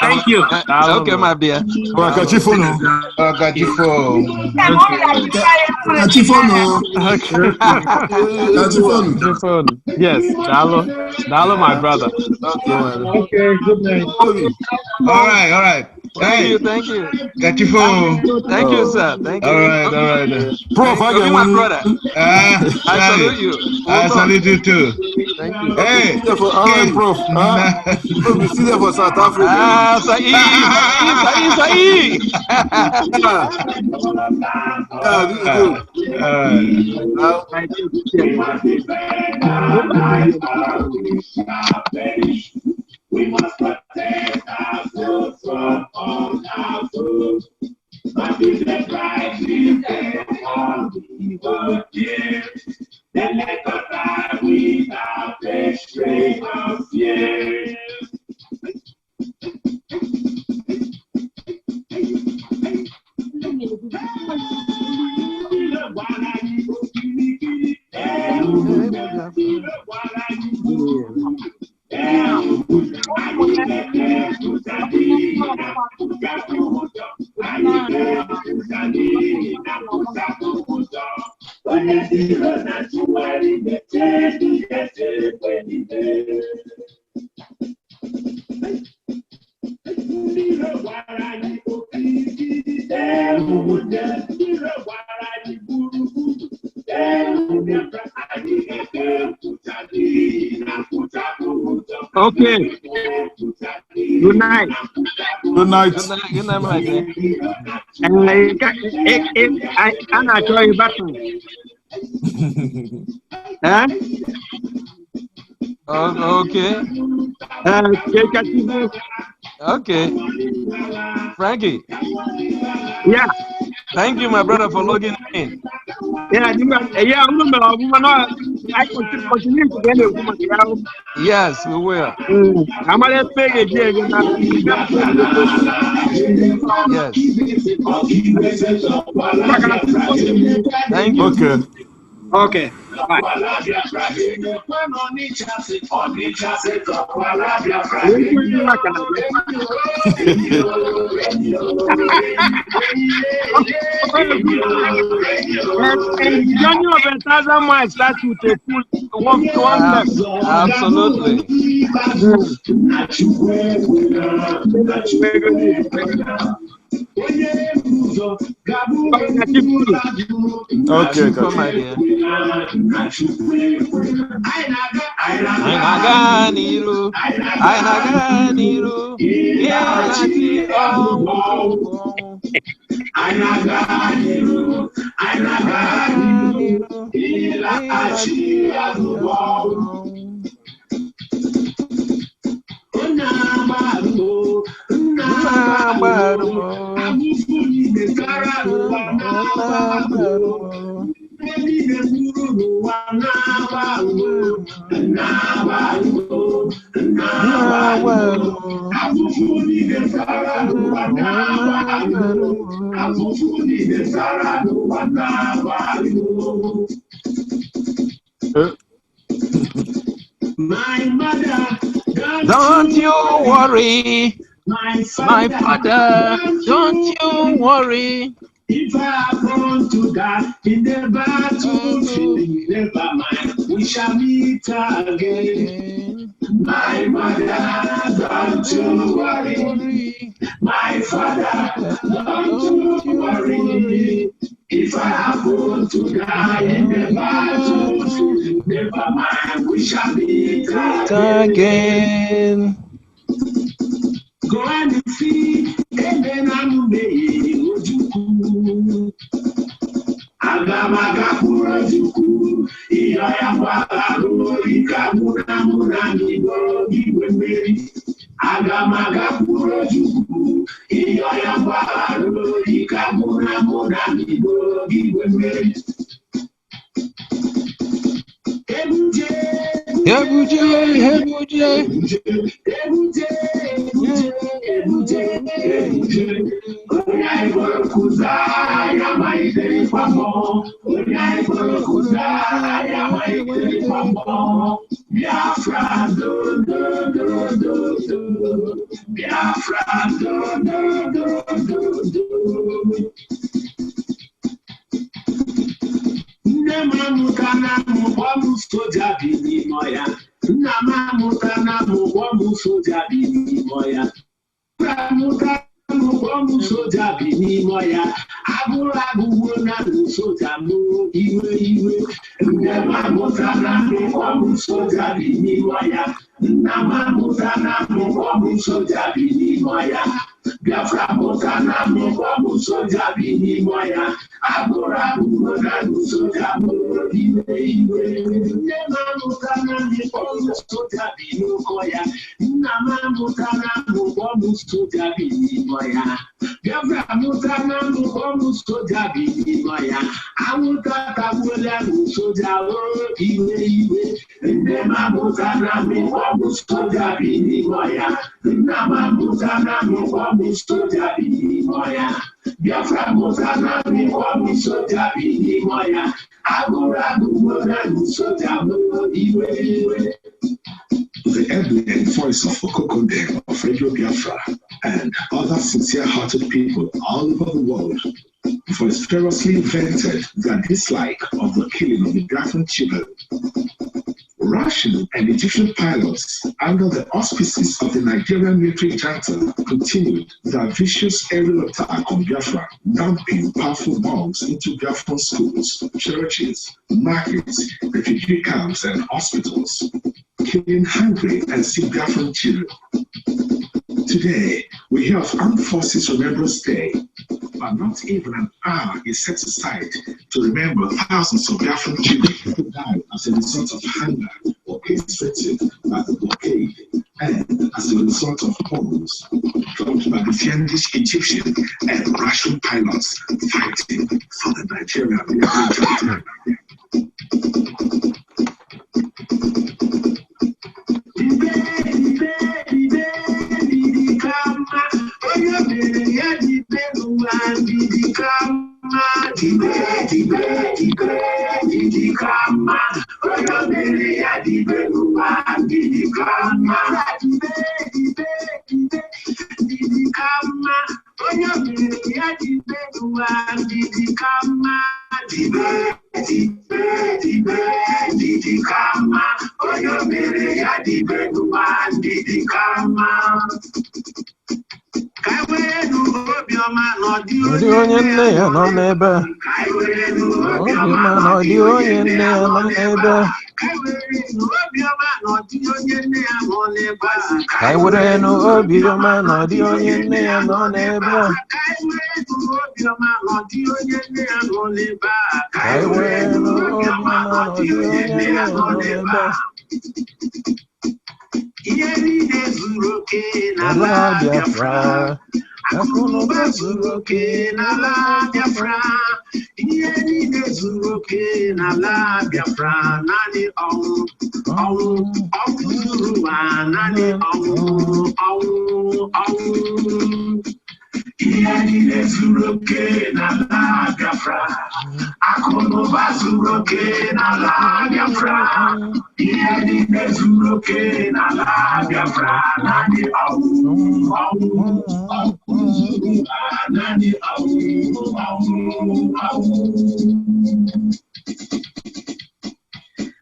Thank you. Okay, my dear. Kachifon. Yes, Dalo, my brother. Okay, good night. All right. Thank you. Kachifon. Thank you, sir. Thank you. All right. Prof, I got my brother. I salute you. I salute you too. Thank you. Hey, Prof. We see there for South Africa. Sai. This is good. We must protect our souls from all our souls. But if the price is all we will give, then let us die without a trace of fear. Okay. Good night. Good night. Good night, my dear. I'm not sure you back. Huh? Okay. Okay. Frankie. Yeah. Thank you, my brother, for logging in. Yeah, I continue to get a woman. Yes, we will. I'm going to pay again. Yes. Thank you. Okay. Okay. Bye. Absolutely. Okay, my dear. Ainaganiru. My mother, don't you worry. My father, don't you worry. If I are born to die in the battlefield, never mind, we shall meet again. My mother, don't you worry. My father, don't you worry. If I are born to die in the battlefield, never mind, we shall meet again. Go and see, and then I'm Agamagapura Juku, Iayambaru, Ikamuna Nigo, Igwe. Agamagapura Juku, Iayambaru, Ikamuna Nigo, Igwe. Biafra, do, do, do, do, do. Biafra, do, do, do, do, do. Namamutana mubomu soja bini moya. Namamutana mubomu soja bini moya. Namamutana mubomu soja bini moya. Abura buwona soja mu iwe. Namamutana mubomu soja bini moya. Namamutana mubomu soja bini moya. Biafra mutana mubomu soja bini moya. Abura buwona soja mu iwe. Namamutana mubomu soja bini moya. Namamutana mubomu soja bini moya. Biafra mutana mubomu soja bini moya. Amutata wole soja iwe. Namamutana mubomu soja bini moya. Namamutana mubomu soja bini moya. Biafra mutana mubomu soja bini moya. Abura buwona soja mu iwe. The ebullient voice of Okokode of Radio Biafra and other sincere-hearted people all over the world vociferously vented their dislike of the killing of the Biafran children. Russian and Egyptian pilots, under the auspices of the Nigerian military junta, continued their vicious aerial attack on Biafra, dumping powerful bombs into Biafran schools, churches, markets, refugee camps, and hospitals, killing hungry and sick Biafran children. Today, we hear of Armed Forces Remembrance Day, but not even an hour is set aside to remember thousands of Biafran children who died as a result of hunger or castrated by the blockade, and as a result of bombs dropped by the fiendish Egyptian and Russian pilots fighting for the Nigerian military junta.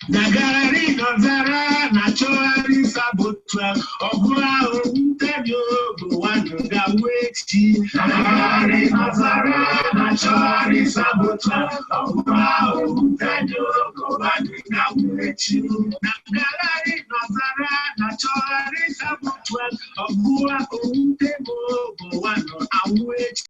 Nagari Novara, Nachori Sabutra, Ogua, Untedio, Wanda Wexi, Nagari Novara, Nachori Sabutra, Ogua, Untedio, Wanda Wexi, Nagari Novara, Nachori Sabutra, Ogua, Untedio, Wanda Wexi.